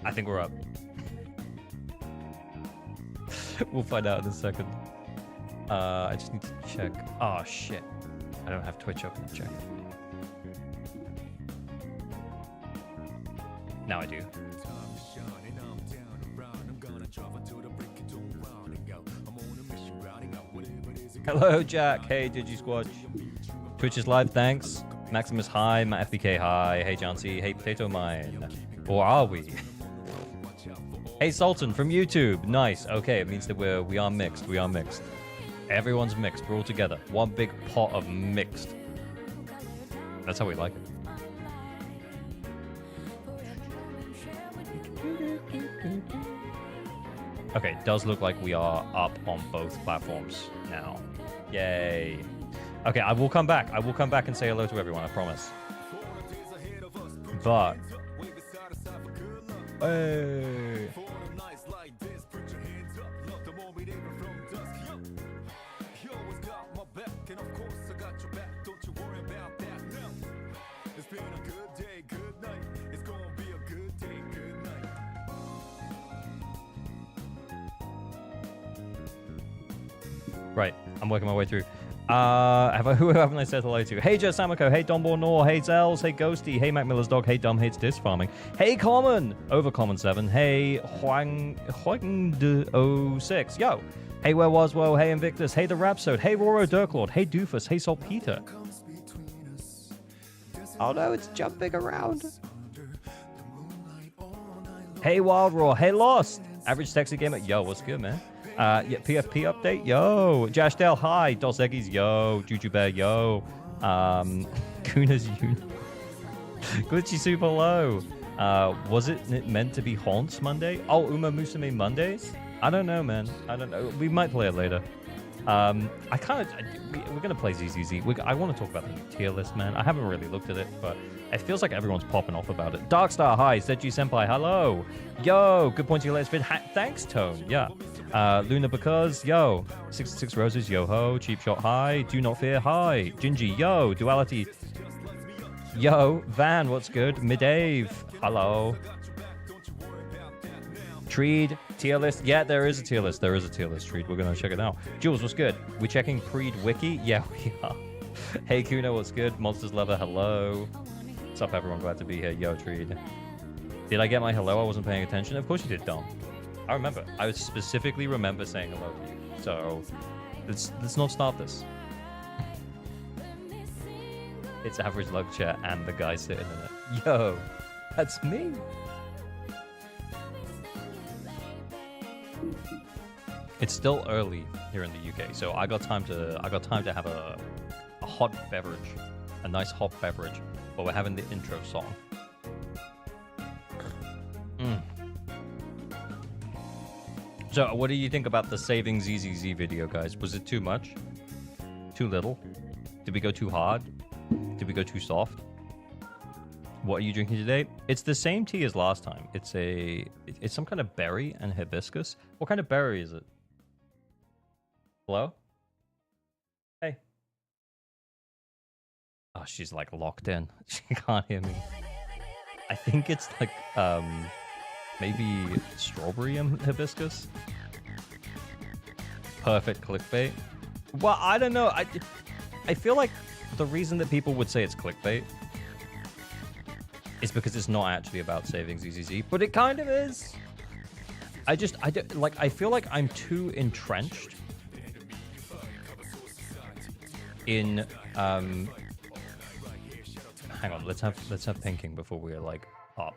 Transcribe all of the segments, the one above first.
I think we're up. We'll find out in a second. I just need to check. Oh, shit. I don't have Twitch open to check. Now I do. Hello, Jack. Hey, DigiSquatch. Twitch is live, thanks. Maximus, hi. Matt FBK, hi. Hey, John C. Hey, Potato Mine. Or are we? Hey, Sultan from YouTube. Nice. Okay, it means that we are mixed. We are mixed. Everyone's mixed. We're all together. One big pot of mixed. That's how we like it. Okay, it does look like we are up on both platforms now. Yay. Okay, I will come back. I will come back and say hello to everyone, I promise. But... Hey. Right, I'm working my way through. Who haven't I said hello to? Hey, Joe Samiko. Hey, Don Bornor. Hey, Zells. Hey, Ghosty. Hey, Mac Miller's dog. Hey, Dumb hates disc farming. Hey, Common. Overcommon 7. Hey, Huang06. Yo. Hey, Where Was Woe. Hey, Invictus. Hey, The Rhapsode. Hey, Roro Dirklord. Hey, Doofus. Hey, Saltpeter. Oh no, it's jumping around. Hey, Wild Raw. Hey, Lost. Average Sexy Gamer. Yo, what's good, man? Yeah, PFP update, yo. Jashdale, hi. Dos Eggies, yo. Juju Bear, yo. Kuna's Glitchy Super Low. Was it meant to be Haunts Monday? Oh, Uma Musume Mondays? I don't know, man. I don't know. We might play it later. We're gonna play ZZZ. I want to talk about the new tier list, man. I haven't really looked at it, but it feels like everyone's popping off about it. Darkstar, hi. ZG Senpai, hello. Yo, good point to your latest vid. Thanks, Tone. Yeah. Luna because, yo. 66 Roses, yo ho. Cheap Shot, hi. Do Not Fear, hi. Gingy, yo. Duality, yo. Van, what's good? Midave, hello. Treed, tier list. Yeah, there is a tier list. There is a tier list, Treed. We're going to check it out. Jules, what's good? We checking Preed Wiki? Yeah, we are. Hey, Kuno, what's good? Monsters Lover, hello. What's up, everyone? Glad to be here. Yo, Treed. Did I get my hello? I wasn't paying attention. Of course you did, Dom. I remember. I specifically remember saying hello to you. So, let's not start this. It's average lug chair and the guy sitting in it. Yo, that's me. It's still early here in the UK, so I got time to have a hot beverage, a nice hot beverage, while we're having the intro song. So, what do you think about the Saving ZZZ video, guys? Was it too much? Too little? Did we go too hard? Did we go too soft? What are you drinking today? It's the same tea as last time. It's some kind of berry and hibiscus. What kind of berry is it? Hello? Hey. Oh, she's like locked in. She can't hear me. I think it's like, maybe strawberry and hibiscus? Perfect clickbait. Well, I don't know. I feel like the reason that people would say it's clickbait is because it's not actually about saving ZZZ, but it kind of is. I feel like I'm too entrenched in hang on, let's have pinking before we're like up.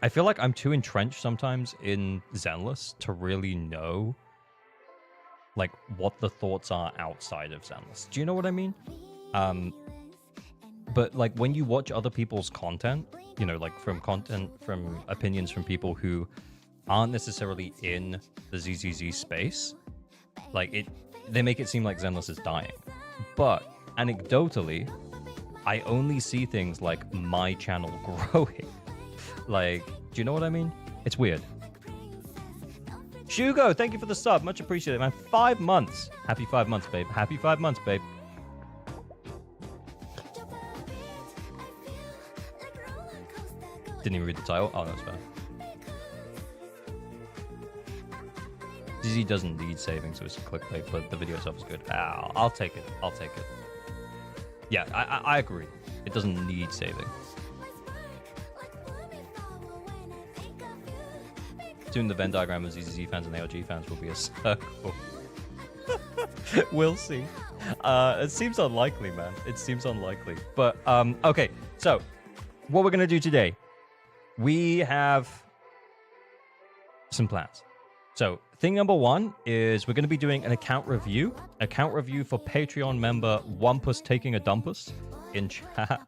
I feel like I'm too entrenched sometimes in Zenless to really know like what the thoughts are outside of Zenless. Do you know what I mean? But like when you watch other people's content, you know, like from opinions from people who aren't necessarily in the ZZZ space, like they make it seem like Zenless is dying. But anecdotally, I only see things like my channel growing. Like, do you know what I mean? It's weird. Shugo, thank you for the sub. Much appreciated, man. 5 months. Happy 5 months, babe. Happy 5 months, babe. Didn't even read the title. Oh, that's fair. ZZ doesn't need saving, so it's a clickbait, but the video itself is good. I'll take it. I'll take it. Yeah, I agree. It doesn't need saving. Soon the Venn diagram of ZZZ fans and ALG fans will be a circle. We'll see. It seems unlikely, man. It seems unlikely. But, okay. So, what we're going to do today, we have some plans. So, thing number one is we're going to be doing an account review for Patreon member Wampus Taking a Dumpus in chat,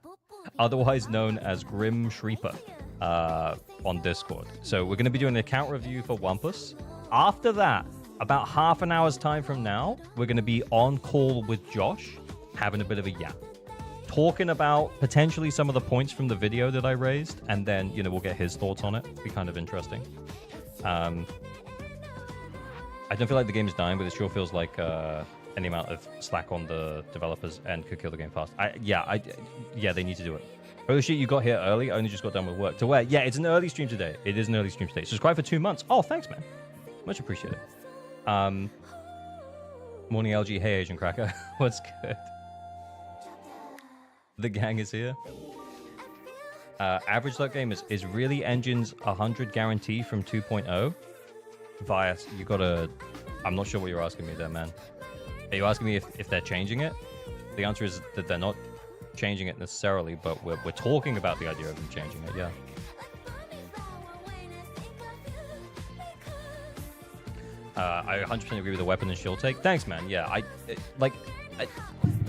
otherwise known as Grim Shreeper, on Discord. So we're going to be doing an account review for Wampus. After that, about half an hour's time from now, we're going to be on call with Josh, having a bit of a yap, talking about potentially some of the points from the video that I raised, and then, you know, we'll get his thoughts on it. It'll be kind of interesting. I don't feel like the game is dying, but it sure feels like any amount of slack on the developers and could kill the game fast. Yeah, they need to do it. Oh shit, you got here early? I only just got done with work. To where? Yeah, it's an early stream today. It is an early stream today. Subscribe for 2 months. Oh, thanks, man. Much appreciated. Morning LG. Hey, Asian Cracker. What's good? The gang is here. Average luck game is really engines 100 guarantee from 2.0. Vias, you gotta... I'm not sure what you're asking me there, man. Are you asking me if they're changing it? The answer is that they're not changing it necessarily, but we're talking about the idea of them changing it, yeah. I 100% agree with the weapon and shield take. Thanks, man. Yeah, I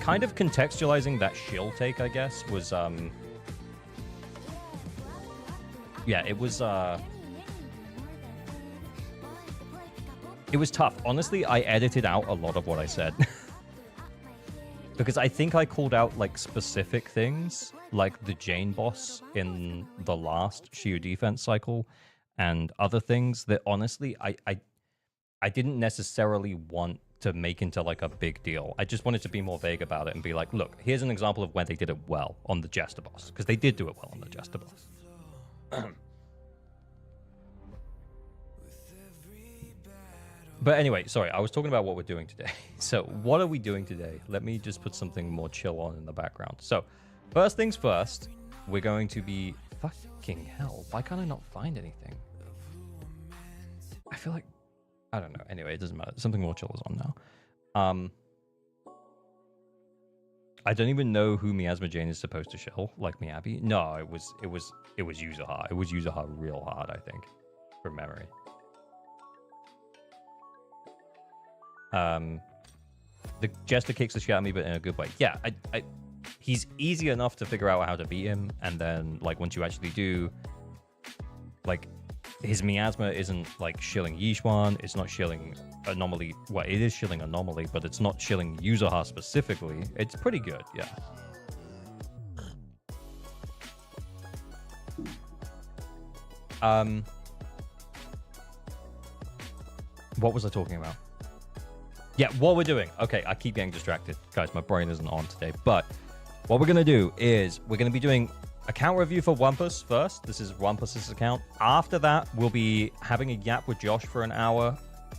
kind of contextualizing that shield take, I guess, was... Yeah, it was... It was tough. Honestly, I edited out a lot of what I said. Because I think I called out, like, specific things, like the Jane boss in the last Shield defense cycle, and other things that, honestly, I didn't necessarily want to make into, like, a big deal. I just wanted to be more vague about it and be like, look, here's an example of when they did it well on the Jester boss. Because they did do it well on the Jester boss. But anyway, sorry, I was talking about what we're doing today. So what are we doing today? Let me just put something more chill on in the background. So first things first, we're going to be... Fucking hell, why can't I not find anything? I feel like... I don't know. Anyway, it doesn't matter. Something more chill is on now. I don't even know who Miasma Jane is supposed to shill, like Miyabi. No, it was Yuzuha. It was Yuzuha real hard, I think, from memory. The Jester kicks the shit out of me, but in a good way. Yeah, he's easy enough to figure out how to beat him, and then, like, once you actually do, like, his miasma isn't, like, shilling Yishuan, it's not shilling Anomaly. Well, it is shilling Anomaly, but it's not shilling Yuzuha specifically. It's pretty good, yeah. What was I talking about? Yeah, what we're doing. Okay, I keep getting distracted. Guys, my brain isn't on today. But what we're going to do is we're going to be doing account review for Wampus first. This is Wampus's account. After that, we'll be having a yap with Josh for an hour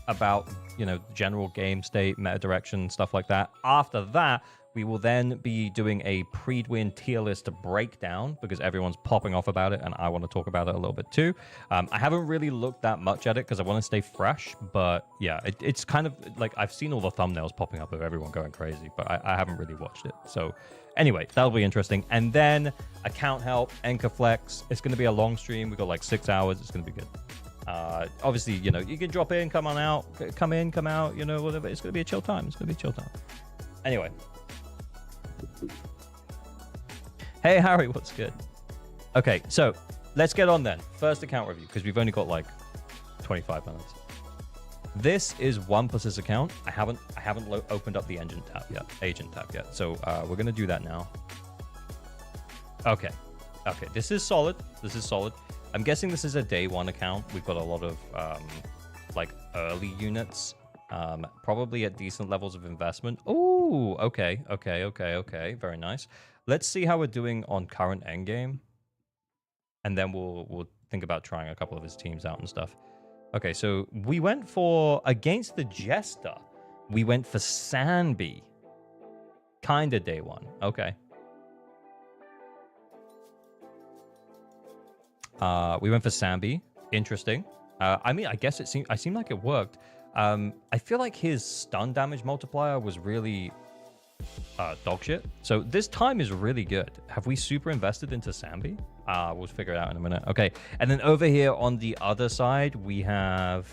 about, you know, general game state, meta direction, stuff like that. After that, we will then be doing a Prydwen tier list breakdown because everyone's popping off about it and I want to talk about it a little bit too. I haven't really looked that much at it because I want to stay fresh, but yeah, it's kind of like I've seen all the thumbnails popping up of everyone going crazy, but I haven't really watched it. So anyway, that'll be interesting. And then account help, Anchor Flex. It's going to be a long stream. We got like 6 hours. It's going to be good. Obviously, you know, you can drop in, come on out, come in, come out, you know, whatever. It's going to be a chill time. It's going to be a chill time. Anyway. Hey, Harry, what's good? Okay, so let's get on then. First account review, because we've only got like 25 minutes. This is Wampus's account. I haven't opened up the agent tab yet. So we're gonna do that now. Okay, this is solid. I'm guessing this is a day one account. We've got a lot of like early units. Probably at decent levels of investment. Ooh, okay. Very nice. Let's see how we're doing on current endgame. and then we'll think about trying a couple of his teams out and stuff. Okay, so we went for, against the Jester, we went for Sanby. Kinda day one. Okay. We went for Sanby. Interesting. I mean, I guess it seemed like it worked. I feel like his stun damage multiplier was really dog shit. So this time is really good. Have we super invested into Sanby? We'll figure it out in a minute. Okay, and then over here on the other side, we have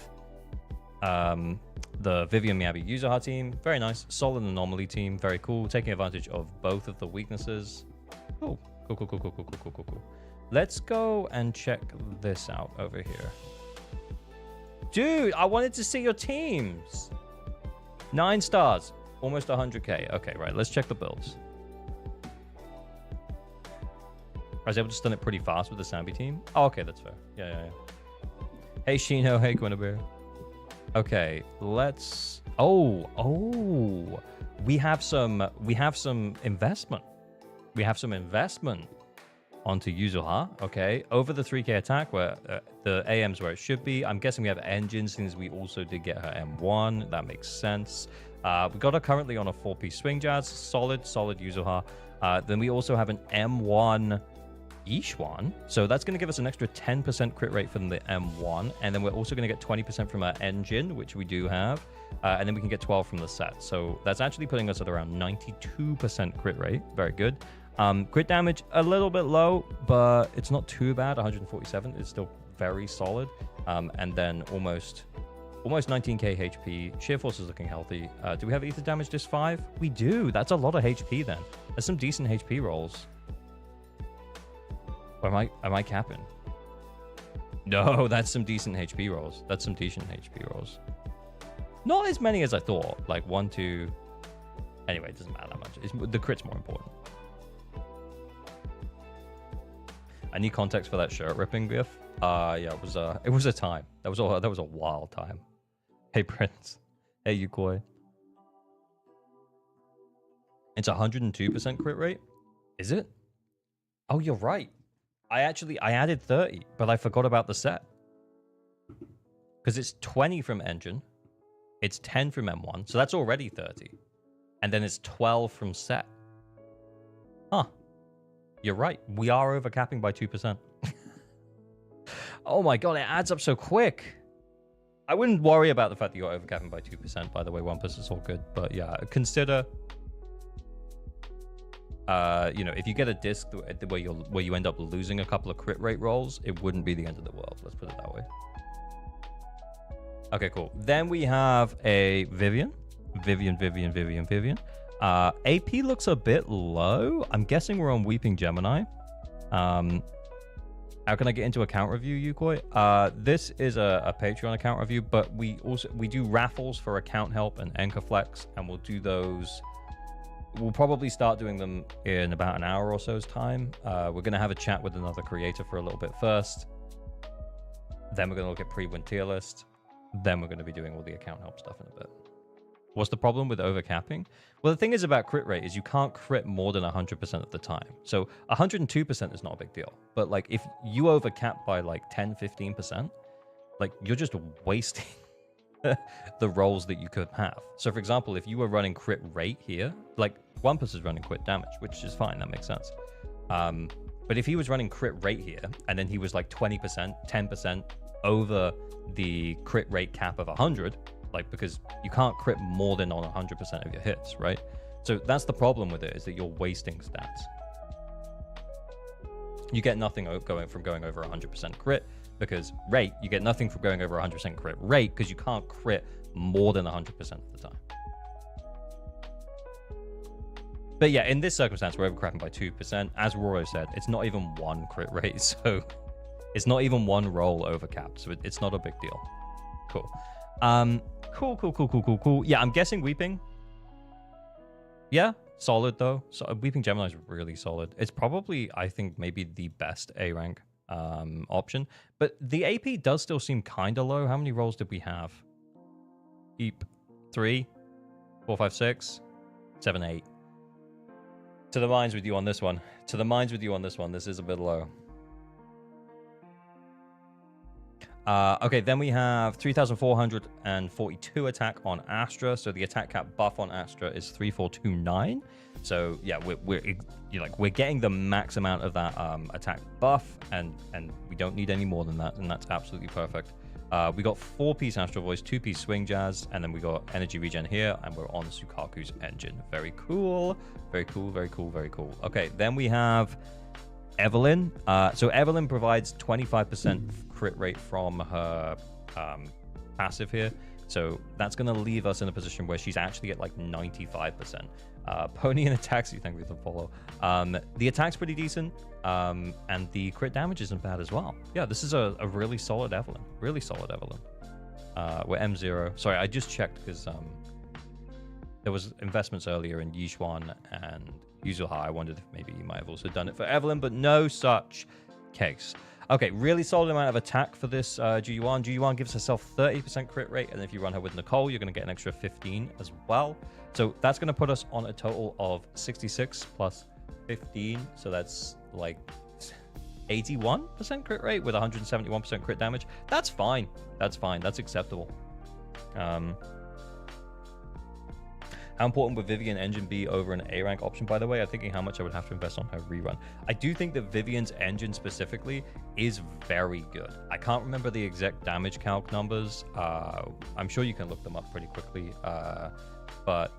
the Vivian Miyabi Yuzuha team. Very nice. Solid Anomaly team. Very cool. Taking advantage of both of the weaknesses. Cool. Cool. Let's go and check this out over here. Dude, I wanted to see your teams. 9 stars. Almost 100k. Okay, right. Let's check the builds. I was able to stun it pretty fast with the Sambi team. Oh, okay, that's fair. Yeah. Hey, Shino. Hey, Guinevere. Okay, let's... Oh. We have some investment. We have some investment onto Yuzuha. Okay, over the 3k attack where the AM's where it should be. I'm guessing we have engines since we also did get her M1. That makes sense. We got her currently on a 4-piece swing jazz. Solid Yuzuha. Then we also have an M1 Ishwan. So that's going to give us an extra 10% crit rate from the M1. And then we're also going to get 20% from our engine, which we do have. And then we can get 12 from the set. So that's actually putting us at around 92% crit rate. Very good. Crit damage, a little bit low, but it's not too bad. 147 is still very solid. And then almost 19k HP. Sheer Force is looking healthy. Do we have ether damage disc 5? We do. That's a lot of HP then. There's some decent HP rolls. Or am I capping? No, that's some decent HP rolls. Not as many as I thought. Like 1, 2. Anyway, it doesn't matter that much. The crit's more important. I need context for that shirt ripping gif. Yeah, it was a time. That was a wild time. Hey Prince. Hey Yukoi. It's 102% crit rate. Is it? Oh, you're right. I added 30, but I forgot about the set. Because it's 20 from engine. It's 10 from M1, so that's already 30. And then it's 12 from set. Huh. You're right. We are overcapping by 2%. Oh my god, it adds up so quick. I wouldn't worry about the fact that you're overcapping by 2%, by the way, Wampus, it's all good. But yeah, consider... if you get a disc where you end up losing a couple of crit rate rolls, it wouldn't be the end of the world. Let's put it that way. Okay, cool. Then we have a Vivian. AP looks a bit low. I'm guessing we're on Weeping Gemini. How can I get into account review, Yukoi? This is a Patreon account review, but we do raffles for account help and Anchorflex, and we'll do those. We'll probably start doing them in about an hour or so's time. We're going to have a chat with another creator for a little bit first. Then we're going to look at Prydwen Tierlist. Then we're going to be doing all the account help stuff in a bit. What's the problem with overcapping? Well, the thing is about crit rate is you can't crit more than 100% of the time. So 102% is not a big deal. But like if you overcap by like 10, 15%, like you're just wasting the rolls that you could have. So for example, if you were running crit rate here, like Wampus is running crit damage, which is fine, that makes sense. But if he was running crit rate here, and then he was like 20%, 10% over the crit rate cap of 100, like because you can't crit more than on 100% of your hits, right? So that's the problem with it, is that you're wasting stats. You get nothing from going over 100% crit, because rate, you get nothing from going over 100% crit rate, because you can't crit more than 100% of the time. But yeah, in this circumstance, we're overcrapping by 2%. As Roro said, it's not even one crit rate, so it's not even one roll overcapped, so it's not a big deal. Cool. Cool. Yeah, I'm guessing Weeping. Yeah, solid though. So Weeping Gemini is really solid. It's probably, I think, maybe the best A rank option. But the AP does still seem kind of low. How many rolls did we have? 3, 4, 5, 6, 7, 8. To the minds with you on this one. This is a bit low. Okay, then we have 3,442 attack on Astra. So the attack cap buff on Astra is 3,429. So yeah, we're getting the max amount of that attack buff, and we don't need any more than that, and that's absolutely perfect. We got 4-piece Astral Voice, 2-piece Swing Jazz, and then we got energy regen here, and we're on Sukaku's engine. Very cool, very cool, very cool, very cool. Okay, then we have Evelyn. So Evelyn provides 25% crit rate from her passive here. So that's going to leave us in a position where she's actually at like 95%. Pony and attacks, thank you for the follow. The attack's pretty decent, and the crit damage isn't bad as well. Yeah, this is a really solid Evelyn. Really solid Evelyn. We're M0. Sorry, I just checked because there was investments earlier in Yishuan and Yuzuha. I wondered if maybe you might have also done it for Evelyn, but no such case. Okay, really solid amount of attack for this Ju-Yuan. Ju-Yuan gives herself 30% crit rate, and if you run her with Nicole, you're going to get an extra 15 as well. So that's going to put us on a total of 66 plus 15. So that's like 81% crit rate with 171% crit damage. That's fine. That's fine. That's acceptable. How important would Vivian engine be over an A rank option, by the way? I'm thinking how much I would have to invest on her rerun. I do think that Vivian's engine specifically is very good. I can't remember the exact damage calc numbers. I'm sure you can look them up pretty quickly. But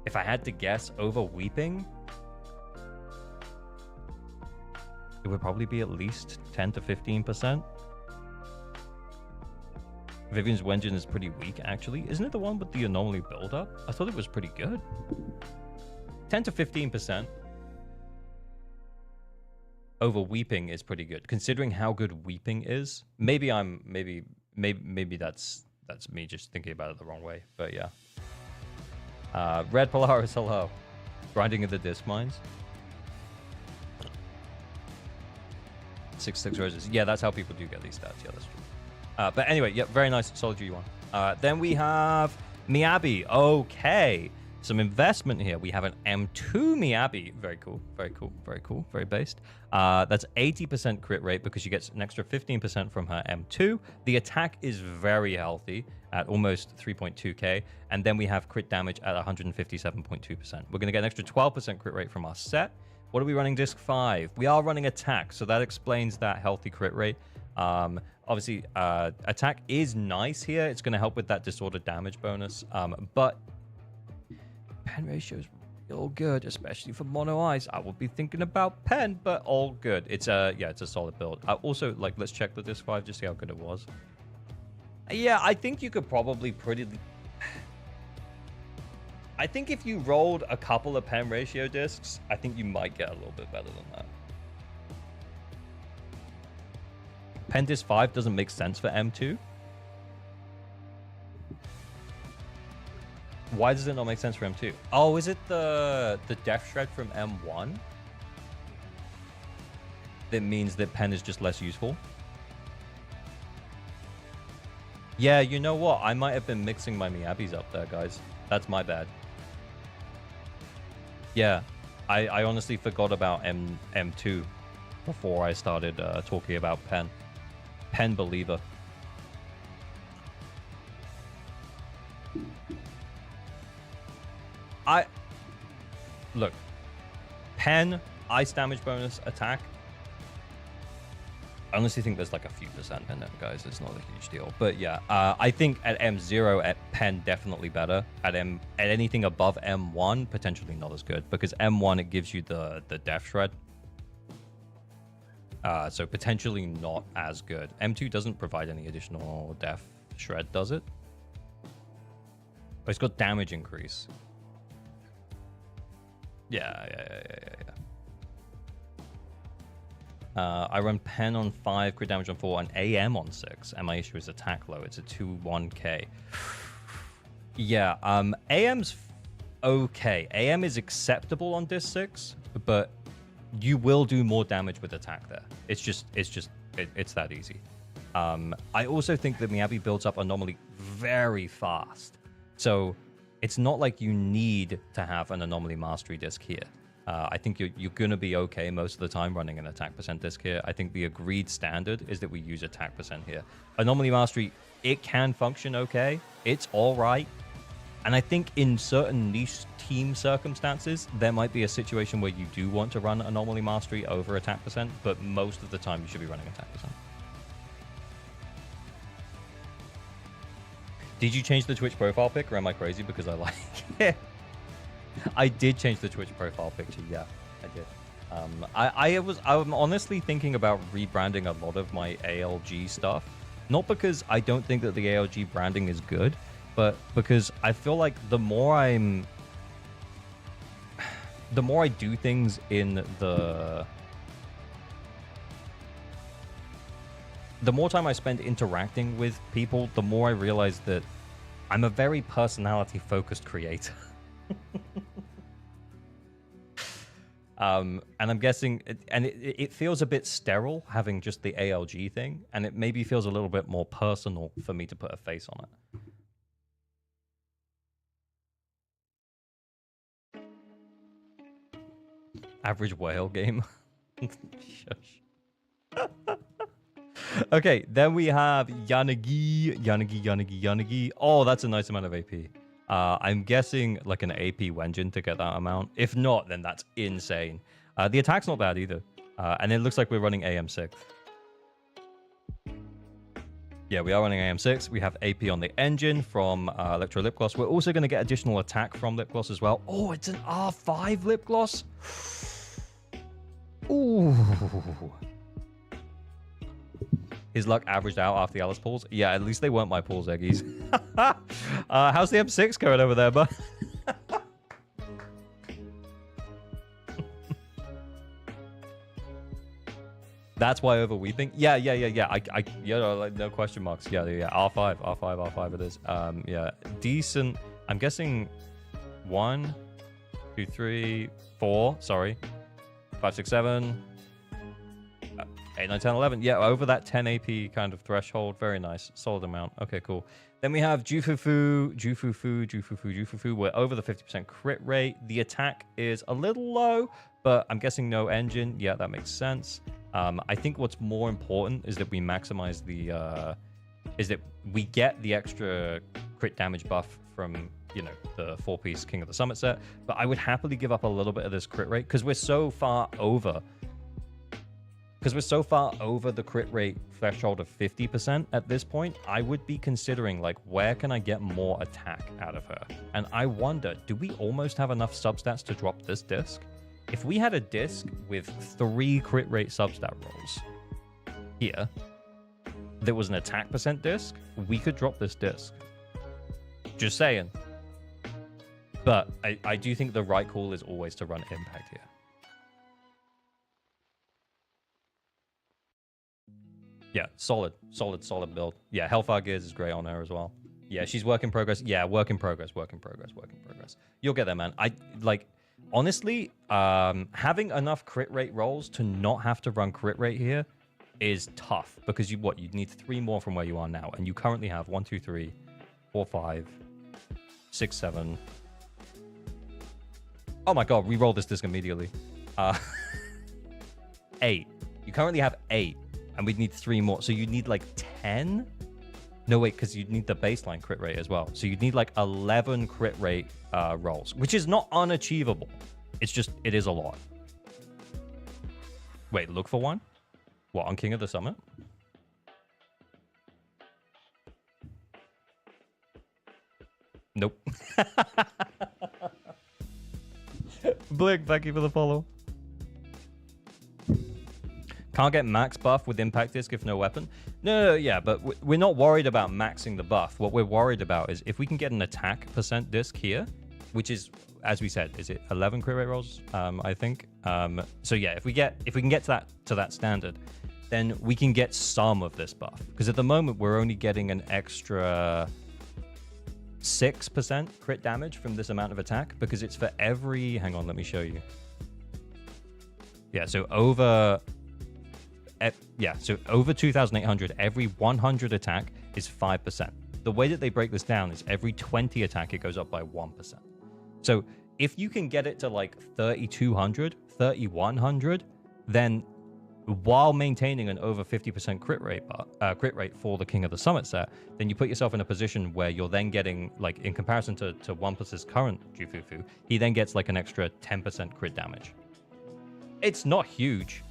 if I had to guess, over Weeping, it would probably be at least 10 to 15%. Vivian's engine is pretty weak, actually. Isn't it the one with the anomaly buildup? I thought it was pretty good. 10 to 15% over Weeping is pretty good, considering how good Weeping is. Maybe that's me just thinking about it the wrong way, but yeah. Red Polaris, hello. Grinding of the disc mines. 6 roses. Yeah, that's how people do get these stats. Yeah, that's true. But anyway, yeah, very nice. Solid G1. Then we have Miyabi. Okay. Some investment here. We have an M2 Miyabi. Very cool. Very cool. Very cool. Very based. That's 80% crit rate because she gets an extra 15% from her M2. The attack is very healthy at almost 3.2k. And then we have crit damage at 157.2%. We're going to get an extra 12% crit rate from our set. What are we running disc 5? We are running attack, so that explains that healthy crit rate. Obviously, attack is nice here. It's going to help with that disordered damage bonus. But pen ratio is real good, especially for mono eyes. I would be thinking about pen, but all good. It's a solid build. Also, like, let's check the disc 5 just see how good it was. Yeah, I think you could probably I think if you rolled a couple of pen ratio discs, I think you might get a little bit better than that. Pen disc 5 doesn't make sense for M2. Why does it not make sense for M2? Oh, is it the Death Shred from M1? That means that pen is just less useful? Yeah, you know what? I might have been mixing my Miyabis up there, guys. That's my bad. Yeah, I honestly forgot about M2 before I started talking about pen. Pen believer. Look, pen, ice damage bonus, attack. I honestly think there's like a few percent in it, guys. It's not a huge deal. But yeah, I think at M0, at pen, definitely better. At anything above M1, potentially not as good. Because M1, it gives you the Death Shred. So potentially not as good. M2 doesn't provide any additional Death Shred, does it? Oh, it's got damage increase. Yeah. I run pen on 5, crit damage on 4, and AM on 6. And my issue is attack low. It's a 2-1k. Yeah, AM's okay. AM is acceptable on disc 6, but you will do more damage with attack there. It's that easy. I also think that Miyabi builds up anomaly very fast. So it's not like you need to have an anomaly mastery disc here. I think you're going to be okay most of the time running an attack percent disc here. I think the agreed standard is that we use attack percent here. Anomaly Mastery, it can function okay. It's all right. And I think in certain niche team circumstances, there might be a situation where you do want to run Anomaly Mastery over attack percent, but most of the time you should be running attack percent. Did you change the Twitch profile pic, or am I crazy because I like it? I did change the Twitch profile picture, yeah, I did. I'm honestly thinking about rebranding a lot of my ALG stuff. Not because I don't think that the ALG branding is good, but because I feel like the more I do things in the more time I spend interacting with people, the more I realize that I'm a very personality-focused creator. And I'm guessing, it feels a bit sterile having just the ALG thing, and it maybe feels a little bit more personal for me to put a face on it. Average whale game. Shush. Okay, then we have Yanagi. Oh, that's a nice amount of AP. I'm guessing like an AP Wenjin to get that amount. If not, then that's insane. The attack's not bad either. And it looks like we're running AM6. Yeah, we are running AM6. We have AP on the engine from Electro Lip Gloss. We're also going to get additional attack from Lip Gloss as well. Oh, it's an R5 Lip Gloss. Ooh. His luck averaged out after the Alice pulls. Yeah, at least they weren't my pulls, Eggies. How's the M6 going over there, bud? That's why over weeping. Yeah. Like, no question marks. Yeah. R5 it is. Yeah, decent. I'm guessing 1, 2, 3, 4. Sorry, 5, 6, 7. 8, 9, 10, 11. Yeah, over that 10 AP kind of threshold. Very nice. Solid amount. Okay, cool. Then we have Jufufu. We're over the 50% crit rate. The attack is a little low, but I'm guessing no engine. Yeah, that makes sense. I think what's more important is that we maximize the... is that we get the extra crit damage buff from, you know, the 4-piece King of the Summit set. But I would happily give up a little bit of this crit rate because we're so far over... Because we're so far over the crit rate threshold of 50% at this point, I would be considering, like, where can I get more attack out of her? And I wonder, do we almost have enough substats to drop this disc? If we had a disc with 3 crit rate substat rolls here, that was an attack percent disc, we could drop this disc. Just saying. But I do think the right call is always to run impact here. Yeah, solid build. Yeah, Hellfire Gears is great on her as well. Yeah, she's work in progress. Yeah, work in progress. You'll get there, man. Honestly, having enough crit rate rolls to not have to run crit rate here is tough because you'd need 3 more from where you are now, and you currently have 1, 2, 3, 4, 5, 6, 7. Oh my god, re-roll this disc immediately. 8. You currently have 8. And we'd need 3 more. So you'd need like 10? No, wait, because you'd need the baseline crit rate as well. So you'd need like 11 crit rate rolls, which is not unachievable. It's just, it is a lot. Wait, look for one? What, on King of the Summit? Nope. Blink, thank you for the follow. Can't get max buff with impact disc if no weapon. No, yeah, but we're not worried about maxing the buff. What we're worried about is if we can get an attack percent disc here, which is, as we said, is it 11 crit rate rolls? I think. So yeah, if we can get to that standard, then we can get some of this buff. Because at the moment we're only getting an extra 6% crit damage from this amount of attack because it's for every. Hang on, let me show you. Yeah, so over 2,800, every 100 attack is 5%. The way that they break this down is every 20 attack, it goes up by 1%. So if you can get it to like 3,200, 3,100, then while maintaining an over 50% crit rate for the King of the Summit set, then you put yourself in a position where you're then getting, like, in comparison to OnePlus's current Jufufu, he then gets like an extra 10% crit damage. It's not huge.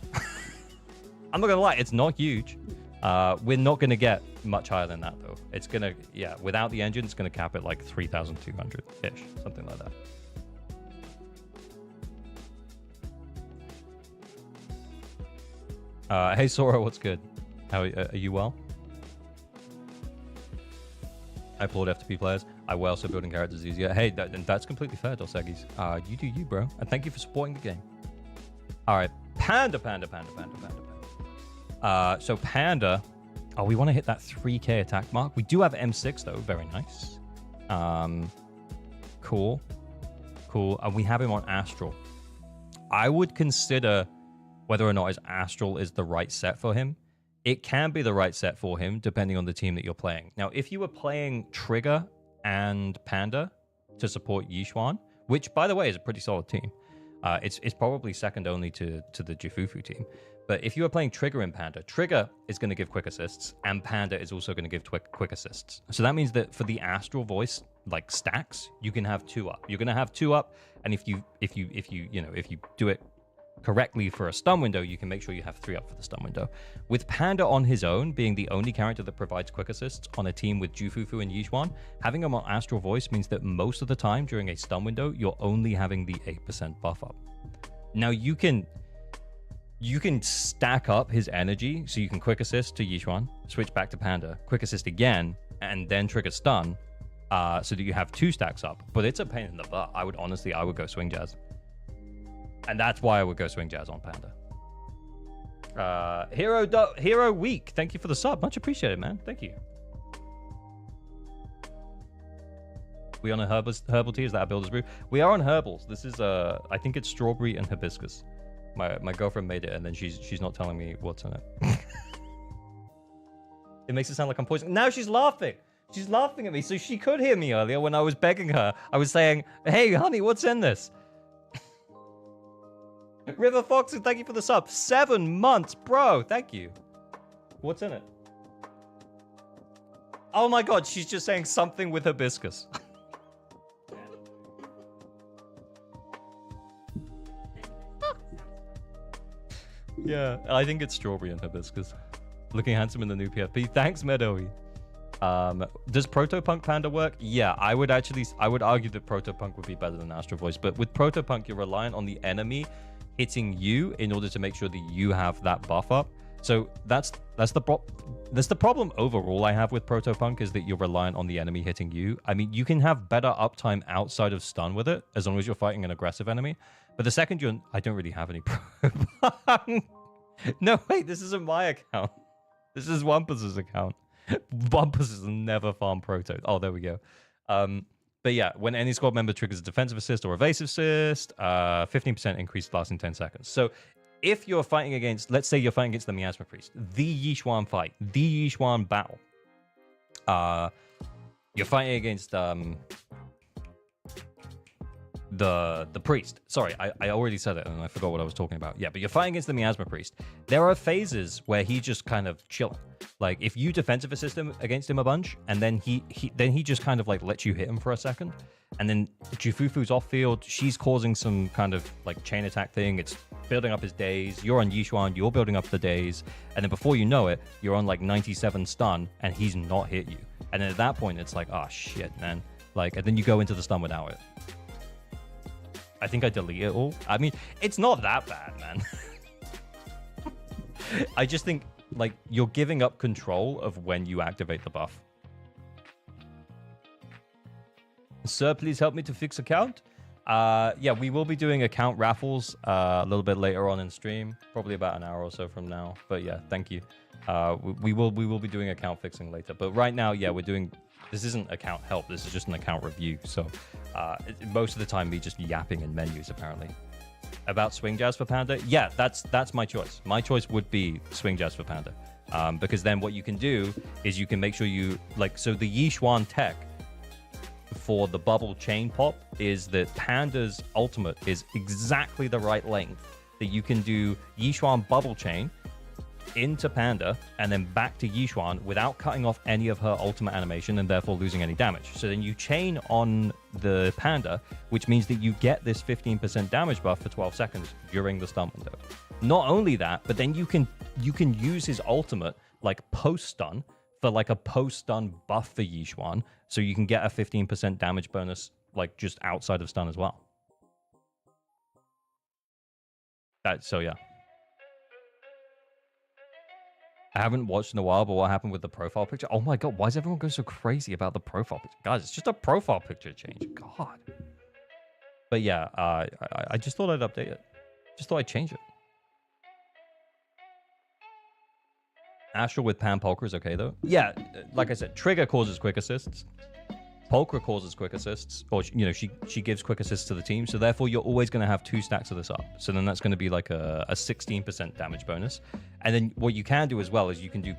I'm not gonna lie, it's not huge. We're not gonna get much higher than that though. It's gonna, yeah, without the engine, it's gonna cap at like 3,200-ish, something like that. Hey Sora, what's good? How are you well? I applaud FTP players. I will also building characters easier. Hey, that's completely fair, Dos Equis. You do you, bro. And thank you for supporting the game. All right, Panda. So Panda, oh, we want to hit that 3K attack mark. We do have M6 though, very nice. Cool. And we have him on Astral. I would consider whether or not his Astral is the right set for him. It can be the right set for him, depending on the team that you're playing. Now, if you were playing Trigger and Panda to support Yixuan, which, by the way, is a pretty solid team. It's probably second only to the Jufufu team. But if you are playing Trigger and Panda, Trigger is going to give quick assists, and Panda is also going to give quick assists. So that means that for the Astral Voice, like stacks, you can have 2 up. You're going to have 2 up, and if you do it correctly for a stun window, you can make sure you have 3 up for the stun window. With Panda on his own, being the only character that provides quick assists on a team with Jufufu and Yixuan, having him on Astral Voice means that most of the time during a stun window, you're only having the 8% buff up. Now you can stack up his energy, so you can quick assist to Yixuan, switch back to Panda, quick assist again, and then trigger stun, so that you have 2 stacks up. But it's a pain in the butt. I would go Swing Jazz. And that's why I would go Swing Jazz on Panda. Hero Week, thank you for the sub. Much appreciated, man. Thank you. We on a herbal tea? Is that a builder's brew? We are on herbals. This is I think it's strawberry and hibiscus. My girlfriend made it, and then she's not telling me what's in it. It makes it sound like I'm poisoning. Now she's laughing. She's laughing at me. So she could hear me earlier when I was begging her. I was saying, "Hey, honey, what's in this?" River Foxen, thank you for the sub. 7 months, bro. Thank you. What's in it? Oh my god, she's just saying something with hibiscus. Yeah, I think it's strawberry and hibiscus. Looking handsome in the new PFP. Thanks, Meadowy. Does Protopunk Panda work? Yeah, I would argue that Protopunk would be better than Astral Voice, but with Protopunk, you're reliant on the enemy hitting you in order to make sure that you have that buff up. So that's the problem overall I have with Protopunk, is that you're reliant on the enemy hitting you. I mean, you can have better uptime outside of stun with it, as long as you're fighting an aggressive enemy. But the second I don't really have any Protopunk. No, wait, this isn't my account. This is Wampus's account. Wampus has never farmed Proto. Oh, there we go. But yeah, when any squad member triggers a defensive assist or evasive assist, 15% increase lasting 10 seconds. So if you're fighting against, let's say you're fighting against the Miasma Priest, the Yixuan fight, the Yixuan battle, you're fighting against the priest. Sorry, I already said it and I forgot what I was talking about. Yeah, but you're fighting against the Miasma Priest. There are phases where he's just kind of chilling. Like if you defensive assist him against him a bunch, and then he just kind of like lets you hit him for a second, and then Jufufu's off field, she's causing some kind of like chain attack thing. It's building up his days. You're on Yixuan, you're building up the days, and then before you know it, you're on like 97 stun, and he's not hit you. And then at that point, it's like, oh shit, man. Like, and then you go into the stun without it. I think I delete it all. I mean, it's not that bad, man. I just think, like, you're giving up control of when you activate the buff. Sir, please help me to fix account. Yeah, we will be doing account raffles a little bit later on in stream, probably about an hour or so from now. But yeah, thank you. We will be doing account fixing later. But right now, yeah, we're doing. This isn't account help. This is just an account review. So most of the time, me just yapping in menus apparently. About Swing Jazz for Panda, yeah, that's my choice. My choice would be Swing Jazz for Panda, because then what you can do is you can make sure you like. So the Yixuan tech for the bubble chain pop is that Panda's ultimate is exactly the right length that you can do Yixuan bubble chain into Panda and then back to Yixuan without cutting off any of her ultimate animation and therefore losing any damage. So then you chain on the Panda, which means that you get this 15% damage buff for 12 seconds during the stun window. Not only that, but then you can use his ultimate like post-stun for like a post-stun buff for Yixuan, so you can get a 15% damage bonus like just outside of stun as well. So yeah. I haven't watched in a while, but what happened with the profile picture? Oh my god, why does everyone go so crazy about the profile picture? Guys, it's just a profile picture change. God. But yeah, I just thought I'd update it. Just thought I'd change it. Astral with Pan Polka is okay though. Yeah, like I said, Trigger causes quick assists. Polka causes quick assists, or you know, she gives quick assists to the team, so therefore you're always going to have 2 stacks of this up. So then that's going to be like a 16% damage bonus. And then what you can do as well is you can do,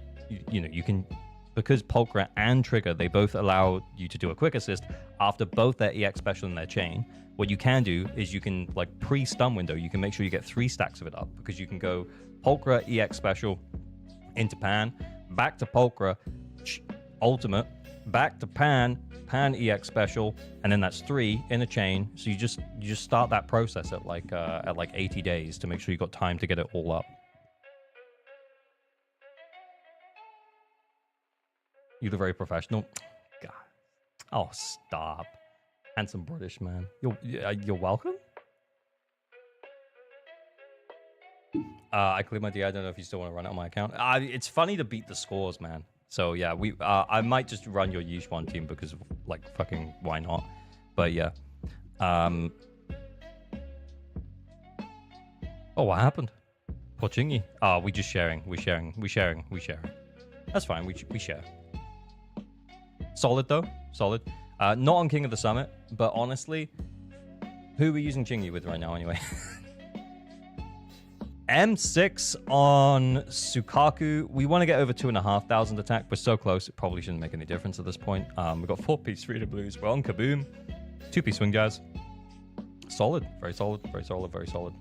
you can, because Polka and Trigger, they both allow you to do a quick assist after both their EX special and their chain. What you can do is you can, like pre-stun window, you can make sure you get 3 stacks of it up, because you can go Polka EX special into Pan, back to Polka ultimate, back to Pan EX special, and then that's 3 in a chain. So you just start that process at like 80 days to make sure you got time to get it all up. You look very professional. God. Oh, stop. Handsome British man. You're welcome. I cleared my DI. I don't know if you still want to run it on my account. It's funny to beat the scores, man. So yeah, I might just run your Yixuan team because like fucking why not? But yeah. Oh, what happened? Pochingi. We just sharing. We sharing. That's fine. We share. Solid though. Solid. Not on King of the Summit, but honestly, who are we using Chingy with right now anyway? M6 on Sukaku. We want to get over 2,500 attack. We're so close. It probably shouldn't make any difference at this point. We've got 4-piece Freedom Blues. We're on Kaboom. 2-piece Swing Jazz. Solid. Very solid. Very solid. Very solid.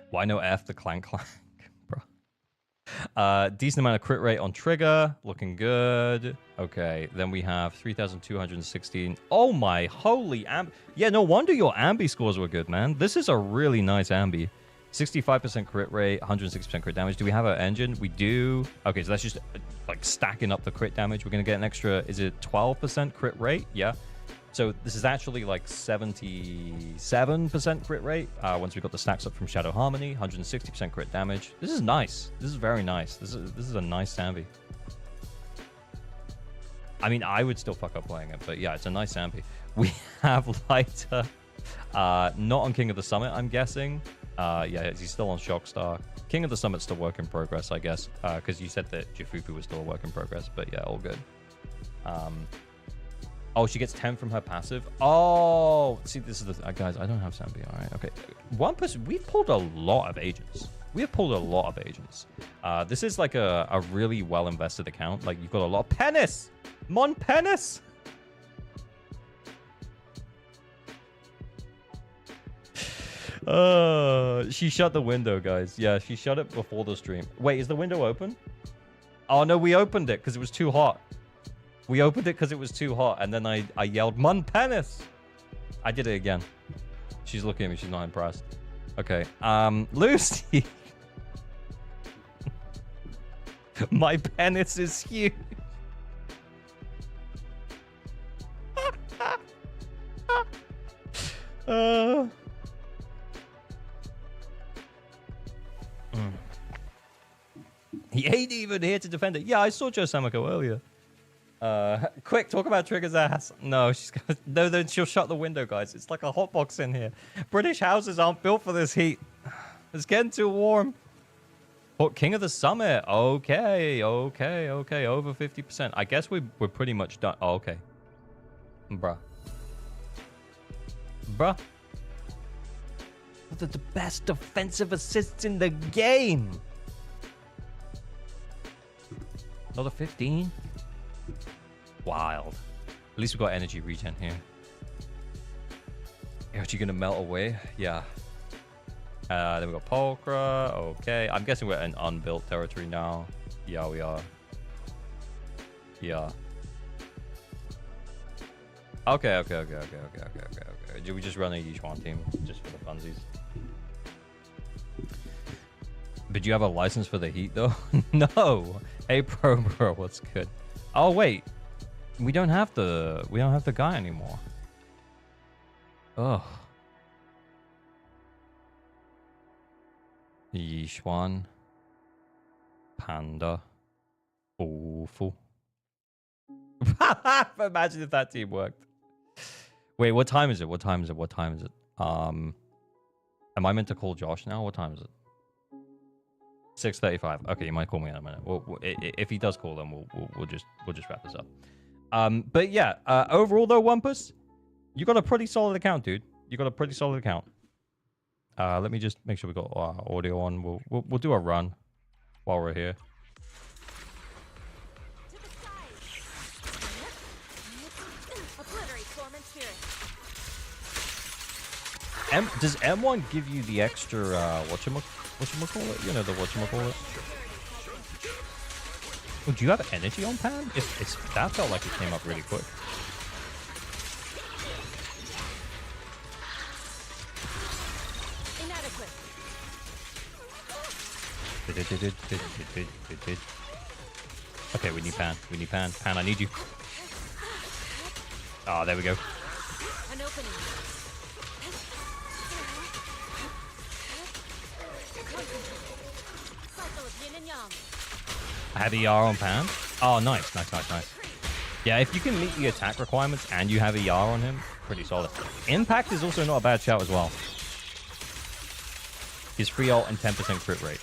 Why no F the clank, bro? Decent amount of crit rate on Trigger. Looking good. Okay. Then we have 3,216. Oh my holy ambi. Yeah, no wonder your ambi scores were good, man. This is a really nice ambi. 65% crit rate, 160% crit damage. Do we have an engine? We do. Okay, so that's just like stacking up the crit damage. We're going to get an extra, is it 12% crit rate? Yeah. So this is actually like 77% crit rate once we got the stacks up from Shadow Harmony. 160% crit damage. This is nice. This is very nice. This is a nice Sambi. I mean, I would still fuck up playing it, but yeah, it's a nice Sambi. We have lighter. Not on King of the Summit, I'm guessing. Yeah, he's still on Shockstar. King of the Summit's still work in progress, I guess, because you said that Jifufu was still a work in progress, but yeah, all good. Oh, she gets 10 from her passive. Oh, see, this is the guys. I don't have Sambi. All right, okay. 1%. We've pulled a lot of agents. We have pulled a lot of agents. This is like a really well invested account. Like you've got a lot of penis. Mon penis. She shut the window, guys. Yeah, she shut it before the stream. Wait, is the window open? Oh no, we opened it because it was too hot. We opened it because it was too hot, and then I yelled, "Mon penis!" I did it again. She's looking at me. She's not impressed. Okay. Lucy. My penis is huge. He ain't even here to defend it. Yeah, I saw Joe Samako earlier. Quick, talk about Trigger's ass. No, she's gonna. No, then she'll shut the window, guys. It's like a hotbox in here. British houses aren't built for this heat. It's getting too warm. Oh, King of the Summit. Okay. Over 50%. I guess we're pretty much done. Oh, okay. Bruh. The best defensive assists in the game. Another 15. Wild. least we got energy regen here. Are you gonna melt away? Yeah. Then we got Pulchra. Okay. I'm guessing we're in unbuilt territory now. Yeah, we are. Yeah. Okay. Do we just run a Yixuan team just for the funsies? But you have a license for the heat though? No. Hey bro, what's good? Oh wait. We don't have the guy anymore. Ugh. Yixuan. Panda. Awful. Imagine if that team worked. Wait, what time is it? What time is it? Am I meant to call Josh now? What time is it? 6:35. Okay, you might call me in a minute. If he does call, then we'll just wrap this up. But yeah, overall though, Wumpus, you got a pretty solid account, dude. You got a pretty solid account. Let me just make sure we got audio on. We'll do a run while we're here. Does M1 give you the extra whatchamacallit? You know the whatchamacallit? Oh, do you have energy on Pan? That felt like it came up really quick. Okay, we need Pan. Pan, I need you. Oh, there we go. An opening. I have ER on Pan. Oh, nice. Yeah, if you can meet the attack requirements and you have ER on him, pretty solid. Impact is also not a bad shout as well. His free ult and 10% crit rate.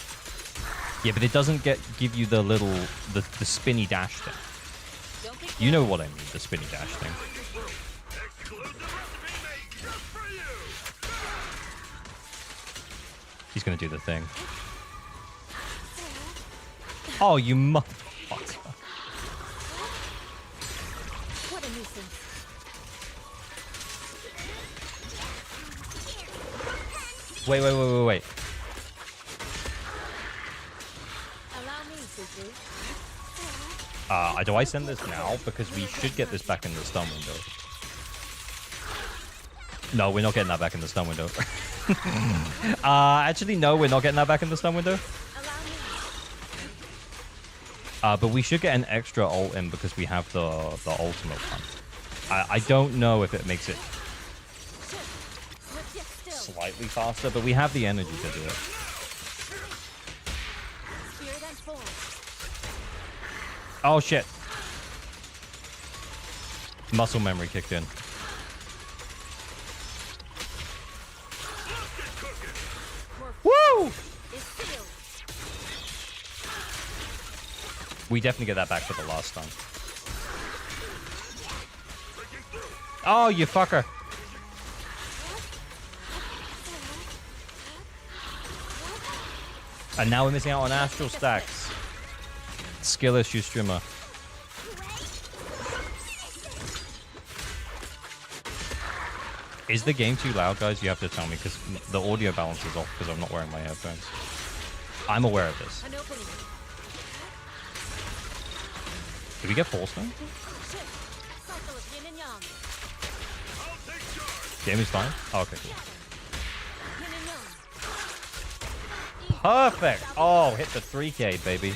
Yeah, but it doesn't give you the little the spinny dash thing. You know what I mean, the spinny dash thing. He's gonna do the thing. Oh, you motherfucker. What a nuisance. Wait. Allow me, ZZZ. Do I send this now? Because we should get this back in the stun window. No, we're not getting that back in the stun window. Actually, no, we're not getting that back in the stun window. But we should get an extra ult in because we have the ultimate one. I don't know if it makes it slightly faster, but we have the energy to do it. Oh shit. Muscle memory kicked in. Woo! We definitely get that back for the last stun. Oh, you fucker. And now we're missing out on astral stacks. Skill issue, streamer. Is the game too loud, guys? You have to tell me, because the audio balance is off because I'm not wearing my headphones. I'm aware of this. Did we get full stone? Game is fine? Oh, okay, cool. Perfect! Oh, hit the 3K, baby.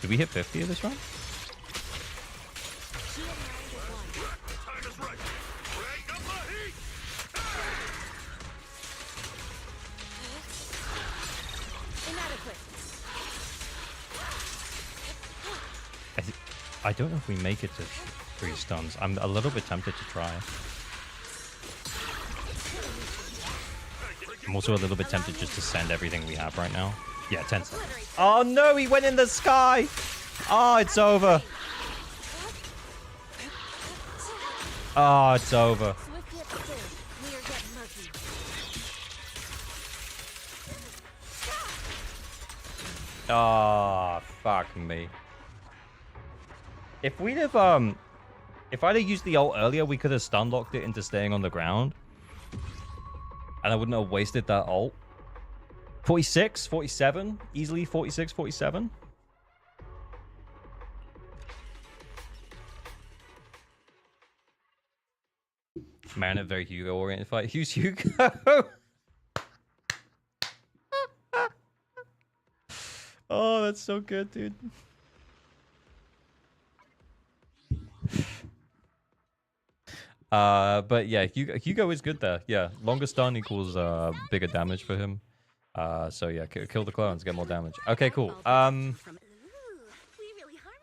Did we hit 50 of this run? I don't know if we make it to 3 stuns. I'm a little bit tempted to try. I'm also a little bit tempted just to send everything we have right now. Yeah, 10 seconds. Oh no, he went in the sky! Oh, it's over. Oh, it's over. Ah, fuck me. If we'd have, if I'd have used the ult earlier, we could have stun locked it into staying on the ground. And I wouldn't have wasted that ult. 46, 47, easily 46, 47. Man, a very Hugo-oriented fight. Who's Hugo? Oh, that's so good, dude. But yeah, Hugo is good there. Yeah, longer stun equals bigger damage for him. So yeah, kill the clones, get more damage. Okay, cool.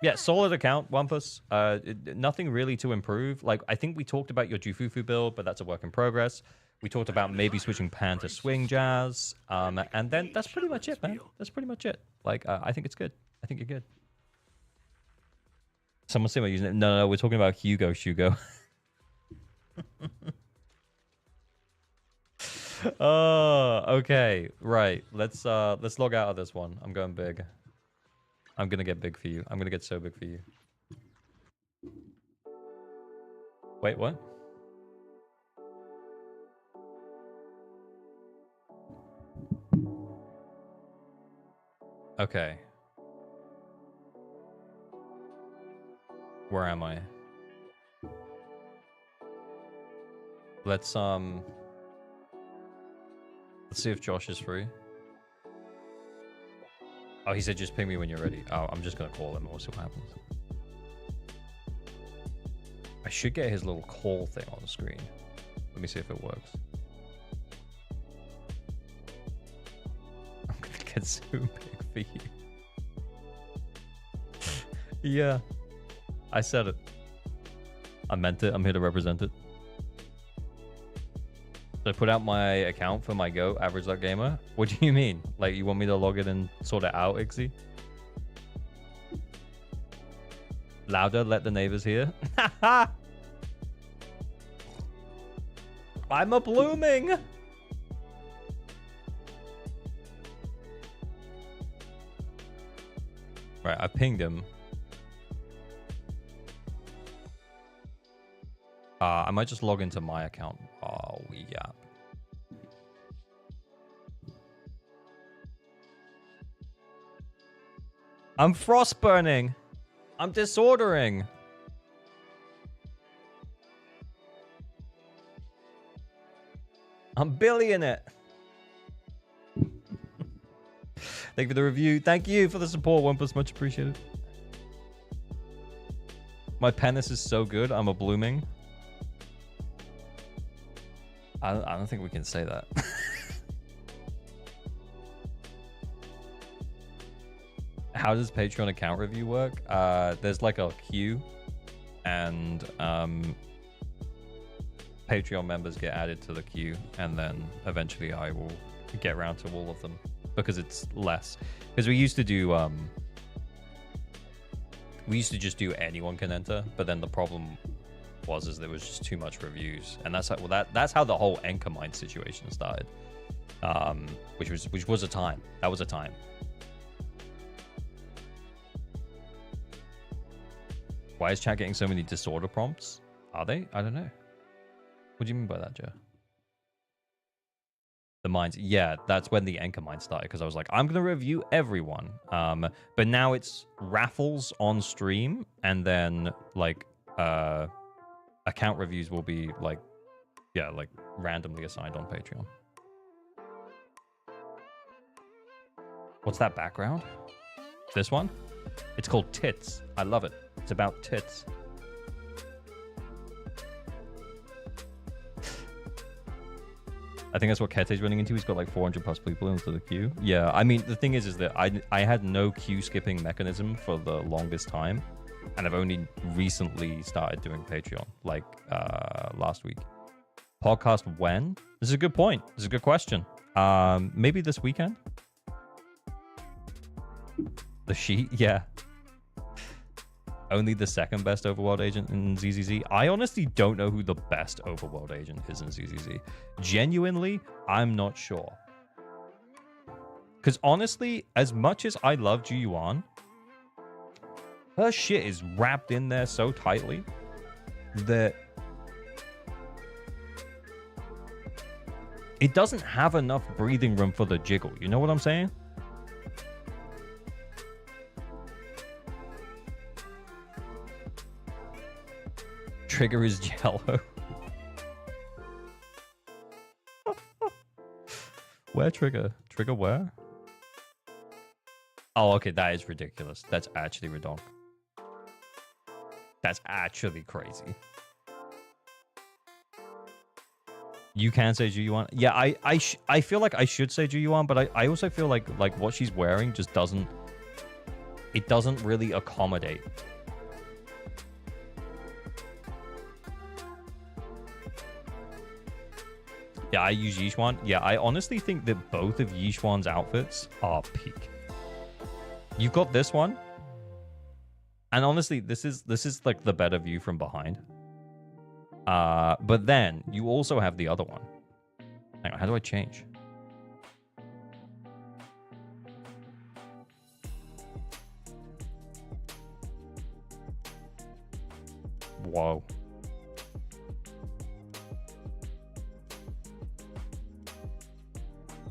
Yeah, solid account, Wampus. Nothing really to improve. Like, I think we talked about your Jufufu build, but that's a work in progress. We talked about maybe switching Pan to Swing Jazz. And then that's pretty much it, man. That's pretty much it. Like, I think it's good. I think you're good. Someone's saying we're using it. No, we're talking about Hugo Shugo. Oh, okay. Right. Let's log out of this one. I'm going big. I'm gonna get big for you. I'm gonna get so big for you. Wait, what? Okay. Where am I? Let's see if Josh is free. Oh, he said just ping me when you're ready. Oh, I'm just gonna call him and we'll see what happens. I should get his little call thing on the screen. Let me see if it works. I'm gonna get so big for you. Yeah. I said it. I meant it. I'm here to represent it. So I put out my account for my Go, average.gamer. What do you mean? Like, you want me to log it and sort it out, Ixie? Louder, let the neighbors hear. I'm a blooming! Right, I pinged him. I might just log into my account. Oh, yeah. I'm frost burning. I'm disordering. I'm billion it. Thank you for the review. Thank you for the support, Wampus. Much appreciated. My penis is so good. I'm a blooming. I don't think we can say that. How does Patreon account review work? There's like a queue, and Patreon members get added to the queue, and then eventually I will get around to all of them because it's less. Because we used to just do anyone can enter, but then the problem was there was just too much reviews, and that's how the whole Anchor Mine situation started, which was a time. That was a time. Why is chat getting so many disorder prompts? Are they? I don't know. What do you mean by that, Joe? The mines, yeah, that's when the Anchor Mine started, because I was like, I'm gonna review everyone, but now it's raffles on stream, and then like account reviews will be like, yeah, like randomly assigned on Patreon. What's that background? This one? It's called Tits. I love it. It's about tits. I think that's what Kete's running into. He's got like 400 plus people into the queue. Yeah, I mean, the thing is that I had no queue skipping mechanism for the longest time. And I've only recently started doing Patreon, like last week. Podcast when? This is a good point. This is a good question. Maybe this weekend? The sheet? Yeah. Only the second best overworld agent in ZZZ. I honestly don't know who the best overworld agent is in ZZZ. Genuinely, I'm not sure. Because honestly, as much as I love Ji-Yuan, her shit is wrapped in there so tightly that it doesn't have enough breathing room for the jiggle. You know what I'm saying? Trigger is jello. Where Trigger? Trigger where? Oh, okay, that is ridiculous. That's actually redonk. That's actually crazy. You can say Ji-Yuan. Yeah, I feel like I should say Ji-Yuan, but I also feel like what she's wearing just doesn't... It doesn't really accommodate. Yeah, I use Yixuan. Yeah, I honestly think that both of Yixuan's outfits are peak. You've got this one. And honestly, this is like the better view from behind. But then you also have the other one. Hang on, how do I change? Whoa.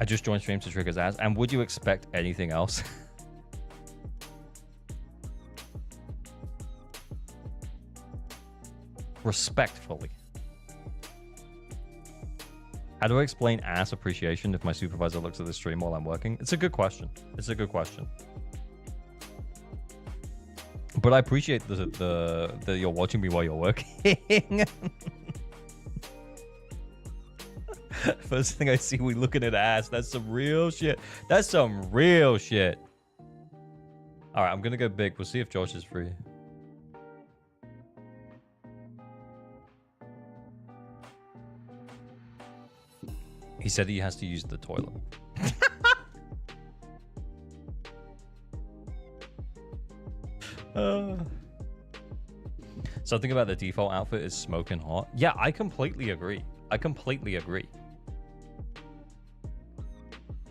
I just joined streams to Trigger's ass. And would you expect anything else? Respectfully. How do I explain ass appreciation if my supervisor looks at the stream while I'm working? It's a good question. It's a good question. But I appreciate that you're watching me while you're working. First thing I see, we looking at ass. That's some real shit. That's some real shit. All right, I'm gonna go big. We'll see if Josh is free. He said he has to use the toilet. Something about the default outfit is smoking hot. Yeah, I completely agree. I completely agree.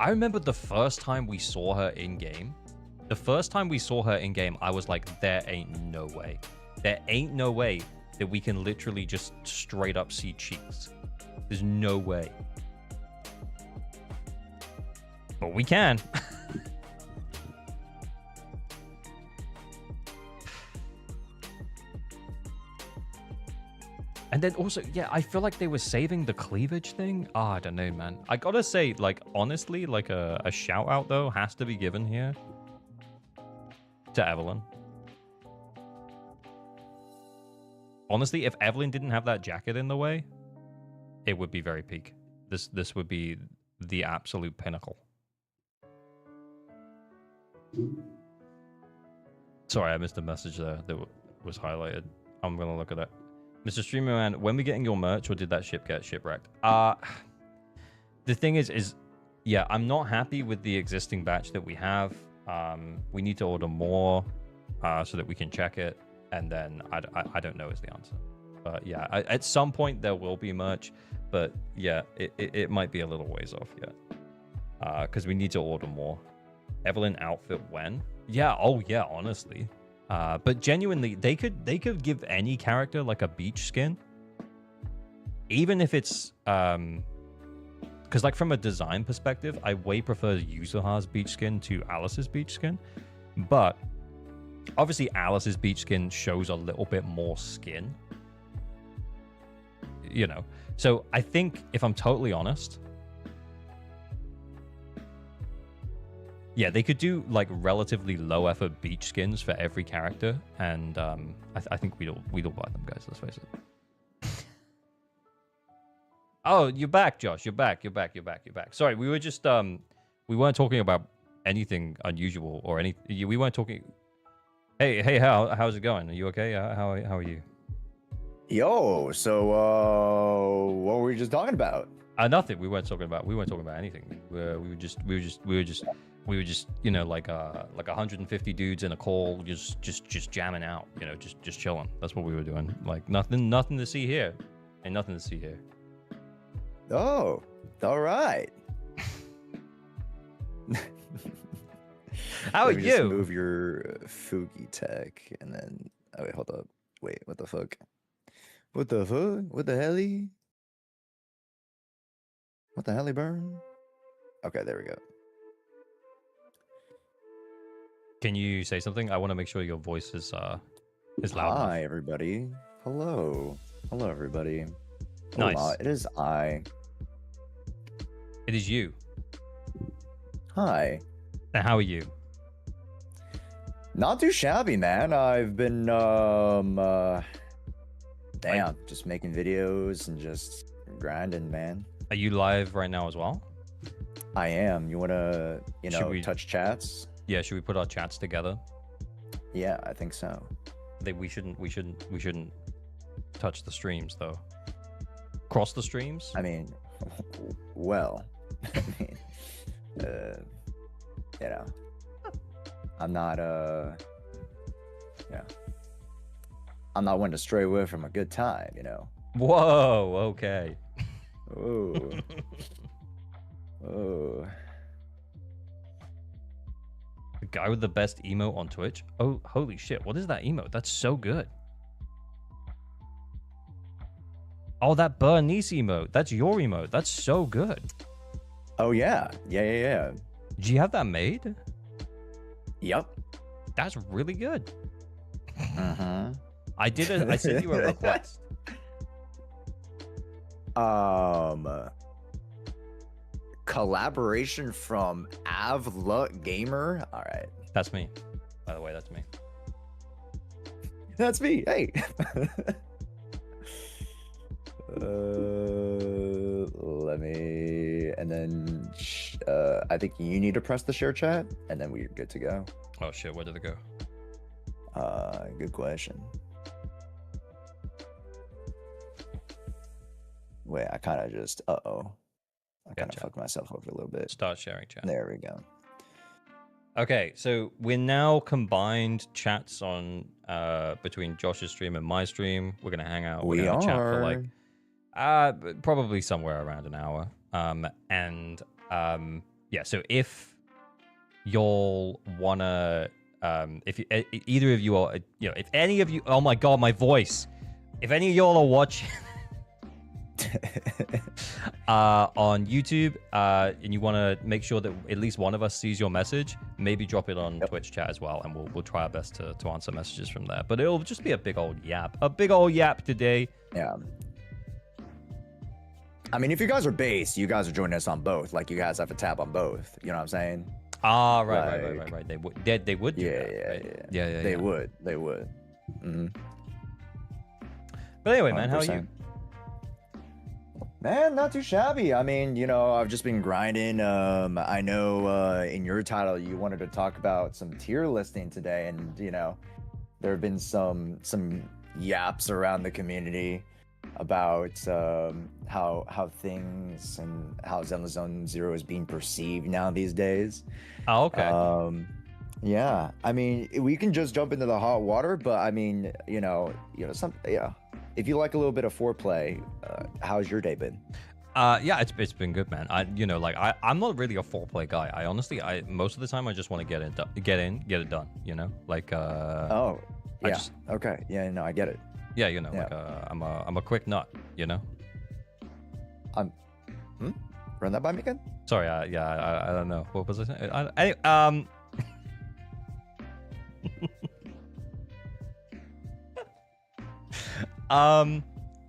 I remember the first time we saw her in game. The first time we saw her in game, I was like, there ain't no way. There ain't no way that we can literally just straight up see cheeks. There's no way. But we can. And then also, yeah, I feel like they were saving the cleavage thing. Oh, I don't know, man. I gotta say, like, honestly, like a shout out, though, has to be given here to Evelyn. Honestly, if Evelyn didn't have that jacket in the way, it would be very peak. This would be the absolute pinnacle. Sorry, I missed a message there that was highlighted. I'm gonna look at that. Mr. Streamer Man, when we getting your merch, or did that ship get shipwrecked? The thing is yeah, I'm not happy with the existing batch that we have. We need to order more so that we can check it, and then I don't know is the answer. But yeah, at some point there will be merch, but yeah, it might be a little ways off yet because we need to order more. Evelyn outfit when? Yeah, oh yeah, honestly. But genuinely, they could give any character like a beach skin, even if it's because like from a design perspective, I way prefer Yuzuha's beach skin to Alice's beach skin. But obviously, Alice's beach skin shows a little bit more skin, you know. So I think, if I'm totally honest, yeah, they could do like relatively low effort beach skins for every character, and I think we'd all buy them, guys. Let's face it. Oh, you're back, Josh. You're back. Sorry, we were just we weren't talking about anything unusual or anything. We weren't talking. Hey, how's it going? Are you okay? How are you? Yo, so what were we just talking about? Nothing. We weren't talking about anything. We were just you know, like 150 dudes in a call, just jamming out, you know, just chilling. That's what we were doing. Like nothing to see here. Ain't nothing to see here. Oh, all right. How are Let me just you? move your Fugi tech, and then oh wait, hold up. Wait, what the fuck? What the fuck? What the helly? What the helly burn? Okay, there we go. Can you say something? I want to make sure your voice is loud Hi, enough. everybody. Hello. Hello, everybody. Nice. Hola, it is I. It is you. Hi. And how are you? Not too shabby, man. I've been damn, just making videos and just grinding, man. Are you live right now as well? I am. You wanna, Should we- touch chats? Yeah, should we put our chats together? Yeah, I think so. We shouldn't touch the streams though. Cross the streams? I mean, well, I mean, I'm not I'm not one to stray away from a good time, Whoa, okay. Oh. Oh. The guy with the best emote on Twitch? Oh, holy shit. What is that emote? That's so good. Oh, that Bernice emote. That's your emote. That's so good. Oh yeah. Yeah. Do you have that made? Yep. That's really good. Uh-huh. I sent you a request. Collaboration from Avlut Gamer. All right. That's me. By the way, that's me. That's me. Hey. Let me, and then I think you need to press the share chat, and then we're good to go. Oh shit, where did it go? Good question. Wait, I kind of just, I kind of Gotcha. fucked myself over a little bit. Start sharing chat. There we go. Okay, so we're now combined chats on between Josh's stream and my stream. We're gonna hang out. We're gonna chat for like probably somewhere around an hour. Yeah. So if y'all wanna, if either of you are, if any of you, oh my god, my voice. If any of y'all are watching. On YouTube, and you want to make sure that at least one of us sees your message, maybe drop it on Twitch chat as well, and we'll try our best to answer messages from there. But it'll just be a big old yap today. Yeah. I mean, if you guys are base, you guys are joining us on both. Like, you guys have a tab on both. You know what I'm saying? Ah, right. They would do that, right? Yeah. They would. Mm-hmm. But anyway, man, 100%. how are you? Man, not too shabby. I mean, I've just been grinding. I know in your title you wanted to talk about some tier listing today, and there have been some yaps around the community about how things and how Zenless Zero is being perceived now these days. Oh, okay. Yeah. I mean, we can just jump into the hot water, but I mean, if you like a little bit of foreplay, how's your day been? Yeah, it's been good, man. I'm not really a foreplay guy. I honestly, most of the time I just want to get it done. Oh, yeah. Okay. Yeah, no, I get it. Yeah, I'm a quick nut. Run that by me again. Sorry, I don't know. What was I saying?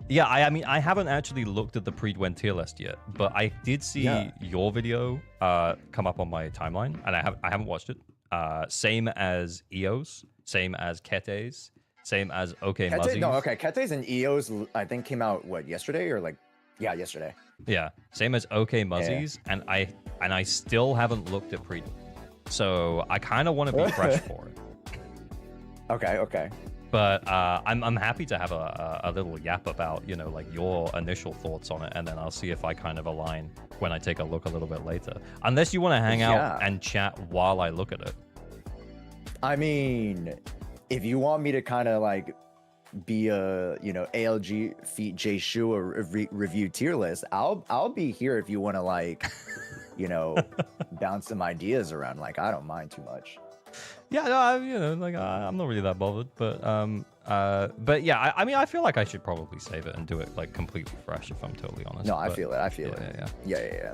Yeah, I mean, I haven't actually looked at the Prydwen tier list yet, but I did see your video come up on my timeline, and I haven't watched it. Same as EOS, same as Kete's, same as OK Muzzies. No, okay, Kete's and EOS I think came out yesterday or yesterday. Yeah, same as OK Muzzies, and I still haven't looked at Prydwen, so I kind of want to be fresh for it. Okay. But I'm happy to have a little yap about your initial thoughts on it, and then I'll see if I kind of align when I take a look a little bit later. Unless you want to hang out and chat while I look at it. I mean, if you want me to kind of be a ALG Feet J Shoe review tier list, I'll be here if you want to bounce some ideas around. Like, I don't mind too much. Yeah, no, I'm not really that bothered, but yeah, I mean, I feel like I should probably save it and do it like completely fresh, if I'm totally honest. No, I but, feel it. Yeah.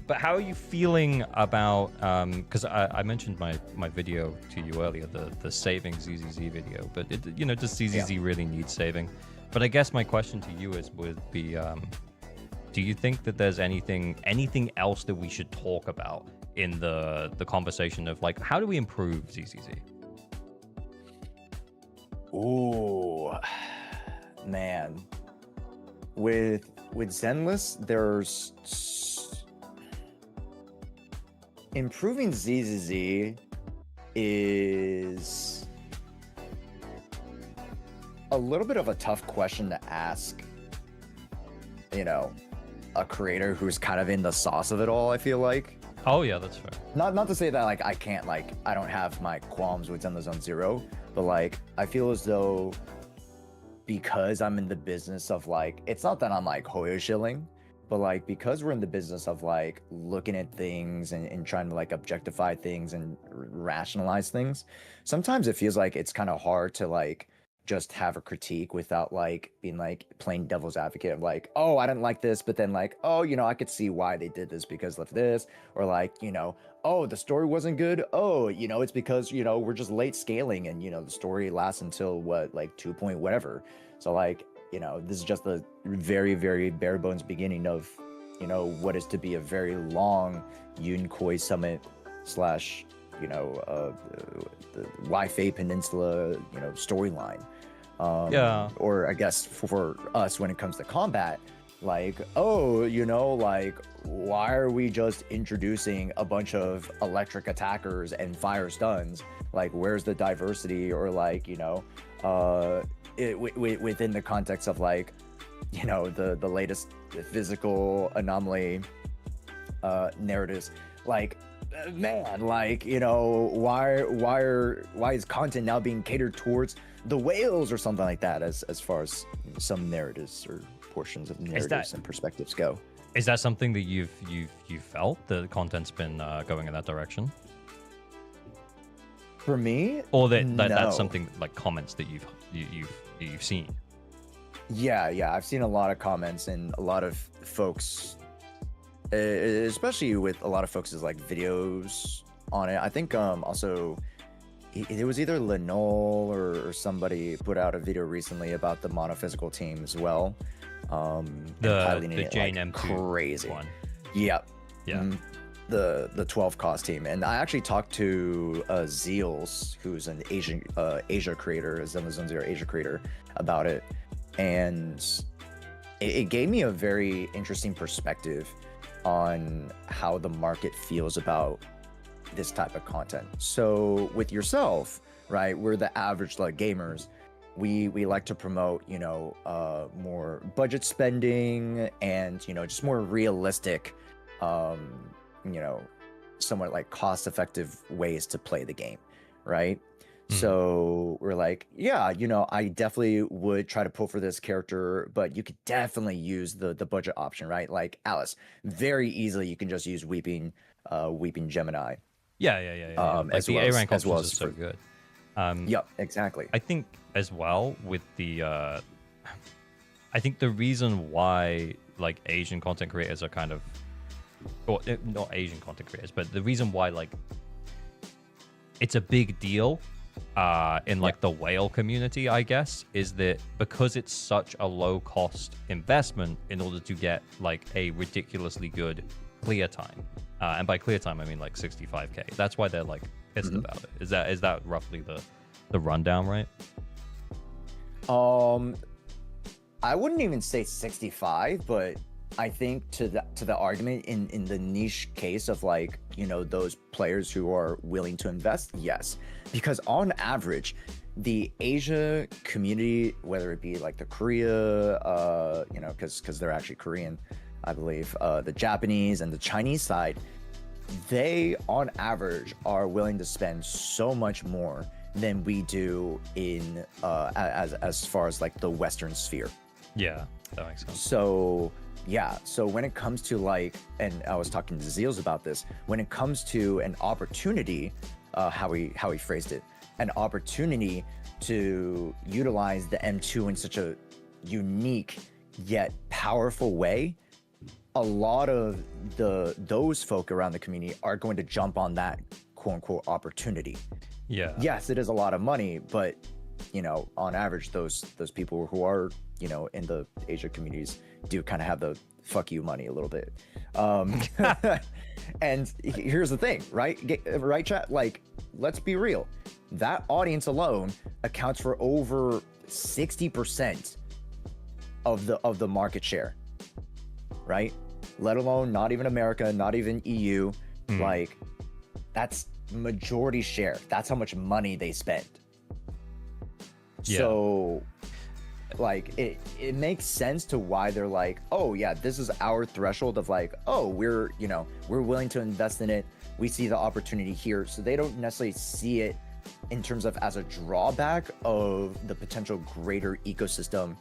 But how are you feeling about? Because I mentioned my video to you earlier, the saving ZZZ video, but does ZZZ really need saving? But I guess my question to you would be, do you think that there's anything else that we should talk about in the conversation of like, how do we improve ZZZ? Ooh, man. With Zenless, there's improving ZZZ is a little bit of a tough question to ask, a creator who's kind of in the sauce of it all, I feel like. Oh yeah, that's fair. Not to say that like I can't, like I don't have my qualms with Zenless zzzero, but like I feel as though because I'm in the business of like, it's not that I'm like Hoyo shilling, but like because we're in the business of like looking at things and trying to like objectify things and rationalize things, sometimes it feels like it's kind of hard to like just have a critique without like being like playing devil's advocate of like, oh, I didn't like this, but then like, oh, I could see why they did this because of this, or like, oh, the story wasn't good, oh, it's because we're just late scaling and the story lasts until what, like 2 point whatever. So like, this is just the very, very bare bones beginning of what is to be a very long Yunkoi summit slash the Waifei Peninsula storyline. Or I guess for us, when it comes to combat, like, oh, like, why are we just introducing a bunch of electric attackers and fire stuns? Like, where's the diversity? Or like, within the context of like, the latest physical anomaly narratives, like, man, like, why is content now being catered towards the whales or something like that, as far as some narratives or portions of narratives and perspectives go? Is that something that you've felt the content's been going in that direction? For me, or that's no. something like comments that you've seen? Yeah, I've seen a lot of comments and a lot of folks, especially with a lot of folks' like videos on it. I think also it was either Lenol or somebody put out a video recently about the monophysical team as well. The Jane like M2 crazy one. Yeah. Mm-hmm. The 12 cost team, and I actually talked to Zeals, who's an Asia creator, a Zenless Asia creator, about it, and it gave me a very interesting perspective on how the market feels about this type of content. So with yourself, right, we're the average like gamers. We like to promote, more budget spending and, just more realistic, somewhat like cost-effective ways to play the game, right? So we're like, yeah, I definitely would try to pull for this character, but you could definitely use the budget option, right? Like Alice, very easily you can just use Weeping Gemini. Yeah. Like the A rank options are so good. Yep, exactly. I think as well with the, I think the reason why like Asian content creators are kind of, or not Asian content creators, but the reason why like it's a big deal in like the whale community, I guess, is that because it's such a low cost investment in order to get like a ridiculously good clear time, and by clear time I mean like 65k. That's why they're like pissed about it. Is that roughly the rundown, right? I wouldn't even say 65, but I think to the argument in the niche case of like, those players who are willing to invest, yes. Because on average, the Asia community, whether it be like the Korea, because they're actually Korean, I believe, the Japanese and the Chinese side, they on average are willing to spend so much more than we do in as far as like the Western sphere. Yeah, that makes sense. So Yeah, so when it comes to like, and I was talking to Zeals about this, when it comes to an opportunity, how he phrased it, an opportunity to utilize the M2 in such a unique yet powerful way, a lot of those folk around the community are going to jump on that quote unquote opportunity. Yeah. Yes, it is a lot of money, but you know, on average, those people who are, you know, in the Asia communities do kind of have the fuck you money a little bit. And here's the thing, right? Right, chat? Like, let's be real. That audience alone accounts for over 60% of the market share, right? Let alone not even America, not even EU. Like, that's majority share. That's how much money they spend. Yeah. So like it makes sense to why they're like, oh yeah, this is our threshold of like, oh, we're willing to invest in it. We see the opportunity here. So they don't necessarily see it in terms of as a drawback of the potential greater ecosystem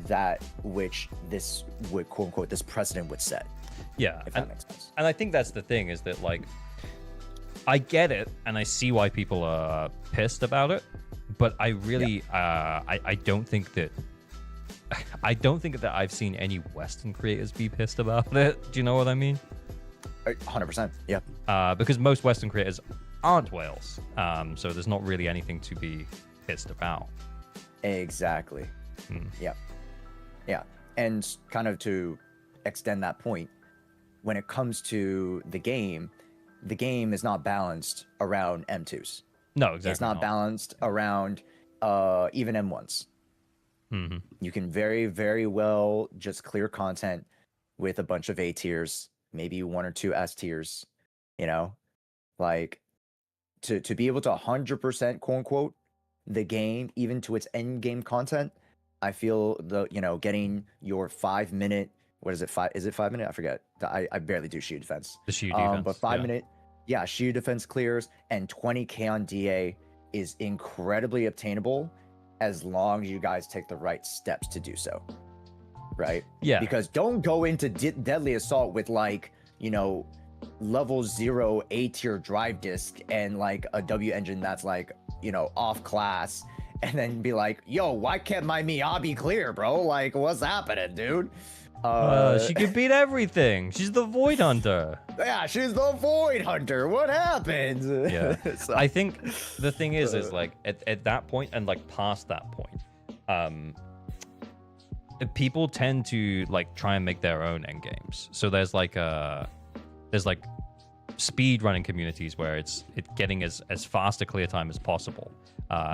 that which this would quote unquote this precedent would set. Yeah. If that makes sense. And I think that's the thing, is that like, I get it and I see why people are pissed about it, but I really I don't think that I've seen any Western creators be pissed about it. Do you know what I mean? 100%. Yeah. Because most Western creators aren't whales, so there's not really anything to be pissed about. Exactly. Yeah. And kind of to extend that point, when it comes to the game is not balanced around M2s. No, exactly. It's not balanced around even M1s. You can very, very well just clear content with a bunch of A tiers, maybe 1 or 2 S tiers, you know? Like, to be able to 100% quote unquote the game, even to its end game content, I feel getting your 5 minute, what is it? Is it 5 minute? I forget. I barely do shield defense. The shield defense. But 5 minute, shield defense clears and 20k on DA is incredibly obtainable as long as you guys take the right steps to do so. Right? Yeah. Because don't go into Deadly Assault with like, level 0 A tier drive disc and like a W engine that's like, off class, and then be like, yo, why can't my Miyabi clear, bro? Like, what's happening, dude? She could beat everything. She's the Void Hunter. Yeah, she's the Void Hunter. What happened? Yeah. So, I think the thing is like at that point and like past that point, people tend to like try and make their own end games. So there's like speed running communities where it's getting as fast a clear time as possible.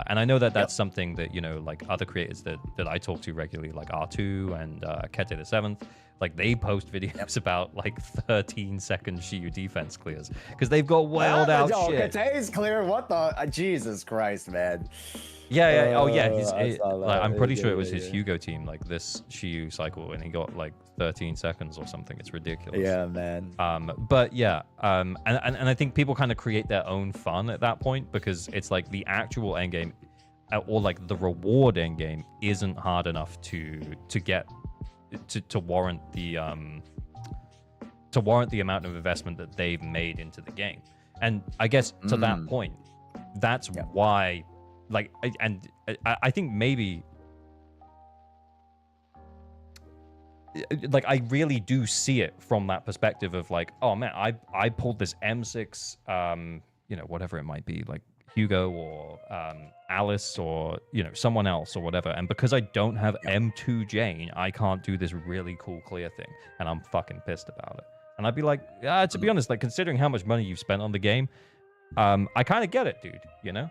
And I know that that's something that, like other creators that I talk to regularly, like R2 and Kete the Seventh, like they post videos about like 13-second Shiyu defense clears because they've got wailed out shit. Kate's clear. What the? Jesus Christ, man. Yeah. Oh, yeah. I'm pretty sure it was his Hugo team, like this Shiyu cycle, and he got like 13 seconds or something. It's ridiculous. Yeah, man. But yeah, and I think people kind of create their own fun at that point because it's like the actual end game, or like the reward end game, isn't hard enough to get to warrant the amount of investment that they've made into the game. And I guess to that point, that's why. Like, and I think maybe, like, I really do see it from that perspective of like, oh man, I pulled this M6, whatever it might be, like Hugo or Alice or someone else or whatever, and because I don't have M2 Jane, I can't do this really cool clear thing, and I'm fucking pissed about it. And I'd be like, to be honest, like considering how much money you've spent on the game, I kind of get it, dude. Yeah.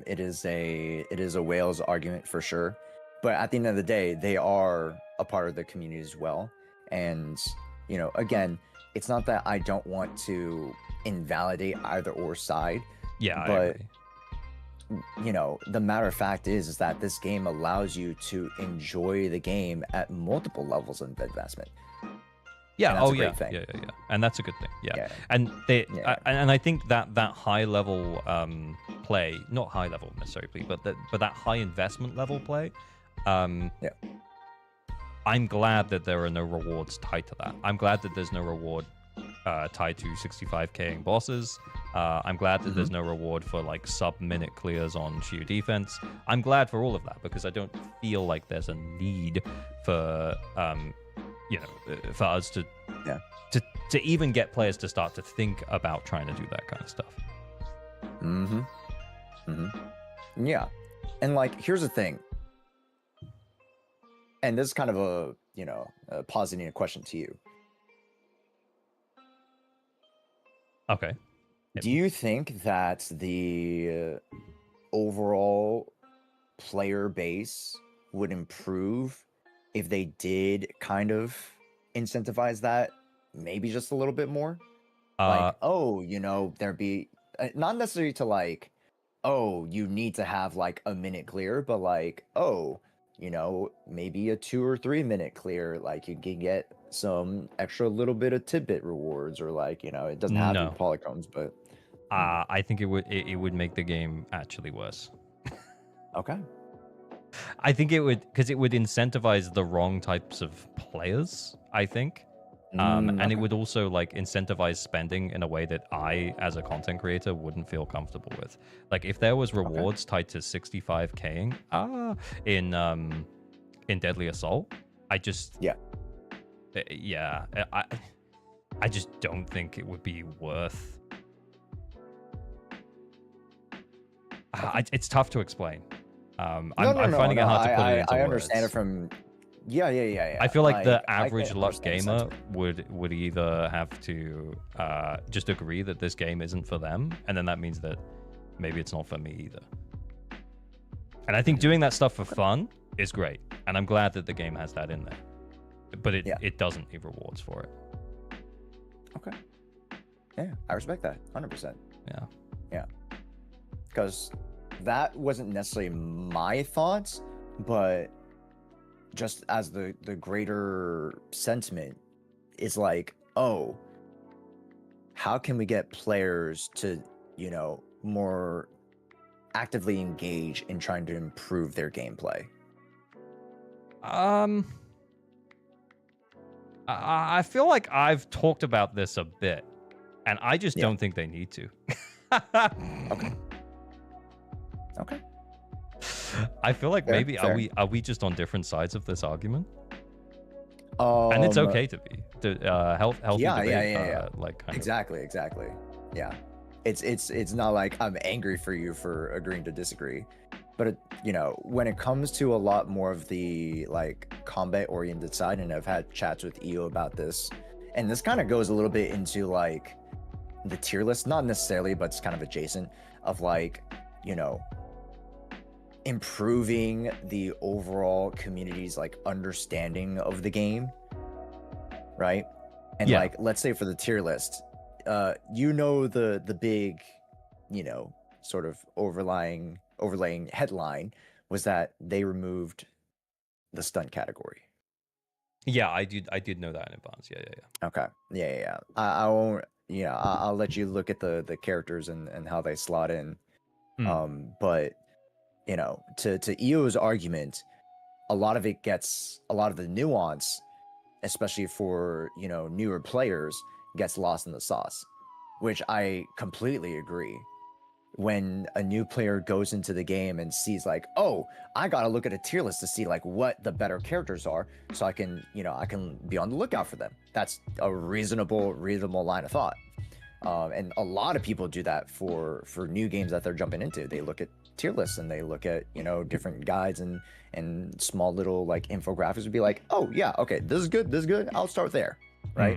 It is a whales argument for sure, but at the end of the day, they are a part of the community as well. And again, it's not that I don't want to invalidate either or side. Yeah, but the matter of fact is that this game allows you to enjoy the game at multiple levels of investment. Yeah. Oh yeah. Yeah. And that's a good thing. Yeah. And and I think that high level play, not high level necessarily, but that high investment level play, Yeah. I'm glad that there are no rewards tied to that. I'm glad that there's no reward tied to 65k bosses. I'm glad that there's no reward for like sub-minute clears on sheer defense. I'm glad for all of that because I don't feel like there's a need for for us to even get players to start to think about trying to do that kind of stuff. Yeah, and like here's the thing, and this is kind of positing a question to you. Okay. Do you think that the overall player base would improve if they did kind of incentivize that maybe just a little bit more? Like, there'd be not necessarily to like, oh, you need to have like a minute clear, but like, maybe a 2 or 3 minute clear, like you can get some extra little bit of tidbit rewards, or like, it doesn't have to be polychromes, but I think it would make the game actually worse. okay. I think it would, because it would incentivize the wrong types of players, I think. And it would also like incentivize spending in a way that I, as a content creator, wouldn't feel comfortable with. Like if there was rewards tied to 65k'ing in Deadly Assault, I just I just don't think it would be worth. It's tough to explain. I'm finding it hard to put it into I words. understand it from. Yeah. I feel like the average luck gamer would either have to just agree that this game isn't for them, and then that means that maybe it's not for me either. And I think doing that stuff for fun is great, and I'm glad that the game has that in there. But it doesn't need rewards for it. Okay. Yeah, I respect that 100%. Yeah. Because that wasn't necessarily my thoughts, but just as the greater sentiment is like, oh, how can we get players to, more actively engage in trying to improve their gameplay? I feel like I've talked about this a bit, and I just don't think they need to. Okay. I feel like maybe are we just on different sides of this argument? And it's okay to be healthy debate. Like kind exactly. Yeah, it's not like I'm angry for you for agreeing to disagree, but when it comes to a lot more of the like combat oriented side, and I've had chats with EO about this, and this kind of goes a little bit into like the tier list, not necessarily, but it's kind of adjacent of like, improving the overall community's like understanding of the game, right? And like, let's say for the tier list, the big, sort of overlaying headline was that they removed the stunt category. Yeah, I did know that in advance. Yeah. Okay. Yeah. I won't. I'll let you look at the characters and how they slot in. But to EO's argument, a lot of the nuance, especially for newer players, gets lost in the sauce, which I completely agree. When a new player goes into the game and sees like, oh, I gotta look at a tier list to see like what the better characters are, so I can be on the lookout for them. That's a reasonable line of thought. And a lot of people do that for new games that they're jumping into. They look at tier lists and they look at different guides and small little like infographics would be like, oh yeah, okay, this is good, I'll start there, right?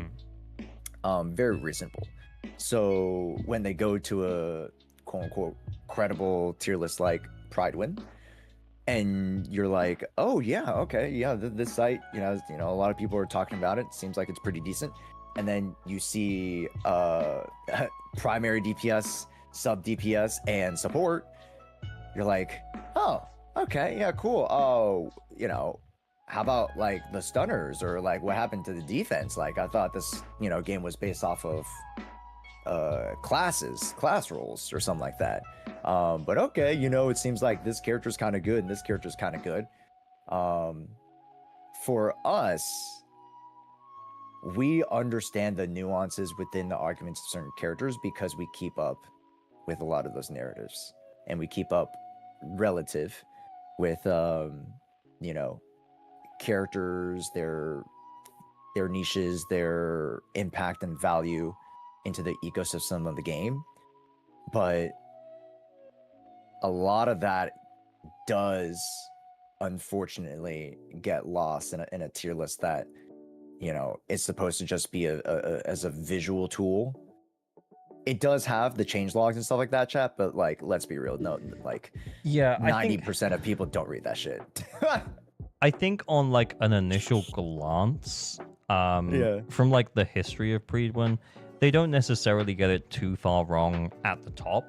Very reasonable. So when they go to a quote unquote credible tier list like Prydwen, and you're like, oh yeah, okay, yeah, this site, a lot of people are talking about it, seems like it's pretty decent, and then you see primary DPS, sub DPS, and support, you're like, oh, okay, yeah, cool. Oh, how about like the stunners, or like what happened to the defense? Like I thought this game was based off of class roles or something like that. But okay, it seems like this character's kind of good and this character's kind of good. For us, we understand the nuances within the arguments of certain characters because we keep up with a lot of those narratives, and we keep up relative with you know, characters, their niches, their impact and value into the ecosystem of the game. But a lot of that does unfortunately get lost in a tier list that, you know, is supposed to just be as a visual tool. It does have the change logs and stuff like that, chat, but like, let's be real, no, like, Yeah, 90% of people don't read that shit. I think on like an initial glance, Yeah. from like the history of Prydwen, they don't necessarily get it too far wrong at the top.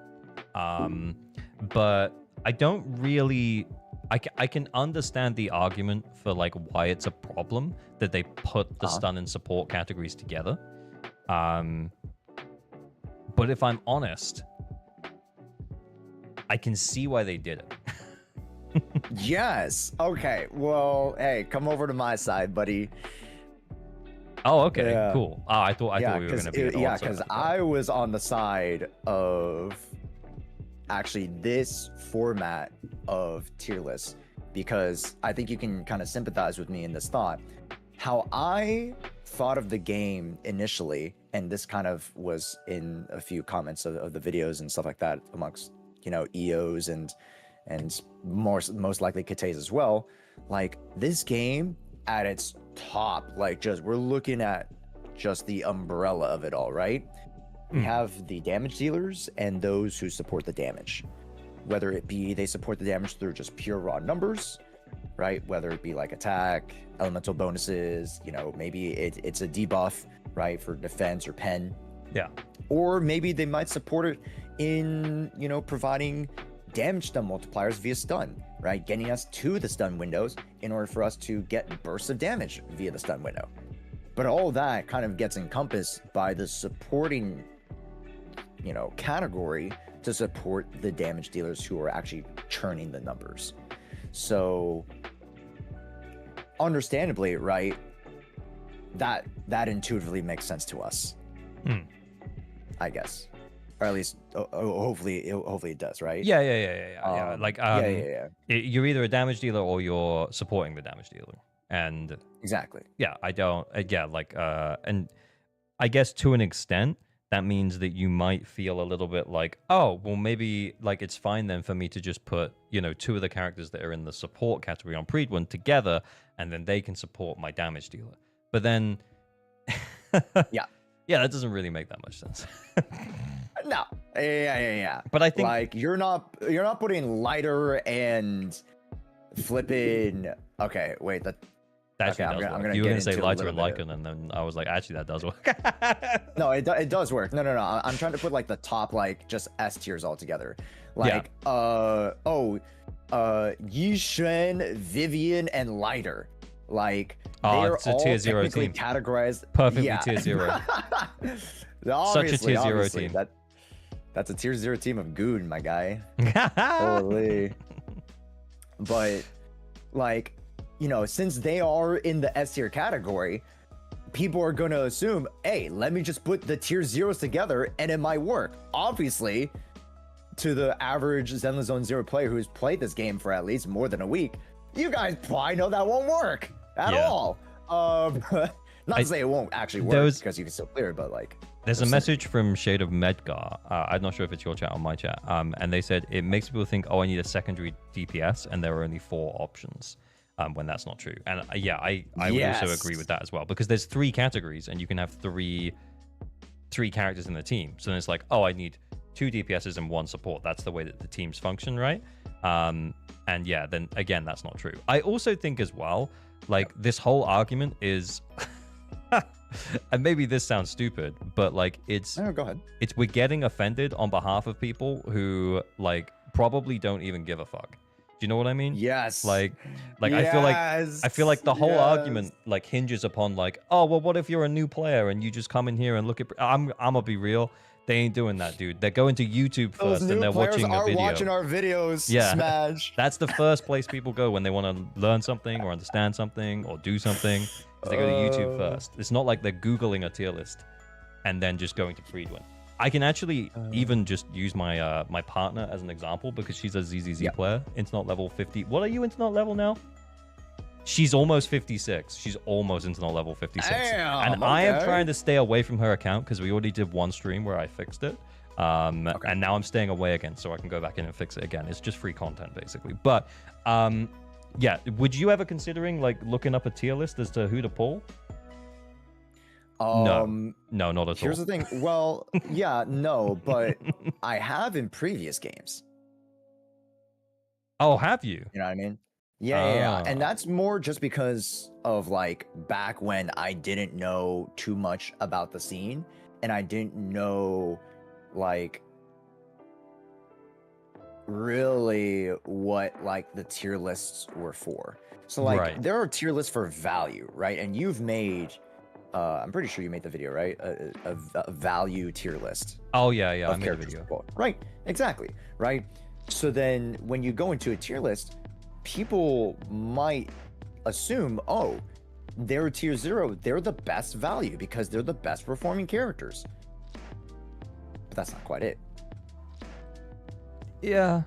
But I don't really, I can understand the argument for like why it's a problem that they put the stun and support categories together. But if I'm honest, I can see why they did it. Yes. Okay. Well, hey, come over to my side, buddy. Oh, okay, Yeah. cool. Oh, I thought we were going to be. Because I was on the side of actually this format of tier lists, because I think you can kind of sympathize with me in this thought. How I thought of the game initially, and this kind of was in a few comments of the videos and stuff like that amongst, you know, EOs and most likely Kates as well. Like, this game at its top, like, just we're looking at just the umbrella of it all, right? We have the damage dealers and those who support the damage, whether it be they support the damage through just pure raw numbers, right? Whether it be like attack, elemental bonuses, you know, maybe it's a debuff, right, for defense or pen. Yeah. Or maybe they might support it in, you know, providing damage stun multipliers via stun, right? Getting us to the stun windows in order for us to get bursts of damage via the stun window. But all that kind of gets encompassed by the supporting, you know, category to support the damage dealers who are actually churning the numbers. So understandably, right, that intuitively makes sense to us. I guess, or at least hopefully it does, right? Yeah. Like, yeah. You're either a damage dealer or you're supporting the damage dealer, and Exactly. yeah, I don't. And I guess to an extent, that means that you might feel a little bit like, oh, well, maybe like it's fine then for me to just put, you know, two of the characters that are in the support category on Prydwen together, and then they can support my damage dealer. But then, yeah, that doesn't really make that much sense. No, yeah. But I think like you're not putting lighter and flipping. Okay, wait, that actually okay, does I'm work. gonna You were get gonna say into a lighter little and bit Lycan, and then I was like, actually, that does work. No, it does work. No. I'm trying to put like the top, like just S tiers all together. Like Yishen, Vivian, and Lighter. Like they're it's a all tier 0 technically team. categorized Perfectly yeah. tier 0. Such a tier 0 team. That's a tier 0 team of goon, my guy. Holy. But like, you know, since they are in the S tier category, people are going to assume, hey, let me just put the tier 0s together and it might work. Obviously, to the average Zenless Zone 0 player who's played this game for at least more than a week, you guys probably know that won't work at all. Not to say it won't actually work because you can still clear it, but like... There's a message from Shade of Medgar. I'm not sure if it's your chat or my chat. And they said, it makes people think, oh, I need a secondary DPS, and there are only 4 options. When that's not true. And I would also agree with that as well, because there's 3 categories and you can have three characters in the team. So then it's like, oh, I need 2 DPSs and 1 support. That's the way that the teams function, right? And yeah, then again, that's not true. I also think as well, like this whole argument is, and maybe this sounds stupid, but like it's, no, go ahead. It's we're getting offended on behalf of people who like probably don't even give a fuck. Do you know what I mean? Yes. Like yes. I feel like the whole argument like hinges upon like, oh well, what if you're a new player and you just come in here and look at? I'm gonna be real. They ain't doing that, dude. They're going to YouTube Those first new and they're players watching a are video. watching our videos. Yeah. Smash. That's the first place people go when they want to learn something or understand something or do something. Is they go to YouTube first. It's not like they're Googling a tier list and then just going to Prydwen. I can actually even just use my my partner as an example because she's a ZZZ player, internet level 50. What are you internet level now? She's almost 56. She's almost internet level 56. Damn, and I am trying to stay away from her account because we already did one stream where I fixed it. And now I'm staying away again so I can go back in and fix it again. It's just free content basically. But yeah, would you ever considering like looking up a tier list as to who to pull? No, not at all. Here's the thing. Well, yeah, no, but I have in previous games. Oh, have you? You know what I mean? Yeah. And that's more just because of like back when I didn't know too much about the scene and I didn't know like really what like the tier lists were for. So like there are tier lists for value, right? And you've made I'm pretty sure you made the video, right? A value tier list. Oh yeah, I made a video. Right, exactly, right? So then when you go into a tier list, people might assume, oh, they're tier 0, they're the best value because they're the best performing characters. But that's not quite it. Yeah.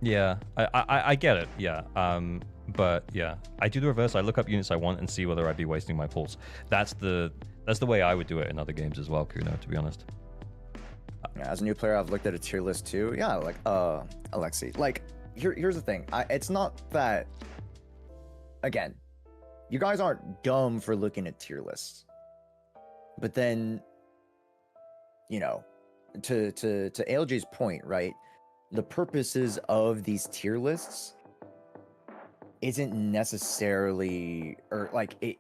Yeah, I get it. Yeah. But yeah, I do the reverse. I look up units I want and see whether I'd be wasting my pulls. That's the way I would do it in other games as well, Kuno, to be honest. Yeah, as a new player, I've looked at a tier list too. Yeah, like Alexi. Like here's the thing. It's not that. Again, you guys aren't dumb for looking at tier lists, but then, you know, to ALJ's point, right? The purposes of these tier lists isn't necessarily, or like it.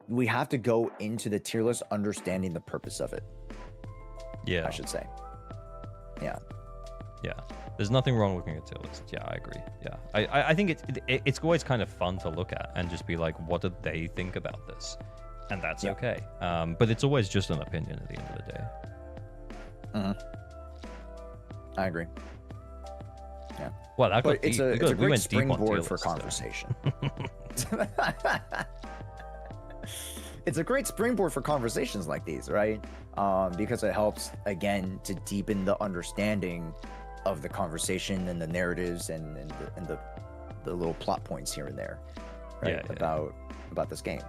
We have to go into the tier list understanding the purpose of it. Yeah, I should say. Yeah. There's nothing wrong looking at tier list. Yeah, I agree. Yeah, I think it's always kind of fun to look at and just be like, what do they think about this? And that's okay. But it's always just an opinion at the end of the day. I agree. Yeah. Well, that got it's deep. a We great went deep on springboard tier for lists, conversation. It's a great springboard for conversations like these, right? Because it helps, again, to deepen the understanding of the conversation and the narratives and the little plot points here and there, right? About this game.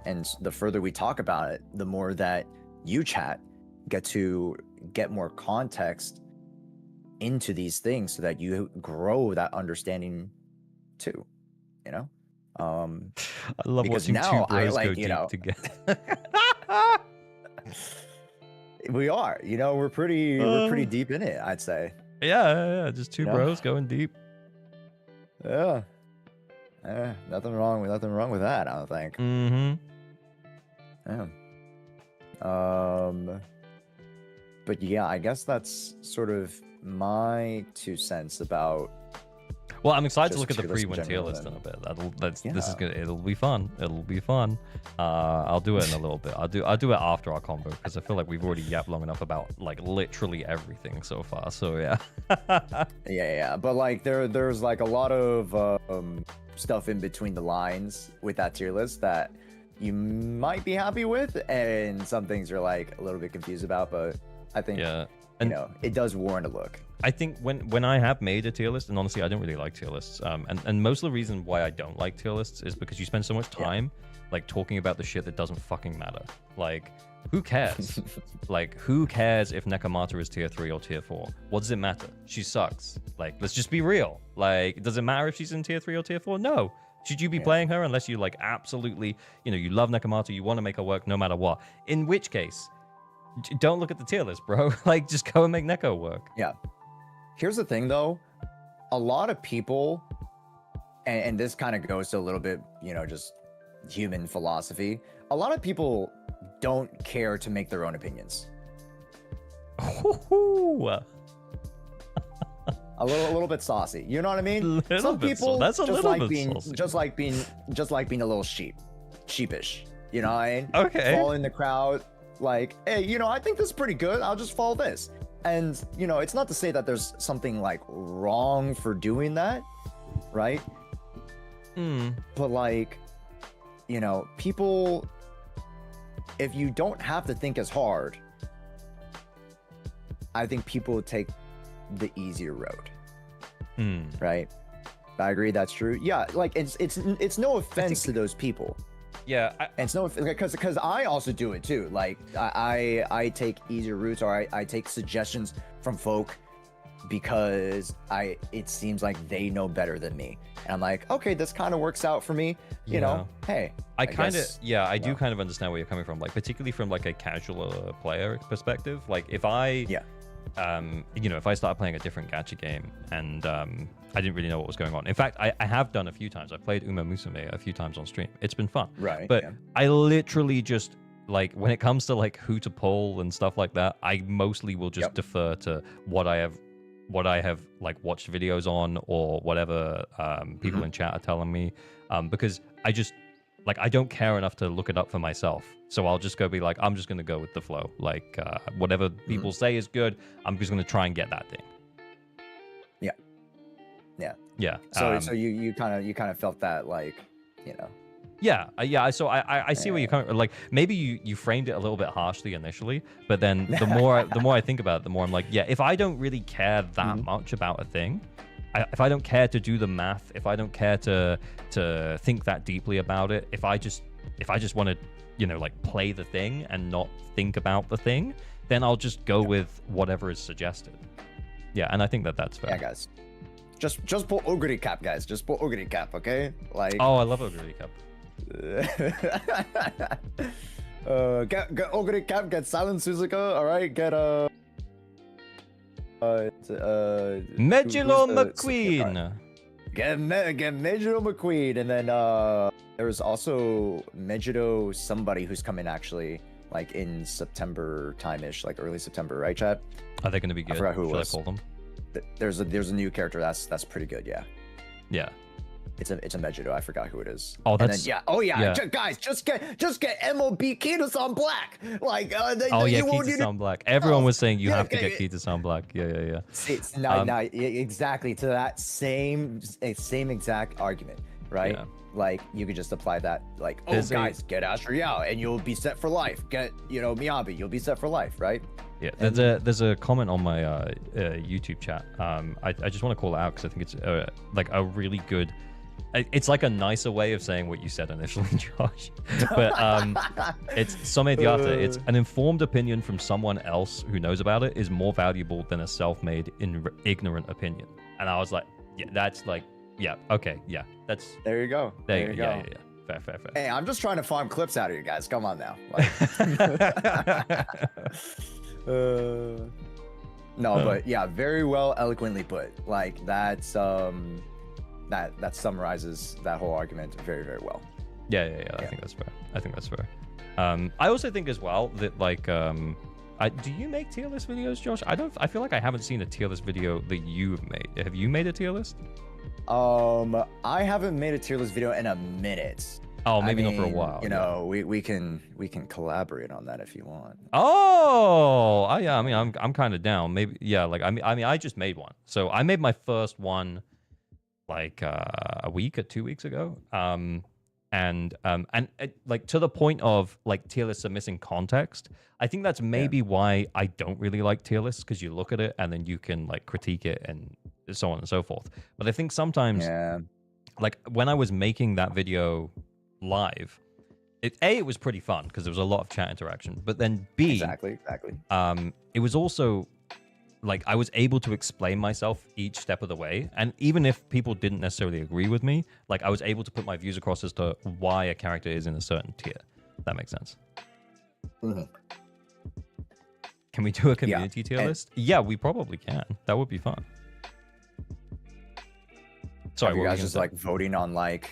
And the further we talk about it, the more that you chat get more context into these things so that you grow that understing too, you know? I love because watching now two bros I like, go you deep know, together. we are, you know, we're pretty deep in it, I'd say. Yeah, just two bros going deep. Yeah. Nothing wrong with that, I don't think. Yeah. But yeah, I guess that's sort of my 2 cents about. Well, I'm excited to look at the tier list in Prydwen tier general list in then. a bit. This is good. It'll be fun. I'll do it in a little bit. I'll do it after our combo because I feel like we've already yapped long enough about like literally everything so far. So yeah. yeah. But like there's like a lot of stuff in between the lines with that tier list that you might be happy with, and some things you're like a little bit confused about. But I think you know, it does warrant a look. I think when I have made a tier list, and honestly, I don't really like tier lists. And most of the reason why I don't like tier lists is because you spend so much time like talking about the shit that doesn't fucking matter. Like, who cares? Like, who cares if Nekomata is tier 3 or tier 4? What does it matter? She sucks. Like, let's just be real. Like, does it matter if she's in tier 3 or tier 4? No. Should you be playing her unless you like absolutely, you know, you love Nekomata, you want to make her work no matter what? In which case, don't look at the tier list, bro. Like, just go and make Neko work. Yeah. Here's the thing, though. A lot of people, and this kind of goes to a little bit, you know, just human philosophy. A lot of people don't care to make their own opinions. A little bit saucy. You know what I mean? Some people that's a just little like bit being saucy. just like being a little sheep. sheepish. You know what I mean? Okay. Fall in the crowd, like, hey, you know, I think this is pretty good. I'll just follow this. And, you know, it's not to say that there's something like wrong for doing that, right? But like, you know, people, if you don't have to think as hard, I think people take the easier road, right? I agree, that's true. Yeah, like it's no offense to those people. Yeah, and it's no, because I also do it too. Like I take easier routes, or I take suggestions from folk because it seems like they know better than me, and I'm like, okay, this kind of works out for me. You know, hey, I do kind of understand where you're coming from, like particularly from like a casual player perspective. Like if I you know, if I started playing a different gacha game and I didn't really know what was going on. In fact, I have done a few times. I've played Uma Musume a few times on stream. It's been fun. Right. But I literally just, like, when it comes to like who to pull and stuff like that, I mostly will just defer to what I have like watched videos on, or whatever people in chat are telling me, because I just, like, I don't care enough to look it up for myself. So I'll just go be like, I'm just going to go with the flow. Like, whatever people say is good, I'm just going to try and get that thing. Yeah. So you kind of felt that, like, you know. Yeah. So I see where you're coming. Like, maybe you framed it a little bit harshly initially, but then the more I think about it, the more I'm like, yeah, if I don't really care that much about a thing, if I don't care to do the math, if I don't care to think that deeply about it, if I just want to, you know, like, play the thing and not think about the thing, then I'll just go with whatever is suggested. Yeah, and I think that's fair. Yeah, guys. Just put Ogre Cap, guys. Just put Ogre Cap, okay? Like. Oh, I love Ogre Cap. Get Ogre Cap. Get Silent Suzuka. All right. Get Medulo McQueen. Get Medulo McQueen, and then there's also Medulo somebody who's coming actually, like in September time-ish, like early September, right, chat? Are they going to be good? I forgot who it was. Should I pull them? There's a new character that's pretty good. Yeah. It's a Medulo. I forgot who it is. Oh, that's Guys, just get MOB Kita-san Black. Like Kita-san Black. Everyone was saying you have to get Kita-san Black. Yeah. It's exactly to that same exact argument, right? Yeah. Like, you could just apply that, like, guys, get Astro Yao and you'll be set for life. Get, you know, Miyabi, you'll be set for life, right? Yeah, there's a comment on my YouTube chat. I just want to call it out because I think it's like a really good. It's like a nicer way of saying what you said initially, Josh. But it's Somediata. It's an informed opinion from someone else who knows about it is more valuable than a self-made ignorant opinion. And I was like, yeah, that's like, yeah, okay, yeah, that's. There you go. There you go. Yeah. Fair. Hey, I'm just trying to farm clips out of you guys. Come on now. Like... but yeah, very well eloquently put. Like, that's that summarizes that whole argument very, very well. Yeah. I think that's fair. I also think as well that, like, do you make tier list videos, Josh? I feel like I haven't seen a tier list video that you've made. Have you made a tier list? I haven't made a tier list video in a minute. Oh, maybe not for a while. You know, we can collaborate on that if you want. Oh, yeah. I mean, I'm kind of down. Maybe, yeah. Like, I mean, I just made one. So I made my first one like a week or 2 weeks ago. And like, to the point of, like, tier lists are missing context. I think that's maybe why I don't really like tier lists, because you look at it and then you can, like, critique it and so on and so forth. But I think sometimes, like, when I was making that video live, it was pretty fun because there was a lot of chat interaction. But then B, exactly. It was also, like, I was able to explain myself each step of the way. And even if people didn't necessarily agree with me, like, I was able to put my views across as to why a character is in a certain tier. If that makes sense. Can we do a community tier list? Yeah, we probably can. That would be fun. Sorry, you guys just like voting on, like,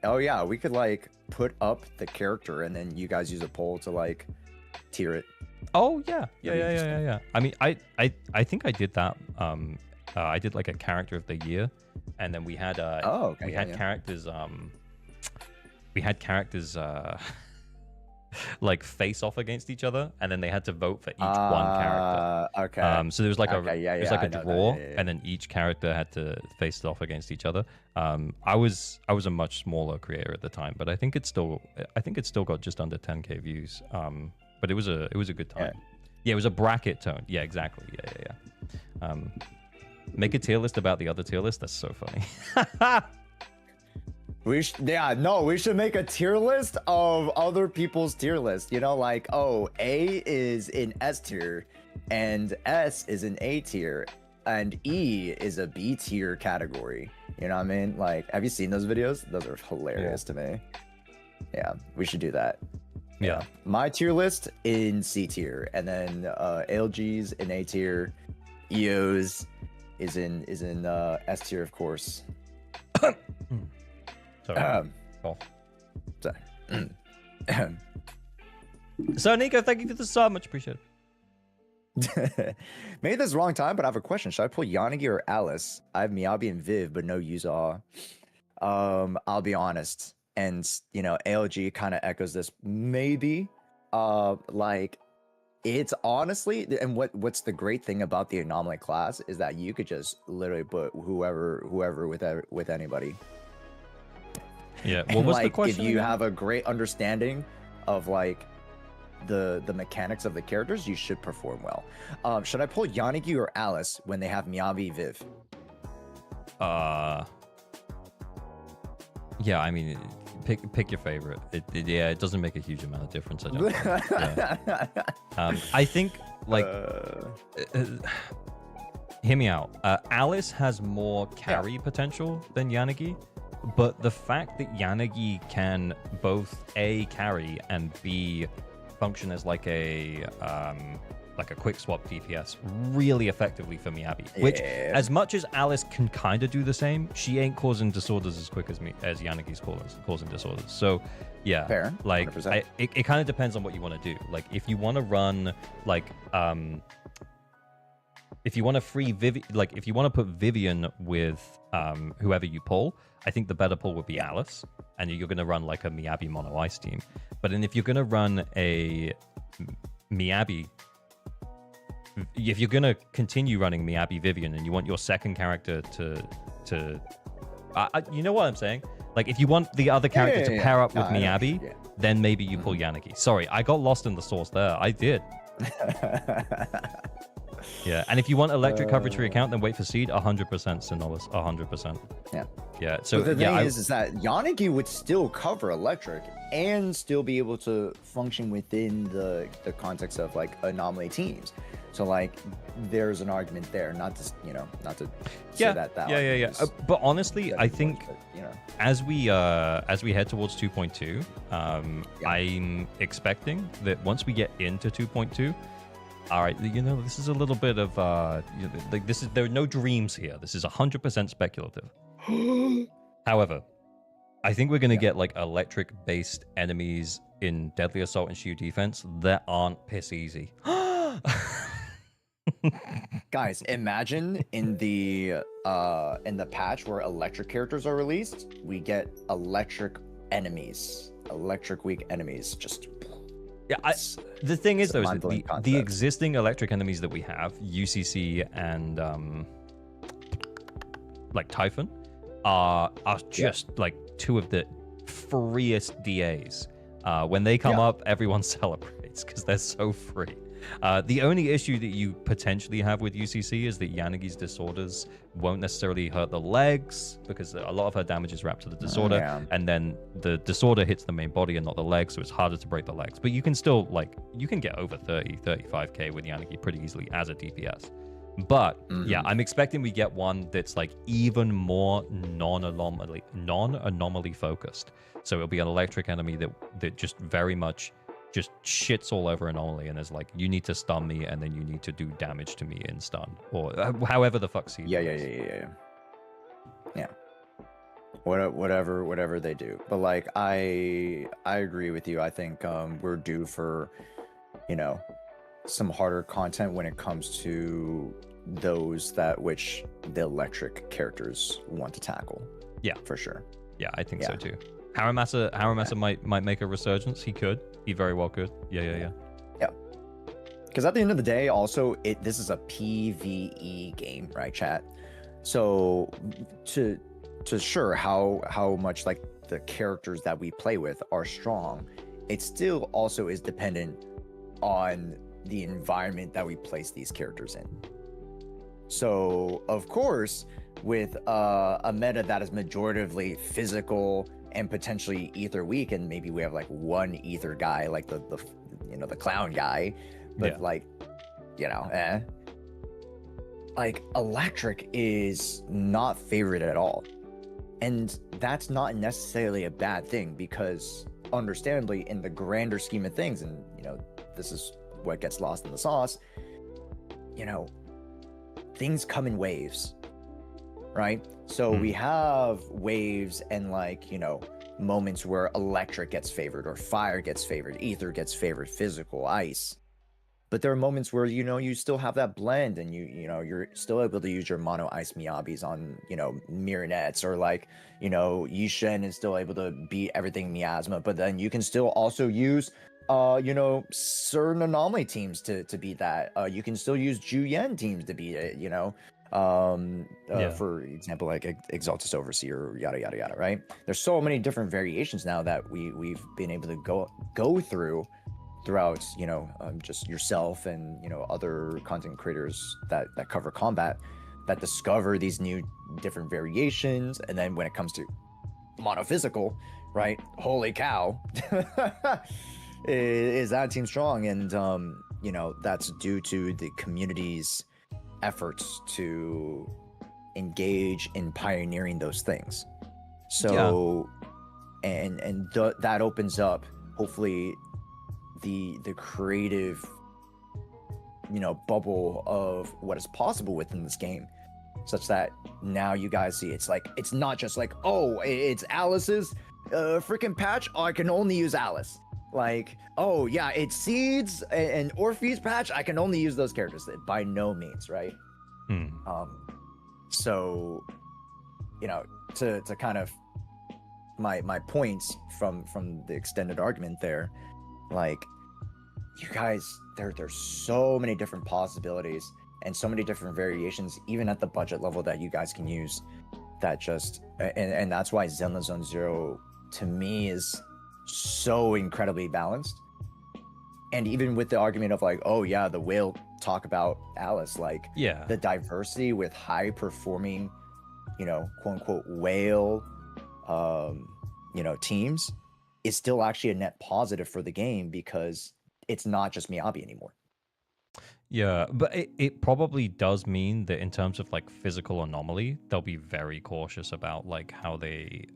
oh yeah, we could, like, put up the character and then you guys use a poll to, like, tier it. Oh yeah. I mean, I think I did that. I did, like, a character of the year, and then we had characters. we had characters like face off against each other, and then they had to vote for each one character. Okay. So there was like Okay, it was like a draw, yeah. and then each character had to face it off against each other. I was a much smaller creator at the time, but I think it's still got just under 10K views. But it was a good time. Yeah, it was a bracket tone. Yeah, exactly. Yeah. Make a tier list about the other tier list. That's so funny. We should make a tier list of other people's tier list. You know, like, oh, A is in S tier, and S is in A tier, and E is a B tier category. You know what I mean? Like, have you seen those videos? Those are hilarious to me. Yeah, we should do that. Yeah. My tier list in C tier, and then ALG's in A tier, EO's is in S tier, of course. Sorry. Sorry. So Nico, thank you for the sub, much appreciated. Maybe this is the wrong time, but I have a question. Should I pull Yanagi or Alice? I have Miyabi and Viv, but no Yuza. I'll be honest, and you know, ALG kind of echoes this. Maybe, like, it's honestly, and what's the great thing about the anomaly class is that you could just literally put whoever with anybody. Yeah. What And, was like, the question? if you again? have a great understanding of like the mechanics of the characters, you should perform well. Should I pull Yanagi or Alice when they have Miyabi Viv? Yeah, I mean, pick your favorite. It doesn't make a huge amount of difference. I don't think. Yeah. I think like hear me out. Alice has more carry potential than Yanagi, but the fact that Yanagi can both A, carry, and B, function as like a quick swap DPS really effectively for Miyabi. Which, as much as Alice can kind of do the same, she ain't causing disorders as quick as Yanagi's causing disorders. So, yeah, fair. Like, 100%. it kind of depends on what you want to do. Like, if you want to run like if you want to if you want to put Vivian with whoever you pull, I think the better pull would be Alice, and you're going to run like a Miyabi mono ice team. But then if you're going to run a Miyabi, if you're going to continue running Miyabi Vivian and you want your second character to you know what I'm saying? Like, if you want the other character to pair up with Miyabi, then maybe you pull Yanagi. Sorry, I got lost in the source there. I did. Yeah, and if you want electric coverage for your account, then wait for seed. 100% Synolis. 100%. Yeah. So but the thing is that Yanagi would still cover electric and still be able to function within the context of like anomaly teams. So like, there's an argument there, not to say that. Yeah. But honestly, I think as we head towards 2.2, I'm expecting that once we get into 2.2. All right, this is a little bit of like there are no dreams here. This is 100% speculative. However, I think we're gonna get like electric-based enemies in Deadly Assault and Shield Defense that aren't piss easy. Guys, imagine in the patch where electric characters are released, we get electric weak enemies. Just yeah, the thing is though, is that the existing electric enemies that we have, UCC and like Typhon, are just like two of the freest DAs. When they come up, everyone celebrates because they're so free. The only issue that you potentially have with UCC is that Yanagi's disorders won't necessarily hurt the legs, because a lot of her damage is wrapped to the disorder, and then the disorder hits the main body and not the legs, so it's harder to break the legs. But you can still, like, you can get over 35k with Yanagi pretty easily as a DPS. But yeah, I'm expecting we get one that's like even more non-anomaly focused. So it'll be an electric enemy that just very much just shits all over anomaly and is like, you need to stun me and then you need to do damage to me in stun, or however the fuck see. Yeah. Whatever they do. But like, I agree with you. I think we're due for some harder content when it comes to those which the electric characters want to tackle. Yeah, for sure. Yeah, I think so too. Haramasa might make a resurgence. He could. He very well could. Yeah. Because at the end of the day, also, this is a PvE game, right, chat? So to sure how much like the characters that we play with are strong, it still also is dependent on the environment that we place these characters in. So of course, with a meta that is majoritively physical and potentially ether weak, and maybe we have like one ether guy, like the clown guy, but like like electric is not favored at all, and that's not necessarily a bad thing, because understandably in the grander scheme of things, and this is what gets lost in the sauce, things come in waves, right? So we have waves and moments where electric gets favored or fire gets favored, ether gets favored, physical, ice. But there are moments where you still have that blend, and you're still able to use your mono ice Miyabis on Miranets, or Yishen is still able to beat everything miasma, but then you can still also use certain anomaly teams to beat that. You can still use Juyen teams to beat it, for example, like Exaltus Overseer, yada yada yada, right? There's so many different variations now that we've been able to go throughout just yourself and other content creators that cover combat, that discover these new different variations. And then when it comes to monophysical, right, holy cow, is that team strong? And that's due to the community's efforts to engage in pioneering those things. So that opens up hopefully the creative bubble of what is possible within this game, such that now you guys see it's not just like, oh, it's Alice's freaking patch, oh, I can only use Alice. Like, oh yeah, it's Seeds and Orpheus patch, I can only use those characters. By no means, right? So to kind of my points from the extended argument there, like, you guys, there's so many different possibilities and so many different variations, even at the budget level, that you guys can use, that just and that's why Zenless Zone Zero to me is so incredibly balanced. And even with the argument of like, oh yeah, the whale talk about Alice, like, the diversity with high performing quote unquote whale teams is still actually a net positive for the game, because it's not just Miyabi anymore. Yeah, but it probably does mean that in terms of like physical anomaly, they'll be very cautious about like how they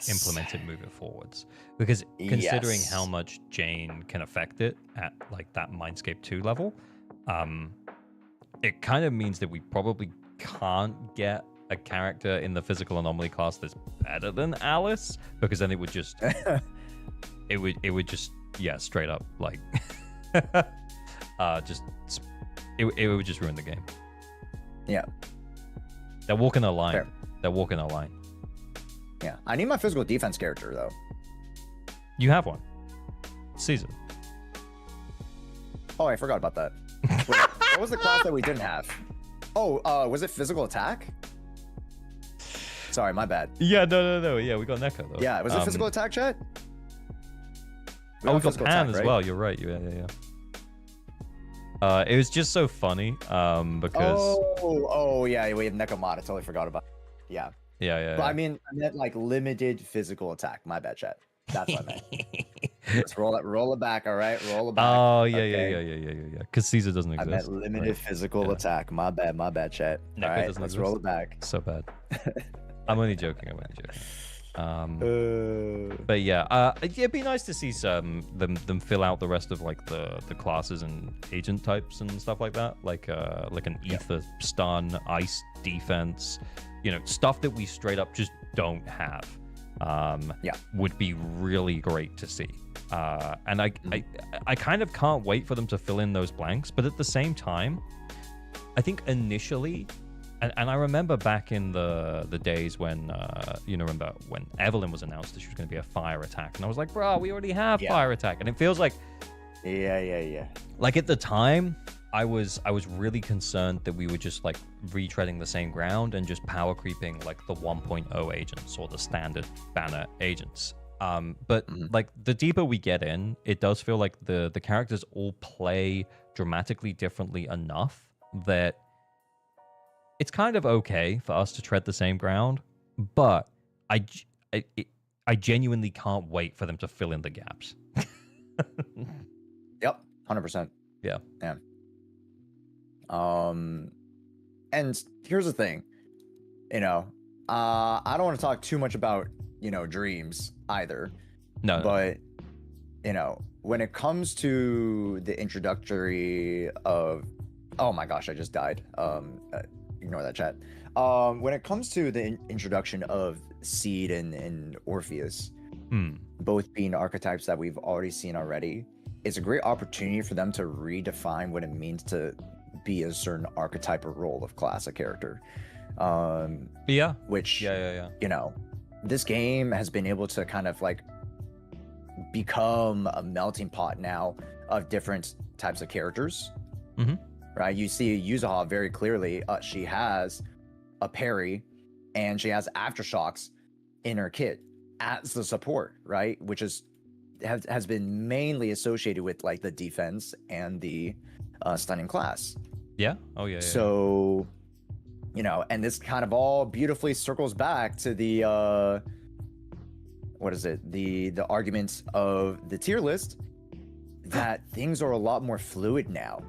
implement it moving forwards. Because considering how much Jane can affect it at like that Mindscape 2 level, it kind of means that we probably can't get a character in the physical anomaly class that's better than Alice, because then it would just it would just straight up like it would just ruin the game. They're walking a line. They're walking a line. I need my physical defense character though. You have one, Caesar. Oh, I forgot about that. Wait, what was the class that we didn't have? Oh, was it physical attack? Sorry, my bad. No. Yeah, we got Neko though. Yeah, was it physical attack, chat? We got Pan as well. You're right. Yeah. It was just so funny because yeah, we have Nekomata. I totally forgot about it. Yeah. But I meant like limited physical attack. My bad, chat. That's what I meant. Let's roll it back, all right? Roll it back. Oh yeah. Because Caesar doesn't exist. I meant limited physical attack. My bad, chat. All right, let's roll it back. So bad. I'm only joking. But yeah, it'd be nice to see them fill out the rest of like the classes and agent types and stuff like that, like an ether stun, ice defense, stuff that we straight up just don't have. Would be really great to see. And I kind of can't wait for them to fill in those blanks, but at the same time, I think initially And I remember back in the days when remember when Evelyn was announced that she was going to be a fire attack, and I was like, bro, we already have fire attack, and it feels like like at the time I was really concerned that we were just like retreading the same ground and just power creeping like the 1.0 agents or the standard banner agents. But like the deeper we get in, it does feel like the characters all play dramatically differently enough that it's kind of okay for us to tread the same ground, but I genuinely can't wait for them to fill in the gaps. Yep, 100%. Yeah. And here's the thing, I don't want to talk too much about dreams either. No. But when it comes to the introductory of, oh my gosh, I just died. Ignore that chat. When it comes to the introduction of Seed and Orpheus, both being archetypes that we've already seen already, it's a great opportunity for them to redefine what it means to be a certain archetype or role of class of character. Which this game has been able to kind of like become a melting pot now of different types of characters. Right, you see Yuzuha very clearly. She has a parry and she has aftershocks in her kit as the support, right, which has been mainly associated with like the defense and the stunning class. So and this kind of all beautifully circles back to the the argument of the tier list that things are a lot more fluid now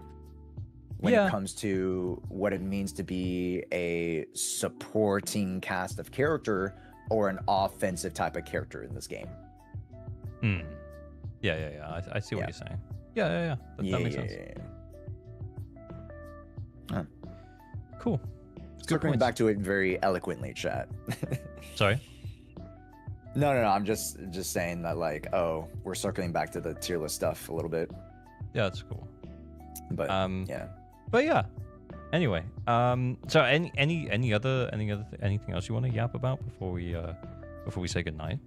when it comes to what it means to be a supporting cast of character or an offensive type of character in this game. I see what you're saying. That makes sense. Cool. Circling back to it very eloquently, chat. Sorry? No. I'm just saying that, like, we're circling back to the tier list stuff a little bit. Yeah, that's cool. But But yeah. Anyway, so anything else you want to yap about before we say goodnight?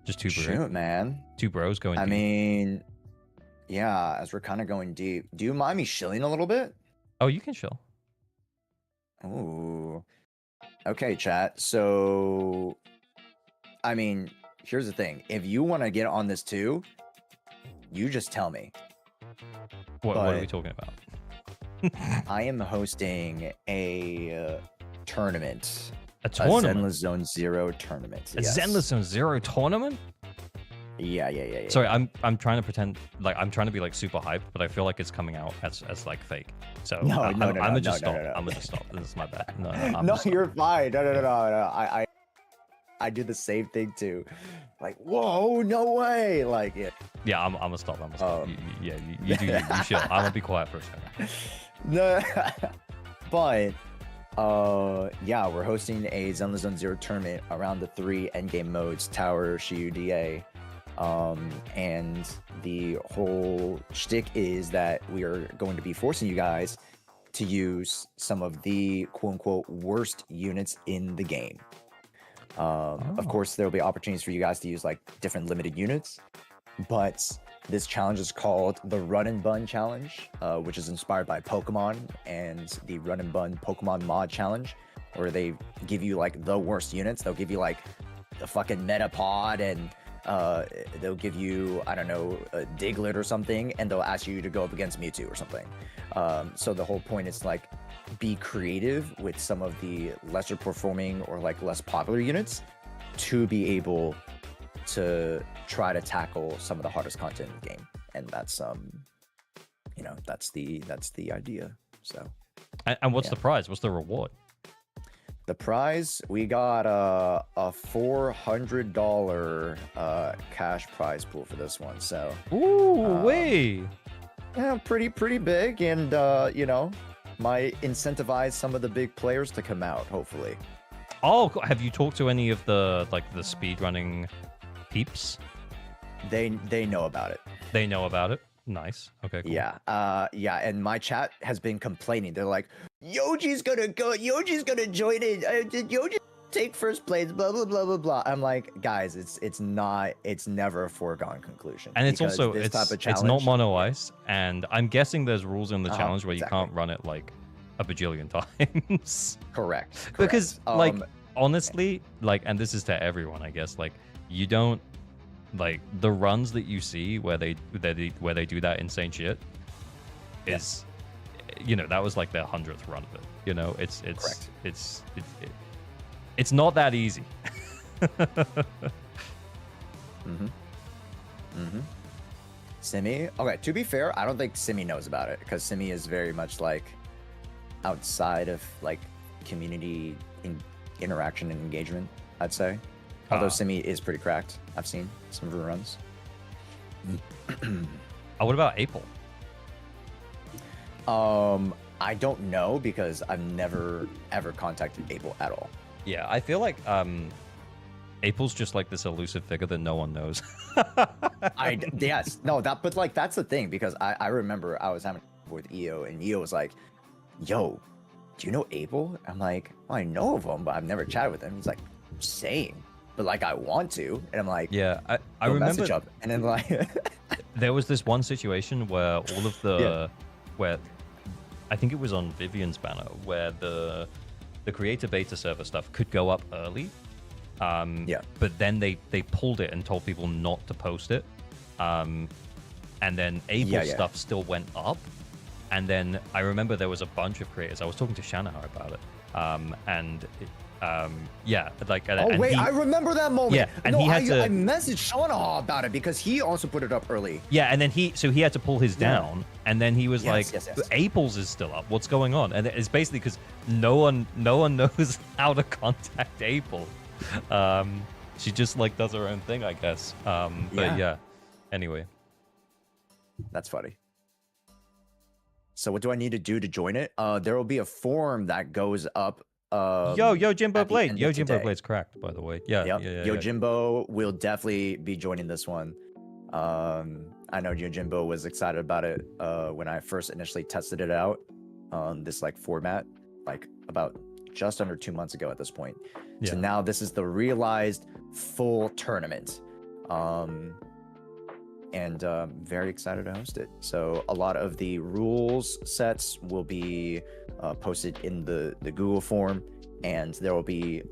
Just Shoot, man. Two bros going deep. I mean, yeah, as we're kind of going deep, do you mind me shilling a little bit? Oh, you can chill. Ooh. Okay, chat. So, I mean, here's the thing. If you want to get on this too, you just tell me. What are we talking about? I am hosting a tournament. A tournament? A Zenless Zone Zero tournament. A Zenless Zone Zero tournament? Yeah. Sorry, I'm trying to pretend like I'm trying to be like super hyped, but I feel like it's coming out as like fake. So I'm gonna just stop. I'm gonna stop. This is my bad. No, you're fine. No. I do the same thing too. Like, whoa, no way. Like, yeah, I'm gonna stop. You do you chill. I'm gonna be quiet for a second. No, but we're hosting a Zenless Zone Zero tournament around the 3 endgame modes: Tower, Shiyu, DA. And the whole shtick is that we are going to be forcing you guys to use some of the quote-unquote worst units in the game. Of course, there will be opportunities for you guys to use like different limited units, but this challenge is called the Run and Bun Challenge, which is inspired by Pokemon and the Run and Bun Pokemon Mod Challenge, where they give you like the worst units. They'll give you like the fucking Metapod, and they'll give you, I don't know, a Diglett or something, and they'll ask you to go up against Mewtwo or something. So the whole point is like be creative with some of the lesser performing or like less popular units to be able to try to tackle some of the hardest content in the game. And that's that's the idea. So and what's the prize? What's the reward? The prize, we got a $400 cash prize pool for this one. So yeah, pretty big, and might incentivize some of the big players to come out, hopefully. Oh, have you talked to any of the speedrunning peeps? They know about it. They know about it. Nice. Okay, cool. Yeah, and my chat has been complaining. They're like, Yoji's gonna go. Yoji's gonna join it. Yoji take first place. Blah blah blah blah blah. I'm like, guys, it's not. It's never a foregone conclusion. And it's because also this type of it's not challenge- mono ice, and I'm guessing there's rules in the challenge where you exactly. can't run it like a bajillion times. Correct. Because correct. like honestly, like, and this is to everyone, I guess, like you don't like the runs that you see where they do that insane shit is, you know, that was like their 100th run of it. You know, it's Correct. it's not that easy. Simi. Okay, to be fair, I don't think Simi knows about it because Simi is very much like outside of like community interaction and engagement, I'd say. Although Simi is pretty cracked. I've seen some of her runs. Oh, what about April? I don't know because I've never ever contacted April at all. Yeah, I feel like April's just like this elusive figure that no one knows. Yes, no, but like that's the thing because I remember I was having with EO and EO was like, "Yo, do you know April?" I'm like, well, "I know of him, but I've never chatted with him." He's like, "Same, but like I want to," and I'm like, Yeah, I "Yo, remember message up," and then like, there was this one situation where all of the where I think it was on Vivian's banner where the creator beta server stuff could go up early. But then they pulled it and told people not to post it. And then April stuff still went up. And then I remember there was a bunch of creators. I was talking to Shanahan about it. I remember that moment. Yeah, and no, he had to. I messaged Shanahan about it because he also put it up early. Yeah, and then he had to pull his down, and then he was like, yes. "April's is still up. What's going on?" And it's basically because no one knows how to contact April. She just like does her own thing, I guess. But yeah. Anyway, that's funny. So what do I need to do to join it? There will be a form that goes up. Yo, Jimbo at the Blade. end Yo, of Jimbo today. Blade's cracked, by the way. Yeah. Yo, Jimbo will definitely be joining this one. I know Yo Jimbo was excited about it when I first initially tested it out on this like format, like about just under 2 months ago at this point. So now this is the realized full tournament. And very excited to host it. So a lot of the rules sets will be posted in the Google form, and there will be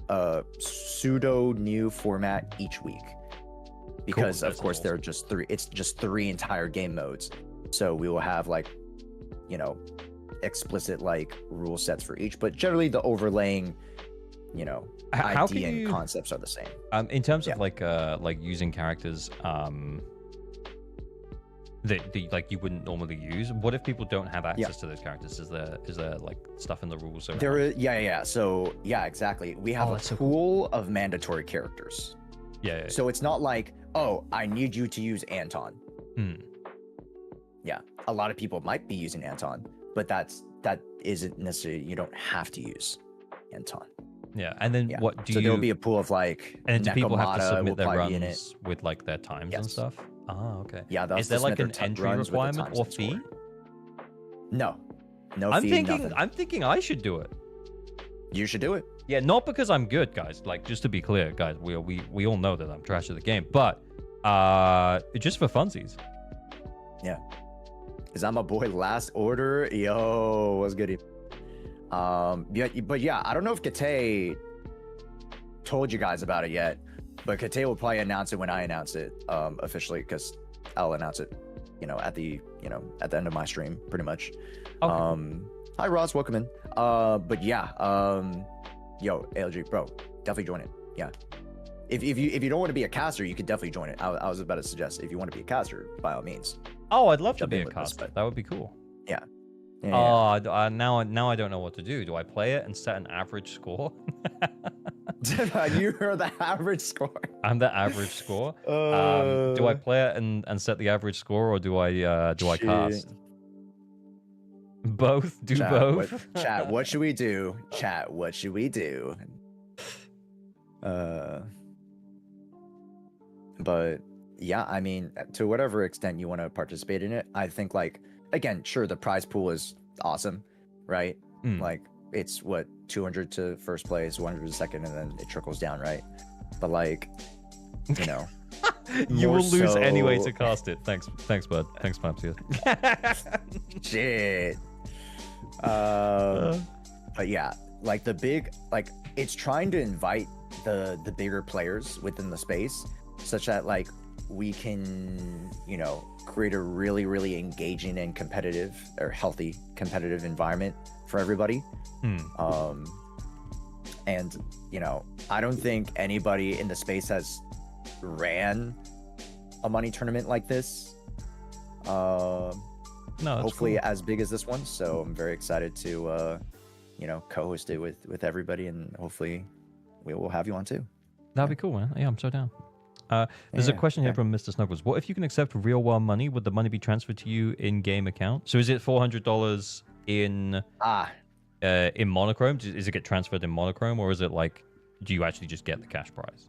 a pseudo new format each week. Because of course there are just three. It's just 3 entire game modes. So we will have like, you know, explicit like rule sets for each, but generally the overlaying, you know, idea and concepts are the same. In terms of like using characters that like you wouldn't normally use, what if people don't have access to those characters? Is there like stuff in the rules around? There is, so exactly, we have a pool of mandatory characters. So it's not like, oh, I need you to use Anton. A lot of people might be using Anton, but that isn't necessarily, you don't have to use Anton. And then what do you... there'll be a pool of like, and do people have to Nekomata submit their will probably runs with like their times and stuff? Okay. Is they'll there like submit an their entry runs with the requirement times or they fee? score. No I'm fee, thinking nothing. I'm thinking I should do it. You should do it. Yeah, not because I'm good, guys. Like, just to be clear, guys, we all know that I'm trash at the game, but just for funsies. Yeah. Is that my boy Last Order? Yo, what's good? But yeah, I don't know if Kate told you guys about it yet, but Kate will probably announce it when I announce it okay, because I'll announce it, at the end of my stream, pretty much. Okay. Hi Ross, welcome in. But yeah, yo, ALG, bro, definitely join it. Yeah. If you don't want to be a caster, you could definitely join it. I was about to suggest if you want to be a caster, by all means. Oh, I'd love to be a caster. That would be cool. Yeah. Now I don't know what to do. Do I play it and set an average score? You are the average score. I'm the average score. Do I play it and set the average score, or do I cast? Both. Do both. Chat. What should we do? Chat. What should we do? But yeah, I mean, to whatever extent you want to participate in it, I think, like, again, sure, the prize pool is awesome, right? Like it's what 200 to first place, 100 to second, and then it trickles down, right? But like, you know, You will lose anyway so- to cast it. Thanks, bud. Thanks, Papsia. Shit. But yeah, like the big, like it's trying to invite the bigger players within the space, such that like we can, you know, create a really, really engaging and competitive or healthy competitive environment for everybody. And you know, I don't think anybody in the space has ran a money tournament like this. No, that's Hopefully cool. as big as this one. So I'm very excited to, you know, co-host it with everybody, and hopefully we will have you on too. That'd be cool, man. Yeah, I'm so down. There's a Yeah, question here okay. from Mr. Snuggles. What if you can accept real world money? Would the money be transferred to you in game account? So is it $400 in monochrome? Is it get transferred in monochrome, or is it like, do you actually just get the cash prize?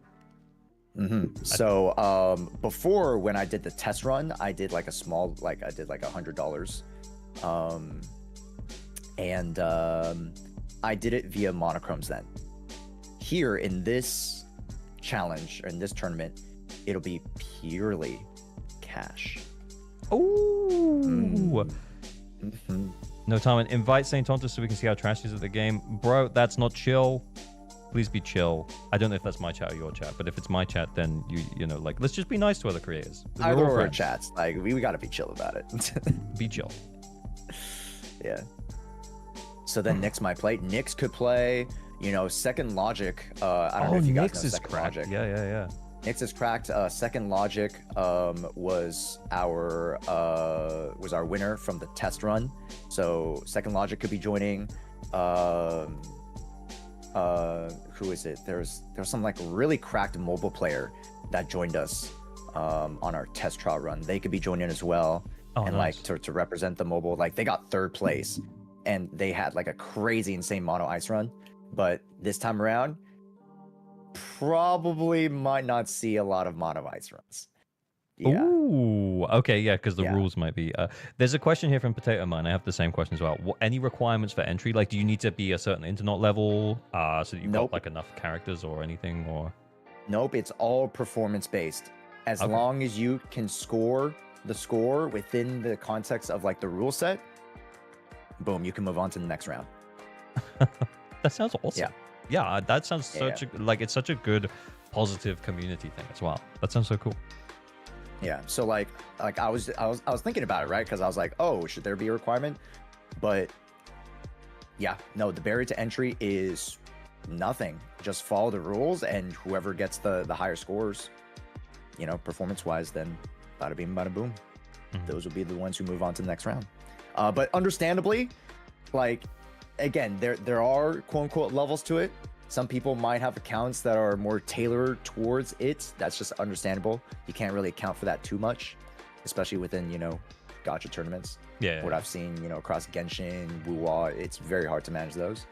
So before, when I did the test run, I did like a small, like I did like $100, and I did it via monochromes. Then here in this challenge or in this tournament, it'll be purely cash. Ooh. No time. Invite Saint Tonto so we can see how trash he is at the game. Bro, that's not chill. Please be chill. I don't know if that's my chat or your chat, but if it's my chat, then you know, like, let's just be nice to other creators. We're Either all or friends. chats, like we gotta be chill about it. Be chill. Yeah. So then Nyx might play. Nyx could play, you know, Second Logic. I don't know if you guys know Nyx is Second cracked. Logic. Yeah. Nyx is cracked. Second Logic was our winner from the test run. So Second Logic could be joining. Who is it? There's some like really cracked mobile player that joined us on our test trial run. They could be joining as well. Oh, And nice. like to represent the mobile, like they got third place and they had like a crazy insane mono ice run. But this time around, probably might not see a lot of mono ice runs. Yeah. Ooh, okay, yeah, because the Yeah. rules might be. There's a question here from Potato Man. I have the same question as well. Any requirements for entry? Like, do you need to be a certain internet level so that you've Nope. got like enough characters or anything? Or Nope, it's all performance based. As Okay. long as you can score the score within the context of like the rule set, boom, you can move on to the next round. that sounds awesome. Yeah, that sounds such a it's such a good positive community thing as well. That sounds so cool. Yeah. So like I was thinking about it, right? Because I was like, oh, should there be a requirement? But yeah, no, the barrier to entry is nothing. Just follow the rules, and whoever gets the higher scores, you know, performance wise, then bada bing, bada boom. Those will be the ones who move on to the next round. But understandably, like again, there are quote unquote levels to it. Some people might have accounts that are more tailored towards it. That's just understandable. You can't really account for that too much, especially within, you know, gacha tournaments. Yeah. What I've seen, you know, across Genshin, Wuwa, it's very hard to manage those.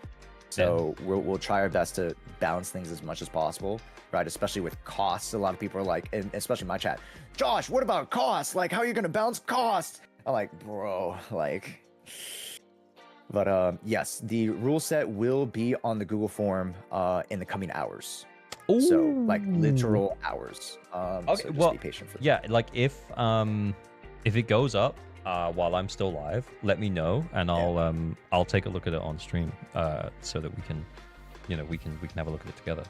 So we'll try our best to balance things as much as possible, right? Especially with costs. A lot of people are like, and especially my chat, Josh, what about costs? Like, how are you going to balance costs? I'm like, bro, like... But yes, the rule set will be on the Google form in the coming hours. So like literal hours. Okay, so just well, be patient for that. yeah, like if it goes up while I'm still live, let me know, and I'll take a look at it on stream so that we can, you know, we can have a look at it together.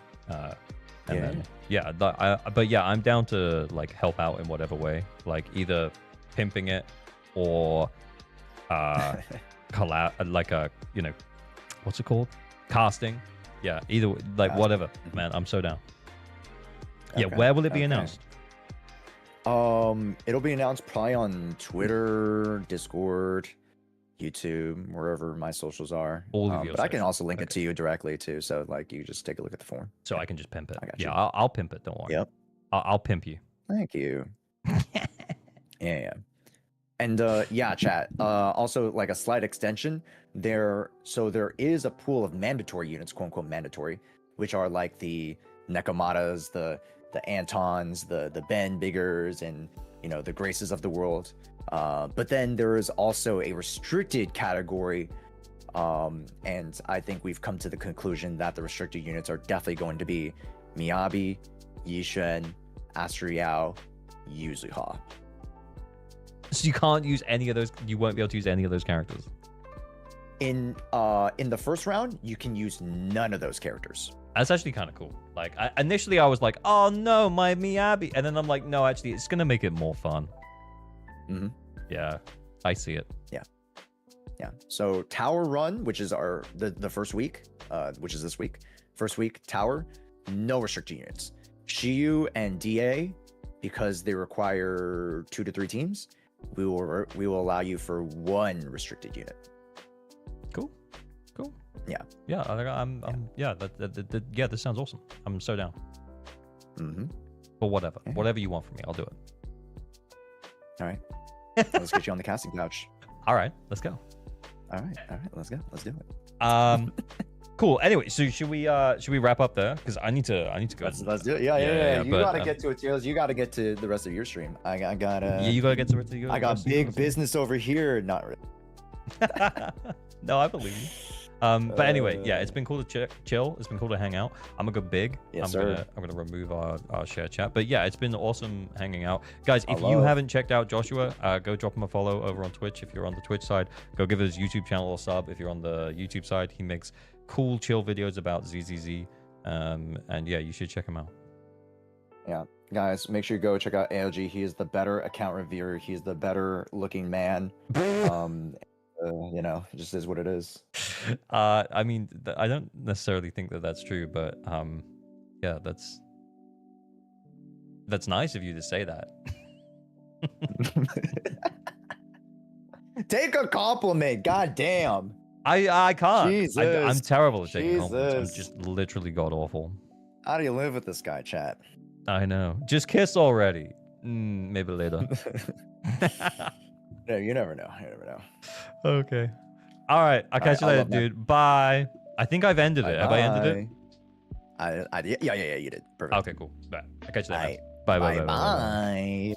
But yeah, I'm down to like help out in whatever way, like either pimping it or like a, you know, what's it called, casting. Yeah, either like whatever, man. I'm so down. Yeah, Okay, where will it be okay. announced? It'll be announced probably on Twitter, Discord, YouTube, wherever my socials are. All of your but I can socials. also link it to you directly too. So like you just take a look at the form. So I can just pimp it. I got Yeah, you. I'll pimp it. Don't worry. Yep. I'll pimp you. Thank you. Yeah. And yeah, chat. Also, like a slight extension, there is a pool of mandatory units, quote unquote mandatory, which are like the Nekomatas, the Antons, the Ben Biggers, and you know the Graces of the world. But then there is also a restricted category And I think we've come to the conclusion that the restricted units are definitely going to be Miyabi, Yishen, Asriao, Yuzuha. So you can't use any of those. You won't be able to use any of those characters. In the first round, you can use none of those characters. That's actually kind of cool. Like, initially I was like, oh no, my Miyabi. And then I'm like, no, actually, it's going to make it more fun. Mm-hmm. Yeah, I see it. Yeah. So Tower Run, which is the first week, which is this week. First week, Tower, no restricted units. Shiyu and DA, because they require 2 to 3 teams, we will allow you for 1 restricted unit. Cool. Yeah. Yeah, yeah, yeah, this sounds awesome. I'm so down. Mm-hmm. But whatever you want from me, I'll do it. All right. Let's get you on the casting couch. All right, let's go. All right, let's go. Let's do it. Cool. Anyway, so should we wrap up there? Because I need to go. Let's do it. Yeah. You gotta but, get to a tier list. You gotta get to the rest of your stream. I gotta. Yeah, you gotta get to the. I got big business over here. Not really. No, I believe you. But anyway, yeah, it's been cool to chill. It's been cool to hang out. I'm gonna go big. Yes, I'm gonna remove our share chat. But yeah, it's been awesome hanging out, guys. If you haven't checked out Joshua, go drop him a follow over on Twitch. If you're on the Twitch side, go give his YouTube channel a sub. If you're on the YouTube side, he makes cool chill videos about ZZZ. And yeah, you should check him out. Yeah, guys, make sure you go check out AOG. He is the better account reviewer. He's the better looking man. It just is what it is. I mean, I don't necessarily think that that's true, but yeah, that's nice of you to say that. Take a compliment. God damn. I can't. Jesus. I'm terrible at taking compliments. I'm Jesus. just literally god awful. How do you live with this guy, chat? I know. Just kiss already. Maybe later. No, you never know. You never know. Okay. All right. I'll catch you later, dude. Bye. I think I've ended it. Have I ended it? Yeah, you did. Perfect. Okay, cool. Bye. I'll catch you later. Bye.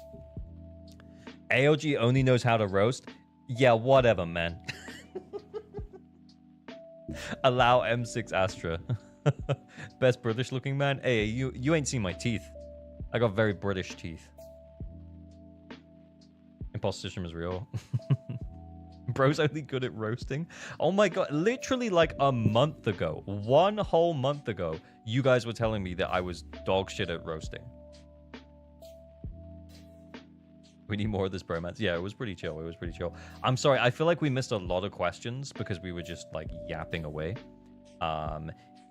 AOG only knows how to roast. Yeah, whatever, man. Allow M6 Astra. Best British looking man. Hey, you ain't seen my teeth. I got very British teeth. Imposter system is real. Bro's only good at roasting. Oh my god, literally like a month ago, 1 whole month ago, you guys were telling me that I was dog shit at roasting. We need more of this bromance. Yeah, it was pretty chill. I'm sorry, I feel like we missed a lot of questions because we were just like yapping away.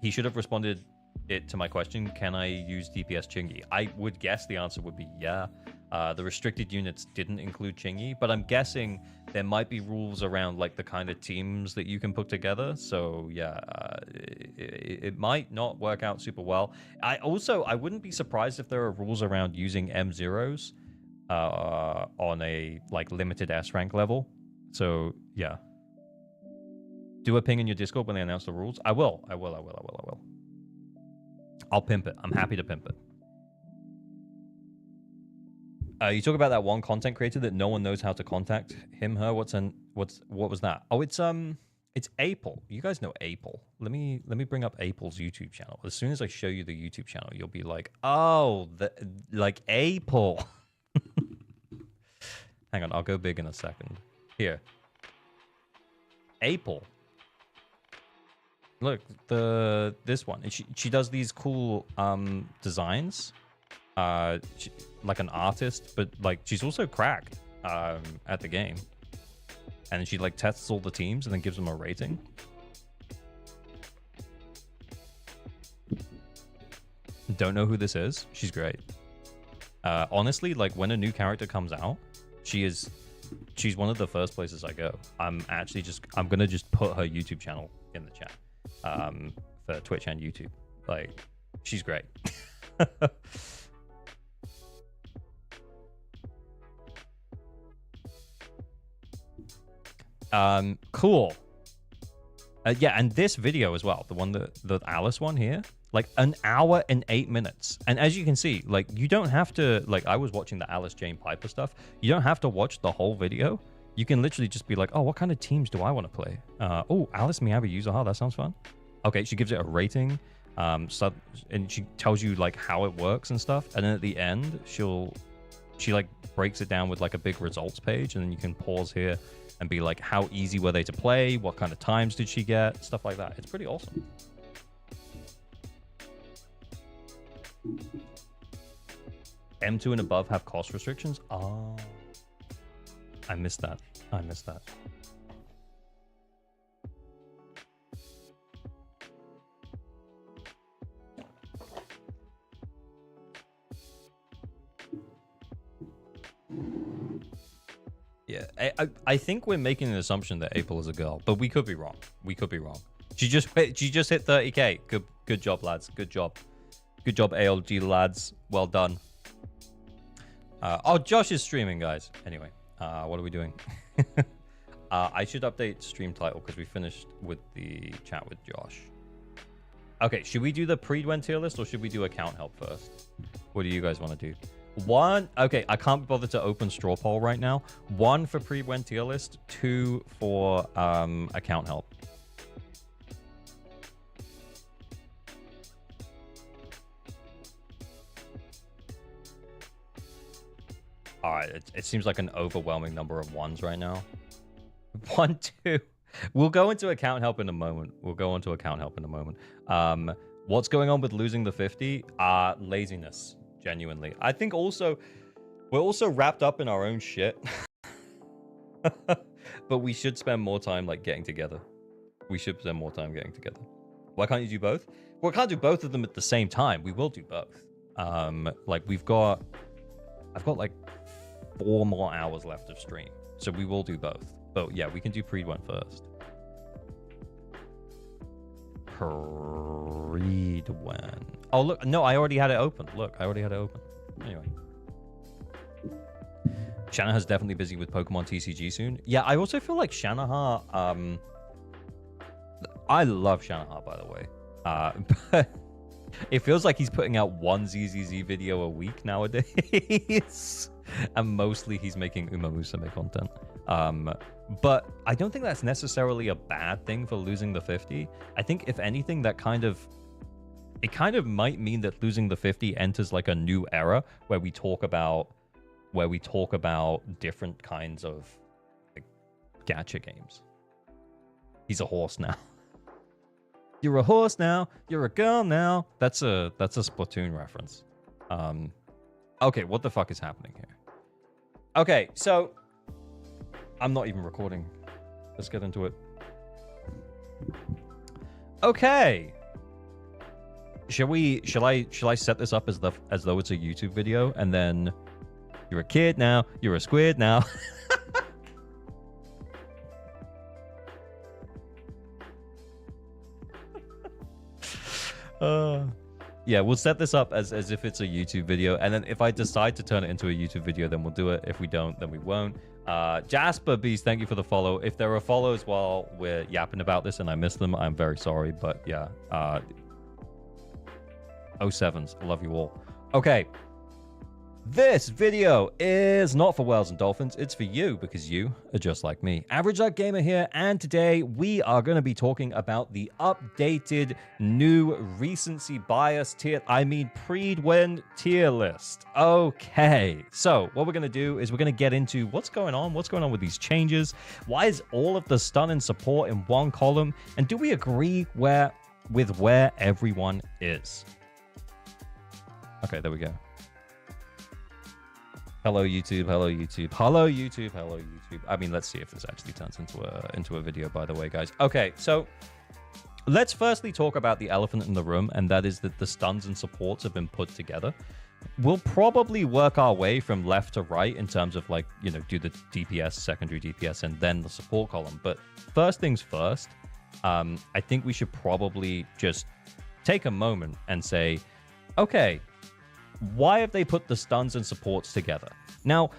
He should have responded it to my question, can I use DPS Chingy? I would guess the answer would be yeah. The restricted units didn't include Chingy, but I'm guessing there might be rules around like the kind of teams that you can put together. So yeah, it might not work out super well. I wouldn't be surprised if there are rules around using M0s on a like limited S rank level. So yeah. Do a ping in your Discord when they announce the rules. I will. I'll pimp it. I'm happy to pimp it. You talk about that one content creator that no one knows how to contact him, her. What was that? Oh, it's Apple. You guys know Apple. Let me bring up Apple's YouTube channel. As soon as I show you the YouTube channel, you'll be like, oh, like Apple. Hang on, I'll go big in a second. Here, Apple. Look, this one. And she does these cool designs. Like an artist, but like she's also cracked at the game, and she like tests all the teams and then gives them a rating. Don't know who this is. She's great. Honestly, like when a new character comes out, she's one of the first places I go. I'm gonna just put her YouTube channel in the chat for Twitch and YouTube. Like, she's great. Cool. Yeah, and this video as well, the Alice one here, like 1 hour and 8 minutes. And as you can see, like you don't have to, like I was watching the Alice Jane Piper stuff. You don't have to watch the whole video. you can literally just be like, oh, what kind of teams do I want to play? Oh, Alice Miyabi user. Oh, that sounds fun. Okay, she gives it a rating. So, and she tells you like how it works and stuff. And then at the end, she like breaks it down with like a big results page. And then you can pause here and be like, how easy were they to play? What kind of times did she get? Stuff like that. It's pretty awesome. M2 and above have cost restrictions? Oh. I missed that. I missed that. Yeah, I think we're making an assumption that April is a girl, but we could be wrong. We could be wrong. She just hit 30K. Good job, lads. Good job. Good job, ALG lads. Well done. Oh, Josh is streaming, guys. Anyway, what are we doing? I should update stream title because we finished with the chat with Josh. Okay, should we do the Prydwen tier list or should we do account help first? What do you guys want to do? One, okay, I can't bother to open straw poll right now. 1 for Prydwen tier list, 2 for account help. All right, it seems like an overwhelming number of ones right now. 1, 2. We'll go into account help in a moment. What's going on with losing the 50? Laziness, genuinely. I think also, we're also wrapped up in our own shit. But we should spend more time like getting together. We should spend more time getting together. Why can't you do both? Well, I can't do both of them at the same time. We will do both. Like I've got like 4 more hours left of stream. So we will do both. But yeah, we can do Prydwen first. Prydwen. Oh, look. No, I already had it open. Look, I already had it open. Anyway. Shanaha's definitely busy with Pokemon TCG soon. Yeah, I also feel like Shanaha... I love Shanaha, by the way. But it feels like he's putting out 1 ZZZ video a week nowadays. And mostly he's making Uma Musume content. But I don't think that's necessarily a bad thing for losing the 50. I think if anything, it kind of might mean that losing the 50 enters like a new era where we talk about different kinds of like gacha games. He's a horse now. You're a horse now. You're a girl now. That's a Splatoon reference. Okay, what the fuck is happening here? Okay, so I'm not even recording. Let's get into it. Okay. Shall I set this up as though it's a YouTube video and then you're a kid now, you're a squid now. Yeah, we'll set this up as if it's a YouTube video, and then if I decide to turn it into a YouTube video, then we'll do it. If we don't, then we won't. Jasper Beast, thank you for the follow. If there are follows while we're yapping about this and I miss them, I'm very sorry, but yeah. 07s, I love you all. Okay. This video is not for whales and dolphins. It's for you because you are just like me. Average Life Gamer here, and today we are going to be talking about the updated new recency bias Prydwen tier list. Okay, so what we're going to do is we're going to get into what's going on with these changes. Why is all of the stun and support in one column? And do we agree with where everyone is? Okay, there we go. Hello YouTube, hello YouTube, hello YouTube, hello YouTube. I mean, let's see if this actually turns into a video, by the way, guys. Okay, so let's firstly talk about the elephant in the room, and that is that the stuns and supports have been put together. We'll probably work our way from left to right in terms of like, you know, do the DPS, secondary DPS, and then the support column. But first things first, I think we should probably just take a moment and say, okay, why have they put the stuns and supports together? Now,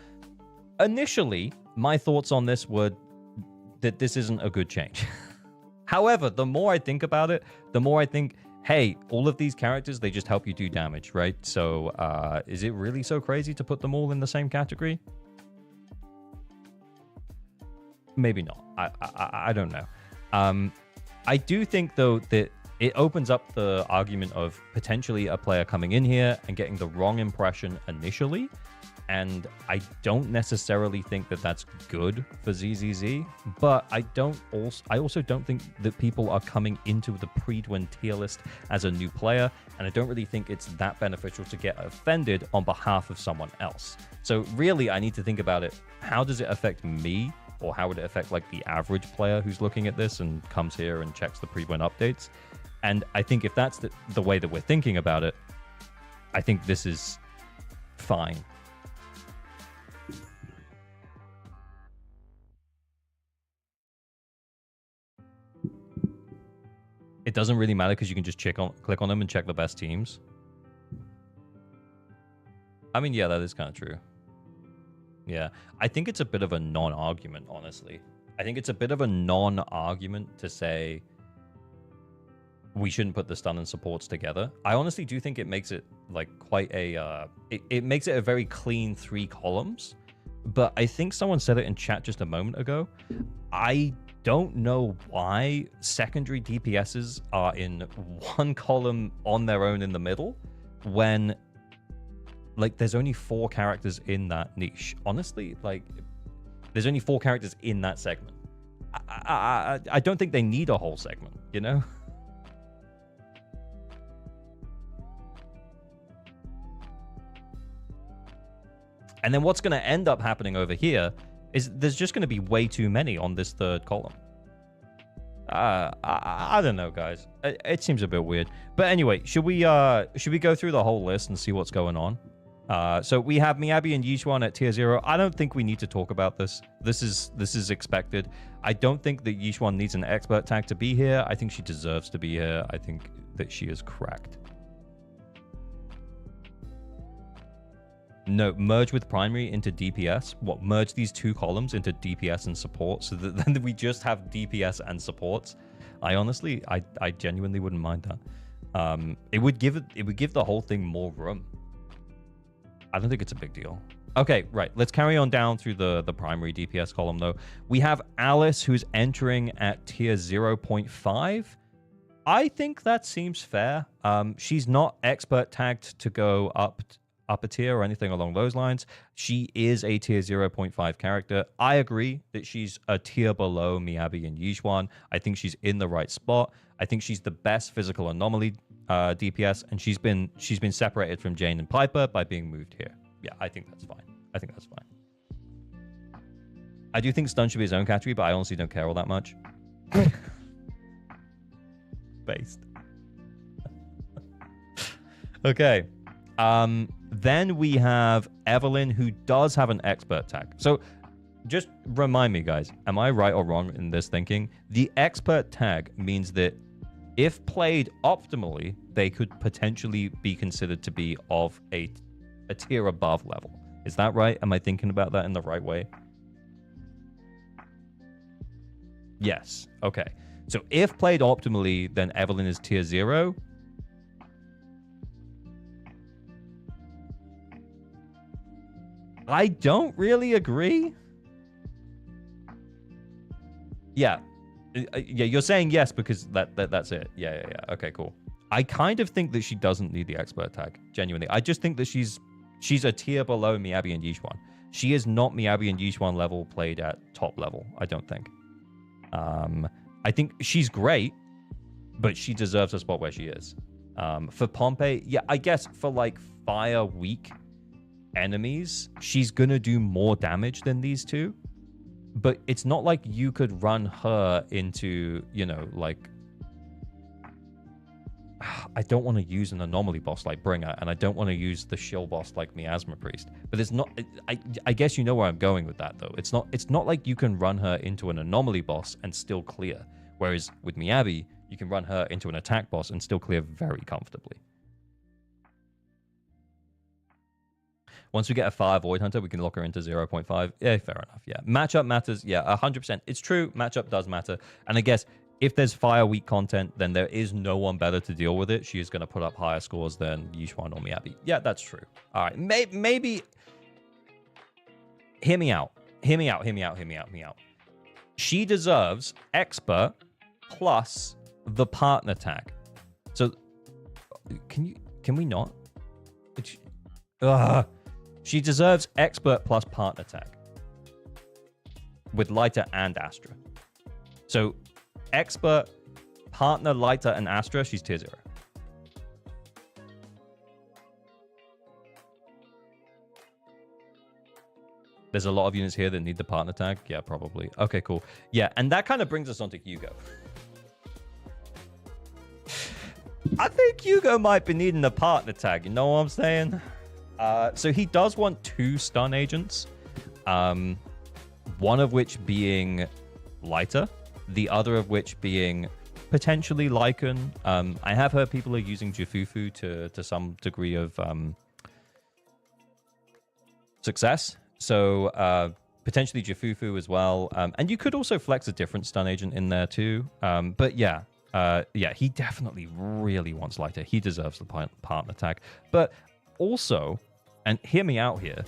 initially, my thoughts on this were that this isn't a good change. However, the more I think about it, the more I think, hey, all of these characters, they just help you do damage, right? So is it really so crazy to put them all in the same category? maybe not. I don't know. I do think though that it opens up the argument of potentially a player coming in here and getting the wrong impression initially. And I don't necessarily think that that's good for ZZZ, but I also don't think that people are coming into the Prydwen tier list as a new player, and I don't really think it's that beneficial to get offended on behalf of someone else. So really, I need to think about it. How does it affect me, or how would it affect like the average player who's looking at this and comes here and checks the Prydwen updates? And I think if that's the way that we're thinking about it, I think this is fine. It doesn't really matter because you can just click on them and check the best teams. I mean, yeah, that is kind of true. Yeah, I think it's a bit of a non-argument, honestly. I think it's a bit of a non-argument to say we shouldn't put the stun and supports together. I honestly do think it makes it like quite a... it makes it a very clean 3 columns. But I think someone said it in chat just a moment ago. I don't know why secondary DPSs are in 1 column on their own in the middle when like there's only 4 characters in that niche. Honestly, like there's only 4 characters in that segment. I don't think they need a whole segment, you know? And then what's going to end up happening over here is there's just going to be way too many on this 3rd column. I don't know, guys. It seems a bit weird. But anyway, should we go through the whole list and see what's going on? So we have Miyabi and Yixuan at tier 0. I don't think we need to talk about this. This is expected. I don't think that Yixuan needs an expert tag to be here. I think she deserves to be here. I think that she is cracked. No, merge with primary into DPS. What, merge these 2 columns into DPS and support so that then we just have DPS and supports? I honestly, I genuinely wouldn't mind that. It would give the whole thing more room. I don't think it's a big deal. Okay, right. Let's carry on down through the primary DPS column though. We have Alice who's entering at tier 0.5. I think that seems fair. She's not expert tagged to go up a tier or anything along those lines. She is a tier 0.5 character. I agree that she's a tier below Miyabi and Yixuan. I think she's in the right spot. I think she's the best physical anomaly DPS, and she's been separated from Jane and Piper by being moved here. Yeah, I think that's fine. I think that's fine. I do think stun should be his own category, but I honestly don't care all that much. Based. Okay. Then we have Evelyn, who does have an expert tag. So just remind me, guys, am I right or wrong in this thinking? The expert tag means that if played optimally, they could potentially be considered to be of a tier above level. Is that right? Am I thinking about that in the right way? Yes. Okay. So if played optimally, then Evelyn is tier 0. I don't really agree. Yeah. Yeah, you're saying yes because that's it. Yeah. Okay, cool. I kind of think that she doesn't need the expert tag, genuinely. I just think that she's a tier below Miyabi and Yixuan. She is not Miyabi and Yixuan level played at top level, I don't think. I think she's great, but she deserves a spot where she is. For Pompey, yeah, I guess for like fire weak enemies, she's gonna do more damage than these two, but it's not like you could run her into, you know, like I don't want to use an anomaly boss like Bringer, and I don't want to use the shill boss like Miasma Priest, but it's not, I guess you know where I'm going with that though. It's not like you can run her into an anomaly boss and still clear, whereas with Miyabi you can run her into an attack boss and still clear very comfortably. Once we get a Fire Void Hunter, we can lock her into 0.5. Yeah, fair enough. Yeah, matchup matters. Yeah, 100%. It's true. Matchup does matter. And I guess if there's fire weak content, then there is no one better to deal with it. She is going to put up higher scores than Yixuan or Miyabi. Yeah, that's true. All right, maybe. Hear me out. She deserves expert plus the partner tag. So can we not? She deserves expert plus partner tag with Lighter and Astra. So expert, partner, Lighter, and Astra, she's tier 0. There's a lot of units here that need the partner tag. Yeah, probably. Okay, cool. Yeah, and that kind of brings us on to Hugo. I think Hugo might be needing a partner tag. You know what I'm saying? So he does want 2 stun agents. One of which being Lighter. The other of which being potentially Lycan. I have heard people are using Jifufu to some degree of success. So potentially Jifufu as well. And you could also flex a different stun agent in there too. But yeah, he definitely really wants Lighter. He deserves the partner tag. But also, and hear me out here,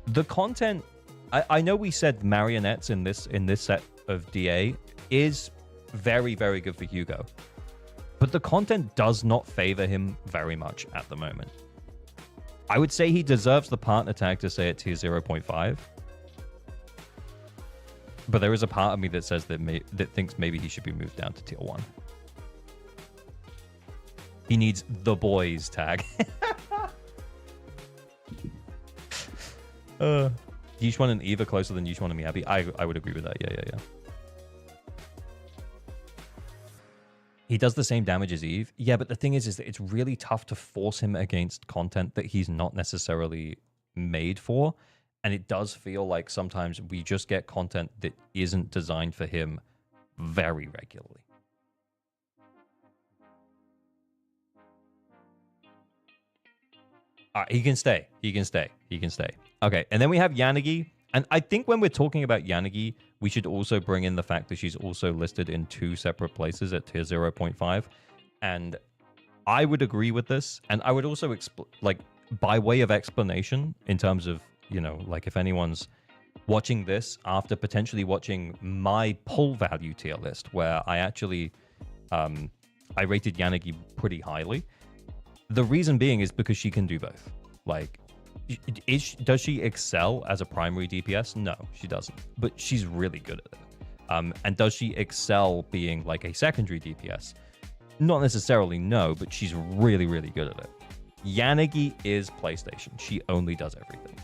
the content, I know we said marionettes in this set of DA is very, very good for Hugo. But the content does not favor him very much at the moment. I would say he deserves the partner tag to say at tier 0.5. But there is a part of me that says that thinks maybe he should be moved down to tier 1. He needs the boys tag. Yishuan and Eva closer than Yishuan and Miyabi. I would agree with that. Yeah. He does the same damage as Eve. Yeah, but the thing is that it's really tough to force him against content that he's not necessarily made for. And it does feel like sometimes we just get content that isn't designed for him very regularly. All right, he can stay. Okay, and then we have Yanagi. And I think when we're talking about Yanagi, we should also bring in the fact that she's also listed in 2 separate places at tier 0.5. And I would agree with this. And I would also, by way of explanation, in terms of, like if anyone's watching this after potentially watching my pull value tier list, where I actually, I rated Yanagi pretty highly. The reason being is because she can do both. Like, does she excel as a primary DPS? No, she doesn't. But she's really good at it. And does she excel being like a secondary DPS? Not necessarily, no, but she's really, really good at it. Yanagi is PlayStation. She only does everything.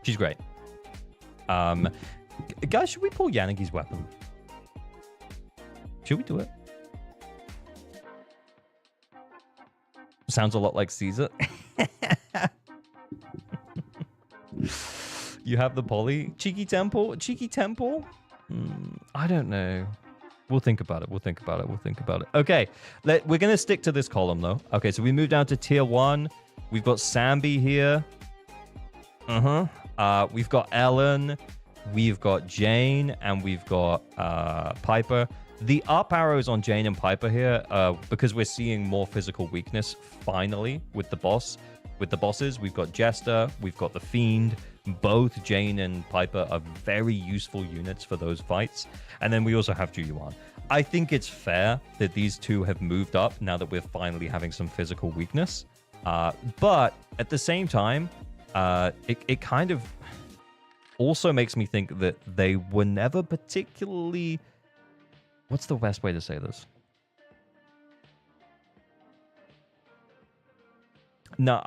She's great. Guys, should we pull Yanagi's weapon? Should we do it? Sounds a lot like Caesar. You have the poly. Cheeky temple? I don't know. We'll think about it. Okay, we're going to stick to this column, though. Okay, so we move down to tier 1. We've got Sambi here. We've got Ellen. We've got Jane. And we've got Piper. The up arrows on Jane and Piper here, because we're seeing more physical weakness, finally, with the bosses. We've got Jester. We've got the Fiend. Both Jane and Piper are very useful units for those fights. And then we also have Juyuan. I think it's fair that these two have moved up now that we're finally having some physical weakness. But at the same time, it kind of also makes me think that they were never particularly... What's the best way to say this? No,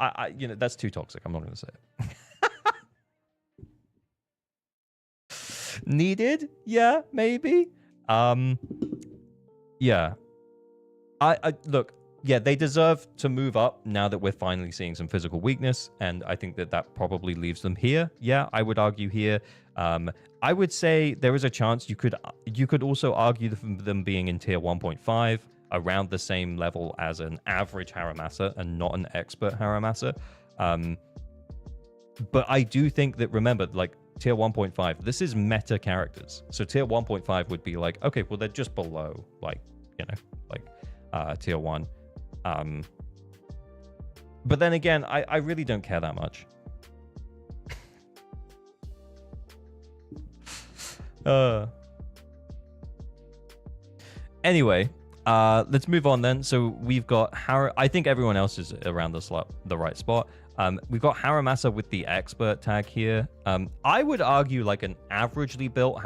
that's too toxic. I'm not going to say it. Needed? Yeah, maybe. Yeah. Look, yeah, they deserve to move up now that we're finally seeing some physical weakness, and I think that probably leaves them here. Yeah, I would argue here. I would say there is a chance you could also argue them being in tier 1.5, around the same level as an average Haramasa and not an expert Haramasa. But I do think that, remember, like tier 1.5, this is meta characters. So tier 1.5 would be like, okay, well, they're just below, like, tier 1. But then again, I really don't care that much. Anyway, let's move on then. So we've got Harry. I think everyone else is around the right spot. We've got Haramasa with the expert tag here. I would argue like an averagely built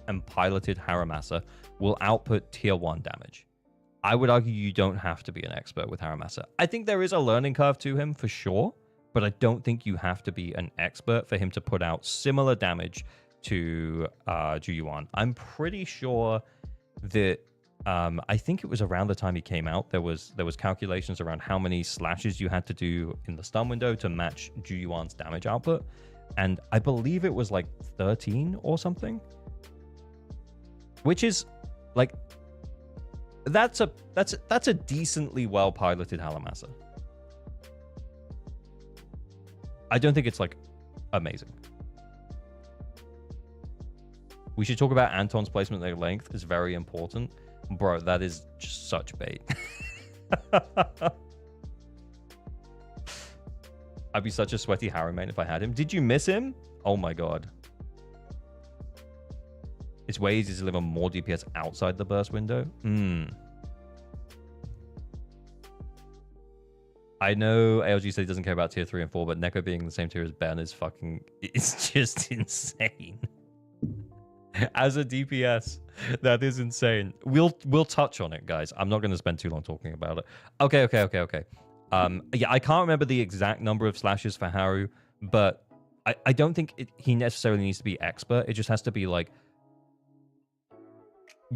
and piloted Haramasa will output tier 1 damage. I would argue you don't have to be an expert with Haramasa. I think there is a learning curve to him for sure, but I don't think you have to be an expert for him to put out similar damage to Juyuan. I'm pretty sure that I think it was around the time he came out, there was calculations around how many slashes you had to do in the stun window to match Juyuan's damage output, and I believe it was like 13 or something, which is like that's a decently well piloted Haramasa. I don't think it's like amazing. We should talk about Anton's placement. Their length is very important. Bro, that is just such bait. I'd be such a sweaty Harrowman if I had him. Did you miss him? Oh my god. It's way easier to deliver more DPS outside the burst window. I know ALG said he doesn't care about tier 3 and 4, but Neko being in the same tier as Ben is fucking... It's just insane. As a DPS, that is insane. We'll touch on it, guys. I'm not going to spend too long talking about it. Okay. Yeah, I can't remember the exact number of slashes for Haru, but I don't think he necessarily needs to be expert. It just has to be like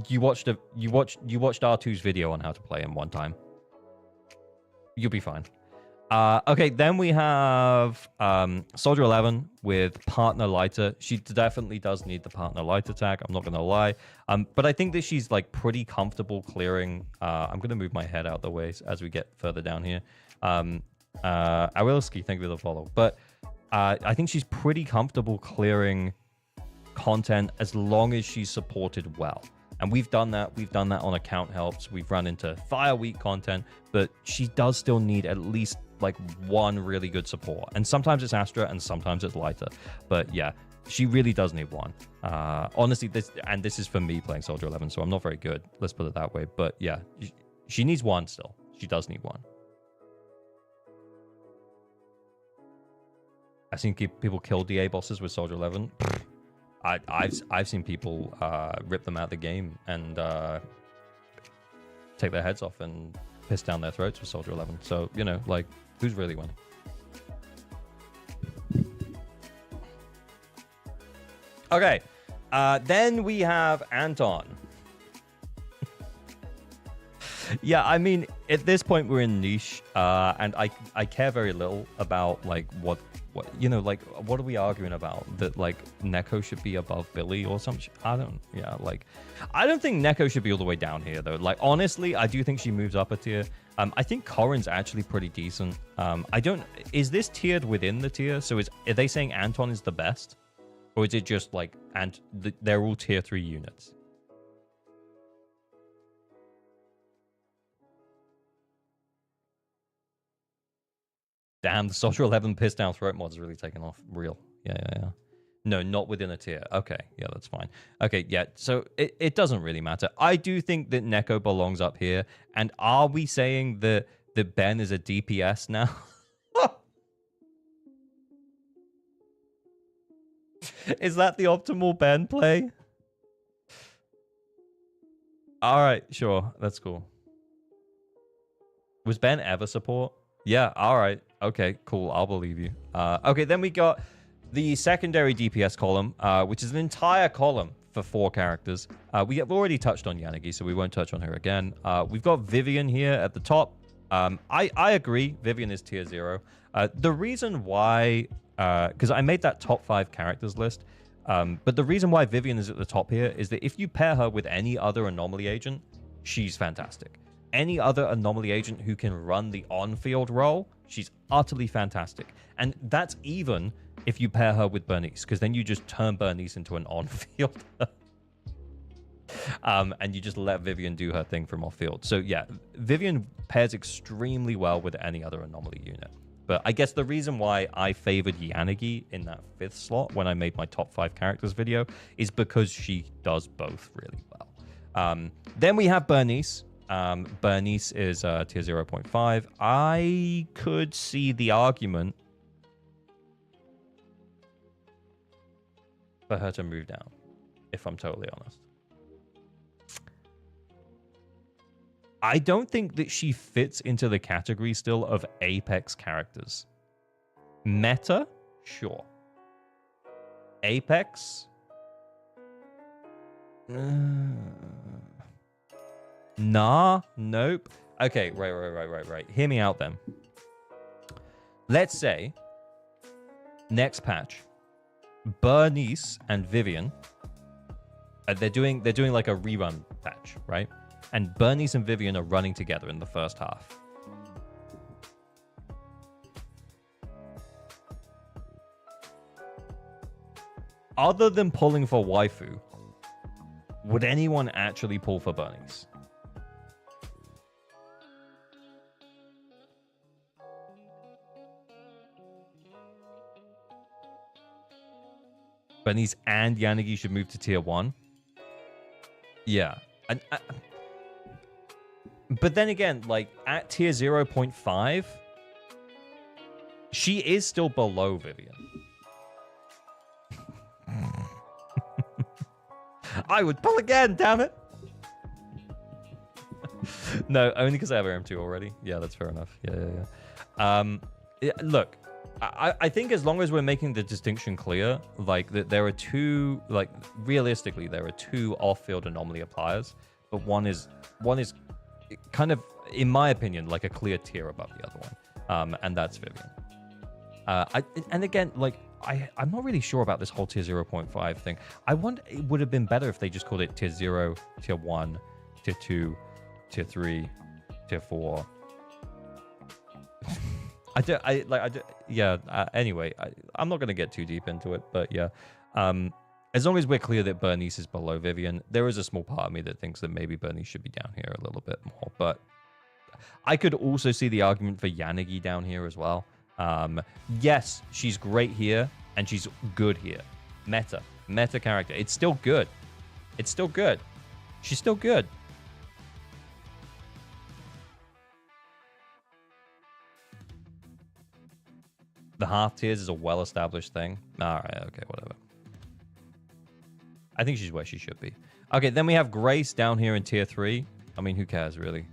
you watched R2's video on how to play him one time. You'll be fine. Okay, then we have Soldier 11 with Partner Lighter. She definitely does need the Partner Lighter tag, I'm not going to lie. But I think that she's like pretty comfortable clearing. I'm going to move my head out the way as we get further down here. Awilski, thank you for the follow. But I think she's pretty comfortable clearing content as long as she's supported well. And we've done that. We've done that on account helps. We've run into Fire Week content, but she does still need at least like one really good support. And sometimes it's Astra and sometimes it's Lighter. But yeah, she really does need one. Honestly, this is for me playing Soldier 11, so I'm not very good. Let's put it that way. But yeah, she needs one still. She does need one. I've seen people kill DA bosses with Soldier 11. I've seen people rip them out of the game and take their heads off and piss down their throats with Soldier 11. So, you know, like, who's really winning? Okay, then we have Anton. Yeah, I mean, at this point we're in niche, and I care very little about like what you know, like what are we arguing about? That like Neko should be above Billy or something? I don't think Neko should be all the way down here though. Like honestly, I do think she moves up a tier. I think Corrin's actually pretty decent. Is this tiered within the tier? So are they saying Anton is the best, or is it just like they're all tier 3 units? Damn, the Soldier 11 piss down throat mod is really taking off. Real. Yeah. No, not within a tier. Okay, yeah, that's fine. Okay, yeah, so it doesn't really matter. I do think that Neko belongs up here. And are we saying that Ben is a DPS now? Is that the optimal Ben play? All right, sure. That's cool. Was Ben ever support? Yeah, all right. Okay, cool. I'll believe you. Okay, then we got the secondary DPS column, which is an entire column for 4 characters. We have already touched on Yanagi, so we won't touch on her again. We've got Vivian here at the top. I agree. Vivian is tier 0. The reason why, because I made that top 5 characters list, but the reason why Vivian is at the top here is that if you pair her with any other anomaly agent, she's fantastic. Any other anomaly agent who can run the on-field role, she's utterly fantastic. And that's even if you pair her with Bernice, because then you just turn Bernice into an on-field. And you just let Vivian do her thing from off-field. So yeah, Vivian pairs extremely well with any other anomaly unit. But I guess the reason why I favored Yanagi in that 5th slot when I made my top 5 characters video is because she does both really well. Then we have Bernice. Bernice is tier 0.5. I could see the argument for her to move down, if I'm totally honest. I don't think that she fits into the category still of Apex characters. Meta? Sure. Apex? Nah, nope. Okay, right. Hear me out then. Let's say next patch, Bernice and Vivian, they're doing like a rerun patch, right? And Bernice and Vivian are running together in the first half. Other than pulling for waifu, would anyone actually pull for Bernice? Bernice and Yanagi should move to tier 1. Yeah. But then again, like at tier 0.5, she is still below Vivian. I would pull again, damn it. No, only because I have RM2 already. Yeah, that's fair enough. Yeah. Look, I think as long as we're making the distinction clear, like that there are two, like realistically, there are two off-field anomaly appliers, but one is kind of, in my opinion, like a clear tier above the other one, and that's Vivian. And again, like I'm not really sure about this whole tier 0.5 thing. I wonder, it would have been better if they just called it tier 0, tier 1, tier 2, tier 3, tier 4. Anyway, I'm not going to get too deep into it, but yeah. As long as we're clear that Bernice is below Vivian, there is a small part of me that thinks that maybe Bernice should be down here a little bit more. But I could also see the argument for Yanagi down here as well. Yes, she's great here, and she's good here. Meta character. It's still good. She's still good. The half tiers is a well-established thing. All right, okay, whatever. I think she's where she should be. Okay, then we have Grace down here in tier 3. I mean, who cares, really?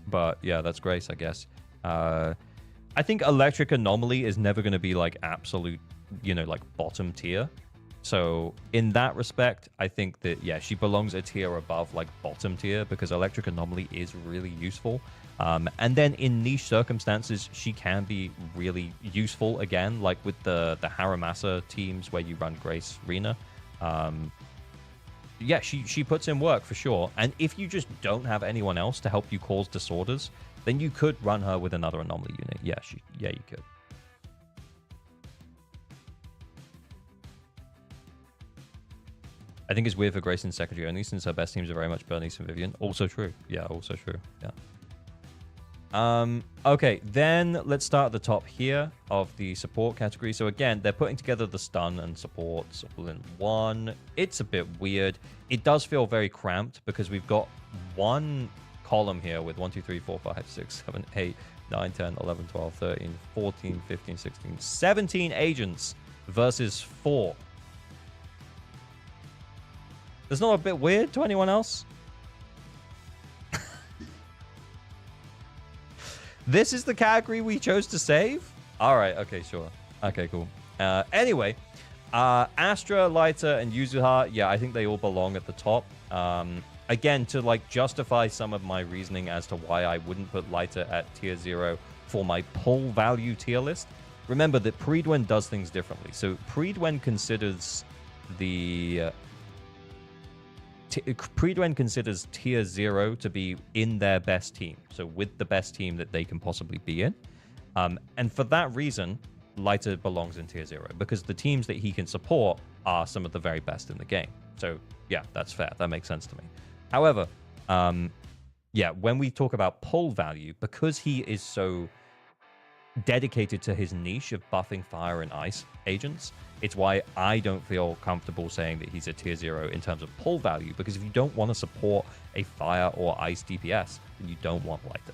But yeah, that's Grace, I guess. I think Electric Anomaly is never going to be like absolute, like bottom tier. So in that respect, I think that, yeah, she belongs a tier above like bottom tier because Electric Anomaly is really useful. And then in niche circumstances, she can be really useful again, like with the Haramasa teams where you run Grace Rena. Yeah, she puts in work for sure. And if you just don't have anyone else to help you cause disorders, then you could run her with another anomaly unit. Yeah, you could. I think it's weird for Grace in secondary only since her best teams are very much Bernice and Vivian. Also true. Yeah, also true. Yeah. Okay, then let's start at the top here of the support category. So again, they're putting together the stun and supports all in one. It's a bit weird. It does feel very cramped because we've got one column here with 1, 2, 3, 4, 5, 6, 7, 8, 9, 10, 11, 12, 13, 14, 15, 16, 17 agents versus 4. That's not a bit weird to anyone else? This is the category we chose to save? All right, okay, sure. Okay, cool. Anyway, Astra, Lighter, and Yuzuha, yeah, I think they all belong at the top. Again, to like justify some of my reasoning as to why I wouldn't put Lighter at tier 0 for my pull value tier list, remember that Prydwen does things differently. So Prydwen considers Prydwen considers tier 0 to be in their best team, so with the best team that they can possibly be in. And for that reason, Lighter belongs in tier 0, because the teams that he can support are some of the very best in the game. So yeah, that's fair. That makes sense to me. However, yeah, when we talk about pull value, because he is so dedicated to his niche of buffing fire and ice agents. It's why I don't feel comfortable saying that he's a tier 0 in terms of pull value, because if you don't want to support a fire or ice DPS, then you don't want Lighter.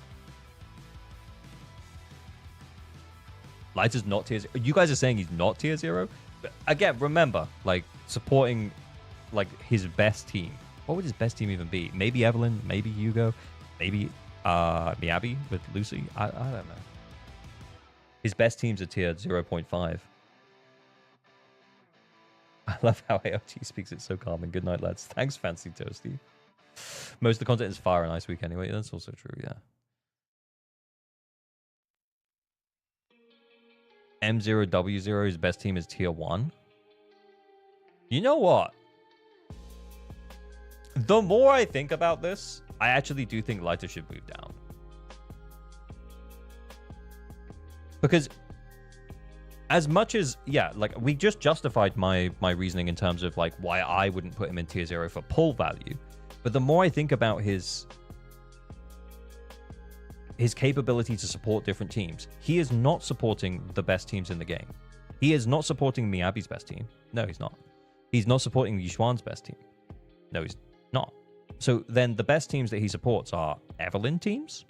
Lighter's not tier 0. You guys are saying he's not tier 0? But again, remember, like, supporting, like, his best team. What would his best team even be? Maybe Evelyn, maybe Hugo, maybe Miyabi with Lucy? I don't know. His best teams are tier 0.5. I love how AOT speaks it so calm. And good night, lads. Thanks, Fancy Toasty. Most of the content is Fire and Ice Week anyway. That's also true, yeah. M0W0, his best team is tier 1. You know what? The more I think about this, I actually do think Lighter should move down. Because as much as, yeah, like, we just justified my reasoning in terms of, like, why I wouldn't put him in tier 0 for pull value. But the more I think about his capability to support different teams, he is not supporting the best teams in the game. He is not supporting Miyabi's best team. No, he's not. He's not supporting Yushuan's best team. No, he's not. So then the best teams that he supports are Evelyn teams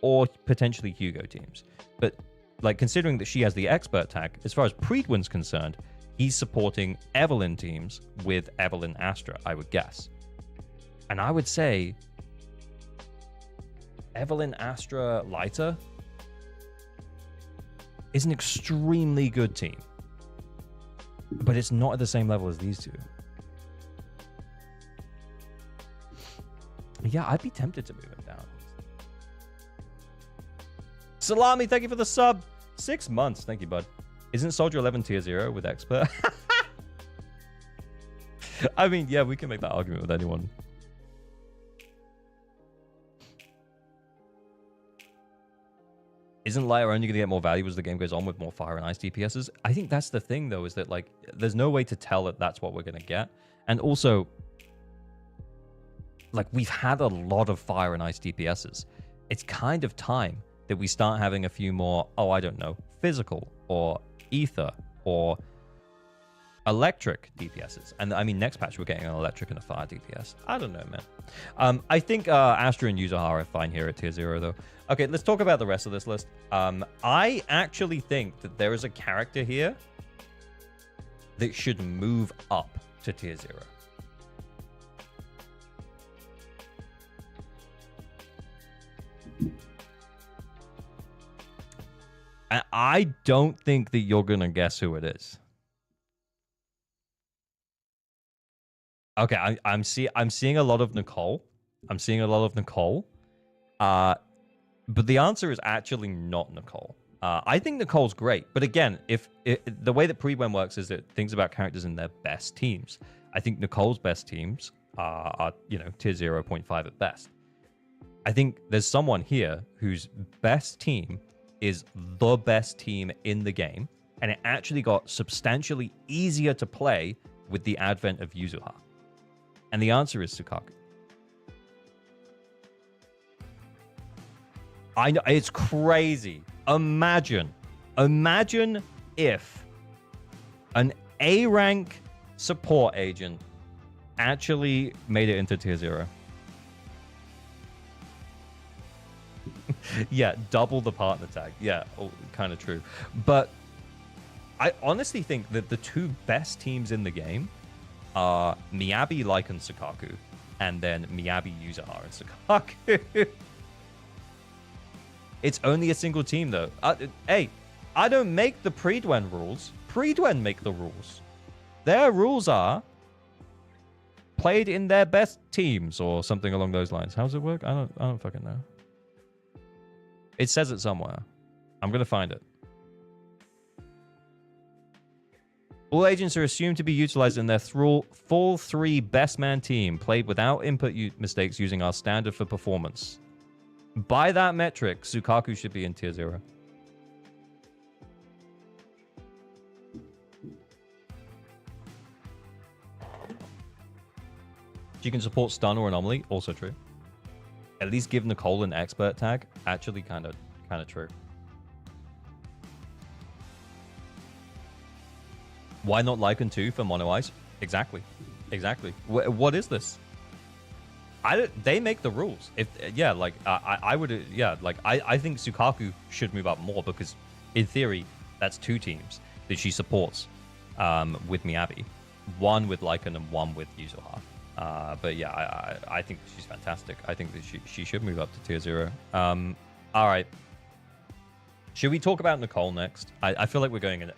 or potentially Hugo teams. But, like, considering that she has the expert tag, as far as Prydwen's concerned, he's supporting Evelyn teams with Evelyn Astra, I would guess. And I would say Evelyn Astra Lighter is an extremely good team. But it's not at the same level as these two. Yeah, I'd be tempted to move him down. Salami, thank you for the sub. 6 months. Thank you, bud. Isn't Soldier 11 tier 0 with expert? I mean, yeah, we can make that argument with anyone. Isn't Lighter only going to get more value as the game goes on with more fire and ice DPSs? I think that's the thing, though, is that, like, there's no way to tell that that's what we're going to get. And also, like, we've had a lot of fire and ice DPSs. It's kind of time that we start having a few more, oh, I don't know, physical or ether or electric DPSs. And I mean, next patch we're getting an electric and a fire DPS. I don't know, man. I think Astra and Yuzahara are fine here at tier 0, though. Okay, let's talk about the rest of this list. I actually think that there is a character here that should move up to tier 0. I don't think that you're going to guess who it is. Okay, I'm seeing a lot of Nicole. I'm seeing a lot of Nicole. But the answer is actually not Nicole. I think Nicole's great. But again, if the way that Prydwen works is it thinks about characters in their best teams. I think Nicole's best teams are tier 0.5 at best. I think there's someone here whose best team is the best team in the game, and it actually got substantially easier to play with the advent of Yuzuha. And the answer is Sukaku. I know, it's crazy. Imagine if an A-rank support agent actually made it into tier 0. Yeah, double the partner tag. Yeah, kind of true. But I honestly think that the two best teams in the game are Miyabi, Like, and Sukaku, and then Miyabi, Yuzahara, and Sukaku. It's only a single team, though. Hey, I don't make the Prydwen rules. Prydwen make the rules. Their rules are played in their best teams or something along those lines. How does it work? I don't fucking know. It says it somewhere. I'm going to find it. All agents are assumed to be utilized in their full 3 best man team, played without input mistakes using our standard for performance. By that metric, Sukaku should be in tier 0. She can support stun or anomaly, also true. At least give Nicole an expert tag, actually kind of true. Why not Lycan 2 for Mono Ice? Exactly. What is this? They make the rules. If yeah, like I would yeah, like I think Sukaku should move up more because in theory that's 2 teams that she supports with Miyabi, one with Lycan and one with Yuzuha. But yeah, I think she's fantastic. I think that she should move up to tier 0. All right. Should we talk about Nicole next? I feel like we're going in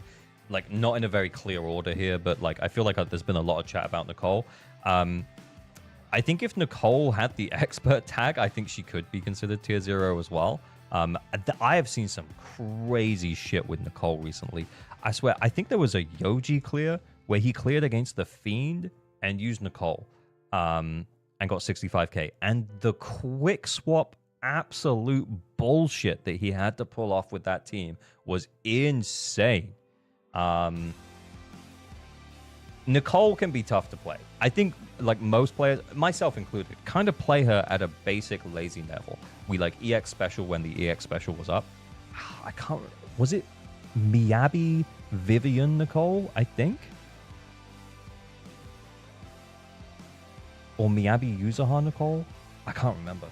like not in a very clear order here, but like I feel like there's been a lot of chat about Nicole. I think if Nicole had the expert tag, I think she could be considered tier 0 as well. I have seen some crazy shit with Nicole recently. I swear, I think there was a Yoji clear where he cleared against the Fiend and used Nicole and got 65k. And the quick swap absolute bullshit that he had to pull off with that team was insane. Nicole can be tough to play. I think like most players, myself included, kind of play her at a basic lazy level. We like EX special when the EX special was up. I can't. Was it Miyabi Vivian Nicole? I think, or Miyabi Yuzuha Nicole. I can't remember.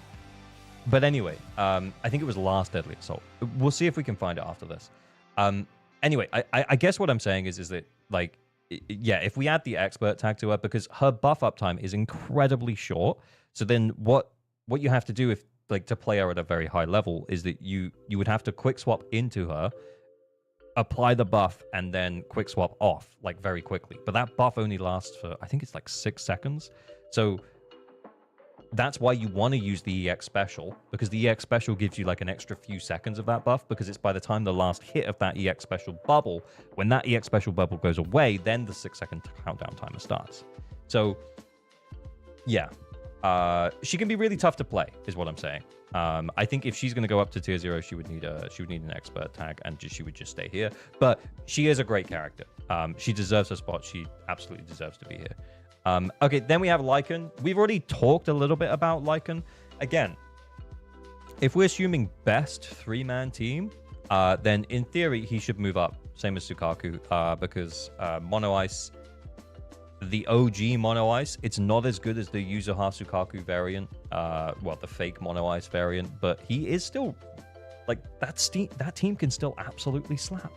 But anyway, I think it was last Deadly Assault. We'll see if we can find it after this. Anyway, I guess what I'm saying is that like. Yeah, if we add the expert tag to her, because her buff uptime is incredibly short. So then what you have to do if like to play her at a very high level is that you would have to quick swap into her, apply the buff, and then quick swap off like very quickly. But that buff only lasts for I think it's like 6 seconds. So that's why you want to use the EX special, because the EX special gives you like an extra few seconds of that buff, because it's by the time the last hit of that EX special bubble, when that EX special bubble goes away, then the 6-second countdown timer starts. So yeah, she can be really tough to play is what I'm saying. I think if she's going to go up to tier 0, she would need an expert tag, and she would just stay here. But she is a great character. She deserves her spot. She absolutely deserves to be here. Okay, then we have Lycan. We've already talked a little bit about Lycan. Again, if we're assuming best 3-man team, then in theory, he should move up. Same as Sukaku, because Mono Ice, the OG Mono Ice, it's not as good as the Yuzuha Sukaku variant, well, the fake Mono Ice variant, but he is still, like, that team can still absolutely slap.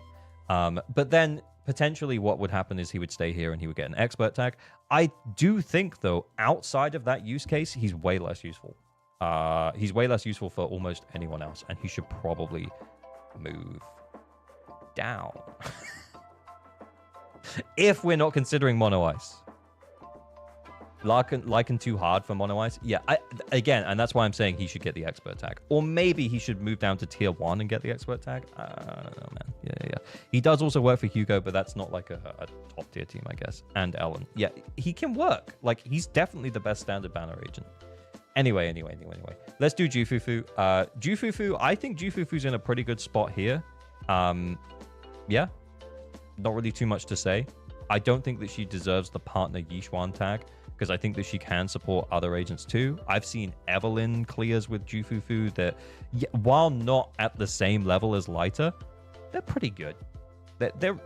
But then potentially what would happen is he would stay here and he would get an expert tag. I do think, though, outside of that use case, he's way less useful. He's way less useful for almost anyone else, and he should probably move down. If we're not considering Mono Ice. Lycan too hard for Mono Ice? Yeah, again, and that's why I'm saying he should get the expert tag. Or maybe he should move down to tier 1 and get the expert tag. I don't know, man. Yeah. He does also work for Hugo, but that's not like a top tier team, I guess. And Ellen. Yeah, he can work. Like, he's definitely the best standard banner agent. Anyway. Let's do Jufufu. Jufufu, I think Jufufu's in a pretty good spot here. Yeah. Not really too much to say. I don't think that she deserves the partner Yixuan tag, because I think that she can support other agents too. I've seen Evelyn clears with Jufufu that, while not at the same level as Lighter, they're pretty good. They're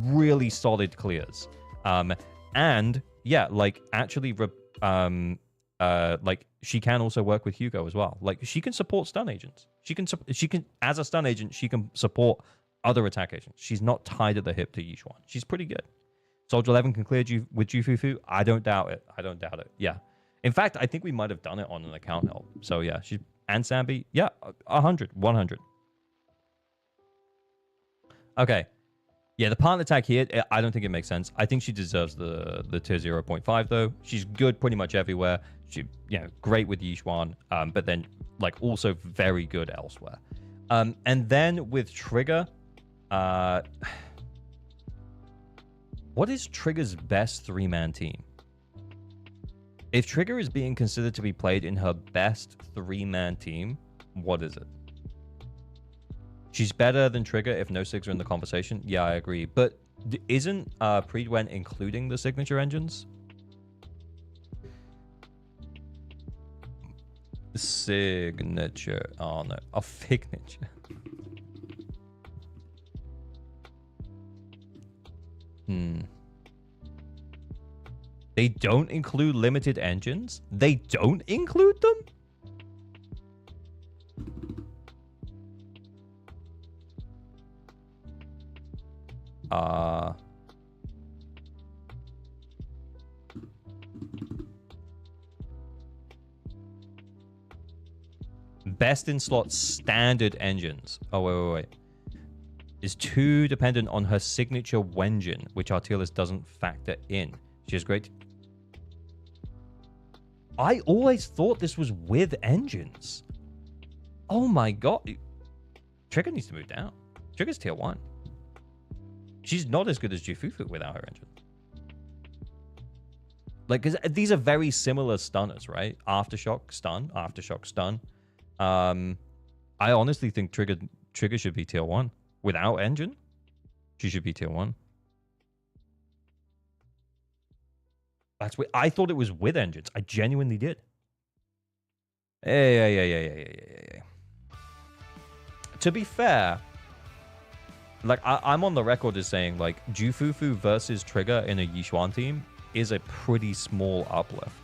really solid clears. And yeah, like actually, like she can also work with Hugo as well. Like she can support stun agents. She can as a stun agent, she can support other attack agents. She's not tied at the hip to Yixuan. She's pretty good. Soldier 11 can clear with Jufufu. I don't doubt it. Yeah. In fact, I think we might have done it on an account help. So yeah, and Sambi, yeah, 100. Okay. Yeah, the partner tag here, I don't think it makes sense. I think she deserves the tier 0.5 though. She's good pretty much everywhere. She, great with Yixuan, but then like also very good elsewhere. And then with Trigger, what is Trigger's best 3-man team? If Trigger is being considered to be played in her best 3-man team, what is it? She's better than Trigger if no Sigs are in the conversation. Yeah, I agree. But isn't Prydwen including the signature engines? Signature. Oh, no. A Fignature. They don't include limited engines? They don't include them? Best in slot standard engines. Oh, wait. Is too dependent on her signature Wenjin, which our tier list doesn't factor in. She has great... I always thought this was with engines. Oh my god. Trigger needs to move down. Trigger's tier 1. She's not as good as Jifufu without her engine. Like, because these are very similar stunners, right? Aftershock, stun, aftershock, stun. I honestly think Trigger should be tier 1. Without engine, she should be tier 1. That's what I thought it was with engines. I genuinely did. Yeah. To be fair, like I'm on the record as saying like Jufufu versus Trigger in a Yixuan team is a pretty small uplift.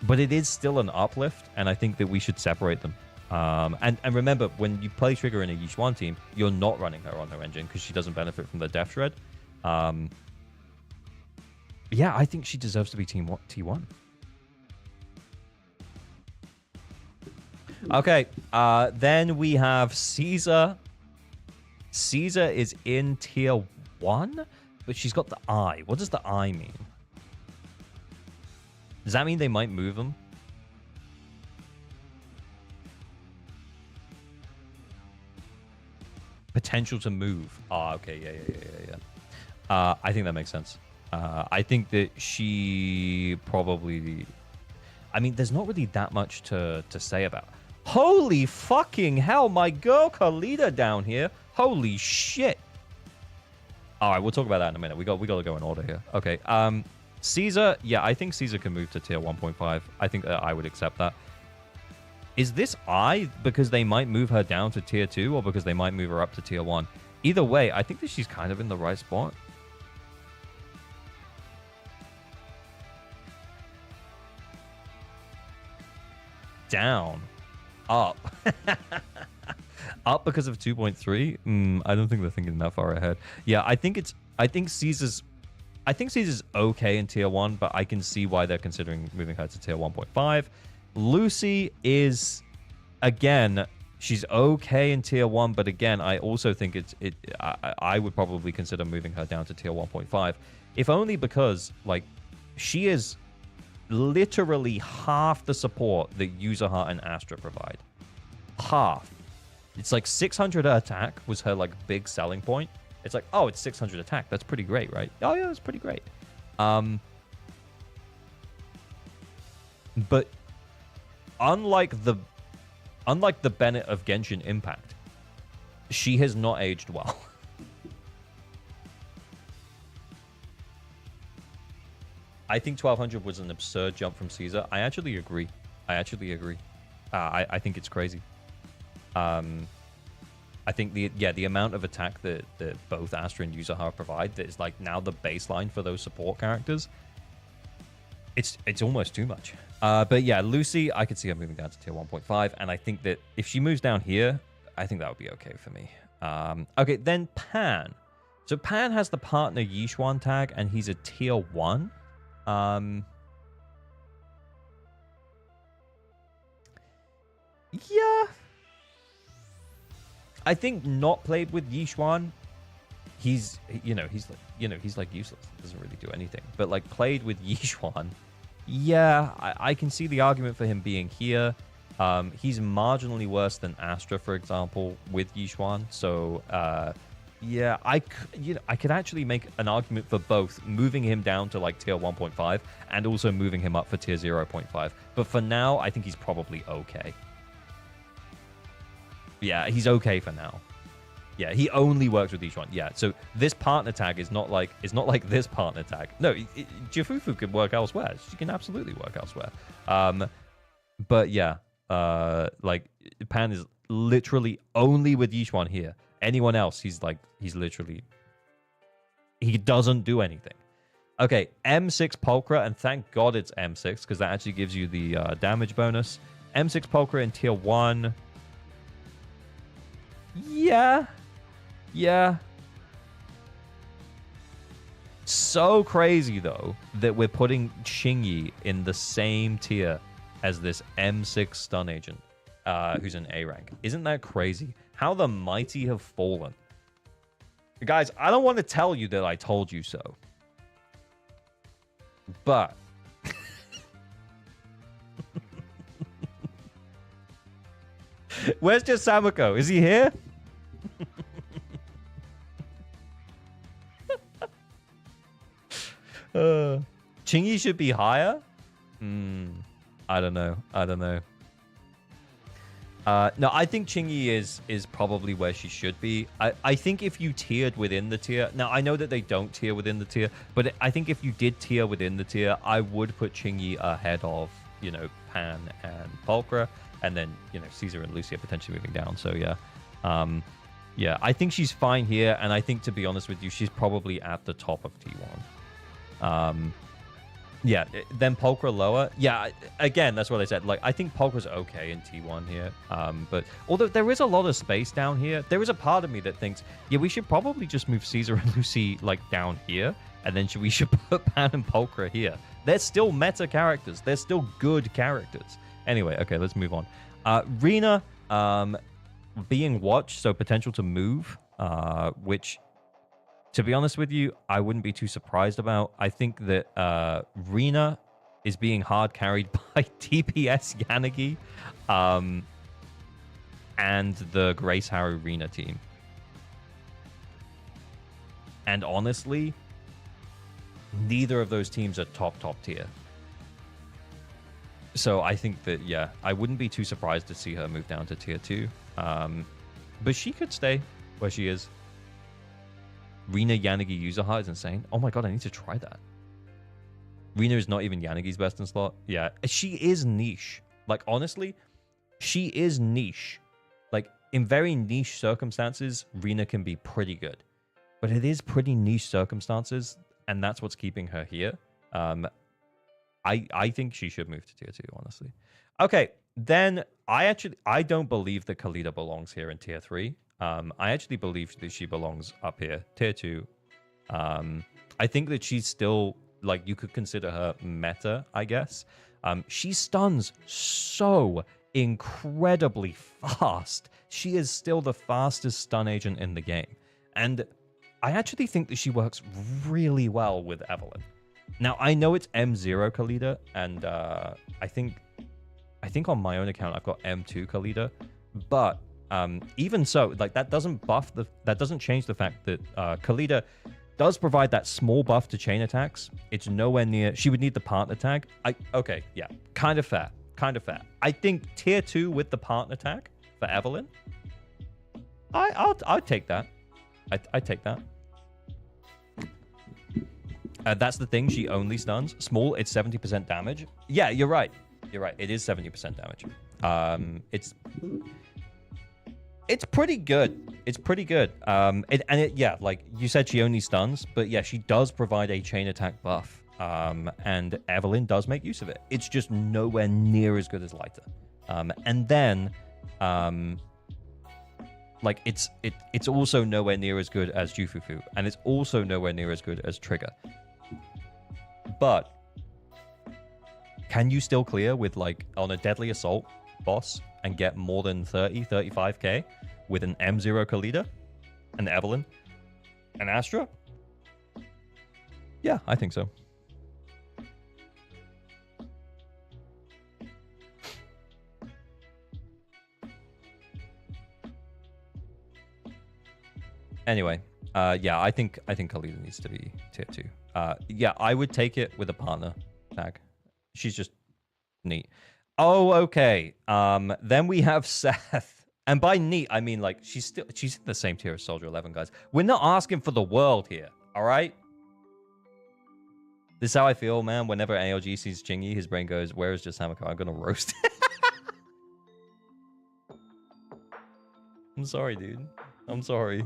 But it is still an uplift, and I think that we should separate them. And remember, when you play Trigger in a Yixuan team, you're not running her on her engine because she doesn't benefit from the Death Shred. Yeah, I think she deserves to be T1. Okay, then we have Caesar. Caesar is in tier 1, but she's got the eye. What does the eye mean? Does that mean they might move them? Potential to move. Ah, okay, yeah. I think that makes sense. I think that she probably... I mean, there's not really that much to say about. Holy fucking hell, my girl Khalida down here. Holy shit. All right, we'll talk about that in a minute. We got to go in order here. Okay. Caesar, yeah, I think Caesar can move to tier 1.5. I think that I would accept that. Is this I because they might move her down to tier 2 or because they might move her up to tier 1? Either way, I think that she's kind of in the right spot. Down. Up. Up because of 2.3? I don't think they're thinking that far ahead. Yeah, I think Caesar's okay in tier 1, but I can see why they're considering moving her to tier 1.5. Lucy is, again, she's okay in tier 1, but again, I also think I would probably consider moving her down to tier 1.5, if only because, like, she is literally half the support that User Heart and Astra provide. Half. It's like 600 attack was her, like, big selling point. It's like, oh, it's 600 attack. That's pretty great, right? Oh, yeah, that's pretty great. But unlike the Bennett of Genshin Impact, she has not aged well. I think 1200 was an absurd jump from Caesar. I actually agree. I think it's crazy. I think the amount of attack that both Astra and User Heart provide that is like now the baseline for those support characters. It's almost too much. But yeah, Lucy, I could see her moving down to tier 1.5, and I think that if she moves down here, I think that would be okay for me. Okay, then Pan. So Pan has the partner Yixuan tag, and he's a tier 1. Yeah. I think not played with Yixuan, he's like useless. He doesn't really do anything. But like played with Yixuan, yeah, I can see the argument for him being here. He's marginally worse than Astra, for example, with Yixuan. So yeah, I could actually make an argument for both moving him down to like tier 1.5 and also moving him up for tier 0.5. But for now, I think he's probably okay. Yeah, he's okay for now. Yeah, he only works with each one. Yeah, so this partner tag is not like this partner tag. No, Jifufu can work elsewhere. She can absolutely work elsewhere. But yeah, like Pan is literally only with each one here. Anyone else, he's literally He doesn't do anything. Okay, M6 Pulchra, and thank God it's M6, because that actually gives you the damage bonus. M6 Pulchra in tier 1. Yeah. Yeah. So crazy, though, that we're putting Qingyi in the same tier as this M6 stun agent, who's an A rank. Isn't that crazy? How the mighty have fallen. Guys, I don't want to tell you that I told you so. But... Where's just Samako? Is he here? Qingyi should be higher? I don't know. I don't know. No, I think Qingyi is probably where she should be. I think if you tiered within the tier... Now, I know that they don't tier within the tier, but I think if you did tier within the tier, I would put Qingyi ahead of, you know, Pan and Pulchra, and then, you know, Caesar and Lucia potentially moving down. So, yeah. Yeah, I think she's fine here, and I think, to be honest with you, she's probably at the top of T1. Yeah, then Pulchra lower. Yeah, again, that's what I said. Like, I think Pulchra's okay in T1 here. But although there is a lot of space down here, there is a part of me that thinks, yeah, we should probably just move Caesar and Lucy, like, down here. And then we should put Pan and Pulchra here. They're still meta characters. They're still good characters. Anyway, okay, let's move on. Rena, being watched, so potential to move, which... To be honest with you, I wouldn't be too surprised about. I think that Rena is being hard carried by TPS Yanagi and the Grace Harrow Rena team. And honestly, neither of those teams are top tier. So I think that, yeah, I wouldn't be too surprised to see her move down to tier 2. But she could stay where she is. Rena Yanagi user heart is insane. Oh my god, I need to try that. Rena is not even Yanagi's best in slot. Yeah, she is niche. Like, honestly, she is niche. Like, in very niche circumstances, Rena can be pretty good. But it is pretty niche circumstances, and that's what's keeping her here. I think she should move to tier 2, honestly. Okay, then I don't believe that Khalida belongs here in tier 3. I actually believe that she belongs up here, tier 2. I think that she's still, like, you could consider her meta, I guess. She stuns so incredibly fast. She is still the fastest stun agent in the game. And I actually think that she works really well with Evelyn. Now, I know it's M0 Khalida, and I think on my own account I've got M2 Khalida, but even so, like, that doesn't change the fact that Khalida does provide that small buff to chain attacks. It's nowhere near. She would need the partner tag. Okay, yeah, kind of fair. I think tier 2 with the partner tag for Evelyn. I'll take that. I take that. That's the thing. She only stuns small. It's 70% damage. Yeah, you're right. It is 70% damage. It's pretty good. Yeah, like you said, she only stuns, but yeah, she does provide a chain attack buff. And Evelyn does make use of it. It's just nowhere near as good as Lighter. And then, like, it's also nowhere near as good as Jufufu, and it's also nowhere near as good as Trigger. But can you still clear with, like, on a Deadly Assault boss and get more than 35k with an M0 Khalida, an Evelyn, an Astra? Yeah, I think so. Anyway, yeah, I think Khalida needs to be tier 2. Yeah, I would take it with a partner tag. She's just neat. Oh, okay. Then we have Seth. And by neat, I mean, like, she's in the same tier as Soldier 11, guys. We're not asking for the world here, all right? This is how I feel, man. Whenever ALG sees Qingyi, his brain goes, where is just Hamako? I'm gonna roast it. I'm sorry, dude. I'm sorry.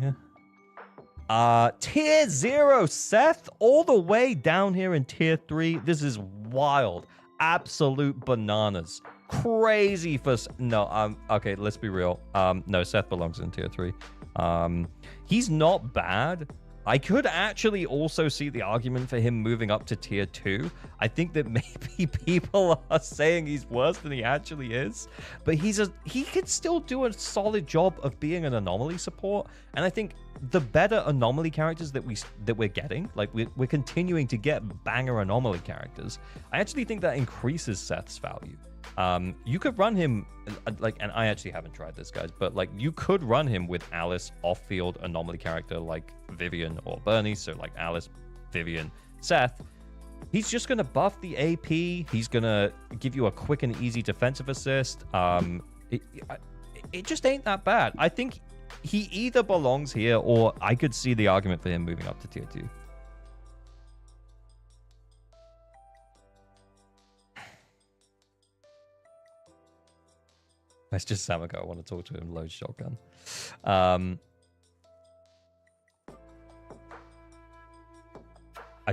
Tier 0, Seth, all the way down here in tier 3. This is wild. Absolute bananas. Crazy for... No, okay, let's be real. No, Seth belongs in tier 3. He's not bad. I could actually also see the argument for him moving up to tier 2. I think that maybe people are saying he's worse than he actually is, but he could still do a solid job of being an anomaly support. And I think the better anomaly characters that we're getting, like we're continuing to get banger anomaly characters, I actually think that increases Seth's value. You could run him like, and I actually haven't tried this, guys, but like you could run him with Alice off-field anomaly character like Vivian or Bernie. So like Alice, Vivian, Seth. He's just gonna buff the AP. He's gonna give you a quick and easy defensive assist. It just ain't that bad. I think he either belongs here, or I could see the argument for him moving up to tier 2. That's just Samako. I want to talk to him. Load shotgun. I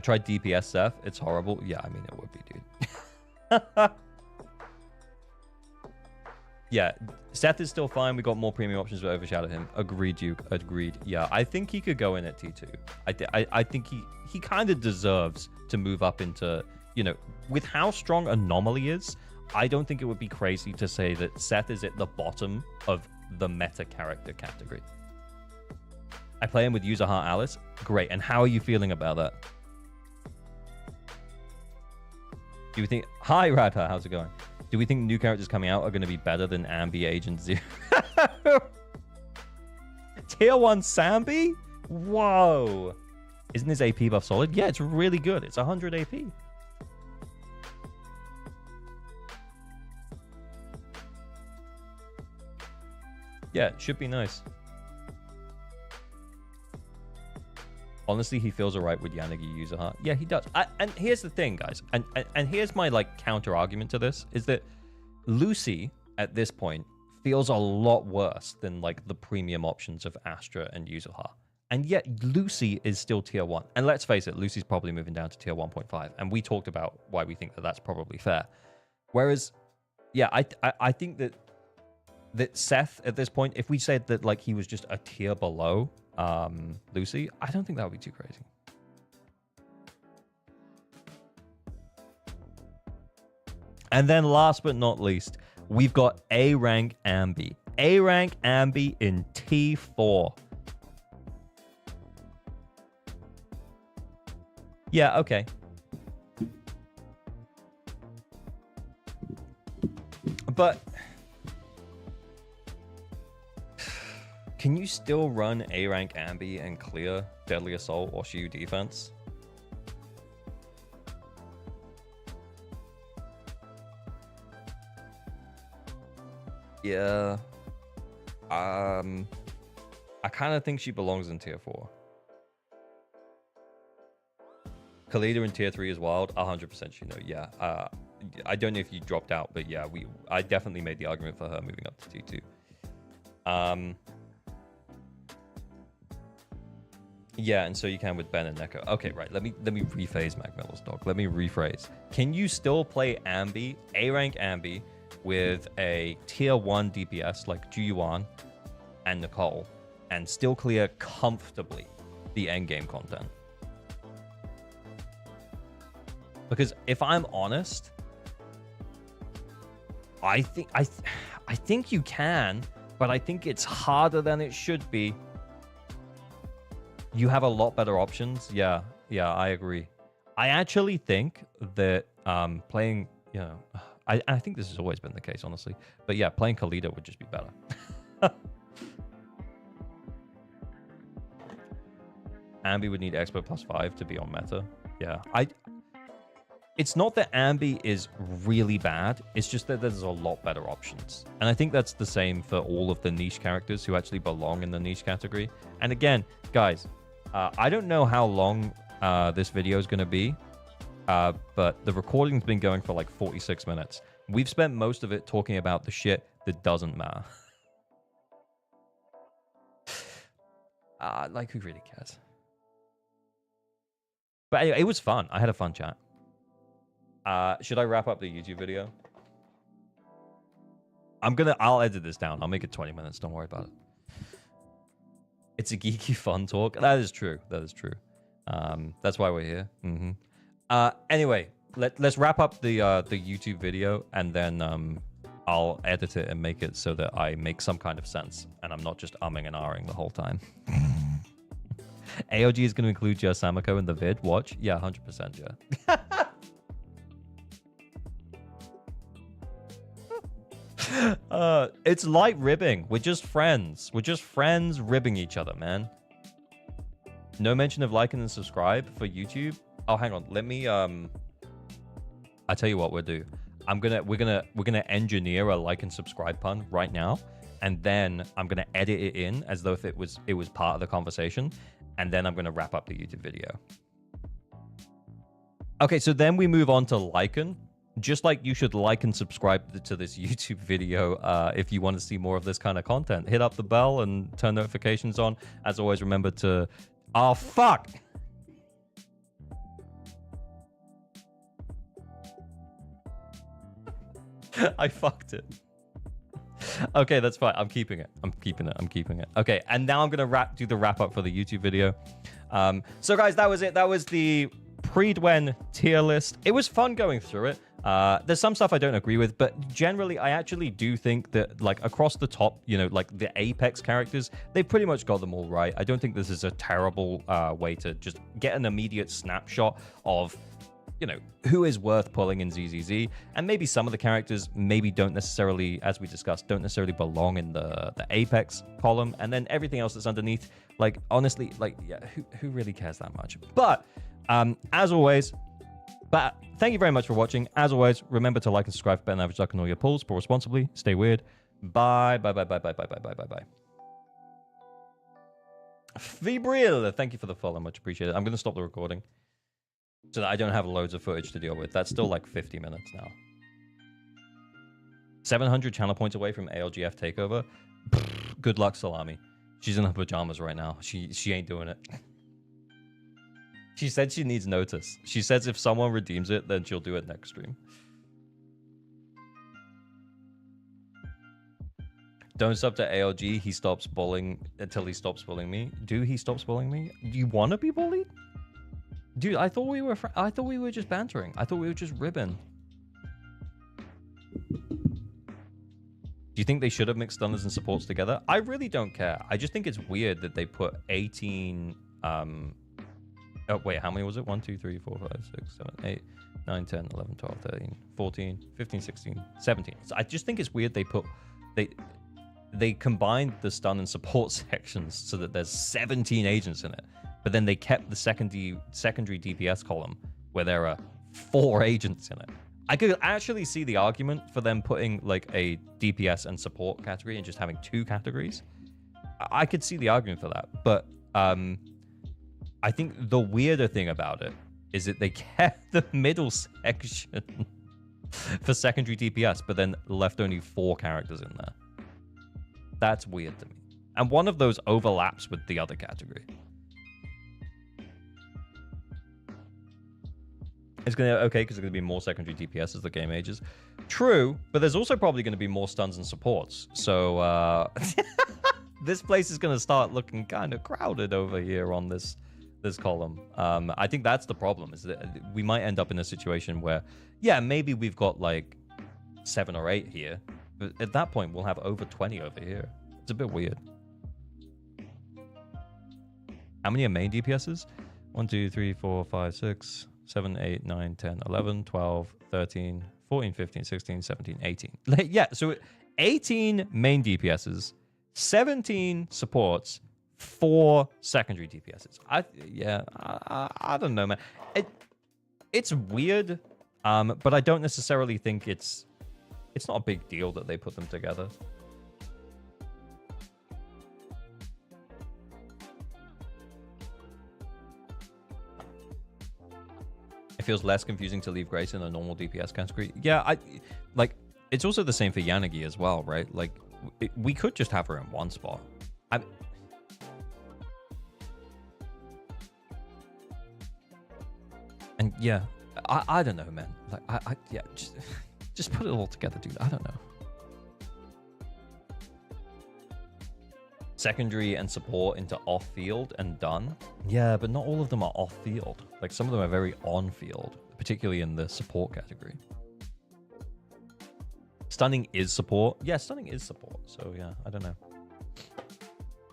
tried DPS Seth. It's horrible. Yeah, I mean, it would be, dude. Yeah, Seth is still fine. We got more premium options to overshadow him. Agreed, Duke. Agreed. Yeah, I think he could go in at T2. I think he kind of deserves to move up into, you know, with how strong Anomaly is, I don't think it would be crazy to say that Seth is at the bottom of the meta character category. I play him with user heart Alice. Great. And how are you feeling about that? Do you think... Hi, Radha. How's it going? Do we think new characters coming out are going to be better than Ambi, Agent Zero? Tier 1 Sambi? Whoa. Isn't his AP buff solid? Yeah, it's really good. It's 100 AP. Yeah, it should be nice. Honestly, he feels alright with Yanagi user heart. Yeah, he does. And here's the thing, guys. And here's my like counter argument to this is that Lucy at this point feels a lot worse than like the premium options of Astra and user heart. And yet Lucy is still tier 1. And let's face it, Lucy's probably moving down to tier 1.5. And we talked about why we think that that's probably fair. Whereas, yeah, I think that Seth at this point, if we said that like he was just a tier below Lucy, I don't think that would be too crazy. And then last but not least, we've got A rank Ambi. A rank Ambi in T4. Yeah, okay. But can you still run A rank Ambi and clear Deadly Assault or Shiyu defense? Yeah. I kind of think she belongs in tier 4. Khalida in tier 3 is wild. 100% she know. Yeah. I don't know if you dropped out, but yeah, I definitely made the argument for her moving up to T2. Yeah, and so you can with Ben and Neko. Okay, right. Let me rephrase Macmillan's dog. Let me rephrase. Can you still play Ambi, A rank Ambi, with a tier 1 DPS like Juyuan and Nicole, and still clear comfortably the endgame content? Because if I'm honest, I think you can, but I think it's harder than it should be. You have a lot better options. Yeah, I agree. I actually think that playing, you know, I think this has always been the case, honestly. But yeah, playing Khalida would just be better. Ambi would need Expert +5 to be on meta. Yeah, it's not that Ambi is really bad. It's just that there's a lot better options. And I think that's the same for all of the niche characters who actually belong in the niche category. And again, guys, I don't know how long this video is going to be, but the recording's been going for like 46 minutes. We've spent most of it talking about the shit that doesn't matter. like, who really cares? But anyway, it was fun. I had a fun chat. Should I wrap up the YouTube video? I'll edit this down. I'll make it 20 minutes. Don't worry about it. It's a geeky fun talk. That is true. That is true. That's why we're here. Anyway, let's wrap up the YouTube video, and then I'll edit it and make it so that I make some kind of sense, and I'm not just umming and ahhing the whole time. AOG is going to include Jer Samako in the vid. Watch. Yeah, 100%, Jer. It's light ribbing. We're just friends. We're just friends ribbing each other, man. No mention of liking and subscribe for YouTube. Oh, hang on. Let me I tell you what we'll do. We're gonna engineer a like and subscribe pun right now, and then I'm gonna edit it in as though if it was part of the conversation, and then I'm gonna wrap up the YouTube video. Okay, so then we move on to liken. Just like you should like and subscribe to this YouTube video if you want to see more of this kind of content. Hit up the bell and turn notifications on. As always, remember to... Oh, fuck! I fucked it. Okay, that's fine. I'm keeping it. I'm keeping it. Okay, and now I'm going to do the wrap up for the YouTube video. So, guys, that was it. That was the Prydwen tier list. It was fun going through it. There's some stuff I don't agree with, but generally I actually do think that, like, across the top, you know, like the Apex characters, they pretty much got them all right. I don't think this is a terrible way to just get an immediate snapshot of, you know, who is worth pulling in ZZZ, and maybe some of the characters maybe don't necessarily, as we discussed, don't necessarily belong in the Apex column, and then everything else that's underneath, like, honestly, like, yeah, who really cares that much? But as always, thank you very much for watching. As always, remember to like and subscribe for better than average luck and all your pulls. Pull responsibly. Stay weird. Bye. Febril, thank you for the follow. Much appreciated. I'm going to stop the recording so that I don't have loads of footage to deal with. That's still like 50 minutes now. 700 channel points away from ALGF takeover. Good luck, Salami. She's in her pajamas right now. She ain't doing it. She said she needs notice. She says if someone redeems it, then she'll do it next stream. Don't sub to ALG. He stops bullying until he stops bullying me. Do he stops bullying me? Do you want to be bullied? Dude, I thought we were just bantering. I thought we were just ribbing. Do you think they should have mixed stunners and supports together? I really don't care. I just think it's weird that they put 18... Oh, wait, how many was it? 1, 2, 3, 4, 5, 6, 7, 8, 9, 10, 11, 12, 13, 14, 15, 16, 17. So I just think it's weird they combined the stun and support sections so that there's 17 agents in it. But then they kept the secondary DPS column where there are 4 agents in it. I could actually see the argument for them putting like a DPS and support category and just having 2 categories. I could see the argument for that. But I think the weirder thing about it is that they kept the middle section for secondary DPS, but then left only 4 characters in there. That's weird to me. And one of those overlaps with the other category. It's going to, okay, because there's going to be more secondary DPS as the game ages. True, but there's also probably going to be more stuns and supports. So this place is going to start looking kind of crowded over here on this column. I think that's the problem, is that we might end up in a situation where, yeah, maybe we've got like 7 or 8 here, but at that point we'll have over 20 over here. It's a bit weird. How many are main DPSs? 1, 2, 3, 4, 5, 6, 7, 8, 9, 10, 11, 12, 13, 14, 15, 16, 17, 18. Yeah, so 18 main DPSs, 17 supports, 4 secondary DPSs. I don't know, man. It's weird, but I don't necessarily think it's not a big deal that they put them together. It feels less confusing to leave Grace in a normal DPS category. Yeah, it's also the same for Yanagi as well, right? Like, we could just have her in one spot. And yeah, I don't know, man. Like yeah, just put it all together, dude. I don't know. Secondary and support into off-field and done. Yeah, but not all of them are off-field. Like some of them are very on-field, particularly in the support category. Stunning is support. Yeah, stunning is support. So yeah, I don't know.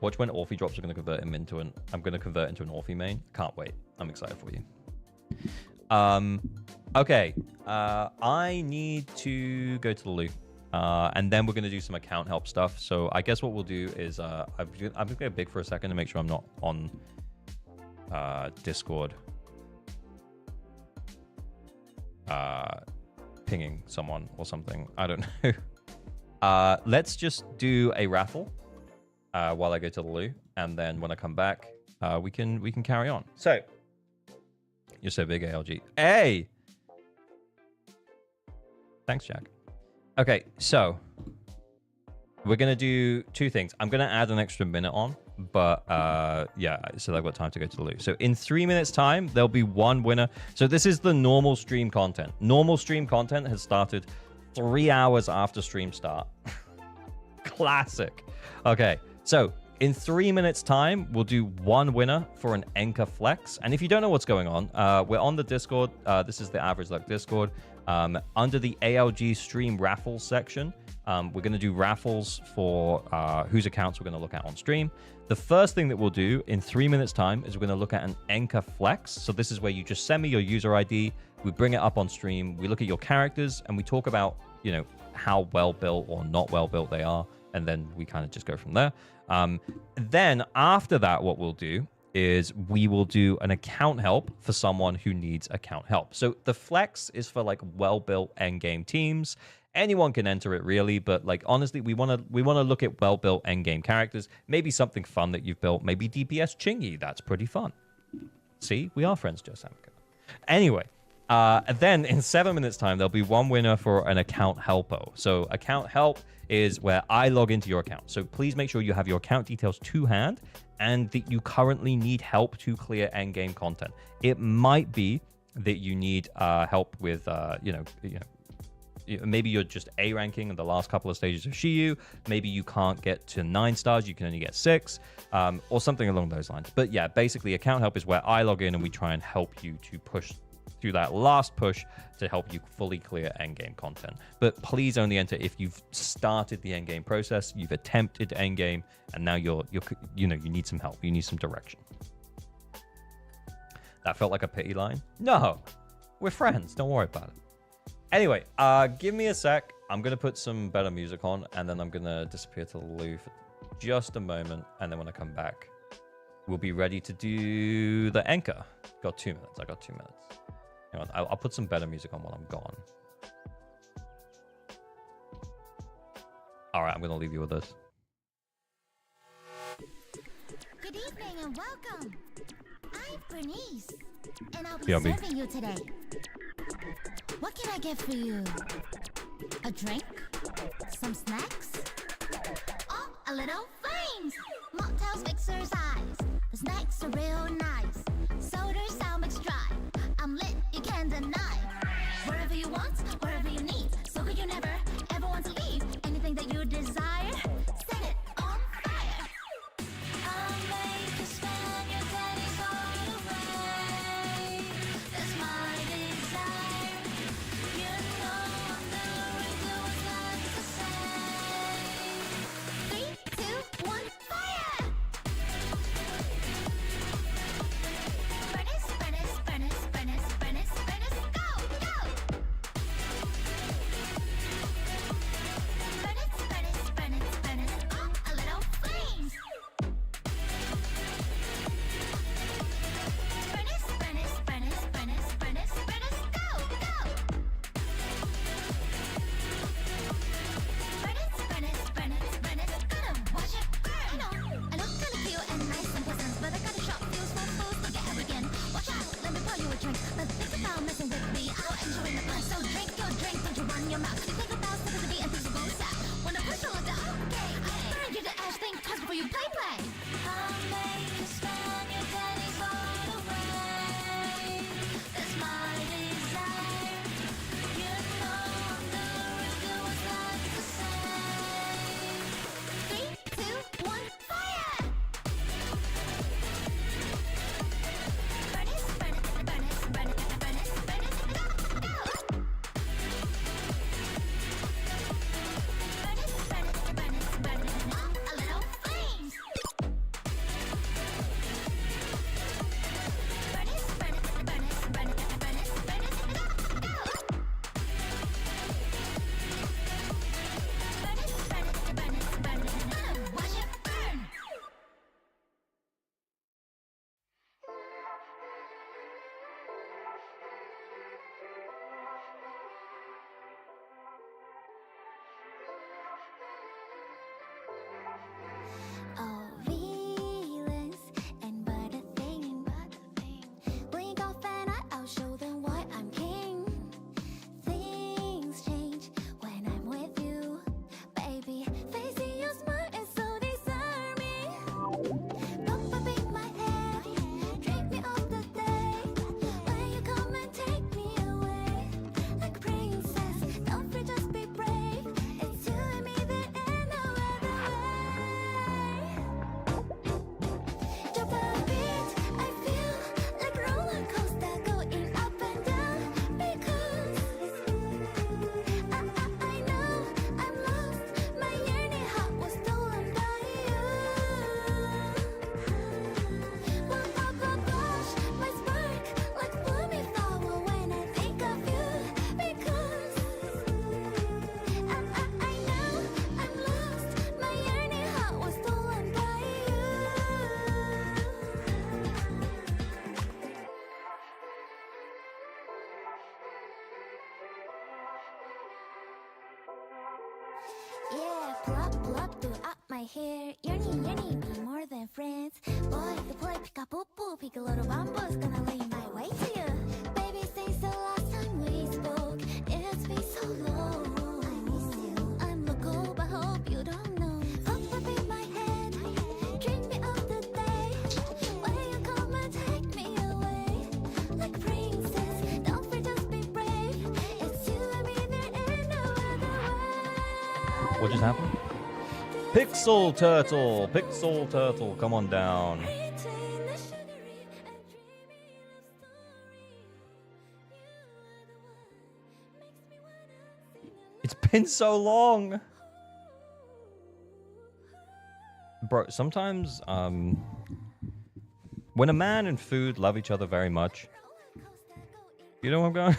Watch when Orphe drops. I'm going to convert him into an. I'm going to convert into an Orphe main. Can't wait. I'm excited for you. Okay. I need to go to the loo. And then we're going to do some account help stuff. So I guess what we'll do is I'm going to go big for a second to make sure I'm not on Discord pinging someone or something. I don't know. Let's just do a raffle while I go to the loo. And then when I come back, we can carry on. So you're so big, ALG. Hey! Thanks, Jack. Okay, so we're going to do two things. I'm going to add an extra minute on, but yeah, so I've got time to go to the loo. So in 3 minutes time, there'll be one winner. So this is the normal stream content. Normal stream content has started 3 hours after stream start. Classic. Okay, so in 3 minutes time, we'll do one winner for an Enka Flex. And if you don't know what's going on, we're on the Discord. This is the Average Luck Discord. Under the ALG stream raffles section, we're going to do raffles for whose accounts we're going to look at on stream. The first thing that we'll do in 3 minutes time is we're going to look at an Enka Flex. So this is where you just send me your user ID. We bring it up on stream. We look at your characters and we talk about, you know, how well built or not well built they are. And then we kind of just go from there. Then after that, what we'll do is we will do an account help for someone who needs account help. So the flex is for like well-built endgame teams. Anyone can enter it really, but like honestly, we want to look at well-built endgame characters. Maybe something fun that you've built. Maybe DPS Chingy. That's pretty fun. See, we are friends, Joe Samka. Anyway, then in 7 minutes time, there'll be one winner for an account helpo. So account help is where I log into your account. So please make sure you have your account details to hand and that you currently need help to clear endgame content. It might be that you need help with, maybe you're just A ranking in the last couple of stages of Shiyu. Maybe you can't get to 9 stars, you can only get 6, or something along those lines. But yeah, basically account help is where I log in and we try and help you to push through that last push to help you fully clear endgame content. But please only enter if you've started the endgame process, you've attempted endgame, and now you need some help, you need some direction. That felt like a pity line. No, we're friends. Don't worry about it. Anyway, give me a sec. I'm gonna put some better music on, and then I'm gonna disappear to the loo for just a moment, and then when I come back, we'll be ready to do the Enka. Got 2 minutes. I got 2 minutes. Hang on, I'll put some better music on while I'm gone. All right, I'm gonna leave you with this. Good evening and welcome. I'm Bernice, and I'll be BRB. serving you today. What can I get for you? A drink? Some snacks? Oh, a little flames! Mocktails fix your eyes. The snacks are real nice. Sodas sound mixed dry. I'm lit, you can't deny. Wherever you want, wherever you need. So good you never, ever want to leave. Anything that you desire, set it on fire. I'll make you spend your days all away. That's my desire. You know I'm doing what's left to say. 3, 2, 1, fire! Furnace, furnace, furnace, furnace, furnace, furnace, go, go! pull up, do up my hair. Yearny, be more than friends. Boy, the boy, pick up, pick a little bamboo's gonna lay my way to you. Baby, since the last time we spoke, it's been so long. I miss you. I'm local, but hope you don't know. Pop up in my head, dream me of the day when you come and take me away. Like a princess, don't fear, just be brave. It's you and me, there ain't no other way. What just happened? Pixel Turtle, come on down. It's been so long. Bro, sometimes, when a man and food love each other very much, you know where I'm going?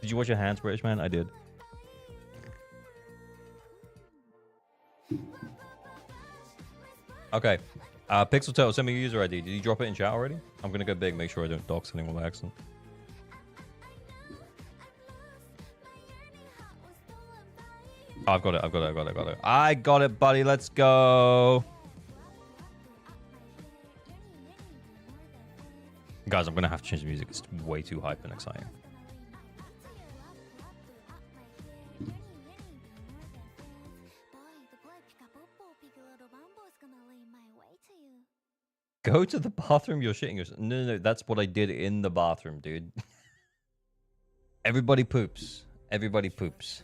Did you wash your hands, British man? I did. Okay. Pixel Turtle, send me your user ID. Did you drop it in chat already? I'm gonna go big, make sure I don't dox anyone by accident. Oh, I've got it. I got it, buddy. Let's go. Guys, I'm gonna have to change the music. It's way too hype and exciting. Go to the bathroom, you're shitting yourself. No, that's what I did in the bathroom, dude. Everybody poops. Everybody poops.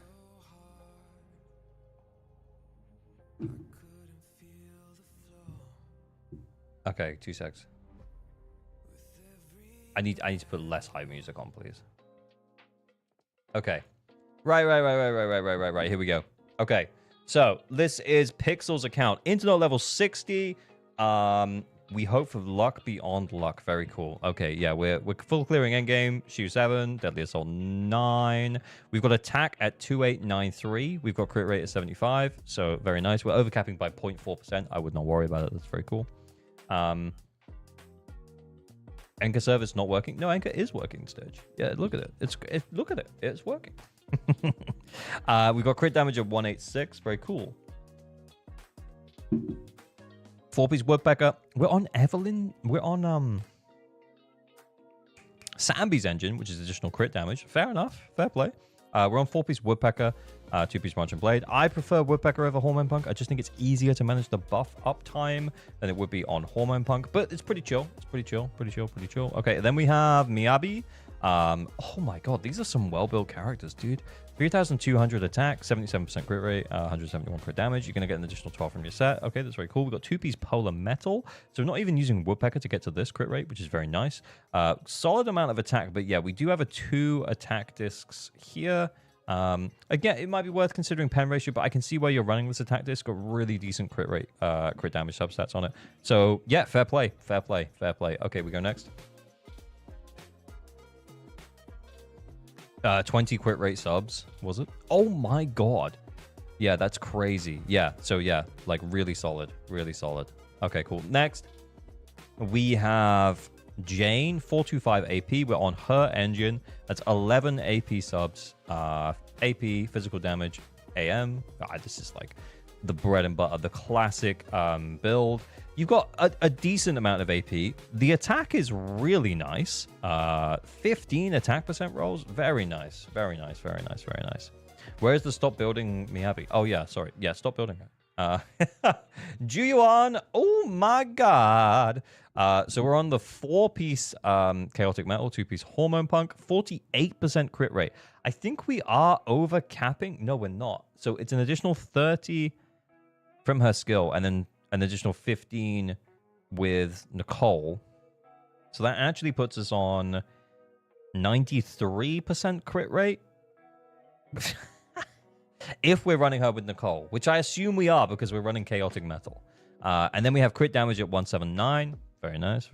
Okay, 2 secs. I need to put less high music on, please. Okay. Right. Here we go. Okay. So, this is Pixel's account. Internet level 60. We hope for luck beyond luck. Very cool. Okay, yeah, we're full clearing endgame. Shoe 7, Deadly Assault 9. We've got attack at 2893. We've got crit rate at 75. So very nice. We're overcapping by 0.4%. I would not worry about it. That's very cool. Anchor service not working. No, Anchor is working, Stage. Yeah, look at it. Look at it. It's working. We've got crit damage of 186. Very cool. 4-piece woodpecker. We're on Evelyn. We're on Samby's engine, which is additional crit damage. Fair enough. Fair play. We're on 4-piece woodpecker, 2-piece marching blade. I prefer woodpecker over hormone punk. I just think it's easier to manage the buff uptime than it would be on hormone punk, but it's pretty chill. It's pretty chill. Okay, then we have Miyabi. Oh my god, these are some well-built characters, dude. 3,200 attack, 77% crit rate, 171 crit damage. You're going to get an additional 12 from your set. Okay, that's very cool. We've got 2-piece polar metal. So we're not even using woodpecker to get to this crit rate, which is very nice. Solid amount of attack, but yeah, we do have 2 attack discs here. Again, it might be worth considering pen ratio, but I can see where you're running this attack disc. Got really decent crit rate, crit damage substats on it. So yeah, fair play. Okay, we go next. 20 crit rate subs, was it? Oh my god. Yeah, that's crazy. Yeah, so yeah, like really solid. Okay, cool. Next, we have Jane, 425 AP. We're on her engine. That's 11 AP subs, AP, physical damage, AM. This is like the bread and butter, the classic build. You've got a decent amount of AP. The attack is really nice. 15 attack percent rolls. Very nice. Where's the stop building Miyabi? Oh, yeah, sorry. Yeah, stop building her. Juyuan. Oh, my God. So we're on the 4-piece chaotic metal, 2-piece hormone punk, 48% crit rate. I think we are over capping. No, we're not. So it's an additional 30 from her skill, and then an additional 15 with Nicole. So that actually puts us on 93% crit rate. If we're running her with Nicole, which I assume we are because we're running chaotic metal. And then we have crit damage at 179. Very nice.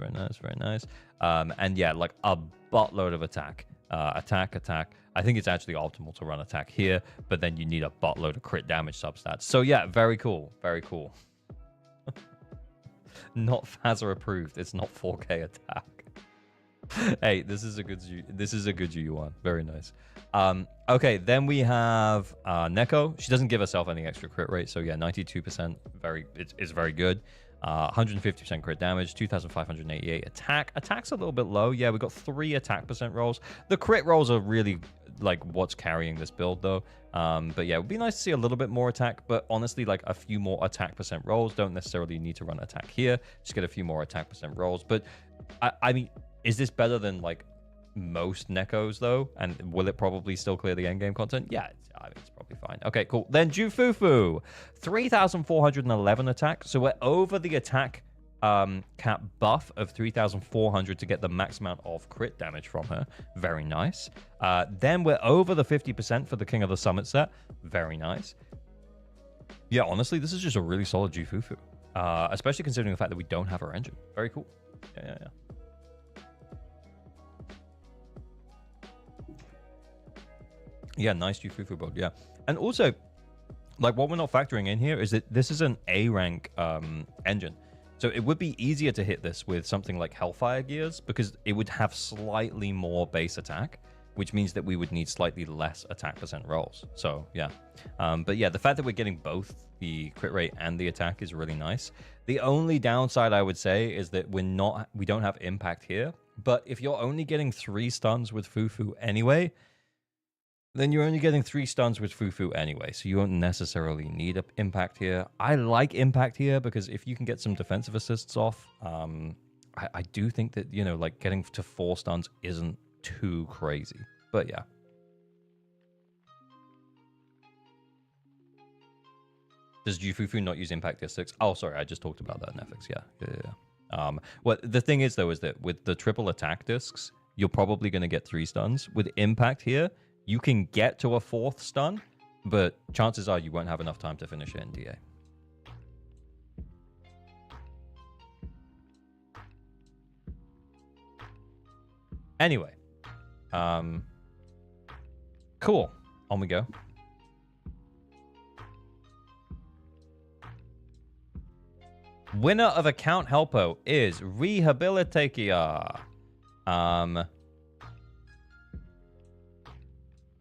And yeah, like a buttload of attack. Attack. I think it's actually optimal to run attack here, but then you need a buttload of crit damage substats. So yeah, very cool. Not Fazer approved. It's not 4K attack. Hey, this is a good GU1. Very nice. Okay, then we have Neko. She doesn't give herself any extra crit rate, so yeah, 92%. It's very good. 150% crit damage, 2,588 attack. Attack's a little bit low. Yeah, we got 3 attack percent rolls. The crit rolls are really like what's carrying this build though. But yeah, it would be nice to see a little bit more attack, but honestly, like a few more attack percent rolls. Don't necessarily need to run attack here. Just get a few more attack percent rolls. But I mean, is this better than like most Nekos though? And will it probably still clear the endgame content? Yeah, I mean, it's probably fine. Okay, cool. Then Jufufu, 3,411 attack. So we're over the attack cap buff of 3,400 to get the max amount of crit damage from her. Very nice. Then we're over the 50% for the King of the Summit set. Very nice. Yeah, honestly, this is just a really solid Jufufu. Especially considering the fact that we don't have our engine. Very cool. Yeah. Yeah, nice Jufufu build, yeah. And also, like, what we're not factoring in here is that this is an A rank engine. So it would be easier to hit this with something like Hellfire Gears because it would have slightly more base attack, which means that we would need slightly less attack percent rolls. So, yeah. But yeah, the fact that we're getting both the crit rate and the attack is really nice. The only downside I would say is that we don't have impact here. But if you're only getting 3 stuns with Fufu anyway, then you're only getting 3 stuns with Fufu anyway, so you won't necessarily need an impact here. I like impact here because if you can get some defensive assists off, I do think that, you know, like getting to 4 stuns isn't too crazy. But yeah. Does Jufufu not use impact tier 6? Oh, sorry, I just talked about that in Netflix. Yeah. Well, the thing is, though, is that with the triple attack discs, you're probably going to get 3 stuns. With impact here, you can get to a 4th stun, but chances are you won't have enough time to finish it in DA. Anyway. Cool. On we go. Winner of Account Helpo is Rehabilitakia.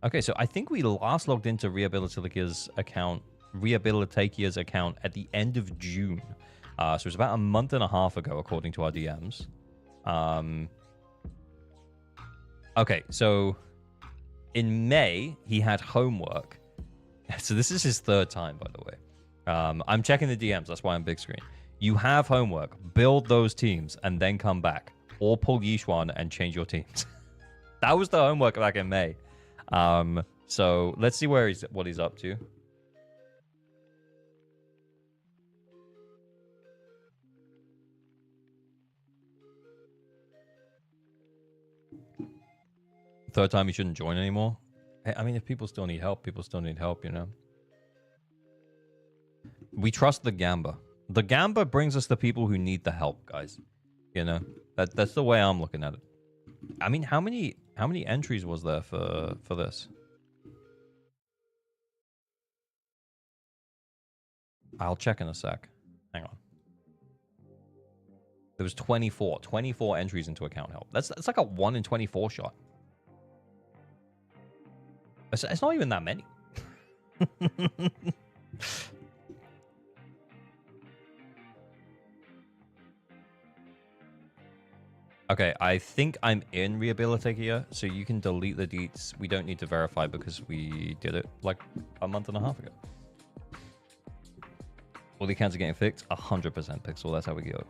Okay, so I think we last logged into Rehabilitakia's account at the end of June. So it was about a month and a half ago, according to our DMs. Okay, so in May, he had homework. So this is his 3rd time, by the way. I'm checking the DMs. That's why I'm big screen. You have homework. Build those teams and then come back. Or pull Yishuan and change your teams. That was the homework back in May. So let's see what he's up to. Third time he shouldn't join anymore. I mean, if people still need help, people still need help, you know. We trust the Gamba. The Gamba brings us the people who need the help, guys. You know, that's the way I'm looking at it. I mean, how many entries was there for this? I'll check in a sec. Hang on. There was 24 entries into account help. That's like a 1 in 24 shot. It's not even that many. Okay, I think I'm in Rehabilitakia, so you can delete the deets. We don't need to verify because we did it like a month and a half ago. All the accounts are getting fixed. 100% Pixel. That's how we go.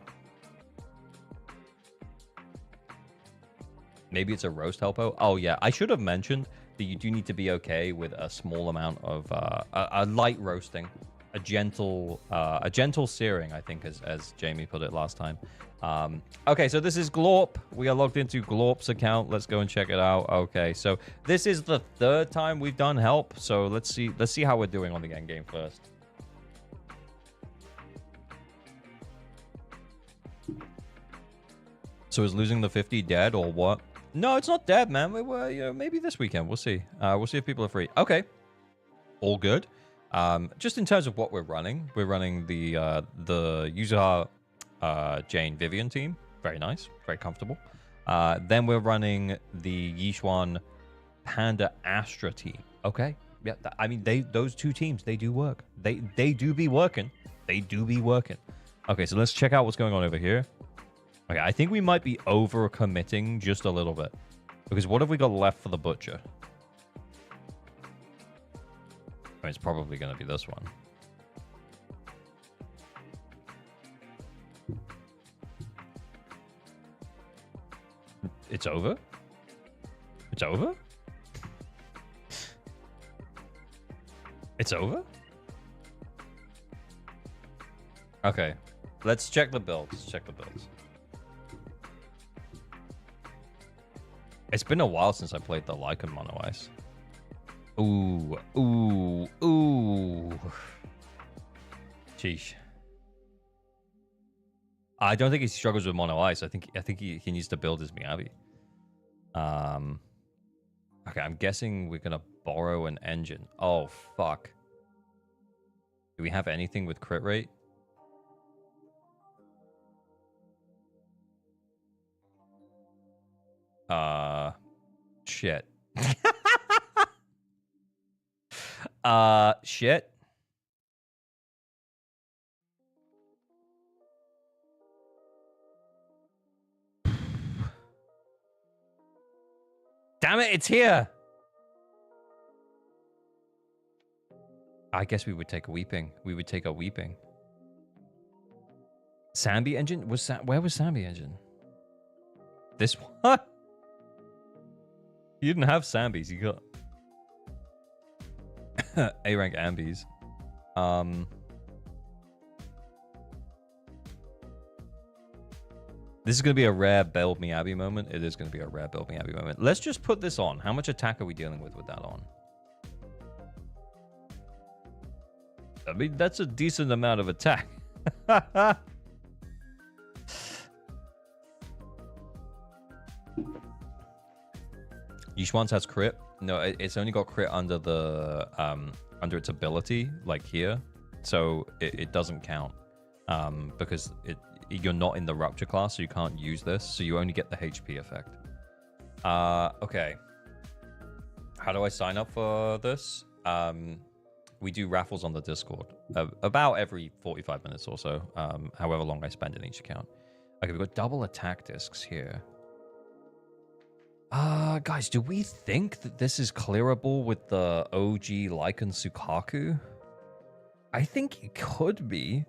Maybe it's a roast helpo. Oh yeah, I should have mentioned that you do need to be okay with a small amount of a light roasting, a gentle searing, I think, as Jamie put it last time. Okay, so this is Glorp. We are logged into Glorp's account. Let's go and check it out. Okay, so this is the 3rd time we've done help. So let's see how we're doing on the end game first. So is losing the 50 dead or what? No, it's not dead, man. You know, maybe this weekend. We'll see. We'll see if people are free. Okay, all good. Just in terms of what we're running the Yuzuha Jane Vivian team. Very nice, very comfortable. Then we're running the Yishuan Panda Astra team. Okay. Yeah, I mean, those two teams, they do work. They do be working. They do be working. Okay, so let's check out what's going on over here. Okay, I think we might be over-committing just a little bit. Because what have we got left for the Butcher? I mean, it's probably going to be this one. It's over? It's over? It's over? Okay. Let's check the builds. Check the builds. It's been a while since I played the Lycan Mono Ice. Ooh. Ooh. Ooh. Sheesh. I don't think he struggles with Mono Ice. I think he needs to build his Miyabi. Okay, I'm guessing we're gonna borrow an engine. Oh fuck. Do we have anything with crit rate? Shit. Shit. Damn it, it's here. I guess we would take a weeping. We would take a weeping. Sambi engine? Where was Sambi engine? This one? You didn't have Sambis, you got A rank Ambies. This is going to be a rare build Miyabi moment. It is going to be a rare build Miyabi moment. Let's just put this on. How much attack are we dealing with that on? I mean, that's a decent amount of attack. Yishuan's has crit. No, it's only got crit under the under its ability, like here. So it doesn't count. Because you're not in the Rupture class, so you can't use this. So you only get the HP effect. Okay. How do I sign up for this? We do raffles on the Discord. About every 45 minutes or so. However long I spend in each account. Okay, we've got double attack discs here. Guys, do we think that this is clearable with the OG Lycan Sukaku? I think it could be.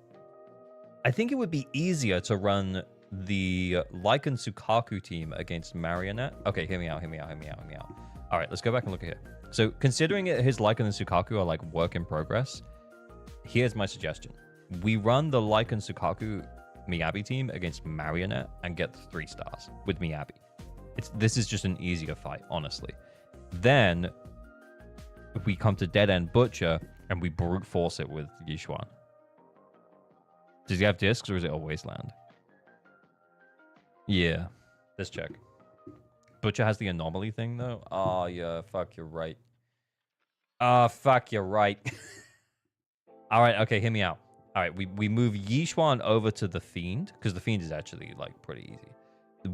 I think it would be easier to run the Lycan Sukaku team against Marionette. Okay, hear me out. All right, let's go back and look at it. So, considering his Lycan and Sukaku are like work in progress, here's my suggestion. We run the Lycan Sukaku Miyabi team against Marionette and get 3 stars with Miyabi. This is just an easier fight, honestly. Then, we come to Dead End Butcher and we brute force it with Yishuan. Does he have discs or is it a wasteland? Yeah. Let's check. Butcher has the anomaly thing though? Oh yeah, fuck, you're right. Fuck, you're right. Alright, okay, hear me out. Alright, we move Yishuan over to the Fiend, because the Fiend is actually like pretty easy.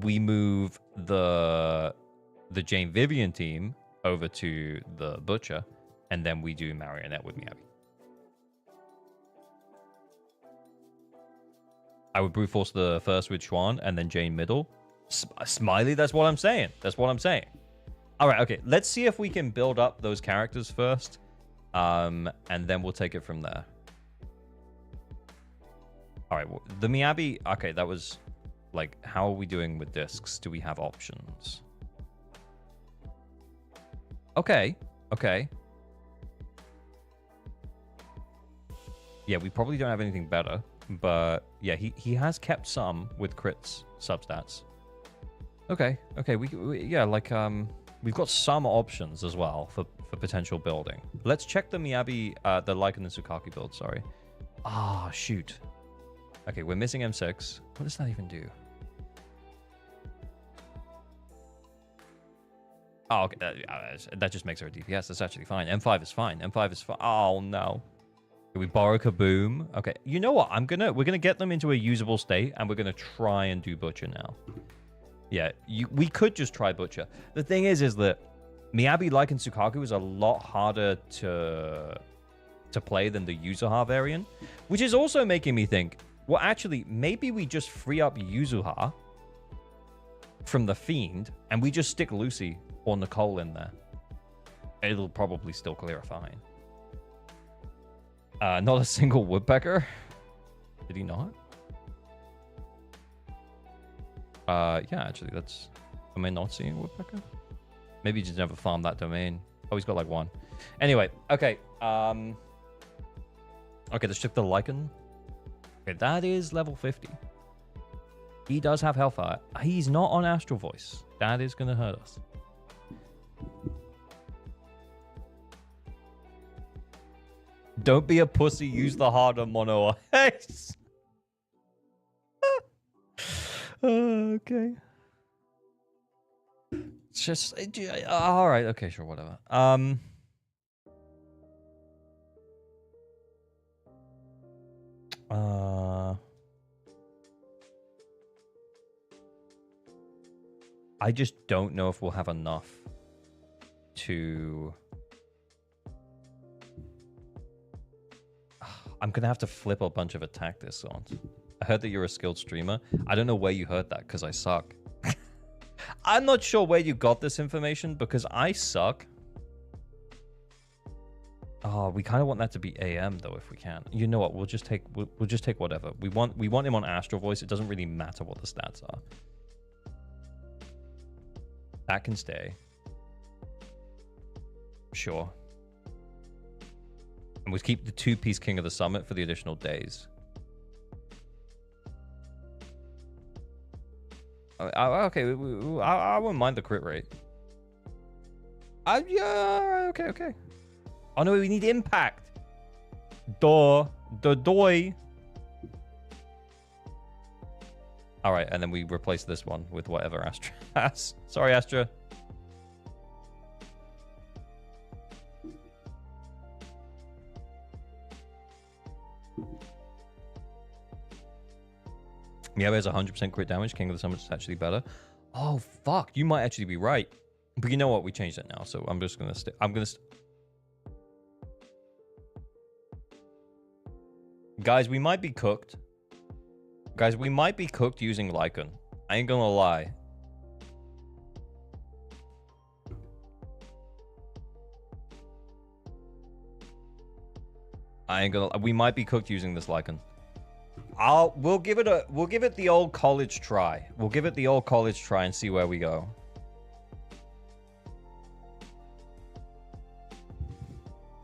We move the Jane Vivian team over to the Butcher, and then we do Marionette with Miyabi. I would brute force the first with Xuan and then Jane middle. Smiley, that's what I'm saying. That's what I'm saying. All right, okay. Let's see if we can build up those characters first. And then we'll take it from there. All right, well, the Miyabi... Okay, that was... Like, how are we doing with discs? Do we have options? Okay, okay. Yeah, we probably don't have anything better. But, yeah, he has kept some with crits, substats. Okay, okay, yeah, like, we've got some options as well for potential building. Let's check the Miyabi, the Lycan and Sukaku build, sorry. Ah, shoot. Okay, we're missing M6. What does that even do? Oh, okay, that just makes her a DPS. That's actually fine. M5 is fine. M5 is fine. Oh, no. We borrow Kaboom. Okay, you know what? We're gonna get them into a usable state, and we're gonna try and do Butcher now. Yeah, we could just try Butcher. The thing is that Miyabi, like in Sukaku, is a lot harder to play than the Yuzuha variant, which is also making me think, well, actually, maybe we just free up Yuzuha from the Fiend, and we just stick Lucy or Nicole in there. It'll probably still clear fine. Not a single woodpecker? Did he not? Yeah, actually, that's... Am I not seeing a woodpecker? Maybe he just never farmed that domain. Oh, he's got like one. Anyway, okay. Okay, let's check the Lycan. Okay, that is level 50. He does have Hellfire. He's not on Astral Voice. That is going to hurt us. Don't be a pussy. Use the harder mono ice. Okay. It's just... all right. Okay, sure. Whatever. I just don't know if we'll have enough to... I'm going to have to flip a bunch of attack this on. I heard that you're a skilled streamer. I don't know where you heard that because I suck. I'm not sure where you got this information because I suck. Oh, we kind of want that to be AM though if we can. You know what? We'll just take whatever. We want him on Astral Voice. It doesn't really matter what the stats are. That can stay. Sure. And we'll keep the 2-piece King of the Summit for the additional days. Okay, I wouldn't mind the crit rate. Yeah, okay. Oh no, we need impact. The doy. All right, and then we replace this one with whatever Astra has. Sorry, Astra. Miyabi has 100% crit damage. King of the Summit is actually better. Oh, fuck. You might actually be right. But you know what? We changed it now, so I'm just going to stay. Guys, we might be cooked. Guys, we might be cooked using Lycan. I ain't gonna lie. We might be cooked using this Lycan. We'll give it the old college try. We'll give it the old college try and see where we go.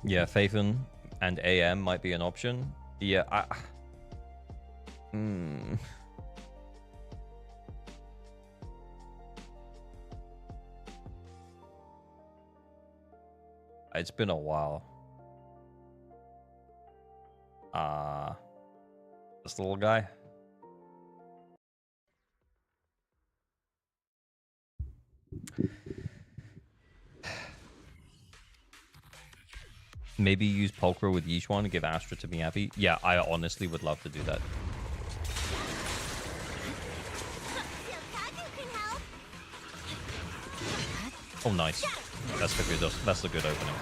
Yeah, Faithen and AM might be an option. Yeah, It's been a while. This little guy. Maybe use Pulchra with Yishuan and give Astra to Miyabi. Yeah, I honestly would love to do that. Oh, nice. That's a good opening.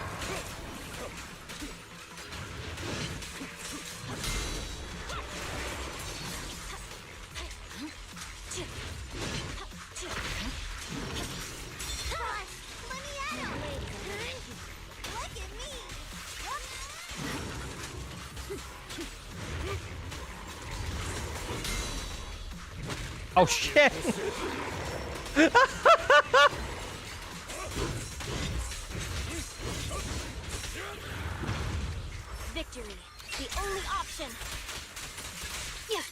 Oh shit! Victory, the only option. Yeah.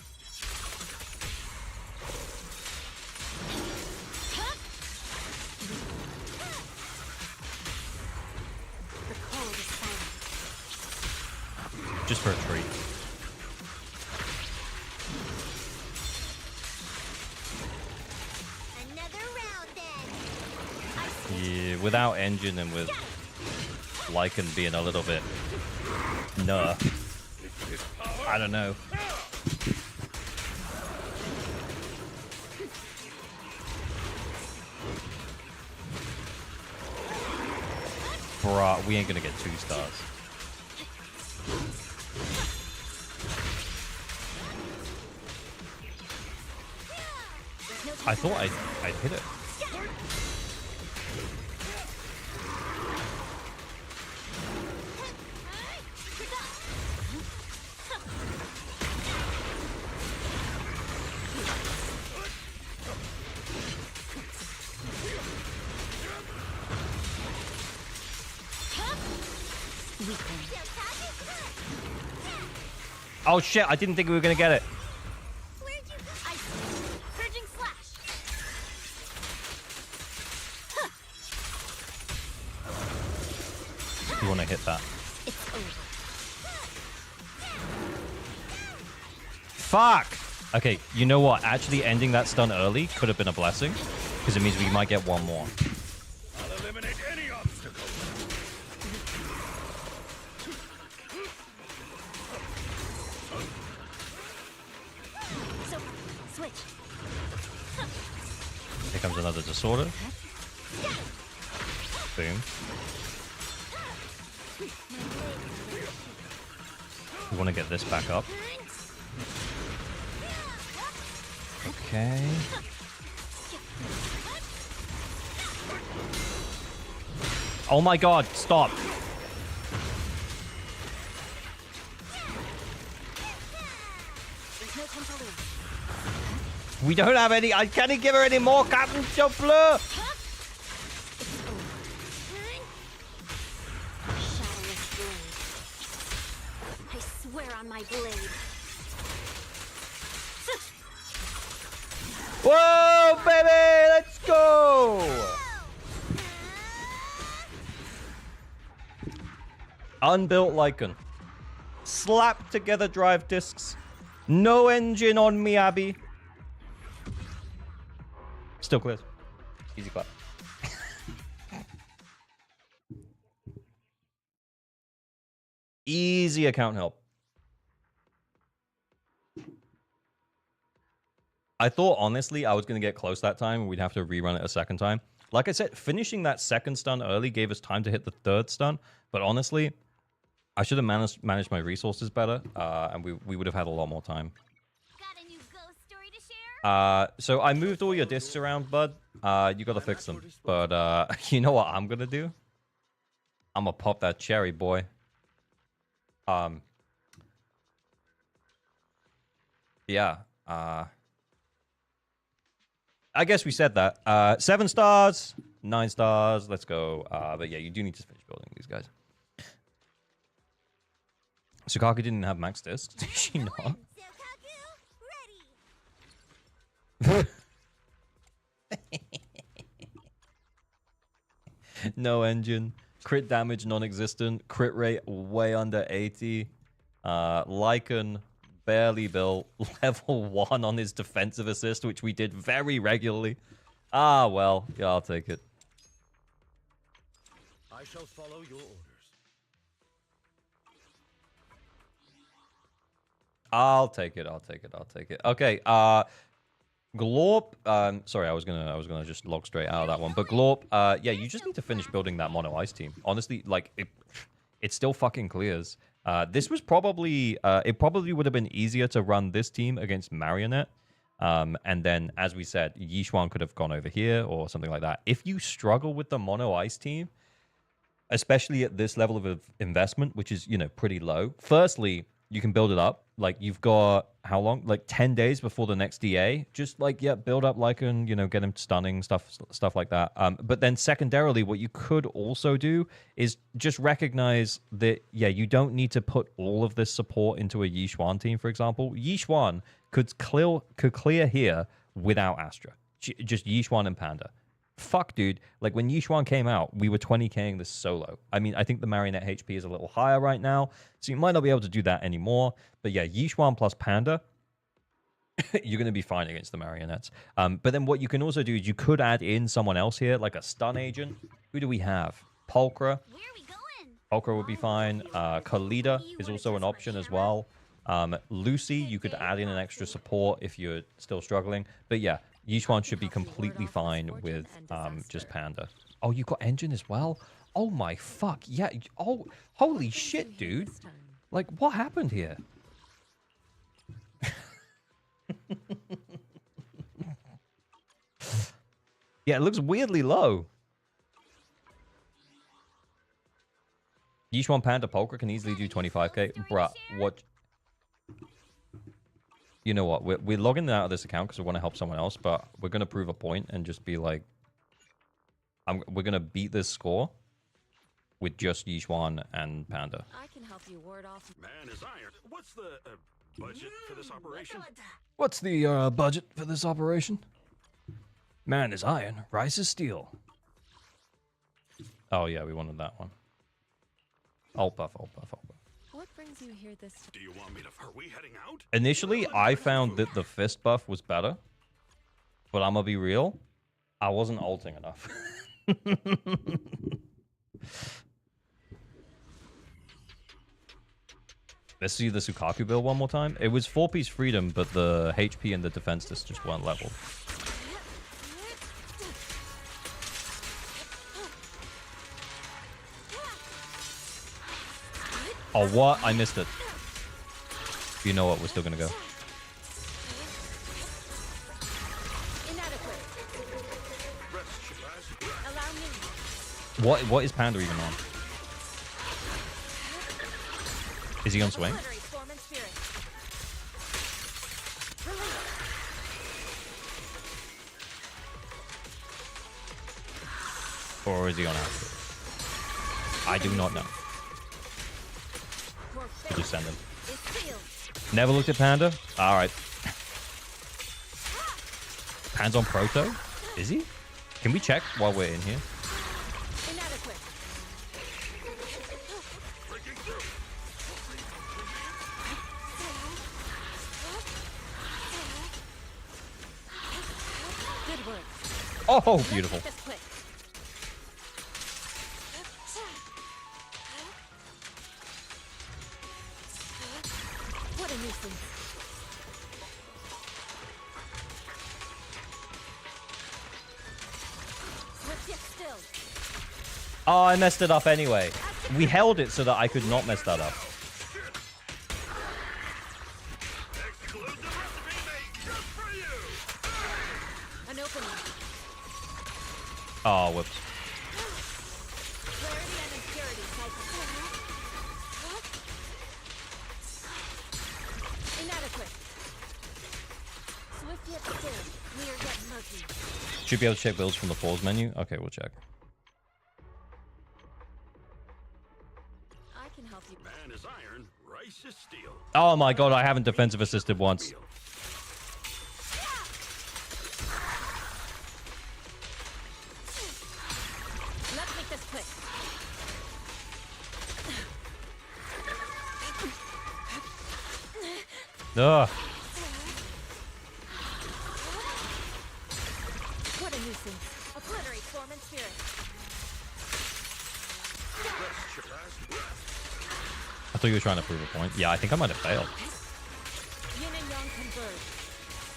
The cold is silent. Just for a treat. Yeah, without engine and with Lycan being a little bit nerfed. I don't know. Bruh, we ain't gonna get 2 stars. I thought I'd hit it. Oh shit, I didn't think we were gonna get it. Where'd you go? I Purging slash. You wanna hit that. It's over. Fuck! Okay, you know what? Actually ending that stun early could have been a blessing. Because it means we might get one more. I'll eliminate any obstacle. So switch. Here comes another disorder. Boom. We want to get this back up. Okay. Oh my god, stop. There's no time to lose. We don't have any. I can't give her any more, Captain Chauffeur. Shadowless blade. I swear on my blade. Whoa, baby, let's go. Unbuilt Lycan. Slap together drive discs. No engine on me, Abby. Still clear. Easy clap. Easy account help. I thought, honestly, I was going to get close that time and we'd have to rerun it a second time. Like I said, finishing that second stun early gave us time to hit the third stun. But honestly, I should have managed my resources better, and we would have had a lot more time. Got a new ghost story to share? So I moved all your discs around, bud. You got to fix them. But you know what I'm going to do? I'm going to pop that cherry, boy. Yeah. I guess we said that. 7 stars, 9 stars. Let's go. But yeah, you do need to finish building these guys. Sukaku didn't have max discs. Did she not? Ready. No engine. Crit damage non-existent. Crit rate way under 80. Lycan barely built. Level 1 on his defensive assist, which we did very regularly. Ah, well. Yeah, I'll take it. I shall follow your orders. I'll take it. I'll take it. I'll take it. Okay. Glorp. Sorry, I was gonna just log straight out of that one. But Glorp. Yeah, you just need to finish building that mono ice team. Honestly, like it still fucking clears. This was probably it probably would have been easier to run this team against Marionette. And then, as we said, Yixuan could have gone over here or something like that. If you struggle with the mono ice team, especially at this level of investment, which is, you know, pretty low. Firstly, you can build it up. Like, you've got, how long? Like, 10 days before the next DA. Just, like, yeah, build up Lycan, you know, get him stunning, stuff like that. But then, secondarily, what you could also do is just recognize that, yeah, you don't need to put all of this support into a Yixuan team, for example. Yixuan could clear here without Astra. Just Yixuan and Panda. Fuck, dude. Like, when Yixuan came out, we were 20K'ing this solo. I mean, I think the Marionette HP is a little higher right now, so you might not be able to do that anymore. But yeah, Yixuan plus Panda, you're going to be fine against the Marionettes. But then what you can also do is you could add in someone else here, like a stun agent. Who do we have? Pulchra. Where are we going? Pulchra would be fine. Khalida is also an option as well. Lucy, you could add in an extra support if you're still struggling. But yeah, Yixuan should be completely fine with just Panda. Oh, you got engine as well? Oh my fuck. Yeah. Oh, holy shit, dude. Like, what happened here? Yeah, it looks weirdly low. Yichuan Panda Polka can easily do 25k. Bruh, what? You know what? We're logging out of this account because we want to help someone else, but we're going to prove a point and just be like, we're going to beat this score with just Yichuan and Panda. I can help you ward off. Man is iron. What's the budget for this operation? What's the budget for this operation? Man is iron, rice is steel. Oh yeah, we wanted that one. Alt buff, alt buff, alt buff. What brings you here this time? Do you want me to? Are we heading out? Initially, I found that the fist buff was better. But I'm gonna be real, I wasn't ulting enough. Let's see the Sukaku build one more time. It was 4-piece freedom, but the HP and the defense just weren't leveled. Oh, what? I missed it. You know what? We're still gonna go. Inadequate. Allow me. What is Panda even on? Is he on swing? Plenary form and spirit. Release. Or is he on active? I do not know. Your You just send him. is sealed. Never looked at Panda? Alright. Panda's on Proto? Is he? Can we check while we're in here? Inadequate. Good work. Oh, beautiful. This quick. What a nuisance. Swift yet still. Oh, I messed it up anyway. We held it so that I could not mess that up. Exclusive recipe made just for you. An opening. Oh, whoops. Clarity and impurity cycle. Inadequate. Swift yet still. Clear yet murky. Should be able to check builds from the pause menu. Okay, we'll check. I can help you. Man is iron. Rice is steel. Oh my god, I haven't defensive assisted once. Let's make this quick. Ugh. What a nuisance. A plenary form and spirit. I thought you were trying to prove a point. Yeah, I think I might have failed. Yin and yang converge.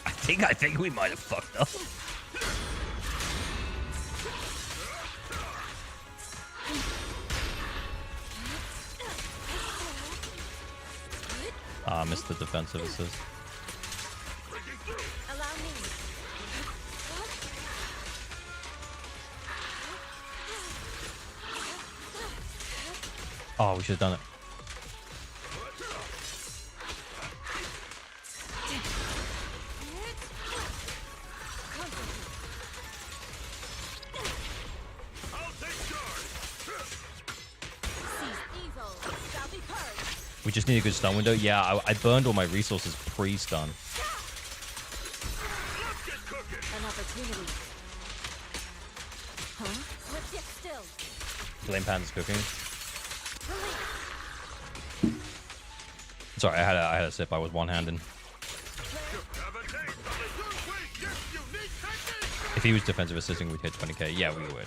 I think we might have fucked up. Ah, I missed the defensive assist. Allow me. Oh, we should have done it. I'll take charge. Seize evil. Shall be purged. We just need a good stun window. Yeah, I burned all my resources pre-stun. Let's get cooking. An opportunity. Huh? Swift yet still. Blame Panda's cooking. Release. Sorry, I had a sip. I was one-handed. Have a taste of the good way. Yes, unique technique. If he was defensive assisting, we'd hit 20k. Yeah, we would.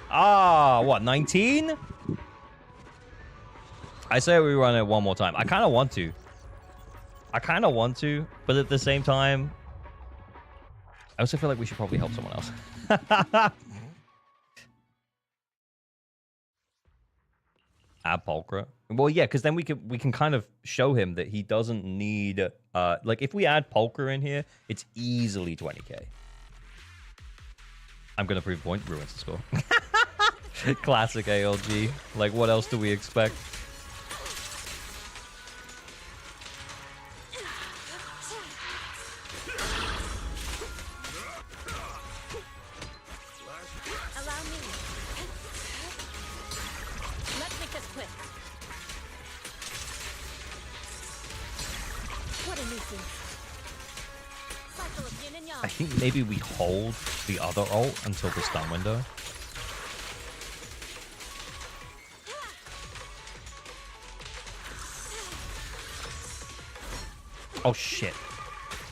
Ah, what, 19? I say we run it one more time. I kind of want to. I kind of want to, but at the same time, I also feel like we should probably help someone else. Add Pulchra. Well, yeah, because then we can kind of show him that he doesn't need like if we add Pulchra in here, it's easily 20k. I'm gonna prove point, ruins the score. Classic ALG. Like, what else do we expect? Allow me. Let's make this quick. What a nuisance. Cycle of yin and yang. I think maybe we hold the other ult until the stun window. Oh shit.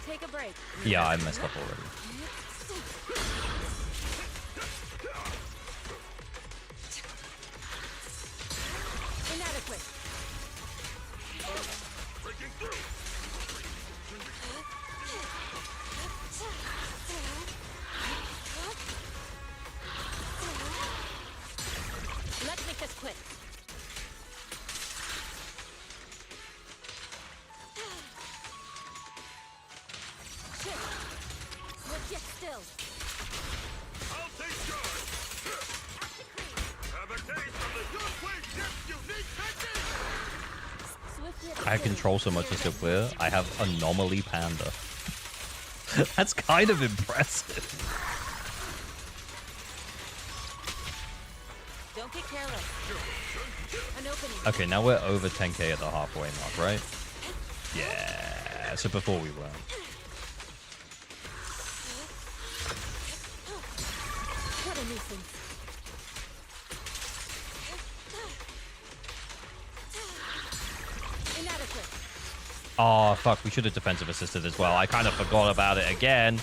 Take a break. Yeah, I messed up already. Inadequate. Breaking through. Let's make this quick. Shit. Legit still. I'll take charge. Have a taste of the Youngway Dip's unique technique. Swift I control so much to still clear. I have Anomaly Panda. That's kind of impressive. Don't get careless. An opening. Okay, now we're over 10k at the halfway mark, right? Yeah, so before we weren't. What a nuisance. Inadequate. Oh, fuck, we should have defensive assisted as well. I kind of forgot about it again.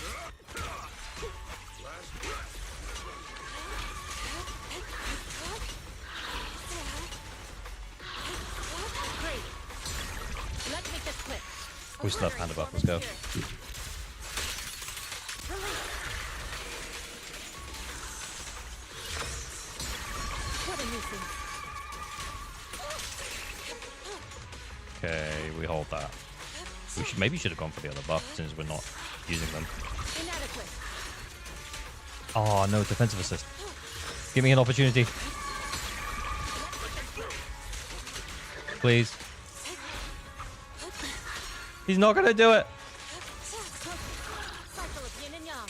Great. Let's make this quick. We still have Panda buff, let's go. What a nuisance. Okay, we hold that. We should have gone for the other buff since we're not using them. Inadequate. Oh no, defensive assist. Give me an opportunity. Please. He's not gonna do it. Cycle of yin and yang.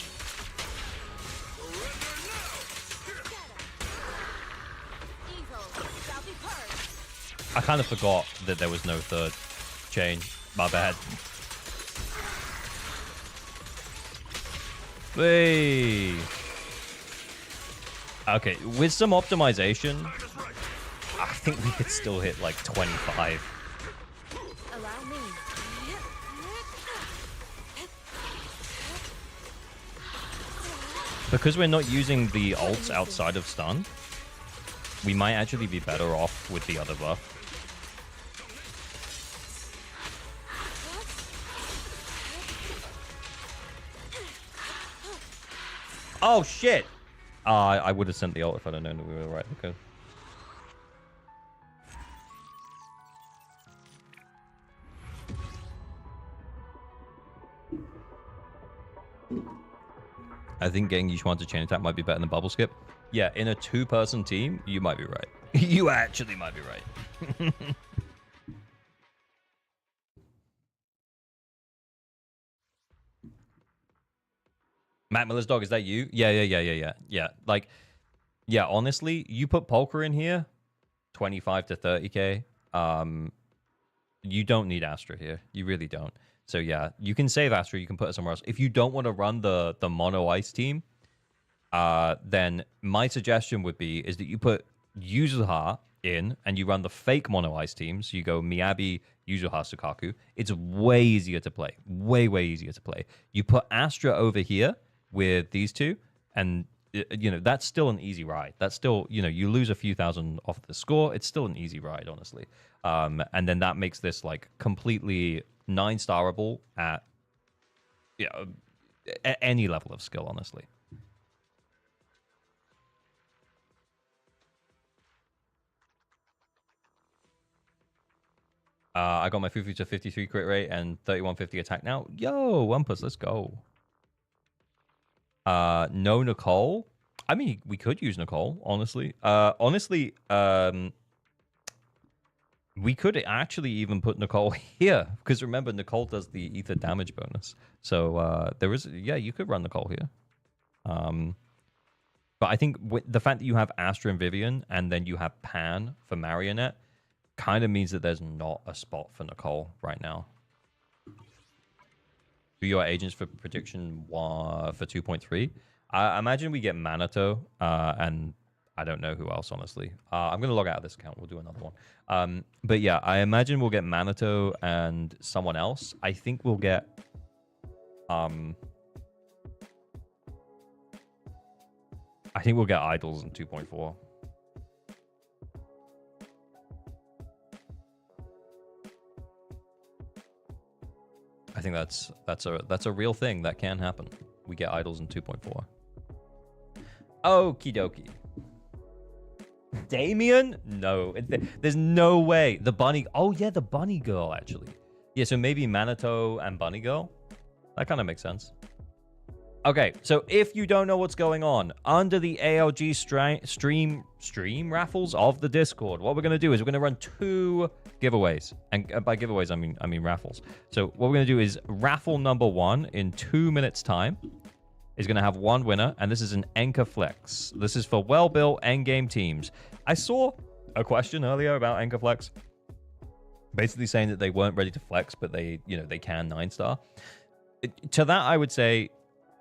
Evil shall be purged. I kind of forgot that there was no third chain. My bad. Hey. Okay, with some optimization, I think we could still hit like 25. Allow me. Because we're not using the ults outside of stun, we might actually be better off with the other buff. Oh shit! I would have sent the ult if I'd have known that we were right. Okay. I think getting Yushuan to chain attack might be better than bubble skip. Yeah, in a two-person team, you might be right. You actually might be right. Matt Miller's dog, is that you? Yeah. Like, yeah, honestly, you put Pulchra in here, 25 to 30k. You don't need Astra here. You really don't. So yeah, you can save Astra. You can put it somewhere else. If you don't want to run the mono ice team, then my suggestion would be is that you put Yuzuha in and you run the fake mono ice team. So you go Miyabi, Yuzuha, Sukaku. It's way easier to play. Way easier to play. You put Astra over here with these two, and you know that's still an easy ride. That's still, you know, you lose a few thousand off the score. It's still an easy ride, honestly. And then that makes this like completely 9-starable at any level of skill, honestly. I got my Fufu to 53 crit rate and 3150 attack now. Yo, Wampus, let's go. No Nicole. I mean, we could use Nicole, honestly. We could actually even put Nicole here, because remember, Nicole does the ether damage bonus. So there is, yeah, you could run Nicole here. But I think the fact that you have Astra and Vivian, and then you have Pan for Marionette, kind of means that there's not a spot for Nicole right now. Do your agents for prediction for 2.3? I imagine we get Manato, and I don't know who else, honestly. I'm going to log out of this account. We'll do another one. But yeah, I imagine we'll get Manato and someone else. I think we'll get... I think we'll get Idols in 2.4. I think that's a real thing that can happen. We get Idols in 2.4. Okie dokie. Damien? No. There's no way. The bunny... Oh, yeah, the bunny girl, actually. Yeah, so maybe Manato and bunny girl? That kind of makes sense. Okay, so if you don't know what's going on, under the ALG stream raffles of the Discord, what we're going to do is we're going to run 2 giveaways. And by giveaways, I mean raffles. So what we're going to do is raffle number 1 in 2 minutes' time is going to have 1 winner, and this is an Enka Flex. This is for well-built endgame teams. I saw a question earlier about Enka Flex, basically saying that they weren't ready to flex, but they can 9-star. To that, I would say,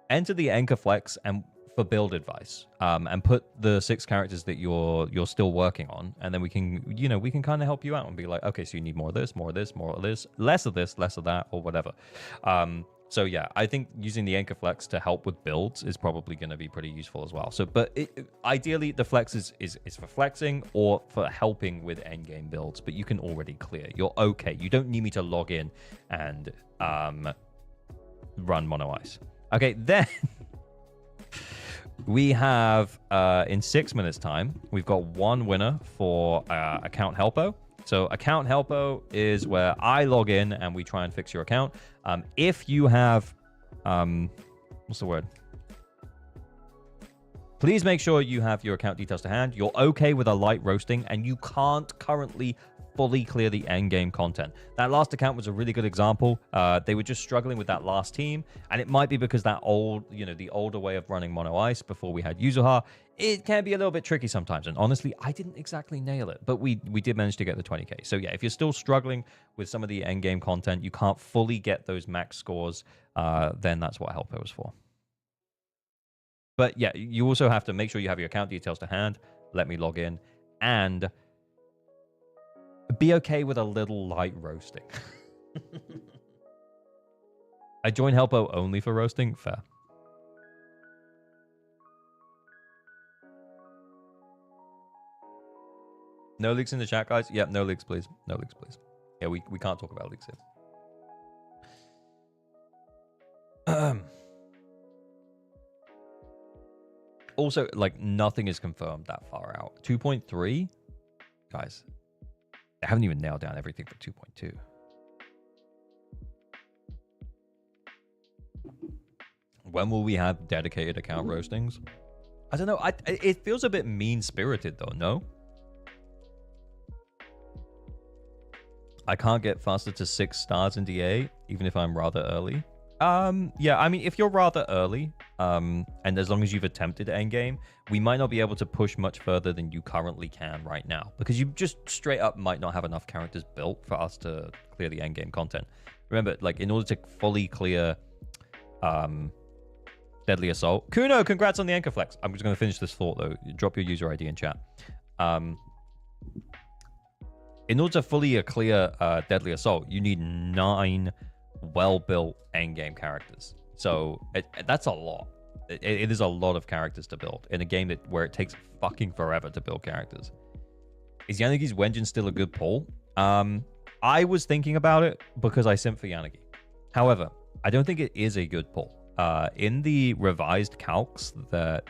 enter the Enka Flex and for build advice, and put the 6 characters that you're still working on, and then we can kind of help you out and be like, okay, so you need more of this, more of this, more of this, less of this, less of that, or whatever. So yeah, I think using the Enka Flex to help with builds is probably going to be pretty useful as well. So, but ideally, the Flex is for flexing or for helping with endgame builds, but you can already clear. You're okay. You don't need me to log in and run Mono Ice. Okay, then we have, in 6 minutes' time, we've got 1 winner for Account Helpo. So Account Helpo is where I log in and we try and fix your account. If you have, what's the word? Please make sure you have your account details to hand. You're okay with a light roasting, and you can't currently fully clear the end game content. That last account was a really good example. They were just struggling with that last team, and it might be because that the older way of running Mono Ice before we had Yuzuha, it can be a little bit tricky sometimes. And honestly, I didn't exactly nail it, but we did manage to get the 20k. So yeah, if you're still struggling with some of the end game content, you can't fully get those max scores, then that's what Helpo is for. But yeah, you also have to make sure you have your account details to hand. Let me log in, and be okay with a little light roasting. I joined Helpo only for roasting. Fair. No leaks in the chat, guys. Yep, no leaks, please. No leaks, please. Yeah, we can't talk about leaks here. Also, like, nothing is confirmed that far out. 2.3? Guys, they haven't even nailed down everything for 2.2. When will we have dedicated account roastings? I don't know. It feels a bit mean-spirited, though, no? I can't get faster to 6 stars in DA, even if I'm rather early. Yeah, I mean, if you're rather early, and as long as you've attempted endgame, we might not be able to push much further than you currently can right now, because you just straight up might not have enough characters built for us to clear the endgame content. Remember, like, in order to fully clear Deadly Assault... Kuno, congrats on the Enka Flex. I'm just going to finish this thought, though. Drop your user ID in chat. In order to fully clear Deadly Assault, you need 9 well-built endgame characters. So that's a lot. It is a lot of characters to build in a game where it takes fucking forever to build characters. Is Yanagi's Wenjin still a good pull? I was thinking about it because I simped for Yanagi. However, I don't think it is a good pull. In the revised calcs that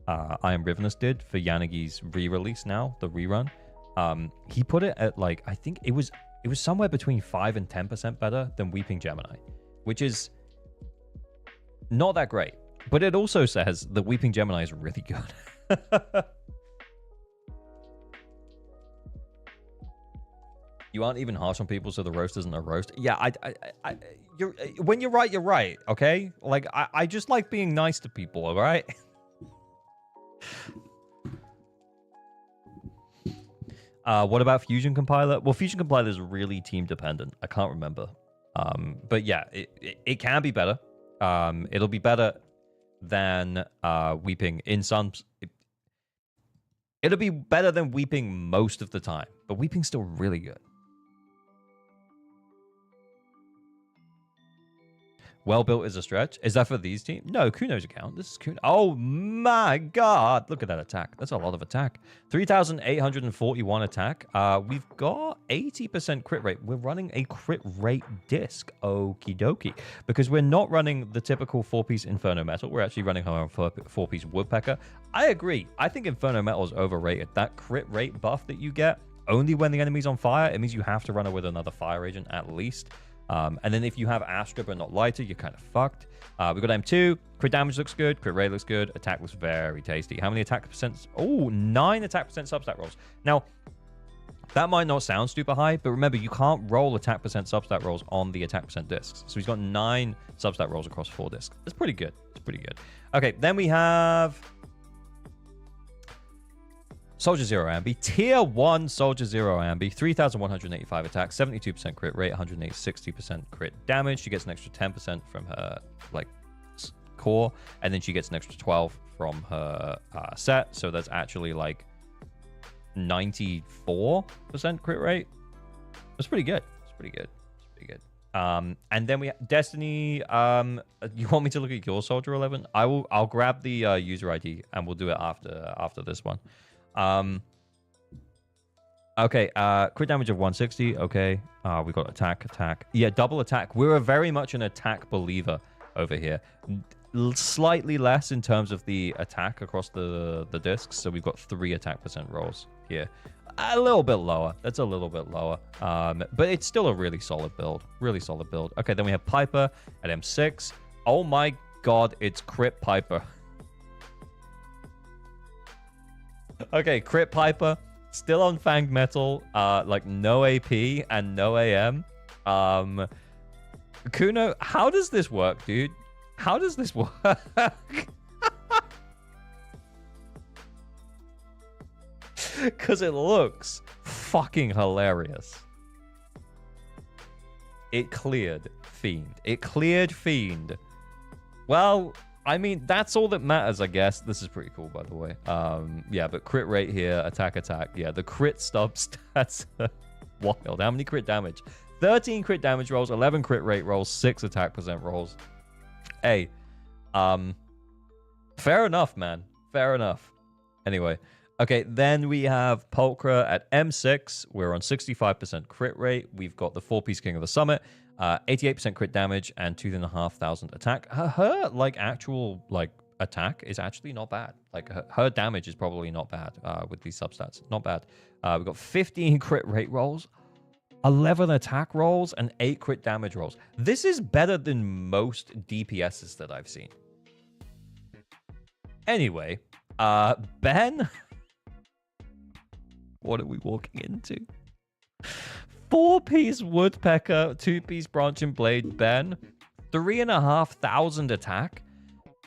I Am Rivenous did for Yanagi's re-release now, the rerun, he put it at like, I think it was somewhere between 5 and 10% better than Weeping Gemini, which is not that great. But it also says that Weeping Gemini is really good. You aren't even harsh on people, so the roast isn't a roast. Yeah, when you're right, you're right, okay? Like, I just like being nice to people, all right? What about Fusion Compiler? Well, Fusion Compiler is really team dependent. I can't remember. But yeah, it can be better. It'll be better than Weeping in some... It'll be better than Weeping most of the time, but Weeping's still really good. Well built is a stretch. Is that for these teams? No, Kuno's account. This is Kuno. Oh my god. Look at that attack. That's a lot of attack. 3,841 attack. We've got 80% crit rate. We're running a crit rate disc. Okie dokie. Because we're not running the typical 4-piece Inferno Metal. We're actually running our own 4-piece Woodpecker. I agree. I think Inferno Metal is overrated. That crit rate buff that you get only when the enemy's on fire, it means you have to run it with another fire agent at least. And then if you have Astra but not Lighter, you're kind of fucked. We've got M2. Crit damage looks good. Crit rate looks good. Attack looks very tasty. How many attack percents? Oh, 9 attack percent substat rolls. Now, that might not sound super high, but remember, you can't roll attack percent substat rolls on the attack percent discs. So he's got 9 substat rolls across 4 discs. It's pretty good. It's pretty good. Okay, then we have... Soldier Zero Ambi, Tier 1 Soldier Zero Ambi, 3,185 attack, 72% crit rate, 160% crit damage. She gets an extra 10% from her like core, and then she gets an extra 12 from her set. So that's actually like 94% crit rate. That's pretty good. It's pretty good. It's pretty good. And then we have Destiny. You want me to look at your Soldier 11? I'll grab the user ID and we'll do it after this one. Okay, crit damage of 160. Okay, we got attack. Yeah, double attack. We're very much an attack believer over here. Slightly less in terms of the attack across the discs. So we've got 3 attack percent rolls here. A little bit lower. That's a little bit lower. But it's still a really solid build. Really solid build. Okay, then we have Piper at M6. Oh my god, it's Crit Piper. Okay, Crit Piper, still on Fanged Metal, like no AP and no AM. Kuno, how does this work, dude? How does this work? Because it looks fucking hilarious. It cleared Fiend. It cleared Fiend. Well... I mean, that's all that matters, I guess. This is pretty cool, by the way. Yeah, but crit rate here, attack. Yeah, the crit stub stats are wild. How many crit damage? 13 crit damage rolls, 11 crit rate rolls, 6 attack percent rolls. Hey, fair enough, man. Fair enough. Anyway, okay, then we have Pulchra at M6. We're on 65% crit rate. We've got the 4-piece King of the Summit. 88% crit damage and 2,500 attack. Her like actual like attack is actually not bad. Like her damage is probably not bad with these substats. Not bad. We've got 15 crit rate rolls, 11 attack rolls, and 8 crit damage rolls. This is better than most DPSs that I've seen. Anyway, Ben, what are we walking into? 4-piece Woodpecker, 2-piece Branching Blade, Ben. 3,500 attack.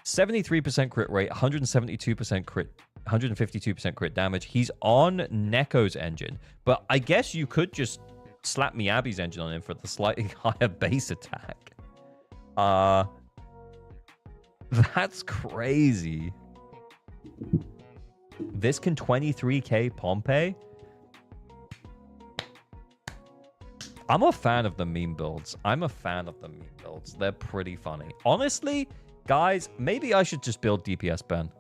73% crit rate, 172% crit, 152% crit damage. He's on Neko's engine, but I guess you could just slap Miyabi's engine on him for the slightly higher base attack. That's crazy. This can 23k Pompey. I'm a fan of the meme builds. They're pretty funny. Honestly, guys, maybe I should just build DPS Ben.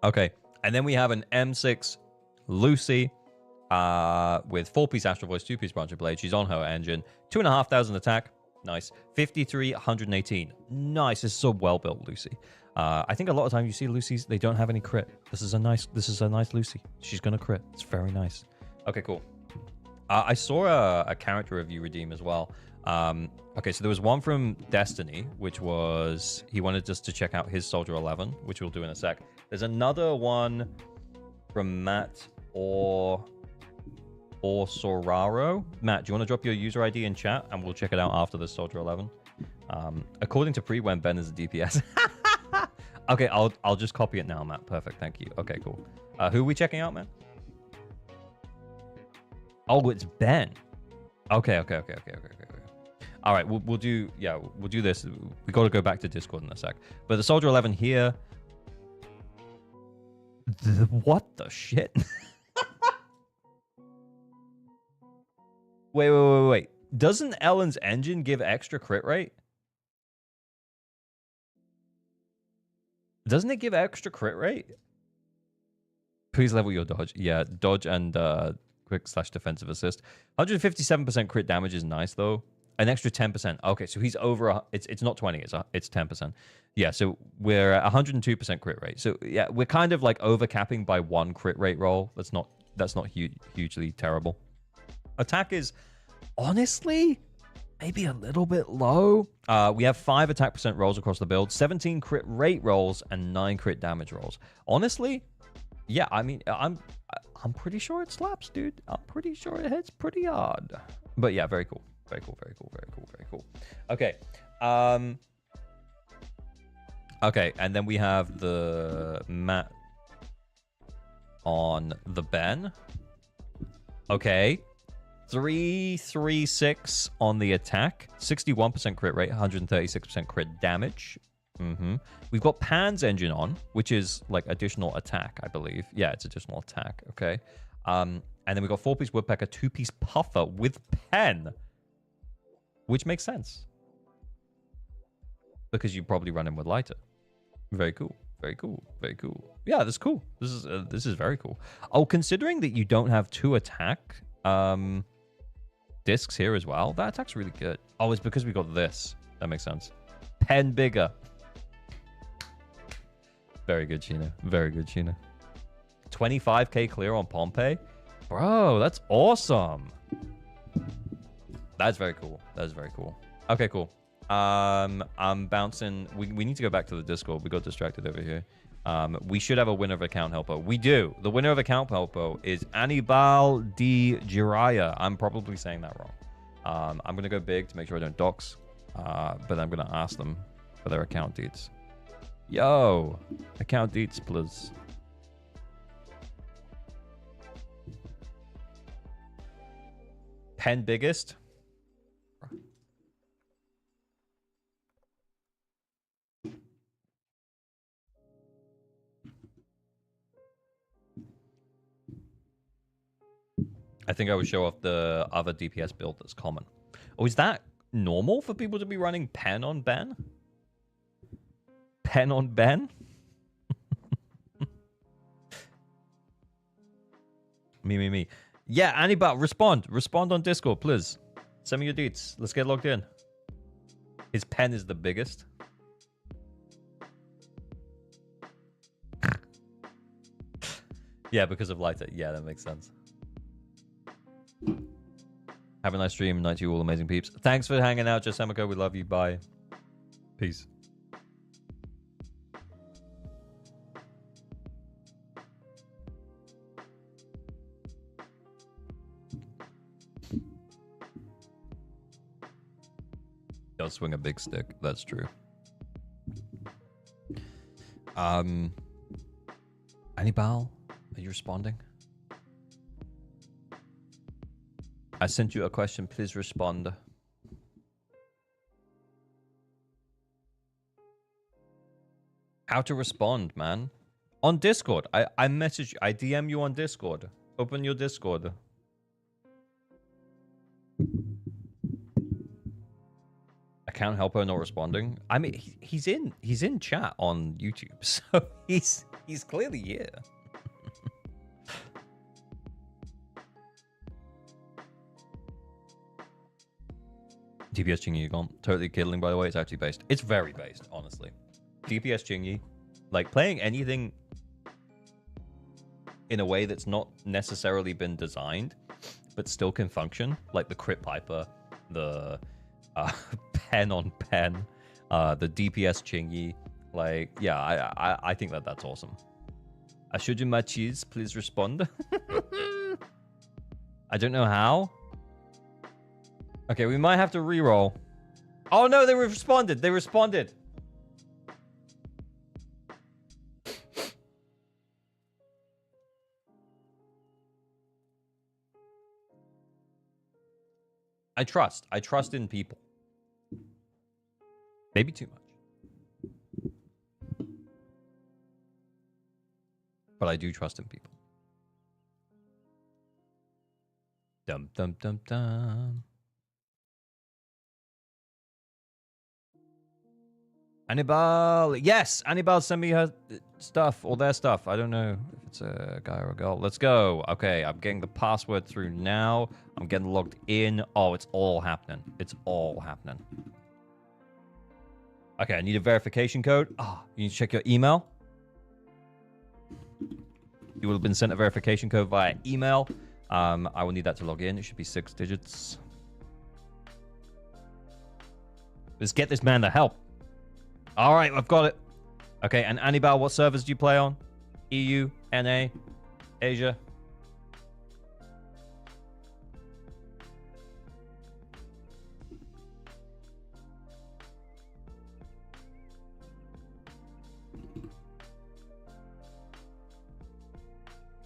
Okay. And then we have an M6 Lucy with 4-piece Astral Voice, 2-piece Branch of Blade. She's on her engine. 2,500 attack. Nice. 5318. Nice. This is a well-built Lucy. I think a lot of times you see Lucy's, they don't have any crit. This is a nice Lucy. She's gonna crit. It's very nice. Okay, cool. I saw a character review redeem as well. Okay, so there was one from Destiny, which was he wanted us to check out his Soldier 11, which we'll do in a sec. There's another one from Matt or Soraro. Matt, do you want to drop your user ID in chat and we'll check it out after the Soldier 11? According to Prydwen, Ben is a DPS. Okay, I'll just copy it now, Matt. Perfect, thank you. Okay, cool. Who are we checking out, man? Oh, it's Ben. Okay. All right, we'll do this. We got to go back to Discord in a sec. But the Soldier 11 here. What the shit? Wait. Doesn't Ellen's engine give extra crit rate? Doesn't it give extra crit rate? Please level your dodge. Yeah, dodge and quick/defensive assist. 157% crit damage is nice though. An extra 10%. Okay, so he's over. It's not 20. It's 10%. Yeah, so we're at 102% crit rate. So yeah, we're kind of like overcapping by 1 crit rate roll. That's not hugely terrible. Attack is honestly maybe a little bit low. We have 5 attack percent rolls across the build, 17 crit rate rolls, and 9 crit damage rolls. Honestly, yeah, I mean, I'm pretty sure it slaps, dude. I'm pretty sure it hits pretty hard. But yeah, very cool. Very cool. Okay. Okay, and then we have the Matt on the Ben. Okay. 336 on the attack, 61% crit rate, 136% crit damage. We've got Pan's engine on, which is like additional attack, I believe. Yeah, it's additional attack. Okay. And then we've got 4-piece Woodpecker, 2-piece Puffer with Pen, which makes sense because you probably run him with lighter. Very cool. Yeah, that's cool. This is very cool. Oh, considering that you don't have 2 attack discs here as well, that attack's really good. Oh, it's because we got this. That makes sense. Pen bigger. Very good, Sheena. 25k clear on Pompey. Bro, that's awesome. That's very cool. Okay, cool. I'm bouncing. We need to go back to the Discord. We got distracted over here. We should have a winner of account helper. We do. The winner of account helper is Anibal Di Jiraya. I'm probably saying that wrong. I'm going to go big to make sure I don't dox. But I'm going to ask them for their account deets. Yo, account deets, please. Pen biggest. I think I would show off the other DPS build that's common. Oh, is that normal for people to be running Pen on Ben? Pen on Ben? Me. Yeah, Anibal, respond. Respond on Discord, please. Send me your deets. Let's get logged in. His Pen is the biggest. Yeah, because of lighter. Yeah, that makes sense. Have a nice stream. Night to you all amazing peeps. Thanks for hanging out, Josemiko. We love you. Bye. Peace. Does swing a big stick. That's true. Anibal, are you responding? I sent you a question. Please respond. How to respond, man? On Discord. I message you. I DM you on Discord. Open your Discord. Account helper not responding. I mean, he's in chat on YouTube, so he's clearly here. DPS Chingy gone. Totally kidding, by the way. It's actually based. It's very based, honestly. DPS Chingy, like playing anything in a way that's not necessarily been designed, but still can function, like the Crit Piper, the pen on pen, the DPS Chingy. Like, yeah, I think that's awesome. I showed you my cheese. Please respond. I don't know how. Okay, we might have to reroll. Oh no, they responded. They responded. I trust in people. Maybe too much. But I do trust in people. Dum dum dum dum. Annibal, yes, Annibal sent me her stuff or their stuff. I don't know if it's a guy or a girl. Let's go. Okay, I'm getting the password through now. I'm getting logged in. Oh, it's all happening. It's all happening. Okay, I need a verification code. Ah, you need to check your email. You will have been sent a verification code via email. I will need that to log in. It should be 6 digits. Let's get this man the help. All right, I've got it. Okay, and Annibal, what servers do you play on? EU, NA, Asia?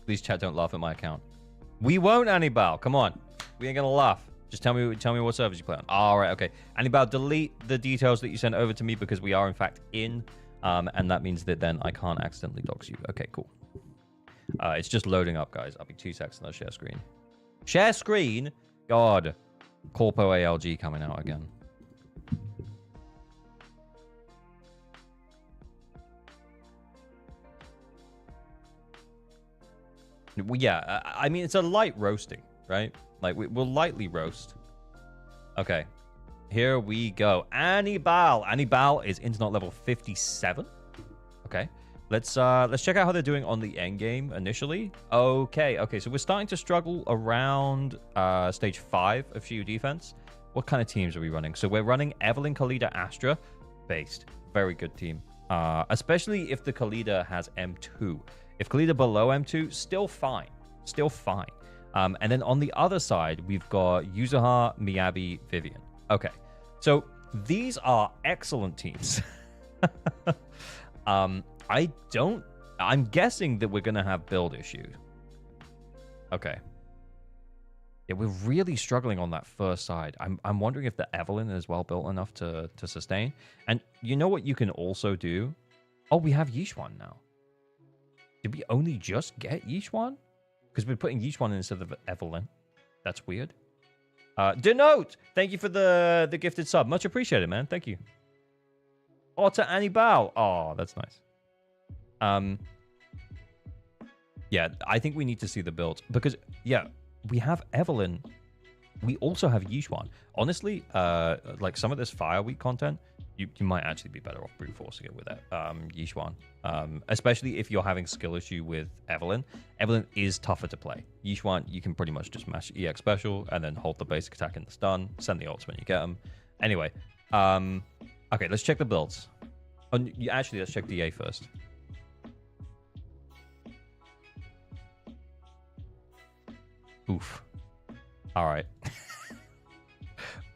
Please, chat, don't laugh at my account. We won't, Annibal. Come on. We ain't gonna laugh. Just tell me what servers you play on. All right, okay. Annibal, delete the details that you sent over to me because we are in fact in, and that means that then I can't accidentally dox you. Okay, cool. It's just loading up, guys. I'll be 2 seconds on the share screen. Share screen? God. Corpo ALG coming out again. Well, yeah, I mean, it's a light roasting, right? Like, we'll lightly roast. Okay. Here we go. Annibal. Annibal is internet level 57. Okay. Let's check out how they're doing on the end game initially. Okay. So we're starting to struggle around stage 5 of Shield defense. What kind of teams are we running? So we're running Evelyn, Khalida, Astra. Based. Very good team. Especially if the Khalida has M2. If Khalida below M2, still fine. Still fine. And then on the other side, we've got Yuzuha, Miyabi, Vivian. Okay. So these are excellent teams. I'm guessing that we're going to have build issues. Okay. Yeah, we're really struggling on that first side. I'm wondering if the Evelyn is well built enough to sustain. And you know what you can also do? Oh, we have Yishuan now. Did we only just get Yishuan? Because we're putting Yishuan instead of Evelyn. That's weird. Denote! Thank you for the gifted sub. Much appreciated, man. Thank you. Oh, to Annibal. Oh, that's nice. Yeah, I think we need to see the builds. Because, yeah, we have Evelyn. We also have Yishuan. Honestly, like some of this Fire Week content, you might actually be better off brute forcing it with Yishuan. Especially if you're having skill issue with Evelyn. Evelyn is tougher to play. Yishuan, you can pretty much just mash EX special and then hold the basic attack in the stun. Send the ults when you get them. Anyway, okay, let's check the builds. Oh, actually, let's check DA first. Oof. All right.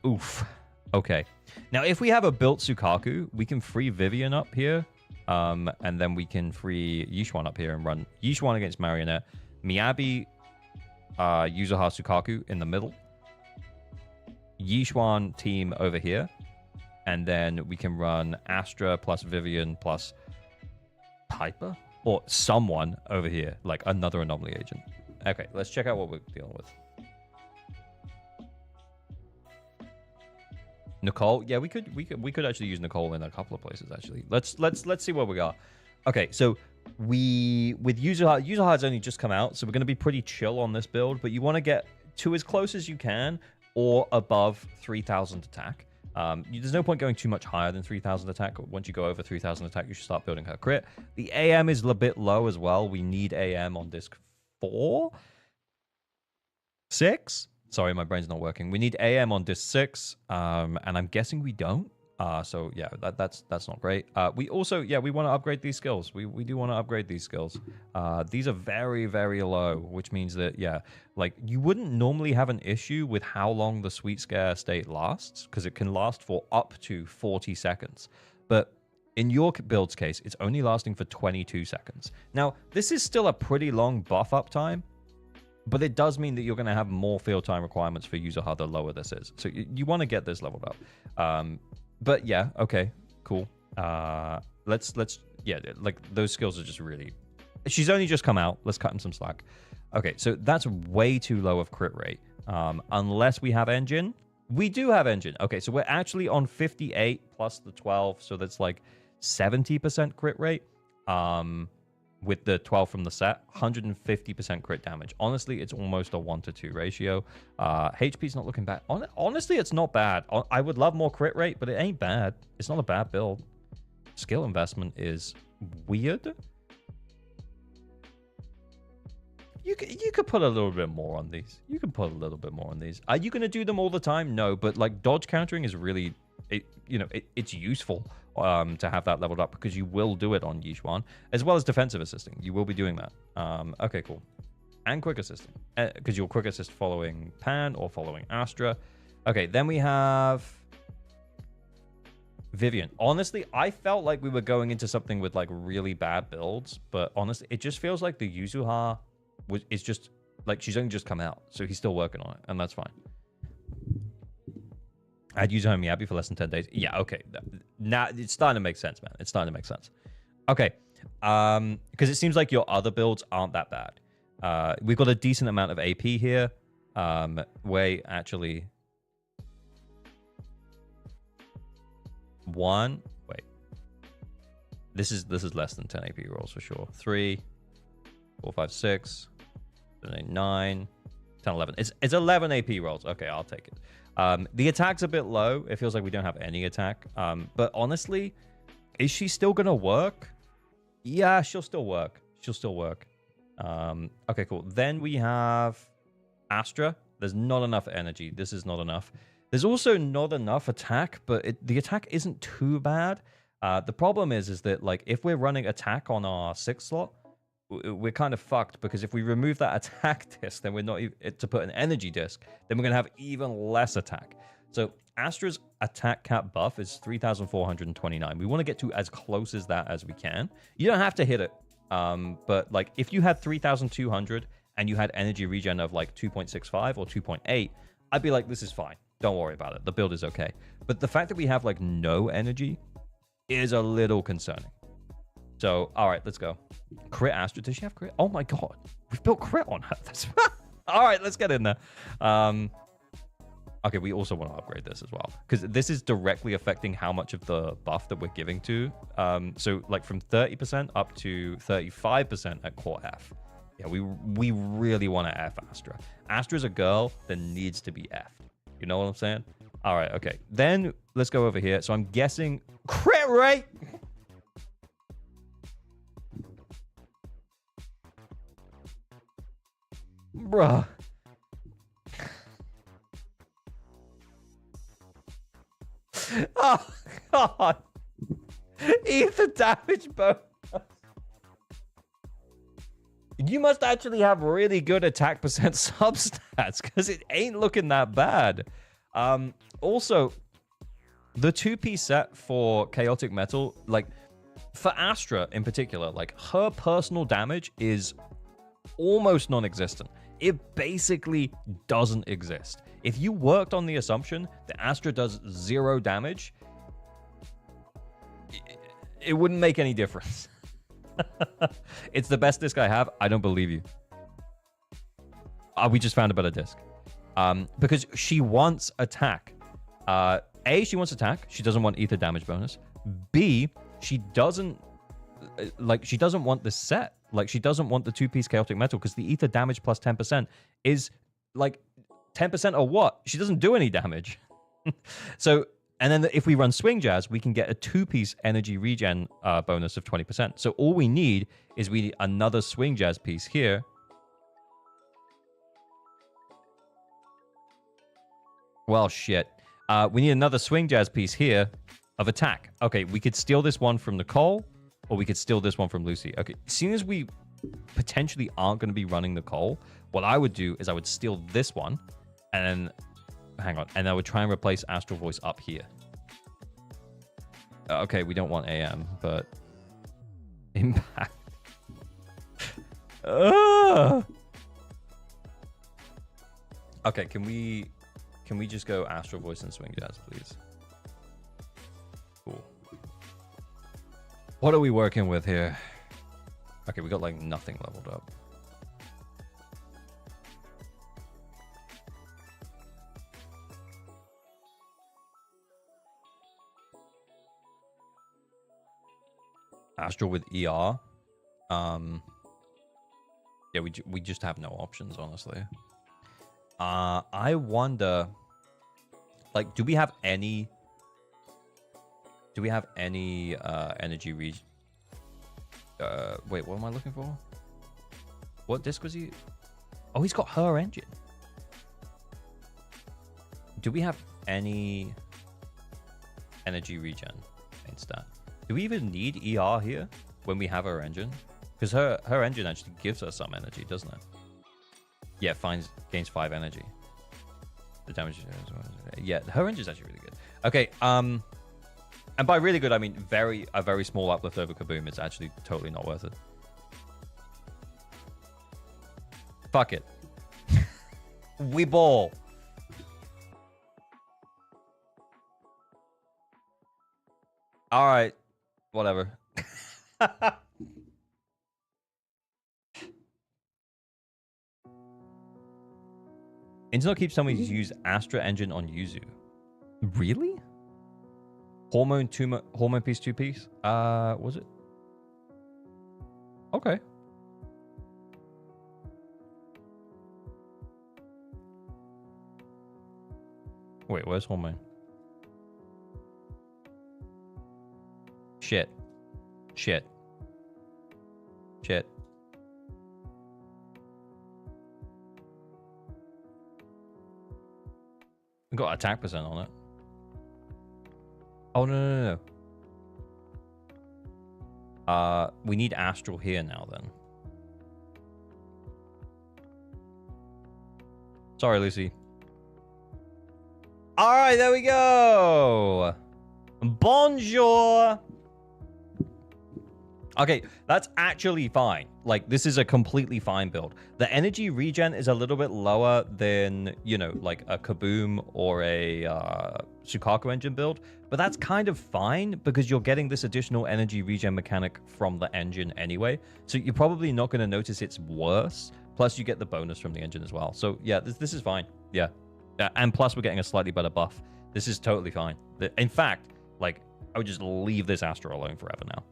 Oof. Okay. Now, if we have a built Sukaku, we can free Vivian up here. And then we can free Yishuan up here and run Yishuan against Marionette. Miyabi, Yuzuha, Sukaku in the middle. Yishuan team over here. And then we can run Astra plus Vivian plus Piper? Or someone over here, like another anomaly agent. Okay, let's check out what we're dealing with. Nicole, yeah, we could actually use Nicole in a couple of places actually. Let's see where we got. Okay, so with Yuzuha has only just come out, so we're going to be pretty chill on this build, but you want to get to as close as you can or above 3,000 attack. There's no point going too much higher than 3,000 attack. Once you go over 3,000 attack, you should start building her crit. The AM is a bit low as well. We need AM on disc 4. 6? Sorry, my brain's not working. We need AM on disc 6, and I'm guessing we don't. So yeah, that's not great. We also, yeah, we want to upgrade these skills. We do want to upgrade these skills. These are very, very low, which means that, yeah, like you wouldn't normally have an issue with how long the sweet scare state lasts, because it can last for up to 40 seconds. But in your build's case, it's only lasting for 22 seconds. Now, this is still a pretty long buff up time, but it does mean that you're going to have more field time requirements for user HUD the lower this is. So you want to get this leveled up. But yeah, okay, cool. Let's yeah, like those skills are just really. She's only just come out. Let's cut him some slack. Okay, so that's way too low of crit rate. Unless we have engine. We do have engine. Okay, so we're actually on 58 plus the 12, so that's like 70% crit rate. With the 12 from the set, 150% crit damage. Honestly, it's almost a 1-to-2 ratio. HP's not looking bad. Honestly, it's not bad. I would love more crit rate, but it ain't bad. It's not a bad build. Skill investment is weird. You could put a little bit more on these. You can put a little bit more on these. Are you going to do them all the time? No, but like dodge countering is really, it's useful to have that leveled up, because you will do it on Yixuan, as well as defensive assisting. You will be doing that. Okay, cool. And quick assisting, because you'll quick assist following Pan or following Astra. Okay, then we have Vivian. Honestly, I felt like we were going into something with like really bad builds, but honestly, it just feels like the Yuzuha is just like, she's only just come out, so he's still working on it, and that's fine. I'd use Home Yappy for less than 10 days. Yeah, okay. Now it's starting to make sense, man. It's starting to make sense. Okay. Because it seems like your other builds aren't that bad. We've got a decent amount of AP here. Wait, actually. Wait. This is less than 10 AP rolls for sure. 3, 4, 5, 6, 7, 8, 9, 10, 11. It's 11 AP rolls. Okay, I'll take it. The attack's a bit low. It feels like we don't have any attack. But honestly, is she still going to work? Yeah, she'll still work. She'll still work. Okay, cool. Then we have Astra. There's not enough energy. This is not enough. There's also not enough attack, but the attack isn't too bad. The problem is that like if we're running attack on our 6th slot, we're kind of fucked, because if we remove that attack disc, then we're not even to put an energy disc, then we're going to have even less attack. So Astra's attack cap buff is 3,429. We want to get to as close as that as we can. You don't have to hit it, but like if you had 3,200 and you had energy regen of like 2.65 or 2.8, I'd be like, this is fine. Don't worry about it. The build is okay. But the fact that we have like no energy is a little concerning. So, all right, let's go. Crit Astra. Does she have crit? Oh my god. We've built crit on her. That's all right, let's get in there. Okay, we also want to upgrade this as well, because this is directly affecting how much of the buff that we're giving to. So, like from 30% up to 35% at core F. Yeah, we really want to F Astra. Astra's a girl that needs to be F'd. You know what I'm saying? All right, okay. Then let's go over here. So I'm guessing crit rate. Bruh. Oh, God. Ether damage bonus. You must actually have really good attack percent substats, because it ain't looking that bad. Also, the 2-piece set for Chaotic Metal, like, for Astra in particular, like, her personal damage is almost non-existent. It basically doesn't exist. If you worked on the assumption that Astra does 0 damage, it wouldn't make any difference. It's the best disc I have. I don't believe you. We just found a better disc. Because she wants attack. A, she wants attack. She doesn't want ether damage bonus. B, she doesn't want this set. Like, she doesn't want the 2-piece chaotic metal, because the ether damage plus 10% is like 10% or what? She doesn't do any damage. So, and then if we run Swing Jazz, we can get a 2-piece energy regen bonus of 20%. So all we need is we need another Swing Jazz piece here. Well, shit. We need another Swing Jazz piece here of attack. Okay, we could steal this one from Nicole, or we could steal this one from Lucy. Okay, seeing as we potentially aren't going to be running Nicole, what I would do is I would steal this one, and then, hang on, and I would try and replace Astral Voice up here. Okay, we don't want AM, but impact. Okay, can we just go Astral Voice and Swing Jazz, please? Cool. What are we working with here? Okay, we got like nothing leveled up. Astral with ER. Yeah, we just have no options, honestly. I wonder, like, do we have any energy wait, what am I looking for? What disc was he? Oh, he's got her engine. Do we have any energy regen in stat? Do we even need ER here when we have her engine? Because her engine actually gives us some energy, doesn't it? Yeah, gains 5 energy. The damage. Yeah, her engine is actually really good. Okay, and by really good, I mean a very small uplift over Kaboom. It's actually totally not worth it. Fuck it. We ball. All right, whatever. Internet keeps telling me to use Astra engine on Yuzu. Really? Hormone piece 2-piece? Was it? Okay. Wait, where's hormone? Shit. We got attack percent on it. Oh, no. We need Astral here now, then. Sorry, Lucy. All right, there we go. Bonjour. Okay, that's actually fine. Like, this is a completely fine build. The energy regen is a little bit lower than, you know, like a Kaboom or a Sukaku engine build, but that's kind of fine because you're getting this additional energy regen mechanic from the engine anyway. So you're probably not going to notice it's worse. Plus, you get the bonus from the engine as well. So yeah, this is fine. Yeah. And plus, we're getting a slightly better buff. This is totally fine. In fact, like, I would just leave this Astra alone forever now.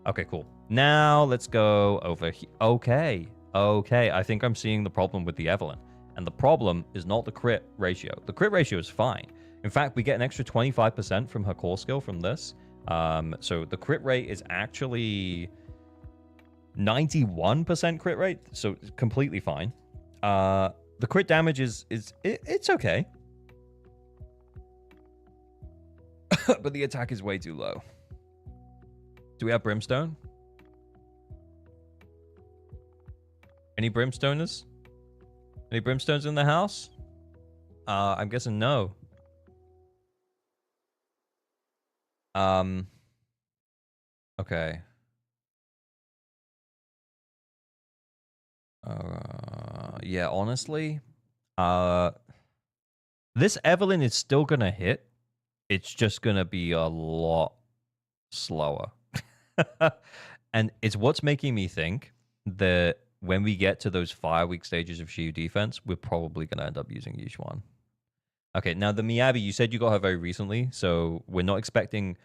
Okay, cool. Now let's go over here. Okay. I think I'm seeing the problem with the Evelyn. And the problem is not the crit ratio. The crit ratio is fine. In fact, we get an extra 25% from her core skill from this. So the crit rate is actually 91% crit rate. So it's completely fine. The crit damage it's okay. But the attack is way too low. Do we have Brimstone? Any Brimstoners? Any Brimstones in the house? I'm guessing no. Okay. Yeah, honestly, this Evelyn is still gonna hit. It's just gonna be a lot slower. And it's what's making me think that when we get to those 5-week stages of Shield defense, we're probably going to end up using Yushuan. Okay, now the Miyabi, you said you got her very recently, so we're not expecting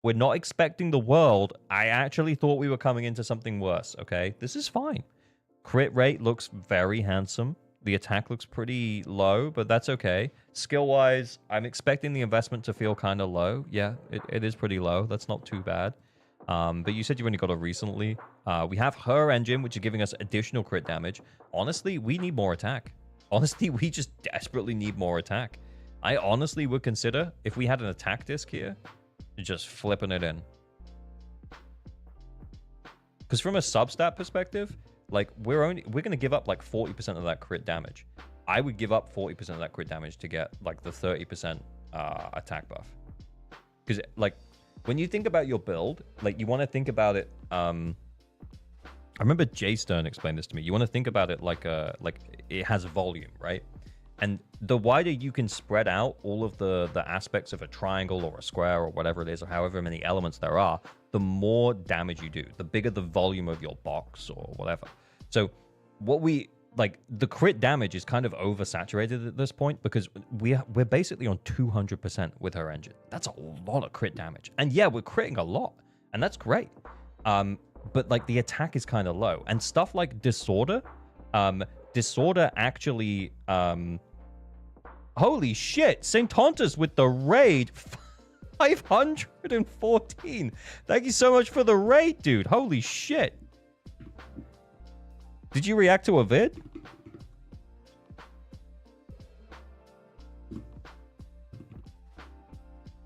the world. I actually thought we were coming into something worse, okay? This is fine. Crit rate looks very handsome. The attack looks pretty low, but that's okay. Skill-wise, I'm expecting the investment to feel kind of low. Yeah, it is pretty low. That's not too bad. But you said you only got it recently. We have her engine, which is giving us additional crit damage. Honestly, we need more attack. Honestly, we just desperately need more attack. I honestly would consider, if we had an attack disc here, just flipping it in. Because from a substat perspective, like, we're going to give up like 40% of that crit damage. I would give up 40% of that crit damage to get like the 30% attack buff. Because like, when you think about your build, like, you want to think about it. I remember Jay Stern explained this to me. You want to think about it like it has volume, right? And the wider you can spread out all of the aspects of a triangle or a square or whatever it is, or however many elements there are, the more damage you do, the bigger the volume of your box or whatever. So what we like, the crit damage is kind of oversaturated at this point because we're basically on 200% with her engine. That's a lot of crit damage. And yeah, we're critting a lot, and that's great. But like, the attack is kind of low. And stuff like Disorder, Disorder actually, holy shit, St. Tontus with the raid, 514. Thank you so much for the raid, dude. Holy shit. Did you react to a vid?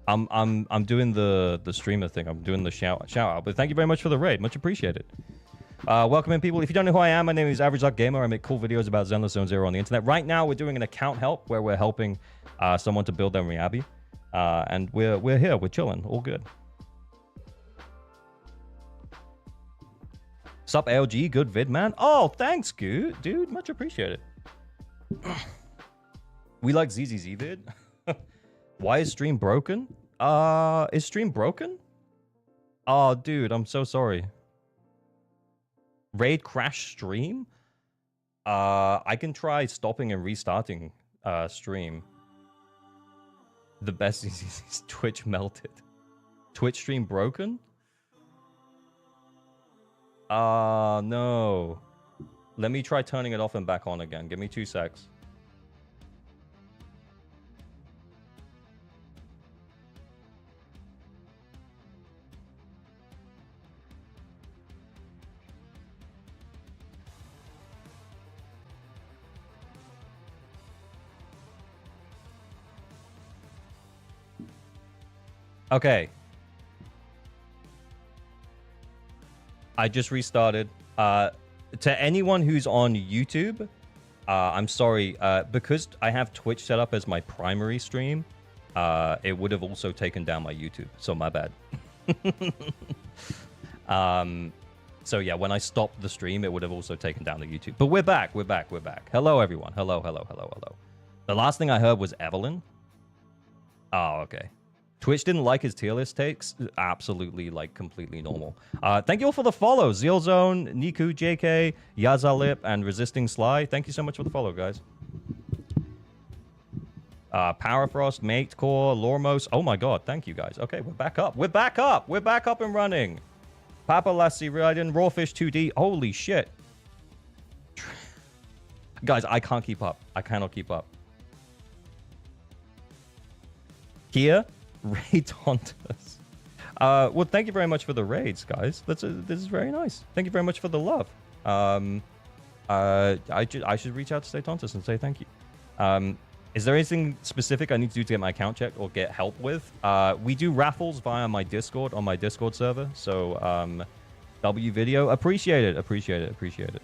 I'm doing the streamer thing. I'm doing the shout out. But thank you very much for the raid. Much appreciated. Welcome in, people. If you don't know who I am, my name is Average Gamer. I make cool videos about Zenless Zone0 on the internet. Right now, we're doing an account help where we're helping someone to build their Miyabi. And we're here. We're chilling. All good. Sup, LG? Good vid, man. Oh, thanks, dude. Much appreciated. We like ZZZ vid. Why is stream broken? Is stream broken? Oh, dude, I'm so sorry. Raid crash stream? I can try stopping and restarting stream. The best is Twitch melted. Twitch stream broken? No. Let me try turning it off and back on again. Give me 2 secs. Okay. I just restarted. To anyone who's on YouTube, I'm sorry. Because I have Twitch set up as my primary stream, it would have also taken down my YouTube. So my bad. So yeah, when I stopped the stream, it would have also taken down the YouTube. But we're back. We're back. We're back. Hello, everyone. Hello. The last thing I heard was Evelyn. Oh, okay. Twitch didn't like his tier list takes. Absolutely, like, completely normal. Thank you all for the follow. Zealzone, Niku, JK, Yazalip, and Resisting Sly. Thank you so much for the follow, guys. Powerfrost, Mate Core, Lormos. Oh my god, thank you, guys. Okay, we're back up. We're back up. We're back up and running. Papa Lassie Raiden, Rawfish 2D. Holy shit. Guys, I can't keep up. I cannot keep up. Here. Raid Tontus. Well, thank you very much for the raids, guys. This is very nice. Thank you very much for the love. I should reach out to St. Tontus and say thank you. Is there anything specific I need to do to get my account checked or get help with? We do raffles via my Discord on my Discord server. So W video, appreciate it.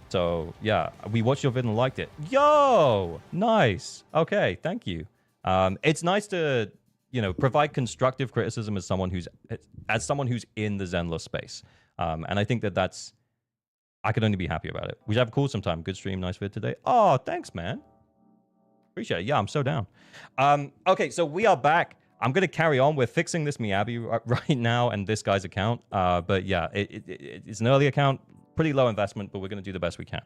So yeah, we watched your video and liked it. Yo, nice. Okay, thank you. It's nice to, you know, provide constructive criticism as someone who's in the Zenless space. And I think that's, I could only be happy about it. We should have a cool sometime. Good stream, nice vid today. Oh, thanks, man. Appreciate it. Yeah, I'm so down. Okay, so we are back. I'm going to carry on. We're fixing this Miyabi right now and this guy's account. But yeah, it's an early account. Pretty low investment, but we're going to do the best we can.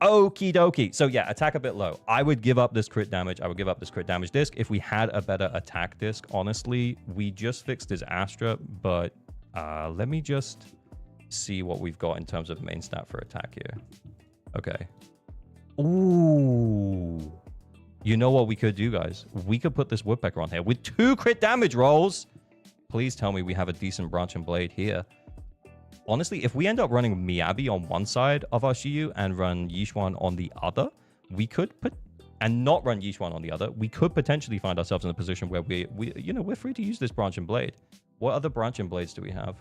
Okie dokie. So yeah, attack a bit low. I would give up this crit damage. I would give up this crit damage disc if we had a better attack disc. Honestly, we just fixed his Astra, but let me just see what we've got in terms of main stat for attack here. Okay. Ooh. You know what we could do, guys? We could put this woodpecker on here with 2 crit damage rolls. Please tell me we have a decent branch and blade here. Honestly, if we end up running Miyabi on one side of our Shiyu and run Yishuan on the other, we could put and not run Yishuan on the other, we could potentially find ourselves in a position where we're free to use this branch and blade. What other branch and blades do we have?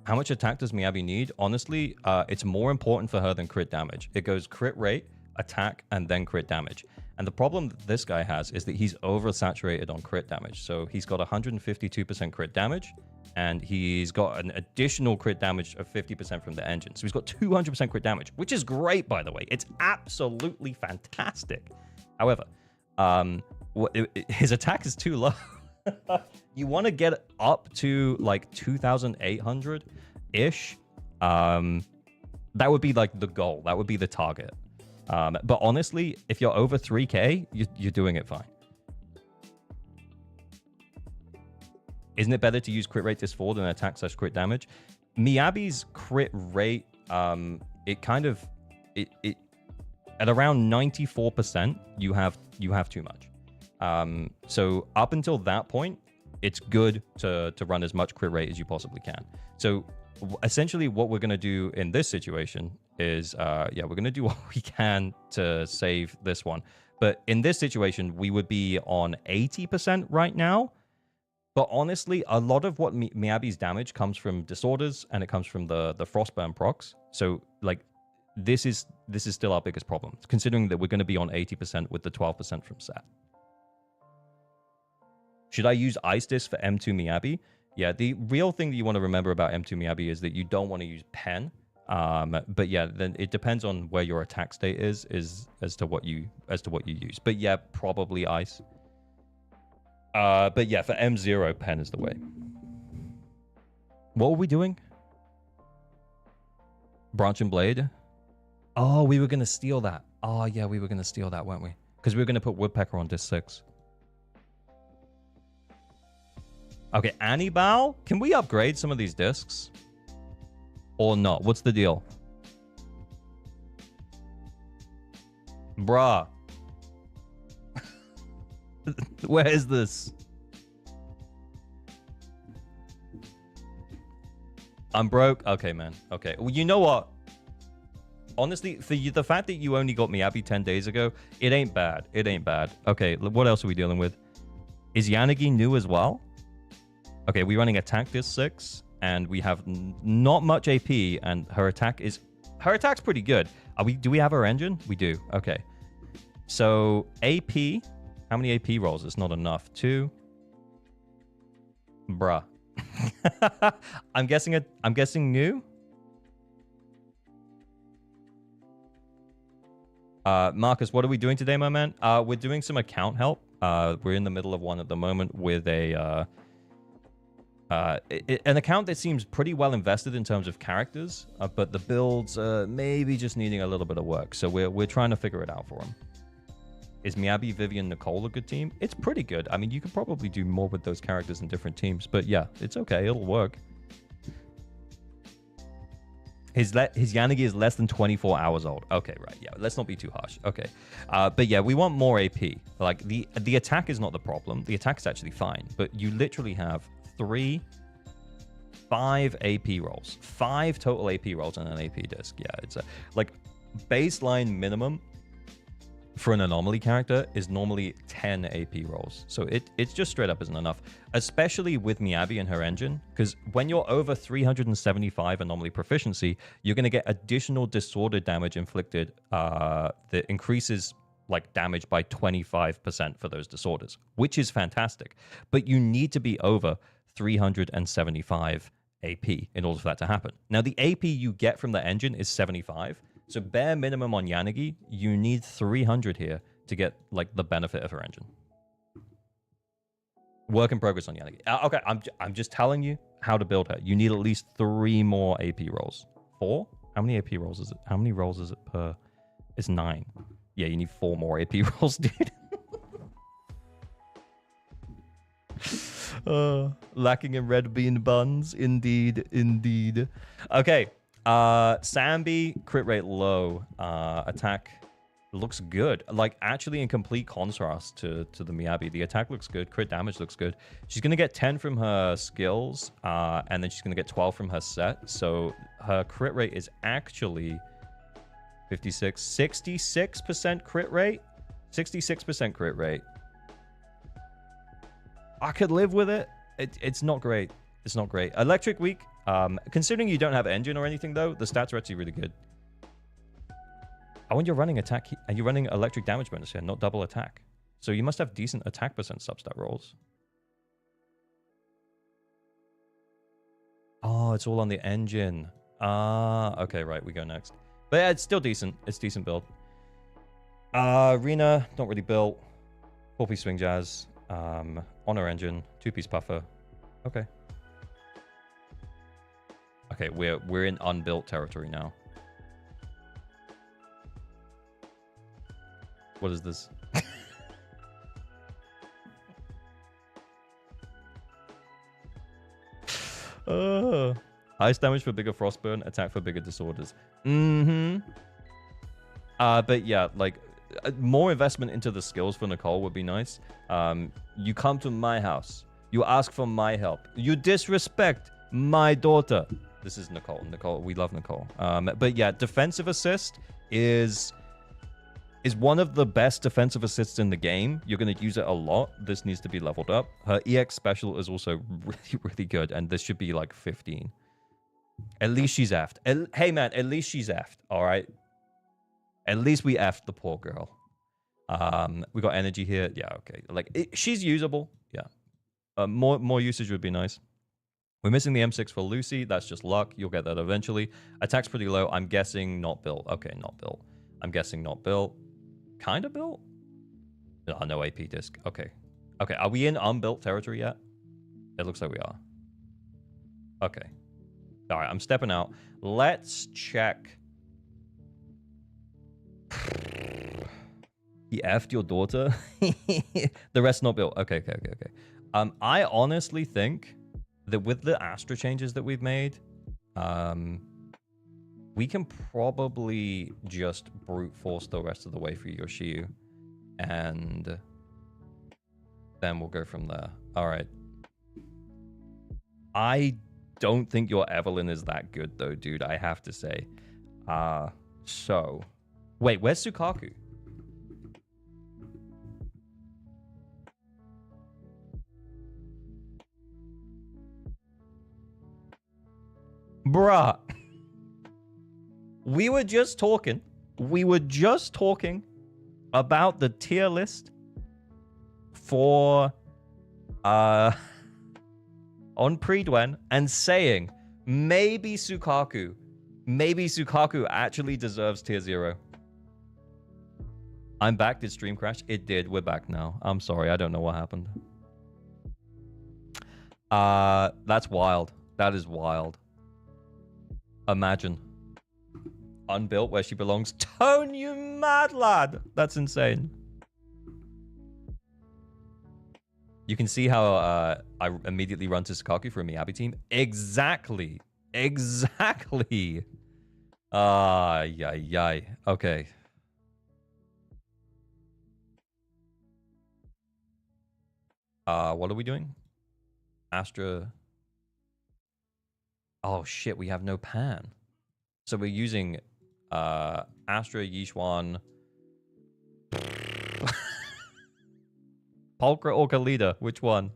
How much attack does Miyabi need? Honestly, it's more important for her than crit damage. It goes crit rate, attack, and then crit damage. And the problem that this guy has is that he's oversaturated on crit damage. So he's got 152% crit damage, and he's got an additional crit damage of 50% from the engine. So he's got 200% crit damage, which is great, by the way. It's absolutely fantastic. However, his attack is too low. You want to get up to like 2,800-ish. That would be like the goal. That would be the target. But honestly, if you're over 3K, you're doing it fine. Isn't it better to use crit rate dis 4 than attack / crit damage? Miyabi's crit rate, it at around 94%, you have too much. So up until that point, it's good to run as much crit rate as you possibly can. So essentially what we're going to do in this situation is, we're going to do what we can to save this one. But in this situation, we would be on 80% right now. But honestly, a lot of what Miyabi's damage comes from disorders, and it comes from the Frostburn procs. So like, this is still our biggest problem, considering that we're going to be on 80% with the 12% from set. Should I use Ice Disc for M2 Miyabi? Yeah, the real thing that you want to remember about M2 Miyabi is that you don't want to use Pen. But yeah, then it depends on where your attack state is as to what you use. But yeah, probably Ice. But yeah, for M0, Pen is the way. What were we doing? Branch and Blade? Oh, we were going to steal that. Oh, yeah, we were going to steal that, weren't we? Because we were going to put Woodpecker on disc 6. Okay, Annibal, can we upgrade some of these discs? Or not? What's the deal? Bruh. Where is this? I'm broke? Okay, man. Okay. Well, you know what? Honestly, for you, the fact that you only got Miyabi 10 days ago, it ain't bad. It ain't bad. Okay, what else are we dealing with? Is Yanagi new as well? Okay, we're running attack disc 6, and we have not much AP, and her attack's pretty good. Do we have her engine? We do. Okay. So AP, how many AP rolls? It's not enough. 2. Bruh. I'm guessing new. Marcus, what are we doing today, my man? We're doing some account help. We're in the middle of one at the moment with an account that seems pretty well invested in terms of characters, but the builds maybe just needing a little bit of work. So we're trying to figure it out for them. Is Miyabi, Vivian, Nicole a good team? It's pretty good. I mean, you could probably do more with those characters in different teams, but yeah, it's okay. It'll work. His Yanagi is less than 24 hours old. Okay, right. Yeah, let's not be too harsh. Okay. But yeah, we want more AP. Like, the attack is not the problem. The attack is actually fine, but you literally have 5 AP rolls. 5 total AP rolls on an AP disc. Yeah, it's like baseline minimum for an anomaly character is normally 10 AP rolls. So it's just straight up isn't enough, especially with Miyabi and her engine, because when you're over 375 anomaly proficiency, you're going to get additional disorder damage inflicted that increases like damage by 25% for those disorders, which is fantastic. But you need to be over 375 AP in order for that to happen. Now, the AP you get from the engine is 75. So bare minimum on Yanagi, you need 300 here to get like the benefit of her engine. Work in progress on Yanagi. Okay, I'm just telling you how to build her. You need at least 3 more AP rolls. 4? How many AP rolls is it? How many rolls is it per? It's 9. Yeah, you need 4 more AP rolls, dude. Lacking in red bean buns. Indeed, indeed. Okay. Sambi, crit rate low. Attack looks good. Like, actually in complete contrast to the Miyabi. The attack looks good. Crit damage looks good. She's going to get 10 from her skills. And then she's going to get 12 from her set. So her crit rate is actually 66% crit rate. 66% crit rate. I could live with it. It's not great. It's not great. Electric weak. Considering you don't have engine or anything, though, the stats are actually really good. When you're running attack, and you're running electric damage bonus here, not double attack. So you must have decent attack percent substat rolls. Oh, it's all on the engine. Okay, right. We go next. But yeah, it's still decent. It's decent build. Rena, not really built. 4-piece swing jazz. Honor engine. 2-piece puffer. Okay. Okay, we're in unbuilt territory now. What is this? Ice damage for bigger frostburn, attack for bigger disorders. But yeah, like more investment into the skills for Nicole would be nice. You come to my house, you ask for my help, you disrespect my daughter. This is Nicole. Nicole, we love Nicole. But yeah, defensive assist is one of the best defensive assists in the game. You're going to use it a lot. This needs to be leveled up. Her EX special is also really, really good. And this should be like 15. At least she's effed. Hey, man, at least she's effed. All right? At least we effed the poor girl. We got energy here. Yeah, okay. Like, she's usable. Yeah. More usage would be nice. We're missing the M6 for Lucy. That's just luck. You'll get that eventually. Attack's pretty low. I'm guessing not built. Okay, not built. I'm guessing not built. Kind of built? Oh, no AP disc. Okay. Okay, are we in unbuilt territory yet? It looks like we are. Okay. All right, I'm stepping out. Let's check. He effed your daughter? The rest not built. Okay. I honestly think that with the Astra changes that we've made, we can probably just brute force the rest of the way for Yoshiu. And then we'll go from there. All right. I don't think your Evelyn is that good, though, dude. I have to say. So. Wait, where's Sukaku? Bruh. We were just talking about the tier list for on Prydwen and saying maybe Sukaku actually deserves tier 0. I'm back. Did stream crash? It did. We're back now. I'm sorry. I don't know what happened. That's wild. That is wild. Imagine. Unbuilt where she belongs. Tone, you mad lad! That's insane. You can see how I immediately run to Sukaku for a Miyabi team. Exactly. Exactly. Yay. Okay. What are we doing? Astra. Oh shit, we have no pan. So we're using Astra, Yishuan, Pulchra or Kalida. Which one?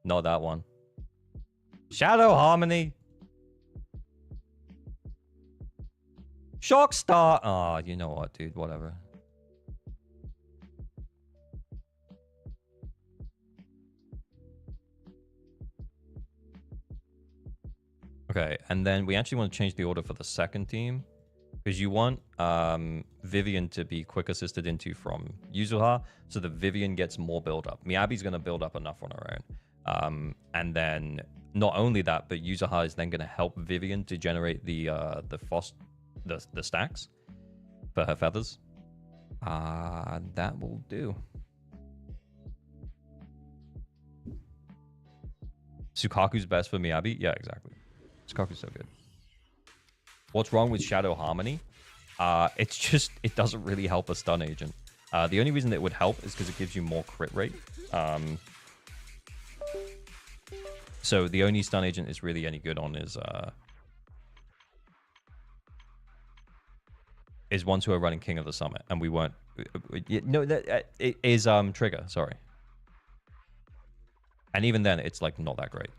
Not that one. Shadow Harmony. Shockstar. Oh, you know what, dude? Whatever. Okay, and then we actually want to change the order for the second team because you want Vivian to be quick assisted into from Yuzuha so that Vivian gets more build up. Miyabi's going to build up enough on her own. And then not only that, but Yuzuha is then going to help Vivian to generate the stacks for her feathers. That will do. Sukaku's best for Miyabi? Yeah, exactly. Sukaku's so good. What's wrong with Shadow Harmony? It's just, it doesn't really help a stun agent. The only reason it would help is because it gives you more crit rate. So the only stun agent is really any good on is ones who are running King of the Summit, and we weren't. No, that it is Trigger. Sorry. And even then, it's like not that great.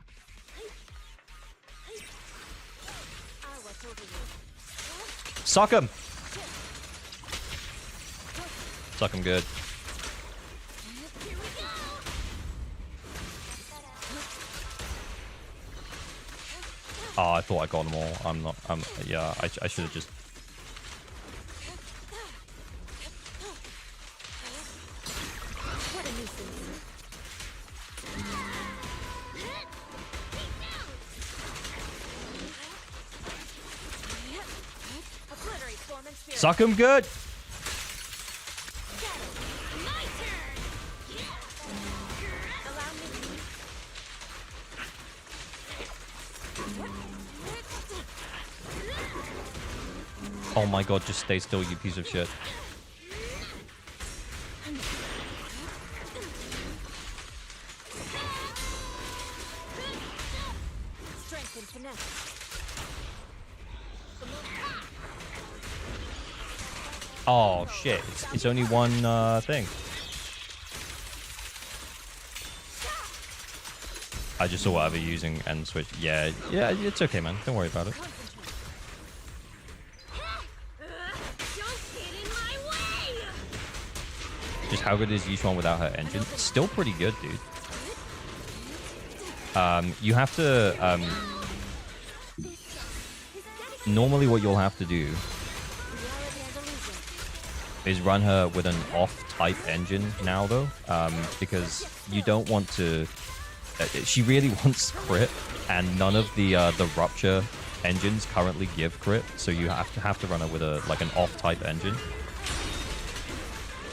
Suck him. Suck him good. Oh, I thought I got them all. I'm not. Yeah, I should have just. Suck him good. Oh my god, just stay still, you piece of shit. Oh shit, it's only one thing. I just saw whatever using end switch. Yeah, it's okay, man. Don't worry about it. Just how good is Yishuan without her engine? Still pretty good, dude. You have to... normally what you'll have to do is run her with an off-type engine now, though. Because you don't want to... she really wants crit, and none of the Rupture engines currently give crit, so you have to run her with like an off-type engine.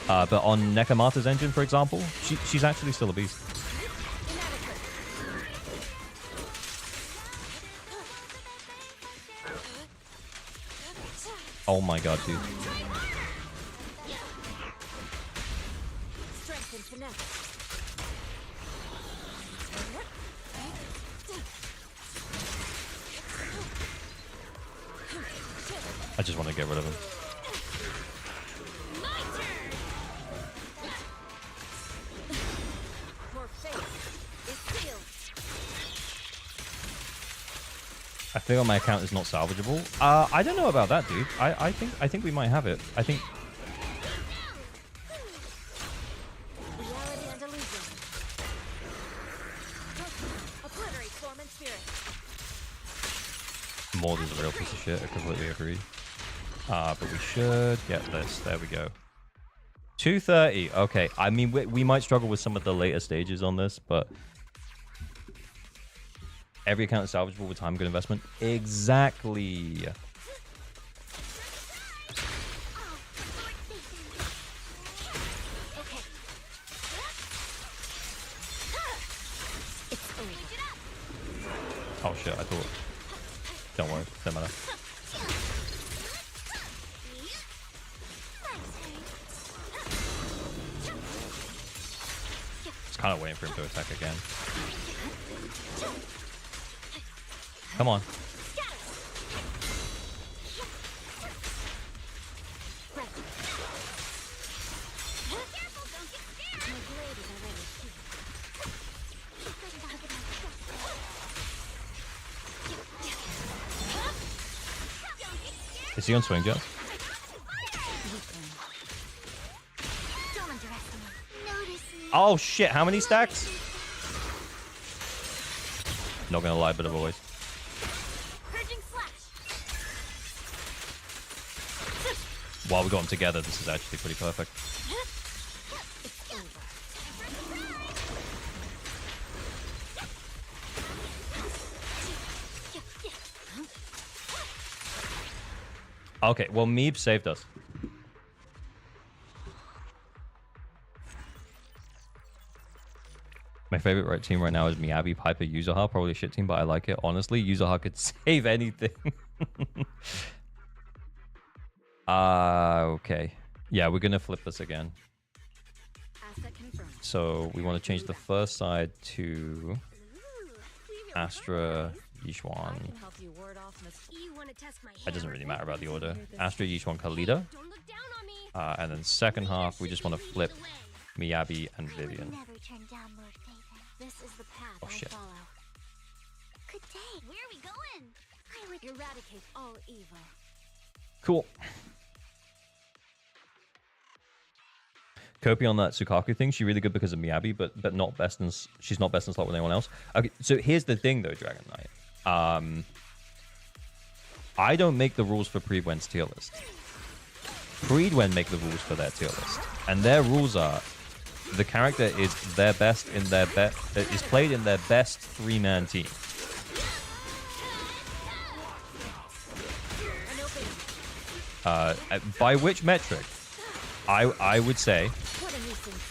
But on Nekomata's engine, for example, she's actually still a beast. Oh my god, dude. I just want to get rid of him. I feel my account is not salvageable. I don't know about that, dude. I think we might have it. I think. More than a real piece of shit. I completely agree. But we should get this. There we go. 230. Okay. I mean, we might struggle with some of the later stages on this, but every account is salvageable with time, good investment. Exactly. Oh shit, I thought. Don't worry, doesn't matter. Just kind of waiting for him to attack again. Come on. Is he on swing jets? Oh shit, how many stacks? Not gonna lie, bit of a waste. While we got them together, this is actually pretty perfect. Okay, well, Meeb saved us. My favorite team right now is Miyabi, Piper, Yuzuha. Probably a shit team, but I like it. Honestly, Yuzuha could save anything. Okay. Yeah, we're going to flip this again. Asset confirmed. So we want to change the first side to Ooh, we really Astra, I Yixuan. can help you ward off you want to test my It doesn't hammer? really matter about the order. Astra, Yixuan, Kalida. Don't look down on me. And then second half, we just want to flip Miyabi and Vivian. Never turn down Lord Favor. This is the path Oh, I'll shit. follow. Good day. Where are we going? I would eradicate all evil. Cool. Kopi on that Sukaku thing, she's really good because of Miyabi, but not best in, she's not best in slot with anyone else. Okay, so here's the thing though, Dragon Knight. I don't make the rules for Prydwen's tier list. Prydwen make the rules for their tier list, and their rules are the character is their best in their is played in their best 3-man team. By which metric? I would say What a nuisance.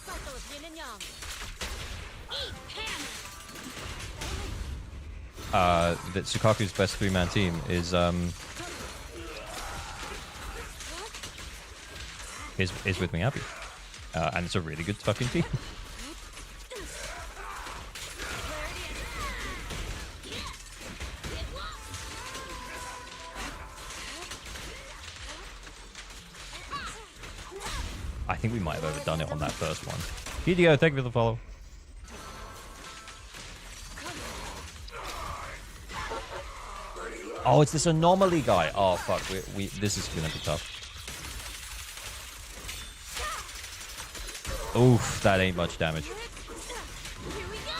Cycle of yin and yang. Eat hammer. that Sukaku's best 3-man team is with Miyabi, and it's a really good fucking team. I think we might have overdone it on that first one. PDO, thank you for the follow. Oh, it's this anomaly guy. Oh fuck, this is gonna be tough. Oof, that ain't much damage. Here we go.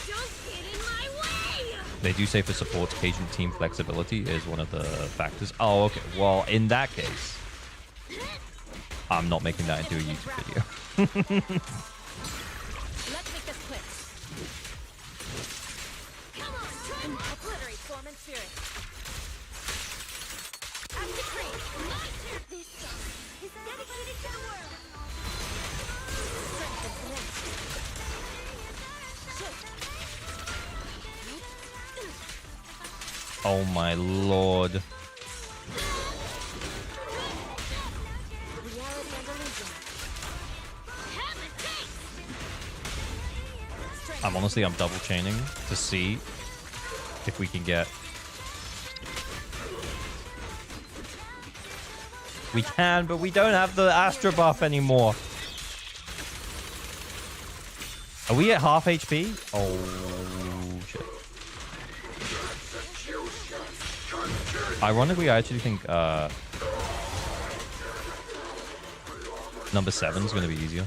Don't get in my way. They do say for supports, Cajun team flexibility is one of the factors. Oh, okay. Well, in that case, I'm not making that into a YouTube video. Let's make this quick. Come on, obliterate form and spirit. Active tree. This song is dedicated to the world. Strength and finesse. Oh my lord. Reality and illusion. Have a taste. I'm double chaining to see if we can get. We can, but we don't have the Astra buff anymore. Are we at half HP? Oh shit. Ironically, I actually think number 7 is going to be easier.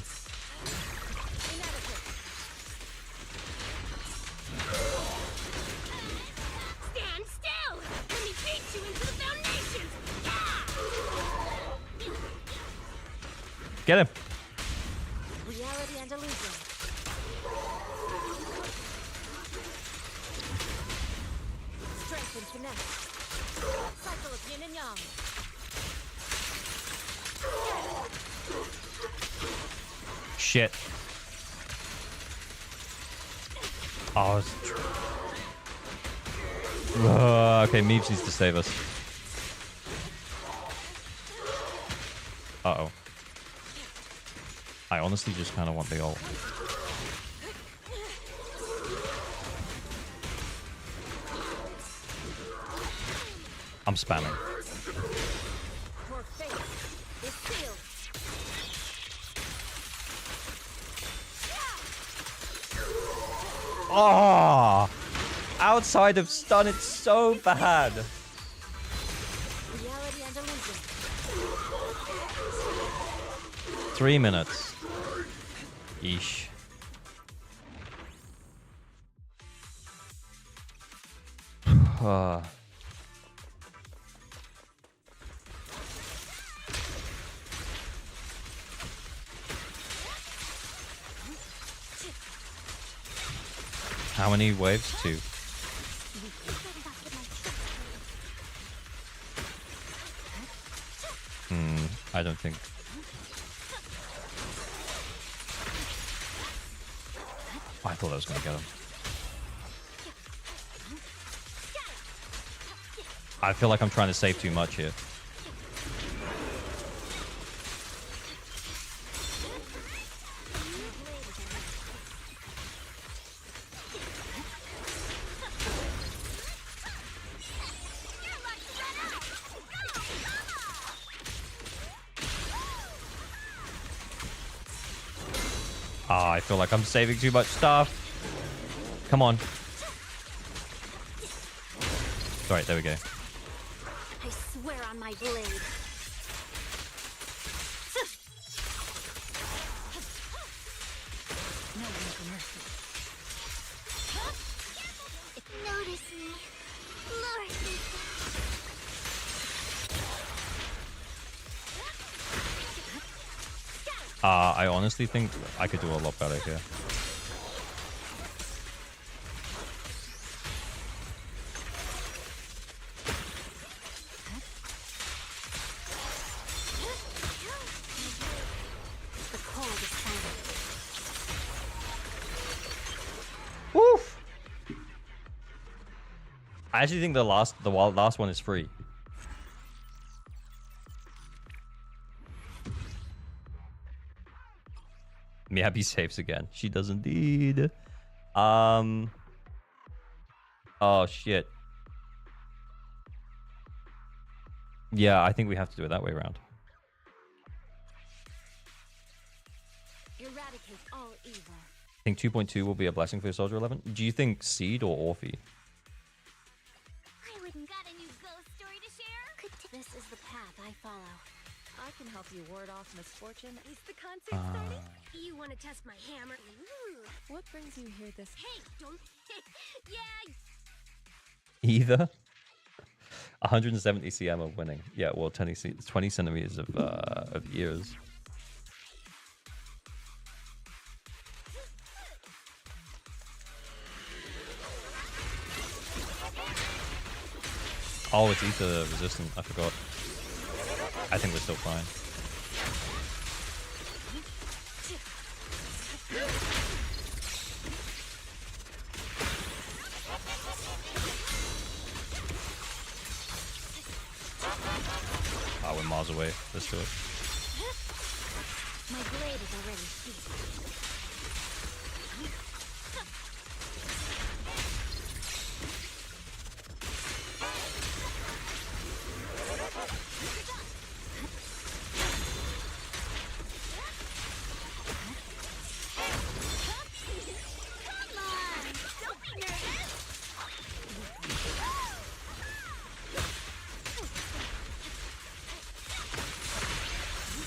Stand still. Let me beat you into the foundations. Get him. Reality and illusion. Strength and finesse. Cycle of yin and yang. Shit. Oh, okay, Meeves needs to save us. Uh-oh. I honestly just kind of want the ult. I'm spamming. Your fate is sealed. Oh! Outside of stun, it's so bad. Reality and illusion. 3 minutes. Yeesh. How many waves? 2. I don't think. I thought I was going to get him. I feel like I'm trying to save too much here. Ah, I feel like I'm saving too much stuff. Come on. Alright, there we go. I swear on my blade. No one for mercy. Notice me. Lure me. I honestly think I could do a lot better here. The cold is silent. Woof! I actually think the last one is free. Miyabi saves again. She does indeed. Oh shit. Yeah, I think we have to do it that way around. Eradicate all evil. I think 2.2 will be a blessing for Soldier 11. Do you think Seed or Orphe? I wouldn't got a new ghost story to share. This is the path I follow. I can help you ward off misfortune. Is the concert starting? You want to test my hammer? Ooh. What brings you here this... Hey, don't... yeah. Either 170 cm of winning. Yeah, well, 20 centimeters of ears. Oh, it's ether resistant. I forgot. I think we're still fine. Oh, we're miles away. Let's do it. My blade is already heated.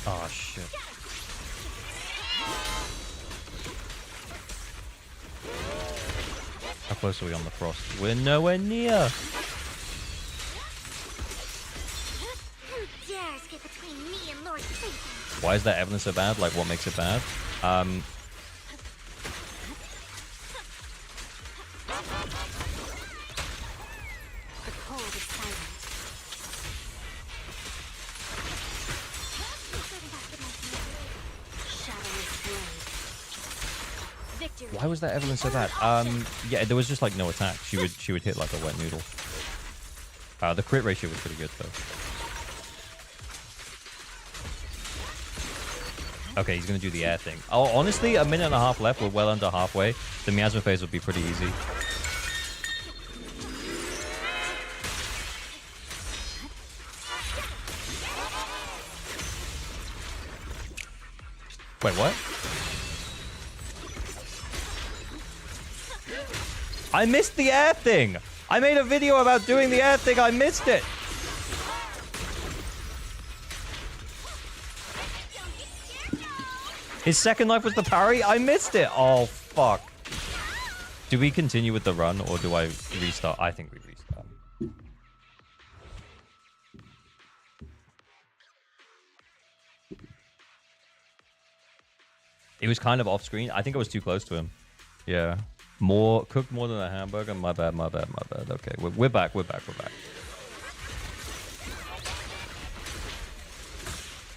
Oh, shit. How close are we on the frost? We're nowhere near. Who dares get between me and Lord Prydwen? Why is that evidence so bad? Like, what makes it bad? The cold is silent. Shadowless blade. Victory. Why was that evidence so bad? Yeah, there was just like no attack. She would hit like a wet noodle. The crit ratio was pretty good though. Okay, he's gonna do the air thing. Oh, honestly, a minute and a half left. We're well under halfway. The miasma phase would be pretty easy. Wait, what? I missed the air thing. I made a video about doing the air thing. I missed it. His second life was the parry? I missed it. Oh, fuck. Do we continue with the run or do I restart? I think we restart. It was kind of off screen. I think I was too close to him. Yeah. Cooked more than a hamburger. My bad, my bad, my bad. Okay, we're back, we're back, we're back.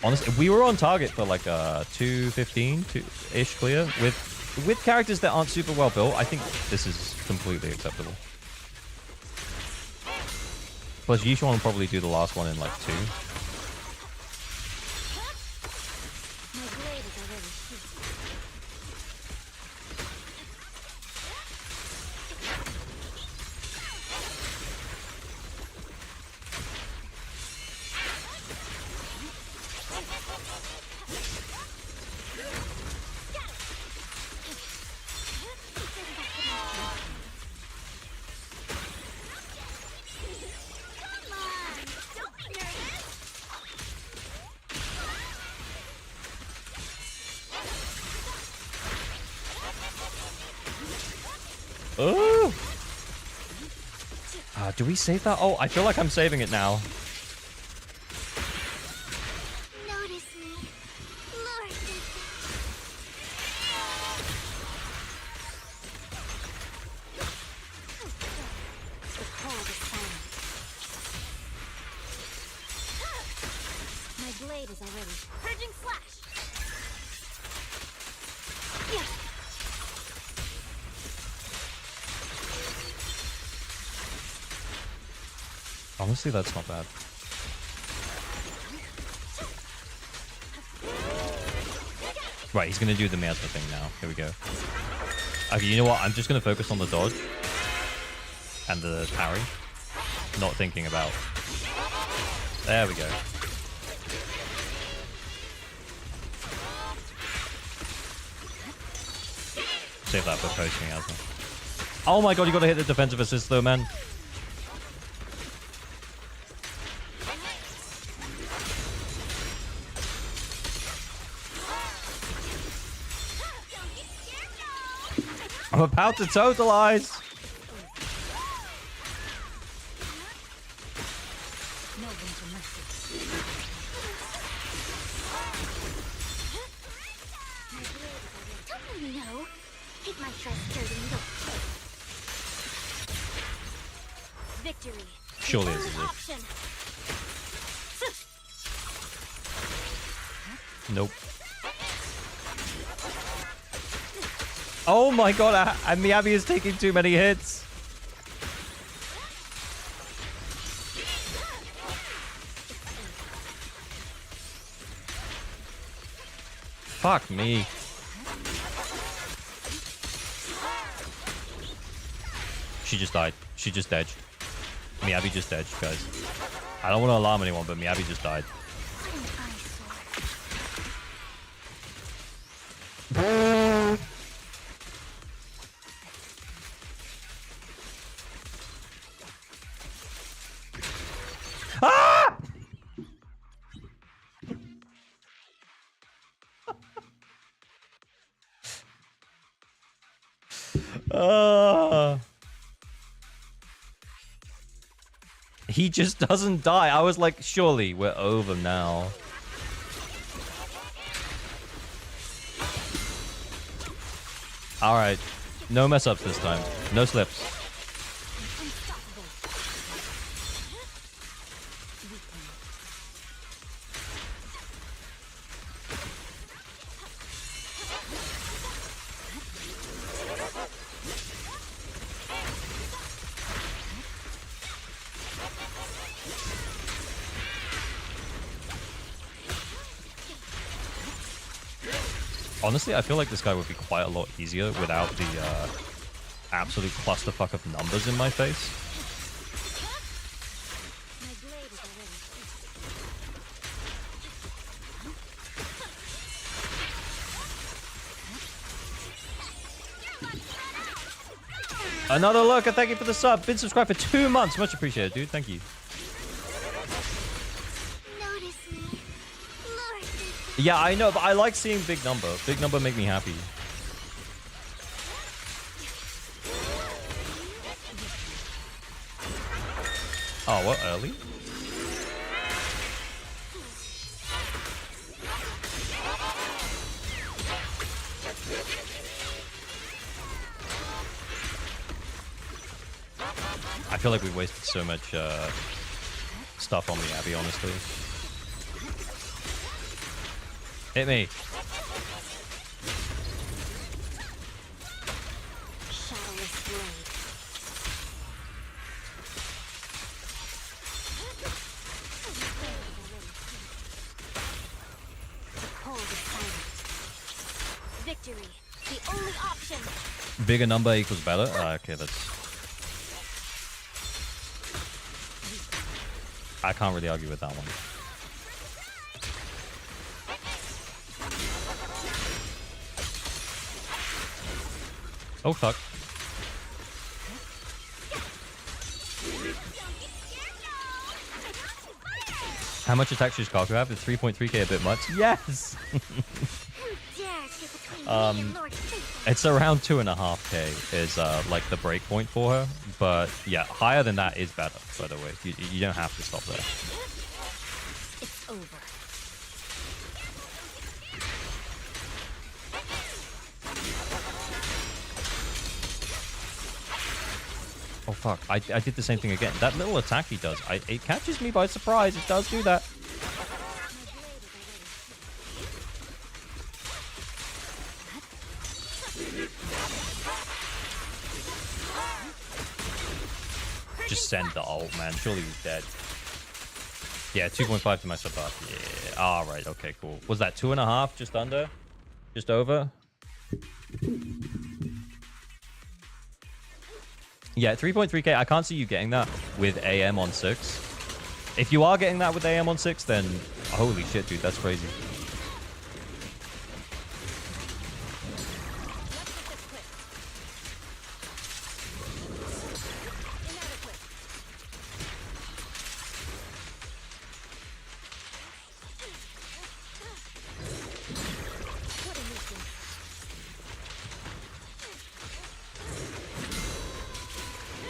Honestly, we were on target for like 215 ish clear with characters that aren't super well built. I think this is completely acceptable. Plus, Yishuan will probably do the last one in like 2. My blade is already heated. Come on, don't be nervous. Oh! Do we save that? Oh, I feel like I'm saving it now. Notice me. Lord, the cold is silent. My blade is already purging slash. Yeah. Honestly, that's not bad. Right, he's gonna do the miasma thing now. Here we go. Okay, you know what? I'm just gonna focus on the dodge and the parry. Not thinking about. There we go. Save that for post miasma. Oh my god, you gotta hit the defensive assist though, man. I'm about to totalize. No one for mercy. Don't you know? Take my trust dirty needle. Victory. Surely The this is only it. option. Nope. Oh my god, and Miyabi is taking too many hits. Fuck me. She just died. She just edged. Miyabi just edged, guys. I don't want to alarm anyone, but Miyabi just died. Ah! He just doesn't die. I was like, surely we're over now. All right. No mess ups this time. No slips. Honestly, I feel like this guy would be quite a lot easier without the absolute clusterfuck of numbers in my face. My blade is already. Another lurker, thank you for the sub. Been subscribed for 2 months. Much appreciated, dude. Thank you. Notice me. Lord, Yeah, I know, but I like seeing big number. Big number make me happy. Oh, what? Early? I feel like we wasted so much stuff on the Abby, honestly. Hit me. Shadowless blade. Hold is silent. Victory, the only option. Bigger number equals better. Okay, that's. I can't really argue with that one. Oh fuck. How much attack does Kaku have? Is 3.3k a bit much? Yes! It's around 2.5k is like the break point for her. But yeah, higher than that is better, by the way. You don't have to stop there. It's over. Oh fuck, I did the same thing again. That little attack he does, it catches me by surprise. It does do that. Just send the ult, man. Surely he's dead. Yeah, 2.5 to my sub buff. Yeah, alright, okay, cool. Was that 2.5? Just under? Just over? Yeah, 3.3k. I can't see you getting that with AM on 6. If you are getting that with AM on 6, then holy shit, dude, that's crazy.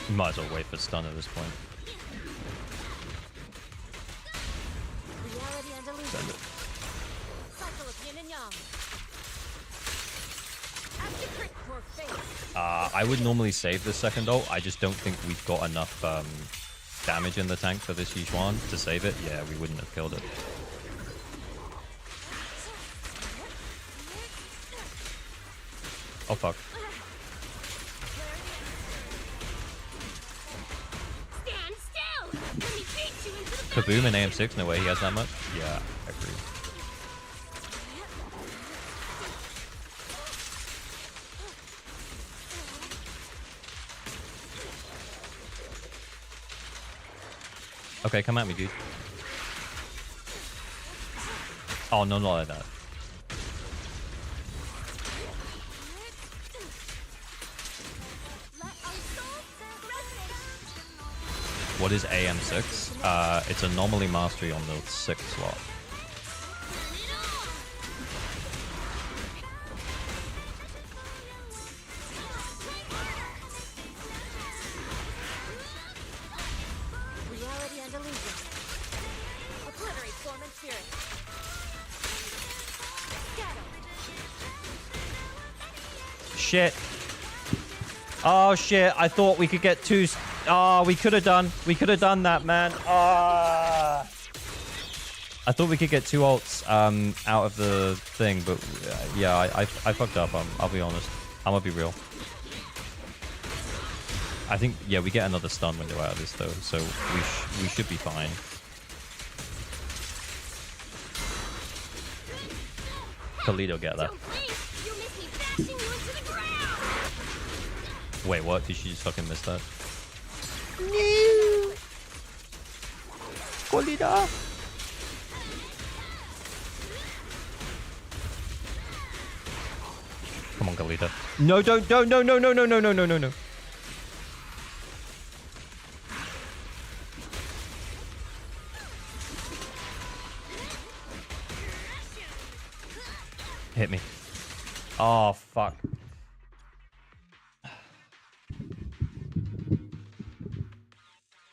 You might as well wait for stun at this point. Reality and illusion. Send it. Cycle of yin and yang. Active crit for fate. I would normally save the second ult. I just don't think we've got enough damage in the tank for this Yichuan to save it. Yeah, we wouldn't have killed it. Oh fuck. Stand still. Let me beat you into the Kaboom and AM6, no way he has that much. Yeah, I agree. Okay, come at me, dude. Oh, no, not like that. What is AM6? It's anomaly mastery on the 6th slot. reality and illusion. Obliterate form and spirit. Scatter. Shit. Oh shit, I thought we could get two. Oh, we could have done that, man. Ah. I thought we could get two ults out of the thing, but yeah, I fucked up. I'll be honest. I'm gonna be real. I think, yeah, we get another stun window out of this though, so we should be fine. Toledo get that. Don't blink. You miss me bashing you into the ground. Wait, what? Did she just fucking miss that? Toledo. Come on, Galita. No, don't, no, no, no, no, no, no, no, no, no. Hit me. Oh, fuck.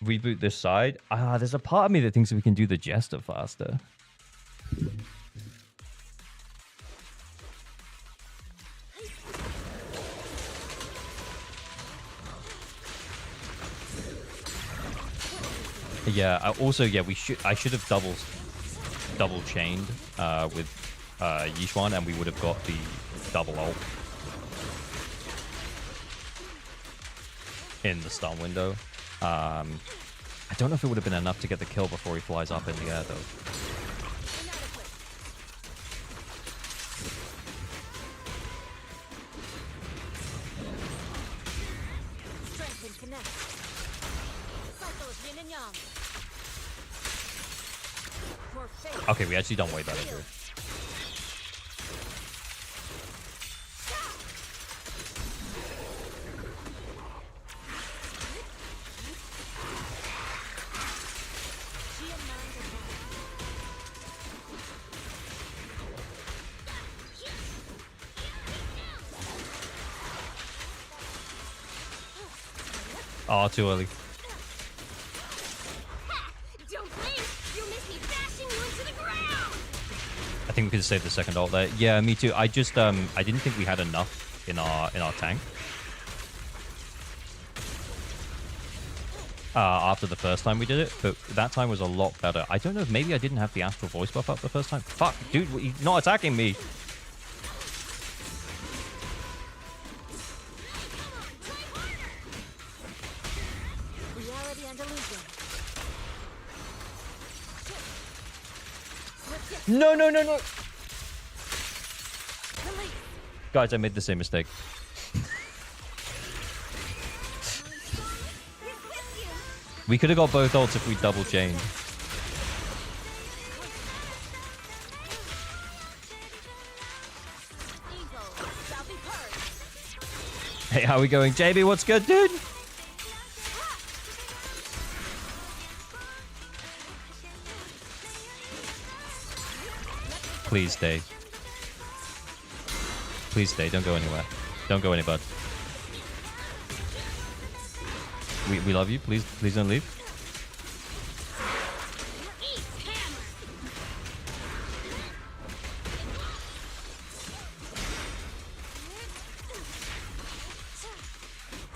Reboot this side. There's a part of me that thinks we can do the Jester faster. Yeah. Also, yeah, I should have double chained with Yishuan, and we would have got the double ult in the stun window. I don't know if it would have been enough to get the kill before he flies up in the air, though. Strength and connect. Cycle of yin and yang. For faith. Okay, we actually done way better, dude. Oh, too early. Don't blink! You'll miss me bashing you into the ground! I think we could have saved the second ult there. Yeah, me too. I just I didn't think we had enough in our tank. After the first time we did it, but that time was a lot better. I don't know if maybe I didn't have the astral voice buff up the first time. Fuck, dude, he's not attacking me. Reality and illusion. No, no, no, no. Release. Guys, I made the same mistake. We could have got both ults if we double chained. Evil shall be purged. Hey, how we going? JB, what's good, dude? Please stay. Please stay. Don't go anywhere. Don't go anywhere. We love you. Please don't leave. Eat hammer!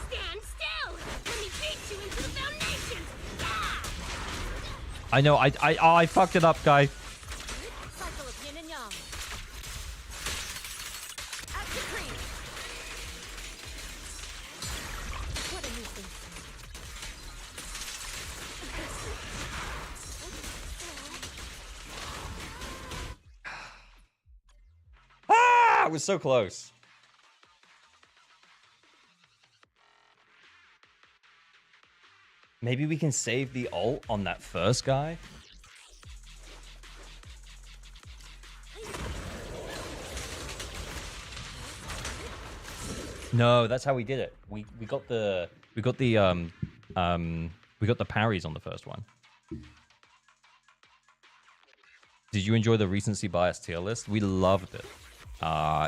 Stand still! Let me beat you into the foundations! I know. I fucked it up, guy. Cycle of yin and yang. At decree. What a nuisance. Ah, it was so close. Maybe we can save the ult on that first guy. No, that's how we did it. We got the parries on the first one. Did you enjoy the recency bias tier list? We loved it.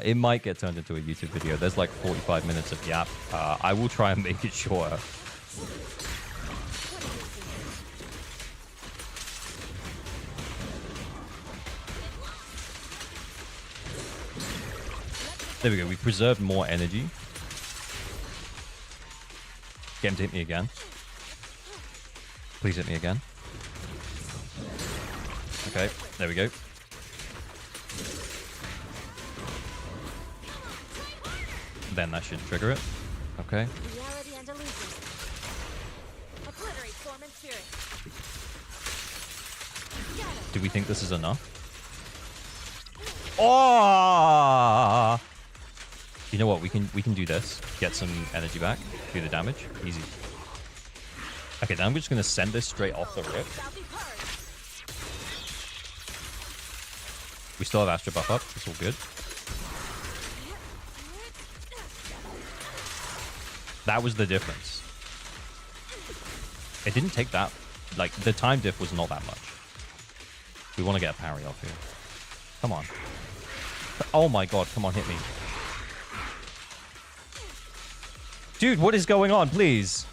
It might get turned into a YouTube video. There's like 45 minutes of yap. I will try and make it shorter. There we go. We preserved more energy. Get him to hit me again. Please hit me again. Okay, there we go. Then that should trigger it. Okay. Reality and illusion. Obliterate form and spirit. Got it. Do we think this is enough? Oh! You know what? We can do this. Get some energy back. Do the damage. Easy. Okay, then I'm just gonna send this straight off the rip. Shall be purged. We still have Astra buff up. It's all good. That was the difference. It didn't take that. Like, the time diff was not that much. We want to get a parry off here. Come on. Oh my god, come on, hit me. Dude, what is going on, please?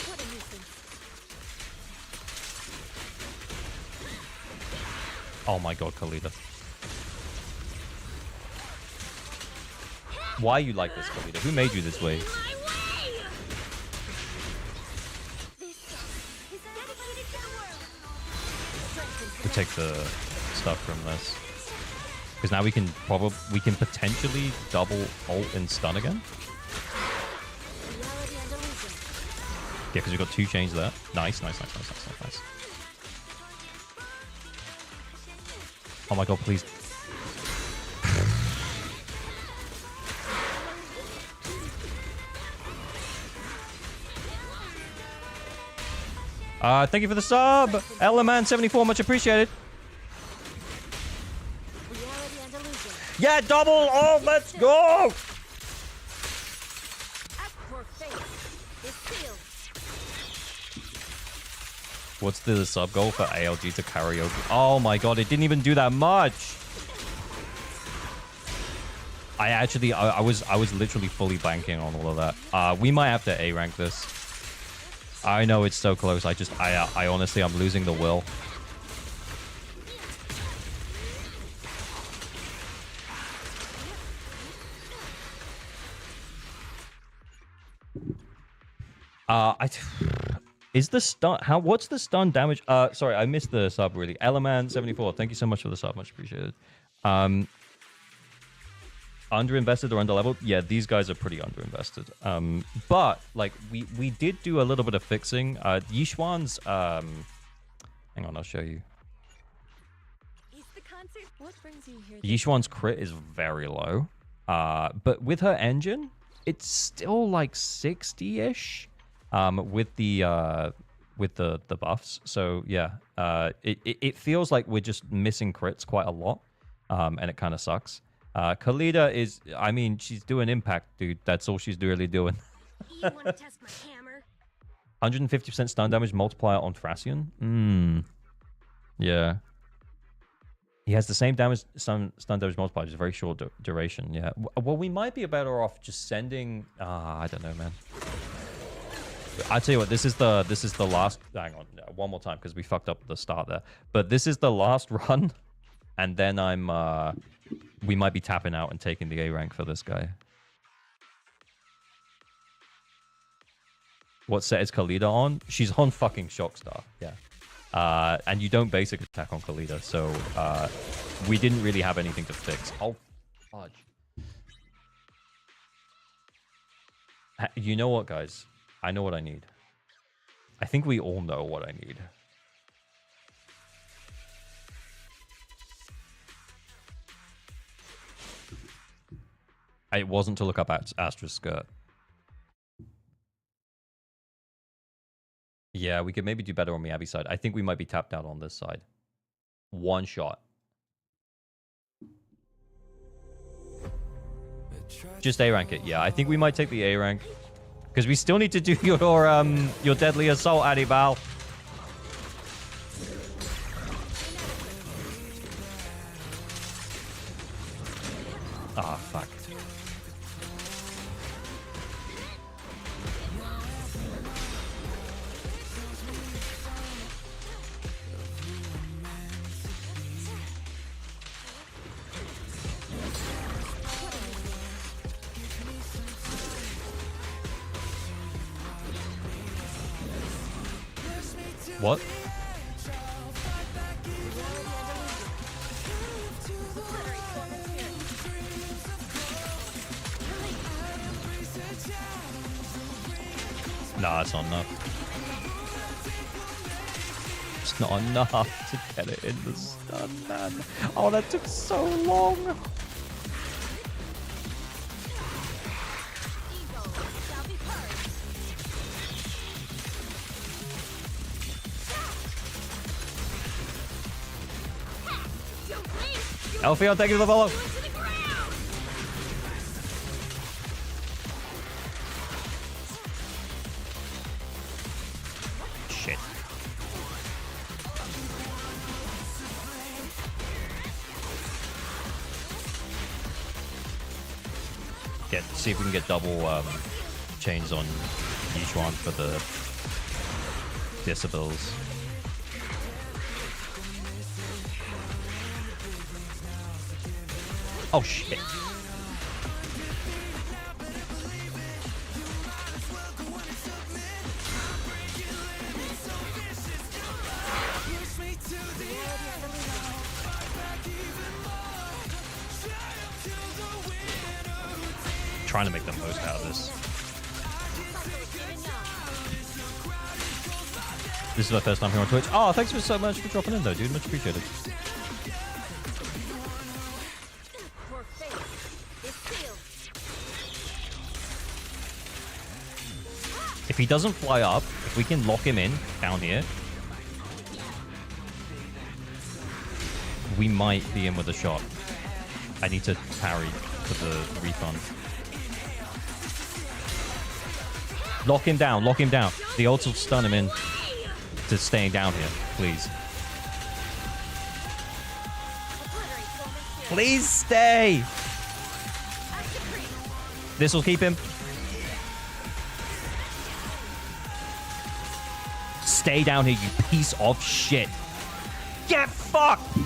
What a nuisance. Oh my god, Khalida. Why you like this, Khalida? Who made you this way? My way! This is dedicated to the world. We take the stuff from this. Because now we can potentially double ult and stun again. Reality and illusion. Yeah, because we've got 2 chains there. Nice. Oh my god, please. Thank you for the sub! Eleman74, much appreciated. Reality and illusion. Yeah, double ult, let's go! Act for fate. Is sealed. What's the sub goal for ALG to karaoke? Oh my god, it didn't even do that much. I was literally fully banking on all of that. We might have to A rank this. I know it's so close. I honestly, I'm losing the will. Is the stun what's the stun damage? Sorry, I missed the sub really. Eleman74, thank you so much for the sub, much appreciated. Underinvested or underleveled? Yeah, these guys are pretty underinvested. But like we did do a little bit of fixing. Yishuan's hang on, I'll show you. Is the concert? What brings you here? Yishuan's crit is very low. But with her engine, it's still like 60-ish. With the buffs. So yeah, it feels like we're just missing crits quite a lot. And it kind of sucks. Khalida is, I mean, she's doing impact, dude. That's all she's really doing. You want to test my hammer? 150% stun damage multiplier on Thracian. Yeah. He has the same damage, stun damage multiplier, just a very short duration. Yeah. Well, we might be better off just sending. I don't know, man. I tell you what, this is the last. Hang on, one more time because we fucked up the start there. But this is the last run, and then we might be tapping out and taking the A rank for this guy. What set is Khalida on? She's on fucking Shockstar. Yeah. And you don't basic attack on Khalida, so we didn't really have anything to fix. Oh, fudge. You know what, guys? I know what I need. I think we all know what I need. It wasn't to look up Astra's skirt. Yeah, we could maybe do better on the Abby side. I think we might be tapped out on this side. One shot. Just A rank it. Yeah, I think we might take the A rank. Because we still need to do your deadly assault, Adibal. Ah, fuck. What? Nah, it's not enough. It's not enough to get it in the stun, man. Oh, that took so long. Elfio, thank you for the follow. Shit. See if we can get double chains on Yishuan for the Disables. Oh shit. trying to make the most out of this. This is my first time here on Twitch. Oh, thanks so much for dropping in, though, dude. Much appreciated. Your fate is sealed. If he doesn't fly up, if we can lock him in down here, we might be in with a shot. I need to parry for the refund. Lock him down, lock him down. The ult will stun him in to staying down here, please. Please stay. This will keep him. Stay down here, you piece of shit. Get fucked.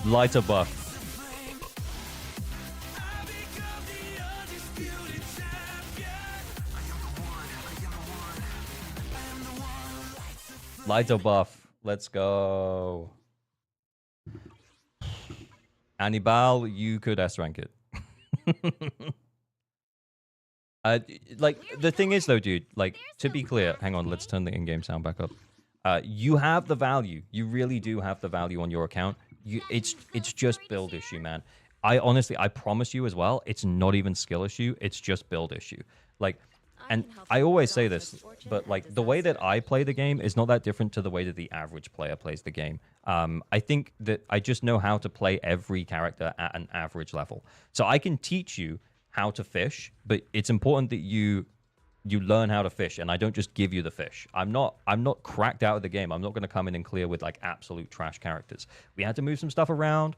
Lighter buff. Lighter buff. Let's go. Annibal, you could S-rank it. Like, the thing is, though, dude, like, to be clear, hang on, let's turn the in-game sound back up. You have the value. You really do have the value on your account. It's just build issue, man. I promise you as well, it's not even skill issue. It's just build issue. Like, and I always say this, but like the way that I play the game is not that different to the way that the average player plays the game. I think that I just know how to play every character at an average level. So I can teach you how to fish, but it's important that you learn how to fish, and I don't just give you the fish. I'm not cracked out of the game. I'm not going to come in and clear with like absolute trash characters. We had to move some stuff around.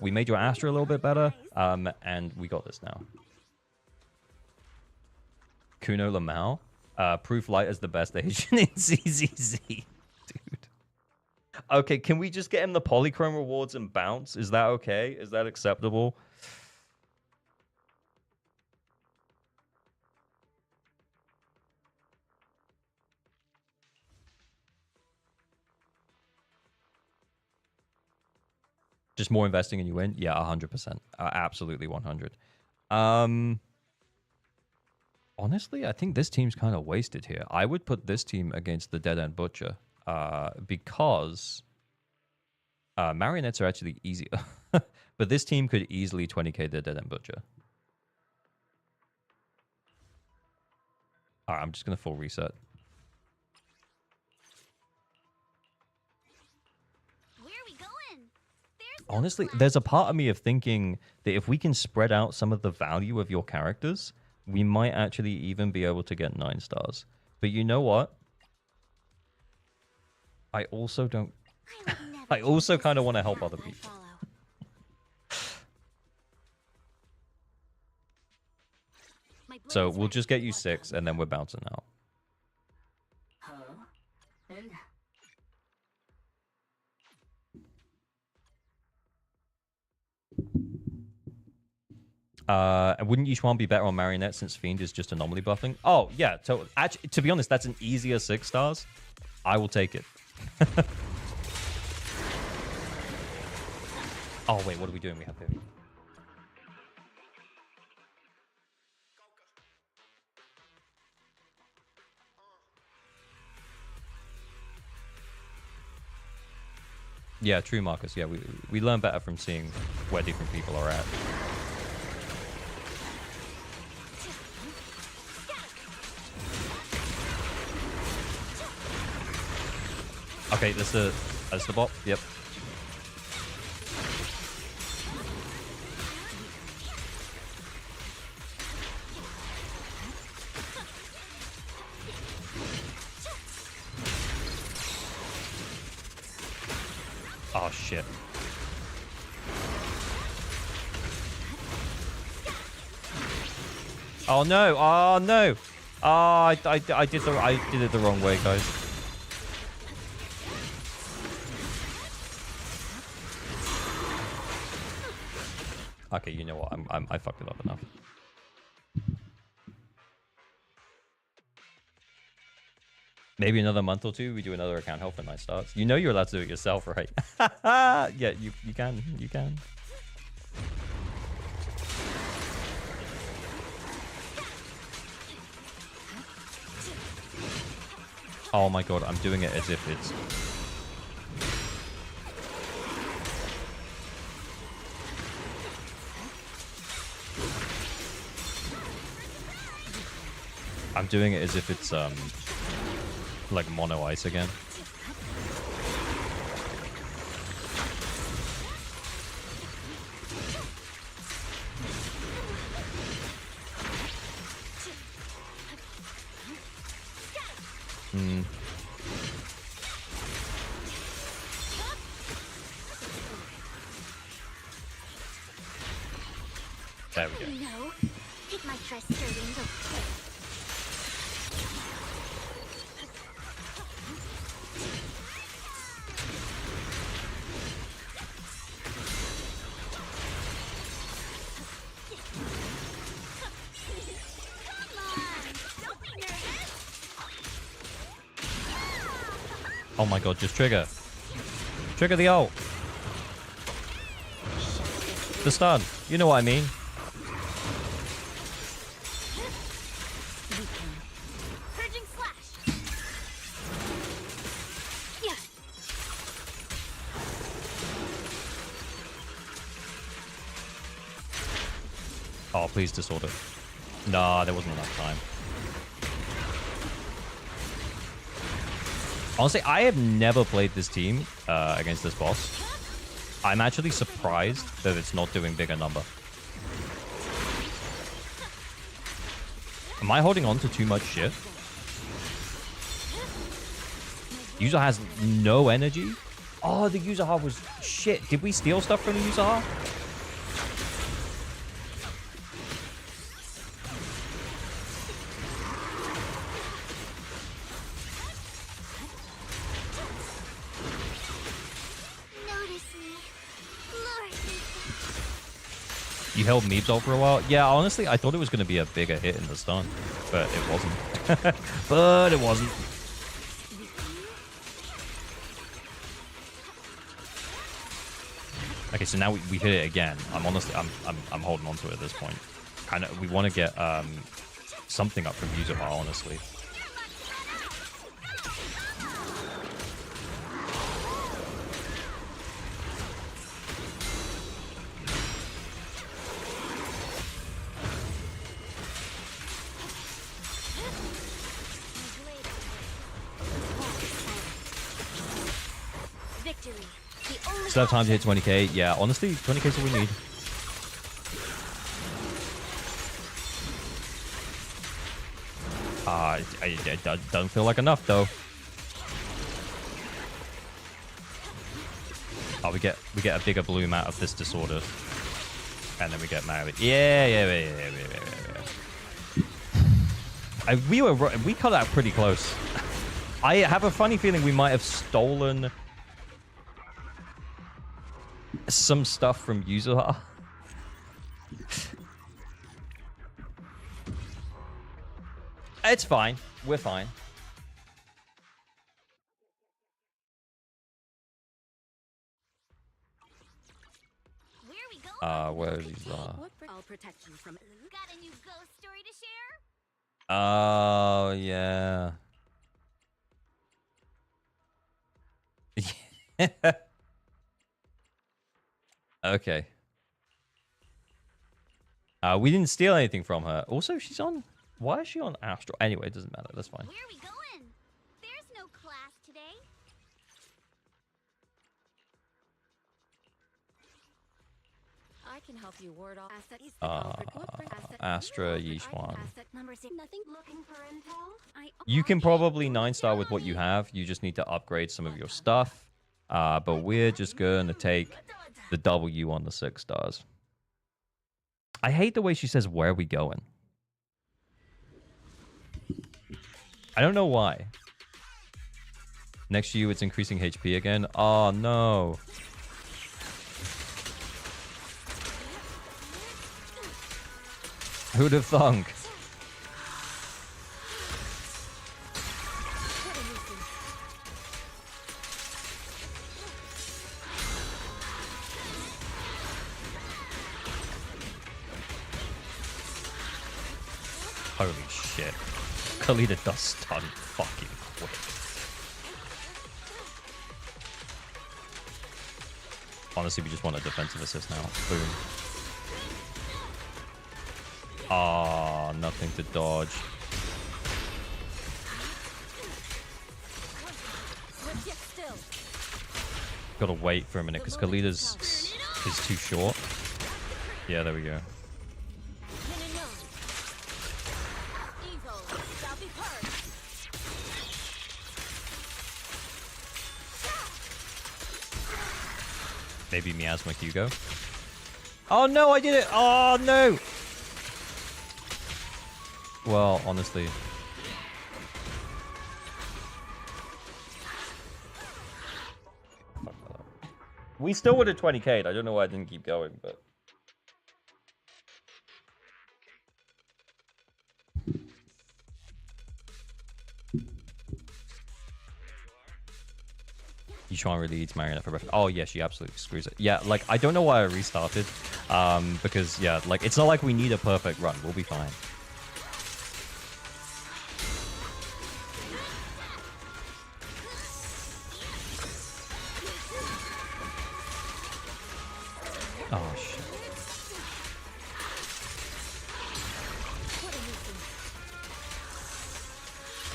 We made your Astra a little bit better, and we got this now. Kuno Lamau, Proof Light is the best Asian in ZZZ, dude. Okay, can we just get him the polychrome rewards and bounce? Is that okay? Is that acceptable? Just more investing and you win? Yeah, 100%. Absolutely 100. Honestly, I think this team's kind of wasted here. I would put this team against the Dead End Butcher because marionettes are actually easier. But this team could easily 20k the Dead End Butcher. All right, I'm just going to full reset. Honestly, there's a part of me of thinking that if we can spread out some of the value of your characters, we might actually even be able to get 9 stars. But you know what? I also don't... I also kind of want to help other people. So we'll just get you 6 and then we're bouncing out. Wouldn't Yixuan be better on Marionette since Fiend is just anomaly buffing? Oh, yeah. So, actually, to be honest, that's an easier 6 stars. I will take it. Oh, wait. What are we doing? We have him. Yeah, true, Marcus. Yeah, we learn better from seeing where different people are at. Okay, that's the bot. Yep. Oh shit. Oh no! Oh no! Oh, I did it the wrong way, guys. Okay, you know what? I fucked it up enough. Maybe another month or two, we do another account health when night starts. You know you're allowed to do it yourself, right? Yeah, you can. You can. Oh my god, I'm doing it as if it's... I'm doing it as if it's, like mono ice again. There we go. No. Take my trust stirring the Oh my god, just trigger. Trigger the ult. The stun. You know what I mean. purging slash. Yeah. Oh, please disorder. Nah, there wasn't enough time. Honestly, I have never played this team against this boss. I'm actually surprised that it's not doing bigger number. Am I holding on to too much shit? User has no energy? Oh, the user hub was shit. Did we steal stuff from the user hub? You held Meeb's ult for a while? Yeah, honestly, I thought it was going to be a bigger hit in the stun, but it wasn't. But it wasn't. Okay, so now we hit it again. I'm holding on to it at this point. We want to get something up from user bar, honestly. Still have time to hit 20k. Yeah, honestly, 20k is all we need. It doesn't feel like enough though. Oh, we get a bigger bloom out of this disorder, and then we get married. Yeah. We cut out pretty close. I have a funny feeling we might have stolen some stuff from Yuzuha. It's fine. We're fine. Where are we going? Where is Yuzuha? All protection from Got a new ghost story to share? Oh, yeah. Okay. We didn't steal anything from her. Also, she's on... Why is she on Astral? Anyway, it doesn't matter. That's fine. Where are we going? There's no class today. I can help you ward off Astra Yishuan. Nothing looking for intel. You can probably 9-star with what you have. You just need to upgrade some of your stuff. But we're just going to take the W on the 6 stars. I hate the way she says, where are we going? I don't know why. Next to you, it's increasing HP again. Oh, no. Who'd have thunk? Holy shit. Kalita does stun fucking quick. Honestly, we just want a defensive assist now. Boom. Ah, nothing to dodge. Swift yet still. Gotta wait for a minute because Kalita's is too short. Yeah, there we go. Yin and yang. Evil shall be purged. Maybe Miasma Hugo. Oh no, I did it! Oh no! Well, honestly. We still would have 20k'd. I don't know why I didn't keep going, but. Yushuan really eats Marionette for breakfast. Oh yeah, she absolutely screws it. Yeah, like I don't know why I restarted. Because yeah, like it's not like we need a perfect run. We'll be fine. Oh shit.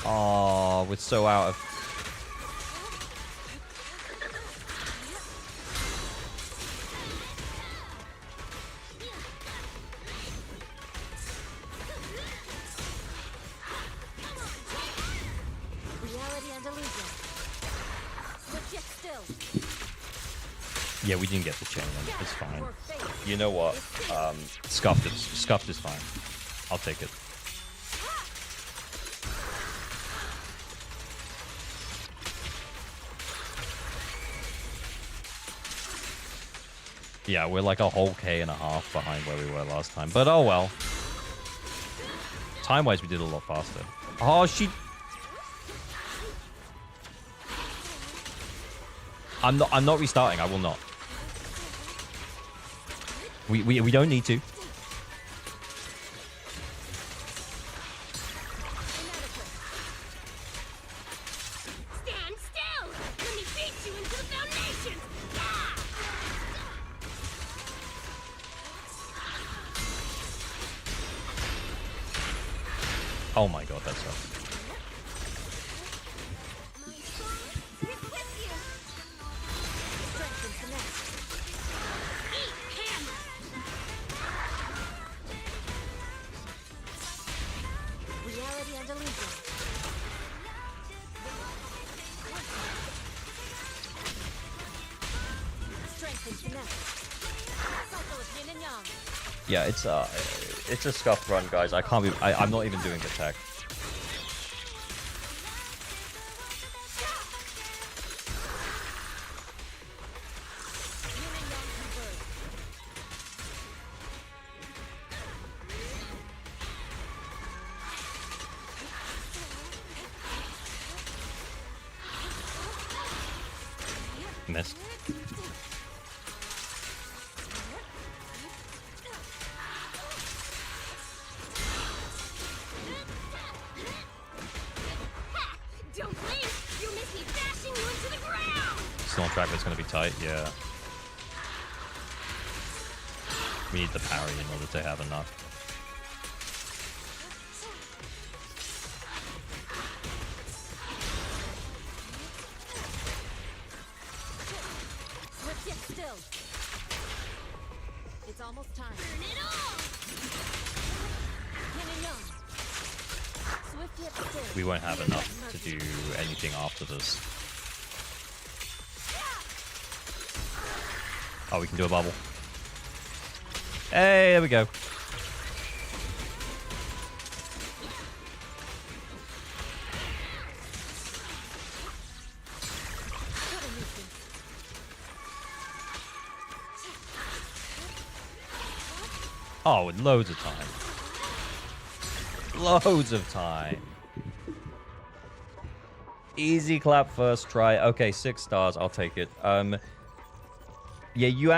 Oh, we're so out of. Reality and illusion. Swift yet still. Yeah, we didn't get the chain. It's fine. Your fate. You know what? Scuffed is fine. I'll take it. Yeah, we're like a whole K and a half behind where we were last time. But oh well. Time-wise, we did a lot faster. Oh, she... I'm not restarting. I will not. We don't need to. Stand still! Let me beat you into the foundation! Ah! Oh my god, that sucks. Strength and finesse. Eat hammer! Reality and illusion. Strength and finesse. Cycle of yin and yang. Yeah, it's a scuffed run, guys. I can't be. I'm not even doing the tech. Yin and yang converge. Missed. Ha! Don't blink! You'll miss me bashing you into the ground! Still on track, but it's gonna be tight. Yeah. We need the parry in order to have enough. Swift yet still. It's almost time. Burn it all! Yin and yang. Swift yet still. We won't have enough to do anything after this. Oh, we can do a bubble. Hey, there we go. What a nuisance. Oh, with loads of time. Loads of time. Easy clap first try. Okay, 6 stars. I'll take it. Yeah, you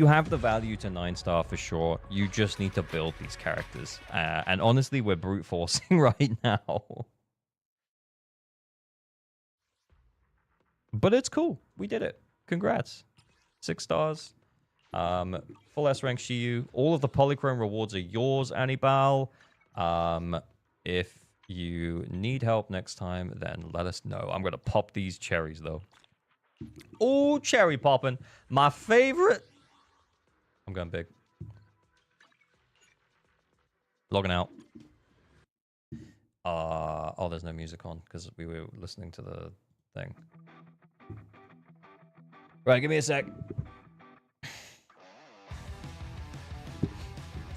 have the value to 9-star for sure. You just need to build these characters. And honestly, we're brute forcing right now. But it's cool. We did it. Congrats. 6 stars. Full S rank Shiyu. All of the polychrome rewards are yours, Anibal. If you need help next time, then let us know. I'm going to pop these cherries, though. Oh, cherry popping. My favorite. I'm going big. Logging out. Oh, there's no music on because we were listening to the thing. Right, give me a sec.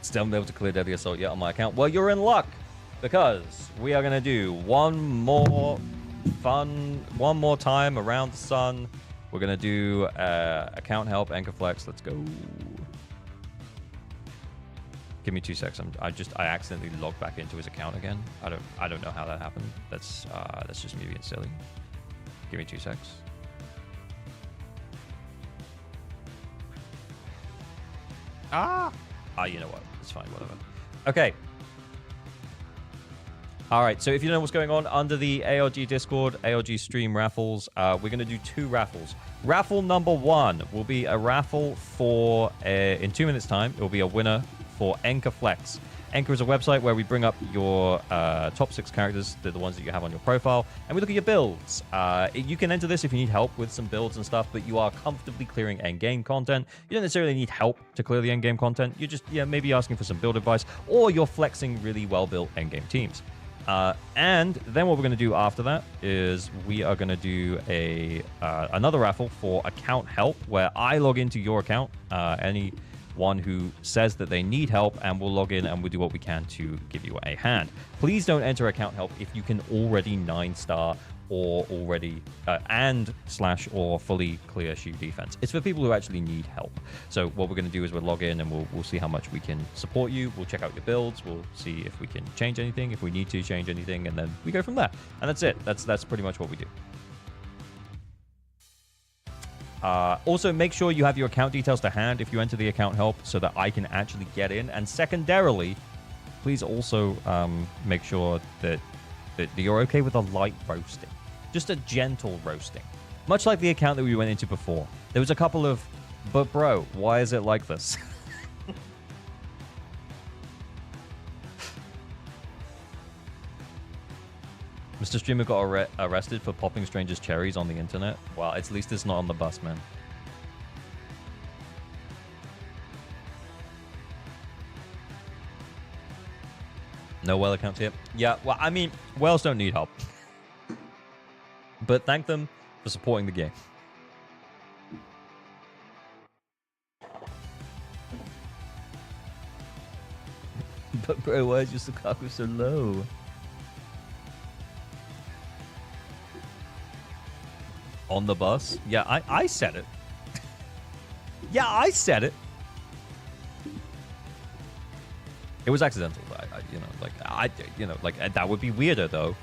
Still haven't been able to clear Deadly Assault yet on my account. Well, you're in luck because we are going to do one more time around the sun. We're going to do account help, Anchor Flex. Let's go. Give me 2 secs. I accidentally logged back into his account again. I don't know how that happened. That's just me being silly. Give me 2 secs. You know what? It's fine, whatever. Okay. All right, so if you don't know what's going on, under the ALG Discord, ALG Stream raffles, we're going to do 2 raffles. Raffle number 1 will be a raffle for, in 2 minutes' time, it will be a winner for Anchor Flex. Anchor is a website where we bring up your top 6 characters, the ones that you have on your profile, and we look at your builds. You can enter this if you need help with some builds and stuff, but you are comfortably clearing endgame content. You don't necessarily need help to clear the endgame content. You're just maybe asking for some build advice, or you're flexing really well-built endgame teams. And then what we're going to do after that is we are going to do another raffle for account help, where I log into your account, anyone who says that they need help, and we'll log in and we'll do what we can to give you a hand. Please don't enter account help if you can already 9-star or already or fully clear shoe defense. It's for people who actually need help. So what we're going to do is we'll log in and we'll see how much we can support you. We'll check out your builds. We'll see if we can change anything, if we need to change anything, and then we go from there. And that's it. That's pretty much what we do. Also, make sure you have your account details to hand if you enter the account help so that I can actually get in. And secondarily, please also make sure that you're okay with a light roasting. Just a gentle roasting. Much like the account that we went into before. There was a couple of, but bro, why is it like this? Mr. Streamer got arrested for popping strangers' cherries on the internet. Well, at least it's not on the bus, man. No whale accounts here. Yeah, well, I mean, whales don't need help. But thank them for supporting the game. But bro, why is your Sukaku so low? On the bus? Yeah, I said it. Yeah, I said it. It was accidental. That would be weirder though.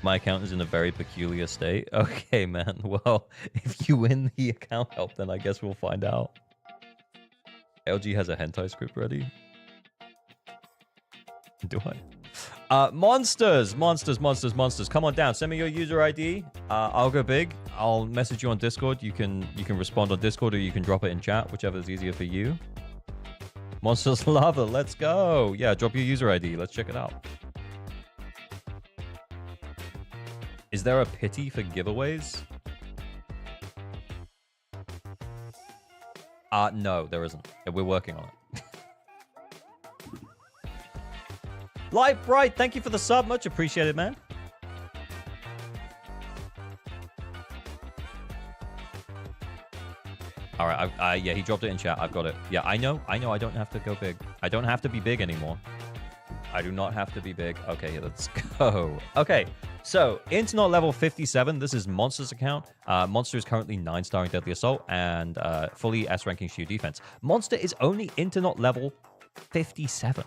My account is in a very peculiar state. Okay, man. Well, if you win the account help, then I guess we'll find out. LG has a hentai script ready. Do I? Monsters. Come on down. Send me your user ID. I'll go big. I'll message you on Discord. You can respond on Discord, or you can drop it in chat, whichever is easier for you. Monsters Lava. Let's go. Yeah, drop your user ID. Let's check it out. Is there a pity for giveaways? No, there isn't. We're working on it. Light Bright, thank you for the sub. Much appreciated, man. All right, yeah, he dropped it in chat. I've got it. Yeah, I know. I don't have to go big. I don't have to be big anymore. I do not have to be big. Okay, let's go. Okay, so Internet level 57. This is Monster's account. Monster is currently 9-starring Deadly Assault and fully S-ranking Shoe Defense. Monster is only Internet level 57.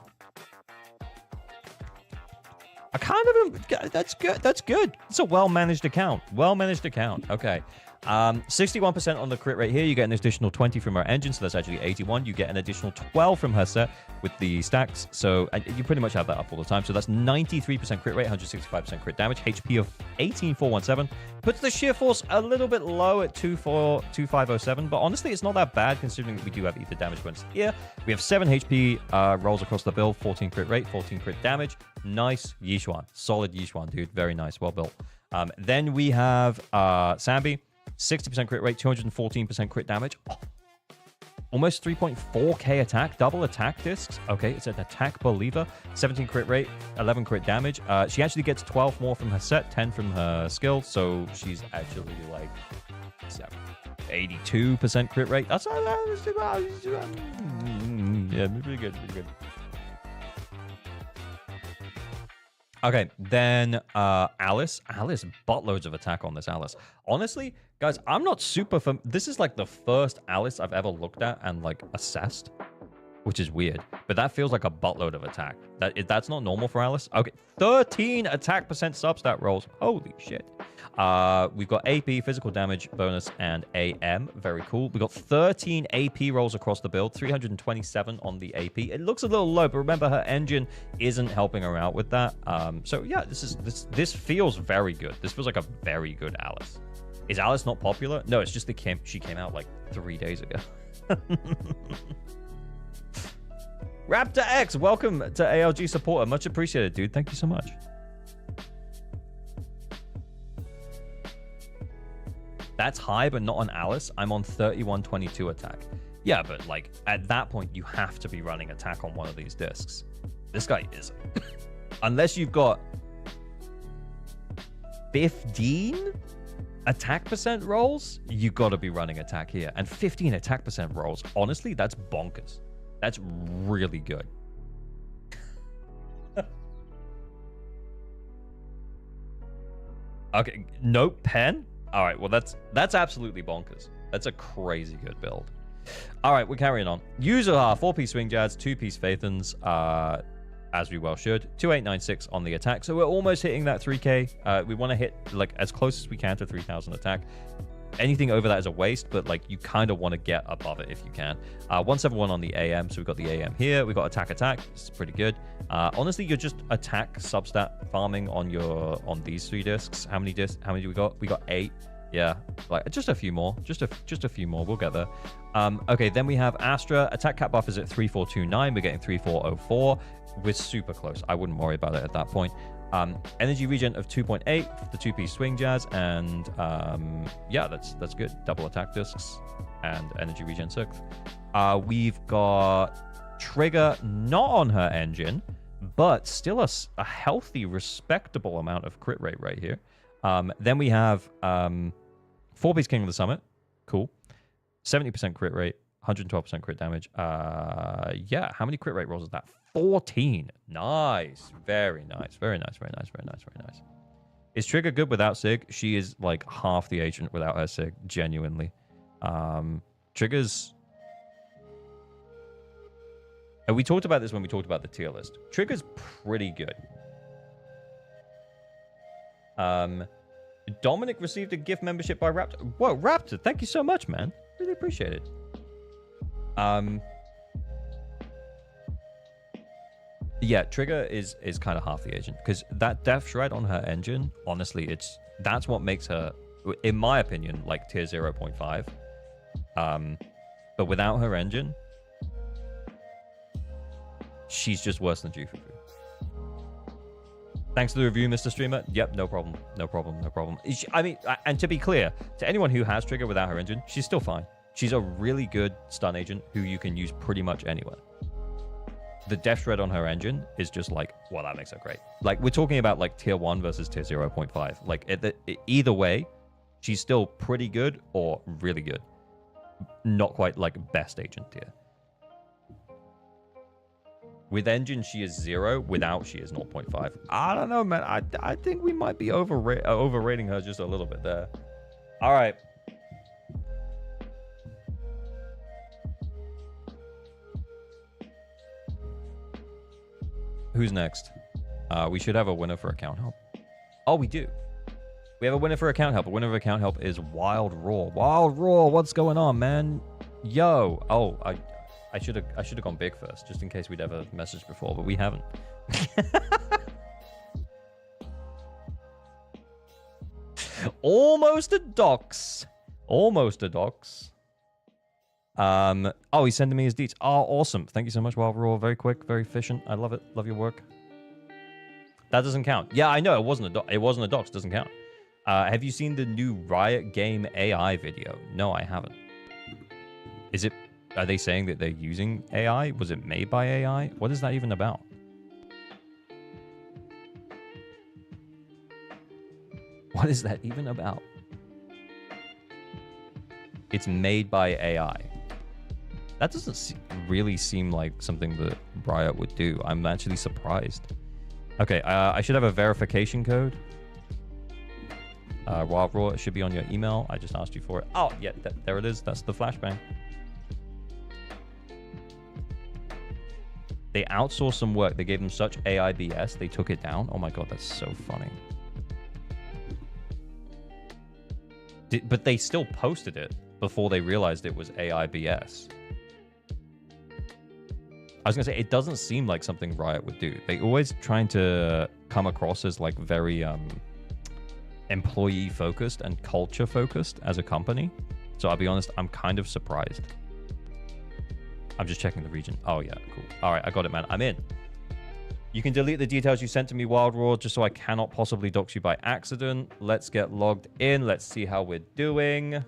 I kind of, that's good. That's good. It's a well-managed account. Well-managed account. Okay. 61% on the crit rate here. You get an additional 20 from her engine, so that's actually 81. You get an additional 12 from her set with the stacks. So you pretty much have that up all the time. So that's 93% crit rate, 165% crit damage, HP of 18,417. Puts the sheer force a little bit low at 2507, but honestly, it's not that bad considering that we do have ether damage bonus here. We have 7 HP rolls across the build, 14 crit rate, 14 crit damage. Nice Yishuan. Solid Yishuan, dude. Very nice. Well built. Then we have Sambi. 60% crit rate, 214% crit damage. Oh, almost 3.4k attack, double attack discs. Okay, it's an attack believer. 17 crit rate, 11 crit damage. She actually gets 12 more from her set, 10 from her skill. So she's actually like 82% crit rate. That's yeah, pretty good, pretty good. Okay, then Alice. Alice, buttloads of attack on this Alice. Honestly, guys, I'm not super this is like the first Alice I've ever looked at and like assessed, which is weird. But that feels like a buttload of attack. That's not normal for Alice. Okay, 13 attack percent substat rolls. Holy shit. We've got AP, physical damage bonus, and AM. Very cool. We've got 13 AP rolls across the build, 327 on the AP. It looks a little low, but remember her engine isn't helping her out with that. So yeah, this feels very good. This feels like a very good Alice. Is Alice not popular? No, it's just she came out like 3 days ago. Raptor X, welcome to ALG supporter. Much appreciated, dude. Thank you so much. That's high, but not on Alice. I'm on 3122 attack. Yeah, but like at that point, you have to be running attack on one of these discs. This guy isn't. Unless you've got 15 attack percent rolls, you got to be running attack here. And 15 attack percent rolls, honestly, that's bonkers. That's really good. Okay, nope, pen. All right, well, that's absolutely bonkers. That's a crazy good build. All right, we're carrying on. Yuzuha, 4-piece swing jads, 2-piece Phaethons, as we well should. 2896 on the attack, so we're almost hitting that 3k. We want to hit like as close as we can to 3000 attack. Anything over that is a waste, but like you kind of want to get above it if you can. 171 on the AM, so we've got the AM here. We've got attack. This is pretty good. Honestly, you're just attack substat farming on these 3 discs. How many do we got? We got 8. Yeah, like just a few more. Just a few more. We'll get there. Okay, then we have Astra. Attack cap buff is at 3429. We're getting 3404. We're super close. I wouldn't worry about it at that point. Energy regen of 2.8 for the 2-piece swing jazz, and yeah, that's good. Double attack discs and energy regen 6. We've got Trigger not on her engine, but still a healthy, respectable amount of crit rate right here. Then we have 4-piece King of the Summit. Cool. 70% crit rate, 112% crit damage. Yeah, how many crit rate rolls is that? 14. Nice. Very nice. Very nice. Very nice. Very nice. Very nice. Is Trigger good without Sig? She is like half the agent without her Sig. Genuinely. Trigger's... And we talked about this when we talked about the tier list. Trigger's pretty good. Dominic received a gift membership by Raptor. Whoa, Raptor, thank you so much, man. Really appreciate it. Yeah, Trigger is kind of half the agent because that Death Shred on her engine, honestly, that's what makes her, in my opinion, like tier 0.5. But without her engine, she's just worse than Jufufu. Thanks for the review, Mr. Streamer. Yep, no problem. No problem. No problem. I mean, and to be clear, to anyone who has Trigger without her engine, she's still fine. She's a really good stun agent who you can use pretty much anywhere. The Death Shred on her engine is just like, well, that makes her great. Like, we're talking about like tier 1 versus tier 0.5. Like, either way, she's still pretty good or really good. Not quite like best agent tier. With engine, she is 0. Without, she is 0.5. I don't know, man. I think we might be overrating her just a little bit there. All right. Who's next? We should have a winner for account help. Oh, we do. We have a winner for account help. A winner of account help is Wild Raw. Wild Raw, what's going on, man? Yo. Oh, I should have gone big first, just in case we'd ever messaged before, but we haven't. Almost a dox. Almost a dox. Oh, he's sending me his deets. Oh, awesome. Thank you so much, Wild Raw. Very quick, very efficient. I love it. Love your work. That doesn't count. Yeah, I know. It wasn't a dox. Doesn't count. Have you seen the new Riot Game AI video? No, I haven't. Is it... Are they saying that they're using AI? Was it made by AI? What is that even about? What is that even about? It's made by AI. That doesn't really seem like something that Riot would do. I'm actually surprised. Okay, I should have a verification code. Wild Raw, it should be on your email. I just asked you for it. Oh, yeah, there it is. That's the flashbang. They outsourced some work. They gave them such AI BS, they took it down. Oh my god, that's so funny. But they still posted it before they realized it was AI BS. I was going to say, it doesn't seem like something Riot would do. They always trying to come across as like very employee focused and culture focused as a company. So I'll be honest, I'm kind of surprised. I'm just checking the region. Oh yeah, cool. All right, I got it, man. I'm in. You can delete the details you sent to me, Wild Raw, just so I cannot possibly dox you by accident. Let's get logged in. Let's see how we're doing.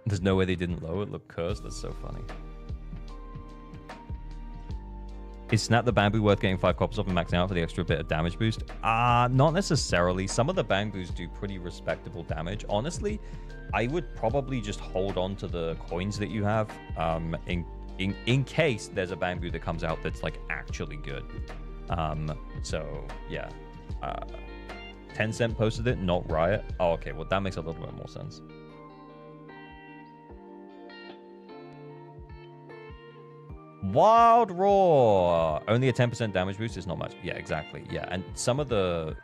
There's no way they didn't lower it. Look, cursed. That's so funny. Is Snap the Bamboo worth getting 5 copies of and maxing out for the extra bit of damage boost? Not necessarily. Some of the Bamboos do pretty respectable damage. Honestly, I would probably just hold on to the coins that you have in case there's a Bamboo that comes out that's like actually good. So yeah. Tencent posted it, not Riot. Oh, okay. Well, that makes a little bit more sense. Wild Raw. Only a 10% damage boost is not much. Yeah, exactly. Yeah, and some of the...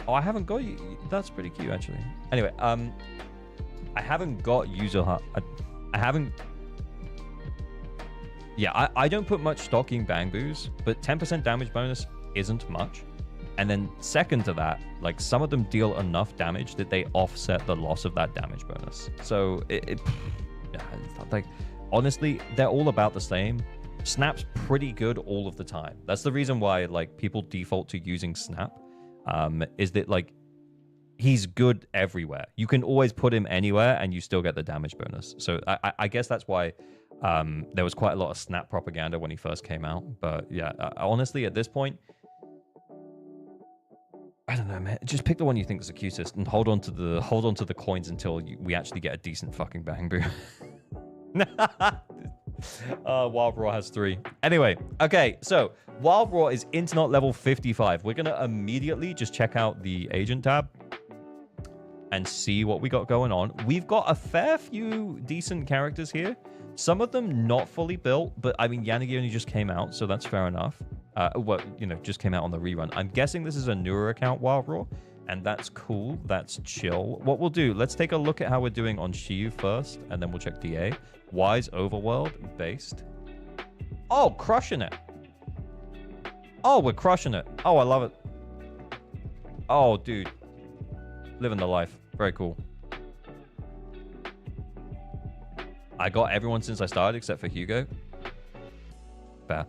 Oh, I haven't got you. That's pretty cute, actually. Anyway, I haven't got user... I haven't... Yeah, I don't put much stock in Bamboos, but 10% damage bonus isn't much. And then second to that, like some of them deal enough damage that they offset the loss of that damage bonus. So it's like... Honestly, they're all about the same. Snap's pretty good all of the time. That's the reason why like people default to using Snap. Is that like he's good everywhere. You can always put him anywhere and you still get the damage bonus. So I guess that's why there was quite a lot of Snap propaganda when he first came out. But yeah, honestly, at this point, I don't know, man. Just pick the one you think is the cutest and hold on to the coins until we actually get a decent fucking Bamboo. Wild Raw has 3. Anyway, okay, so Wild Raw is internet level 55. We're gonna immediately just check out the agent tab and see what we got going on. We've got a fair few decent characters here. Some of them not fully built, but I mean, Yanagi only just came out, so that's fair enough. Well, you know, just came out on the rerun. I'm guessing this is a newer account, Wild Raw, and that's cool. That's chill. What we'll do, let's take a look at how we're doing on Shiyu first, and then we'll check DA. Wise Overworld based. Oh, crushing it. Oh, we're crushing it. Oh, I love it. Oh, dude. Living the life. Very cool. I got everyone since I started except for Hugo. Fair.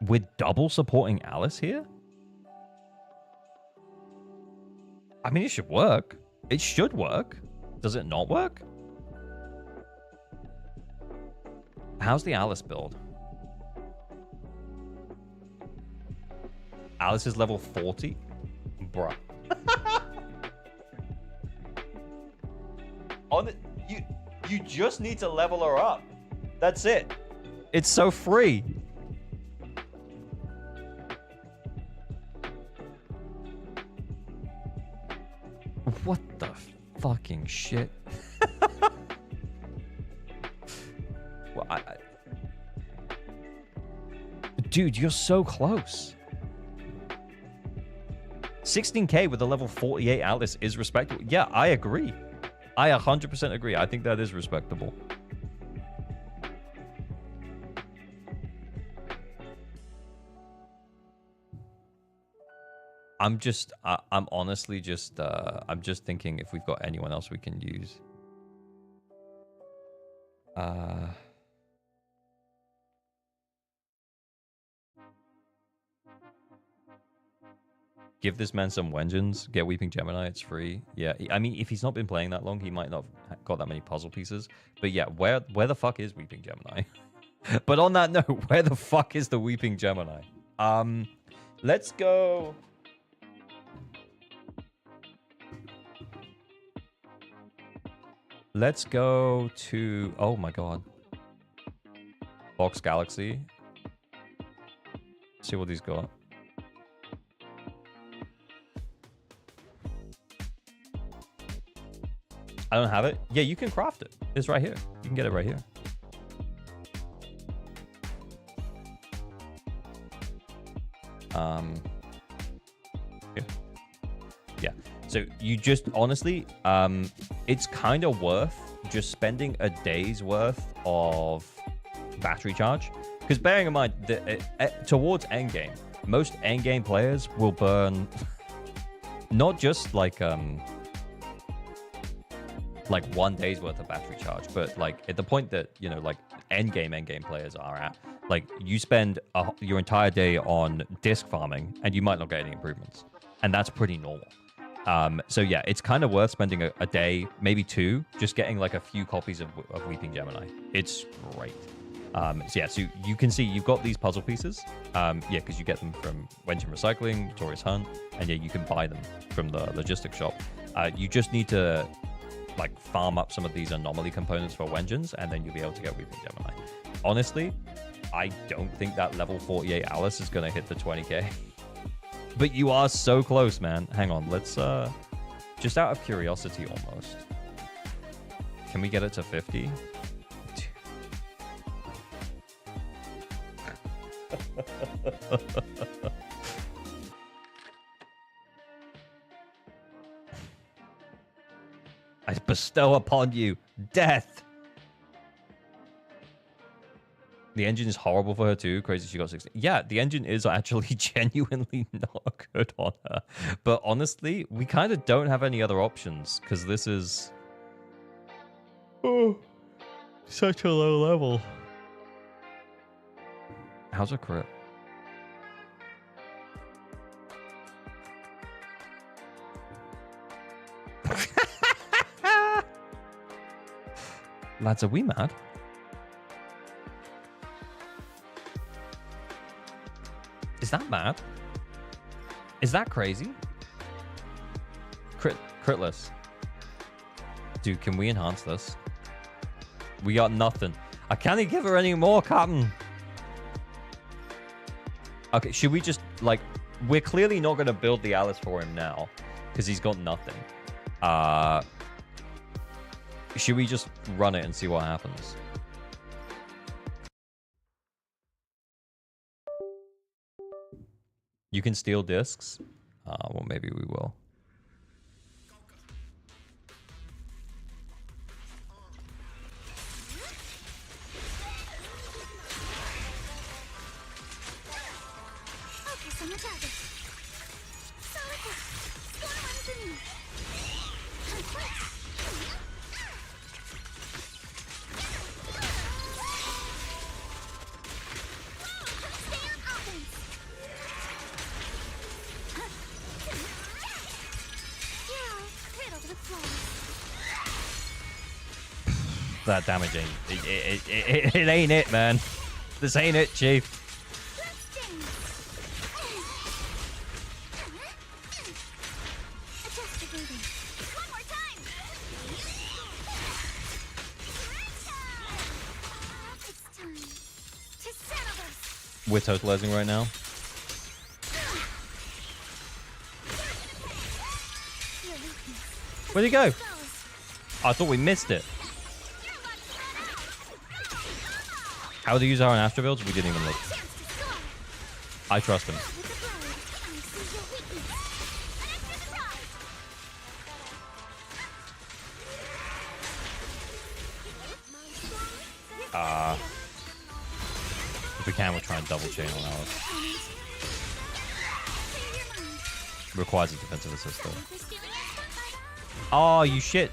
We're double supporting Alice here? I mean, it should work. It should work. Does it not work? How's the Alice build? Alice is level 40? Bruh. You just need to level her up. That's it. It's so free. What the fucking shit? Dude, you're so close. 16k with a level 48 Alice is respectable. Yeah, I agree. I 100% agree. I think that is respectable. I'm honestly just, I'm just thinking if we've got anyone else we can use. Give this man some Wengeance. Get Weeping Gemini. It's free. Yeah, I mean, if he's not been playing that long, he might not have got that many puzzle pieces. But yeah, where the fuck is Weeping Gemini? But on that note, where the fuck is the Weeping Gemini? Let's go. Let's go to... Oh my god. Box Galaxy. See what he's got. I don't have it. Yeah, you can craft it. It's right here. You can get it right here. Yeah. So you just honestly, it's kind of worth just spending a day's worth of battery charge, because bearing in mind that towards endgame, most endgame players will burn not just like 1 day's worth of battery charge, but like at the point that, you know, like endgame players are at, like you spend your entire day on disc farming and you might not get any improvements, and that's pretty normal. So yeah, it's kind of worth spending a day, maybe 2, just getting like a few copies of Weeping Gemini. It's great. So yeah, so you can see you've got these puzzle pieces. Yeah, because you get them from Wengeance Recycling, Notorious Hunt, and yeah, you can buy them from the logistics shop. You just need to like farm up some of these anomaly components for Wengeance, and then you'll be able to get Weeping Gemini. Honestly, I don't think that level 48 Alice is going to hit the 20k. But you are so close, man. Hang on, let's just out of curiosity almost. Can we get it to 50? I bestow upon you death. The engine is horrible for her too. Crazy she got 16. Yeah, the engine is actually genuinely not good on her. But honestly, we kind of don't have any other options, because this is such a low level. How's her crit? Lads, are we mad? Is that mad? Is that crazy? Critless. Dude, can we enhance this? We got nothing. I can't give her any more, Captain. Okay, should we just, like... We're clearly not going to build the Alice for him now, because he's got nothing. Should we just run it and see what happens? You can steal discs? Well, maybe we will. That damage ain't it ain't it, man. This ain't it, Chief. We're totalizing right now. Where'd he go? I thought we missed it. How to use our own Astro builds? We didn't even look. I trust him. With the blade, I see your weakness. An extra surprise. If we can, we'll try and double chain on Alice. Requires a defensive assist though. Oh, you shit.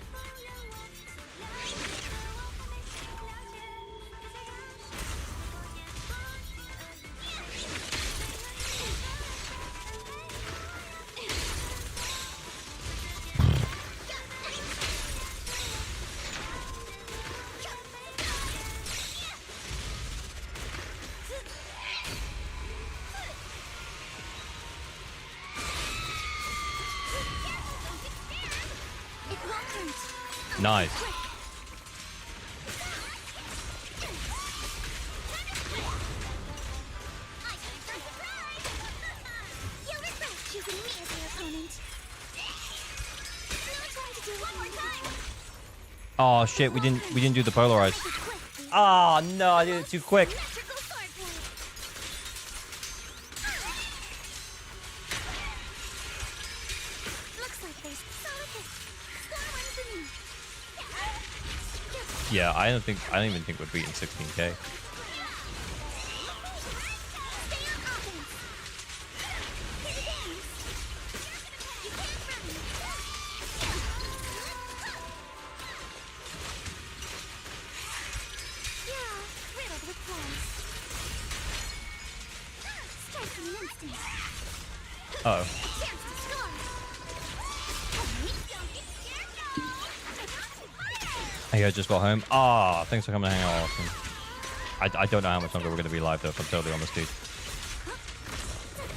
Nice. You regret choosing me as your opponent. Now try to do it one more time. Oh shit, we didn't do the polarized. Oh no, I did it too quick. Electrical sword blade. Looks like there's solid hit. Score one for me. Yeah, I don't even think we're beating 16k. Stay on offense. Play the games. You can't run. Yeah, riddled with flaws. Strike in an instant. Uh oh. Chance to score. Don't get scared, no. Hey, I just got home. Ah, thanks for coming to hang out, Austin. I don't know how much longer we're going to be live, though, if I'm totally honest, dude.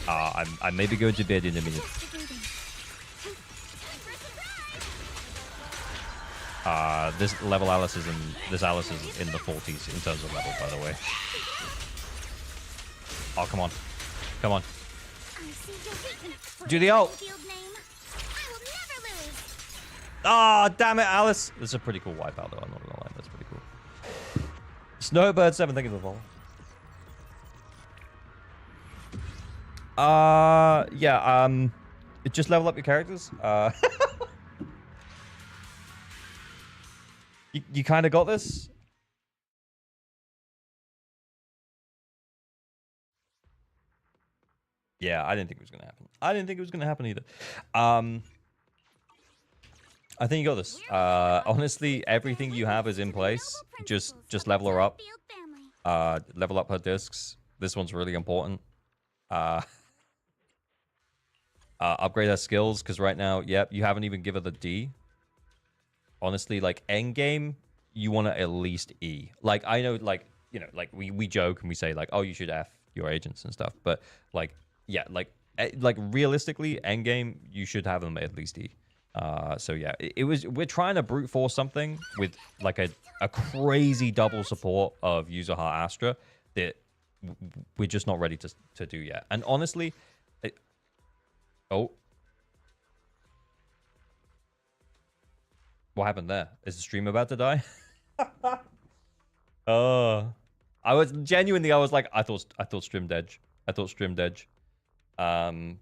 I may be going to bed in a minute. This Alice is in the 40s in terms of level, by the way. Oh, come on. Come on. Do the ult. Ah, damn it, Alice. This is a pretty cool wipeout, though. I'm not gonna lie. That's pretty cool. Snowbird7, thank you for the follow. Yeah, just level up your characters. You kind of got this. Yeah, I didn't think it was gonna happen. I didn't think it was gonna happen either. I think you got this. Honestly, everything you have is in place. Just level her up. Level up her discs. This one's really important. Upgrade her skills, because right now, yep, you haven't even given her the D. Honestly, like, end game, you want to at least E. Like, I know, like, you know, like, we joke and we say, like, oh, you should F your agents and stuff. But, like, yeah, like realistically, end game, you should have them at least E. So yeah, we're trying to brute force something with like a crazy double support of user heart Astra that we're just not ready to do yet. And honestly, oh, what happened there? Is the stream about to die? Oh, I was like, I thought streamed edge.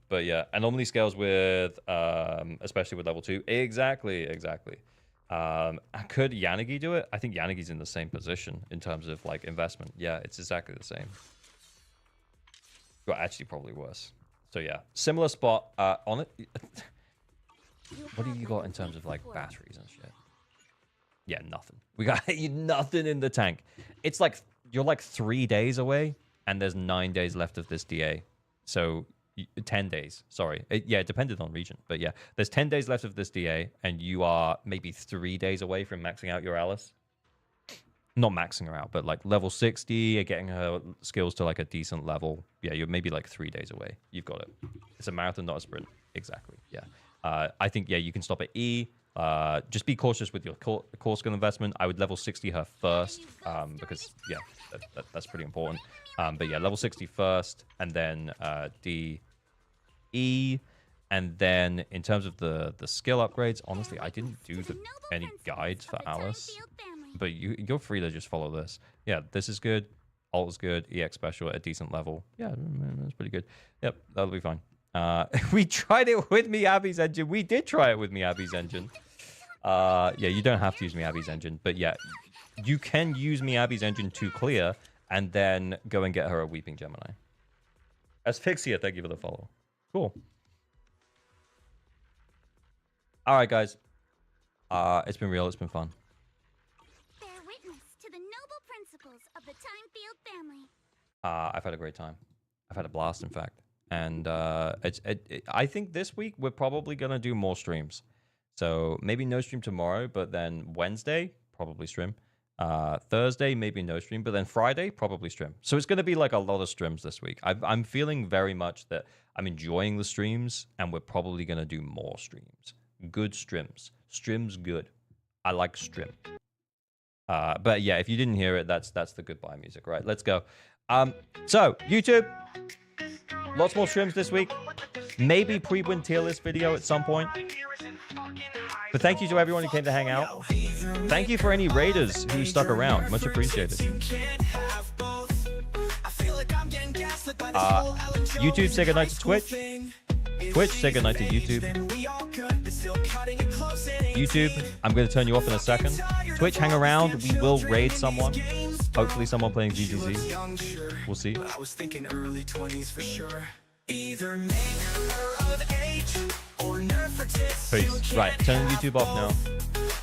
But yeah, anomaly scales with especially with level 2. Exactly. Could Yanagi do it? I think Yanagi's in the same position in terms of like investment. Yeah, it's exactly the same. Well, actually probably worse. So yeah, similar spot on it. What do you got in terms of like batteries and shit? Yeah, nothing. We got nothing in the tank. It's like you're like 3 days away and there's 9 days left of this DA. So 10 days, sorry. Yeah, it depended on region. But yeah, there's 10 days left of this DA, and you are maybe 3 days away from maxing out your Alice. Not maxing her out, but like level 60, getting her skills to like a decent level. Yeah, you're maybe like 3 days away. You've got it. It's a marathon, not a sprint. Exactly, yeah. I think, yeah, you can stop at E. Just be cautious with your core skill investment. I would level 60 her first, because, yeah, that's pretty important. But yeah, level 60 first, and then D, E, and then in terms of the skill upgrades, honestly, I didn't do any guides for Alice, but you're free to just follow this. Yeah, this is good. Ult was good. EX special at a decent level. Yeah, that's pretty good. Yep, that'll be fine. We tried it with Miyabi's engine. We did try it with Miyabi's engine. Yeah, you don't have to use Miyabi's engine, but yeah, you can use Miyabi's engine to clear and then go and get her a Weeping Gemini. Asphyxia, thank you for the follow. Cool. All right, guys. It's been real. It's been fun. Bear witness to the noble principles of the Timefield family. I've had a great time. I've had a blast, in fact. And I think this week we're probably going to do more streams. So maybe no stream tomorrow, but then Wednesday, probably stream. Thursday, maybe no stream, but then Friday, probably stream. So it's going to be like a lot of streams this week. I'm feeling very much that I'm enjoying the streams, and we're probably going to do more streams. Good streams. Streams good. I like stream. But yeah, if you didn't hear it, that's the goodbye music, right? Let's go. So YouTube, lots more streams this week. Maybe Prydwen tier list video at some point. But thank you to everyone who came to hang out. Thank you for any raiders who stuck around. Much appreciated. YouTube, say goodnight to Twitch. Twitch, say goodnight to YouTube. YouTube, I'm going to turn you off in a second. Twitch, hang around. We will raid someone. Hopefully someone playing ZZZ. We'll see. I was thinking early 20s for sure. Either make her of age or nerf her tits. Peace. Right, turn YouTube off now.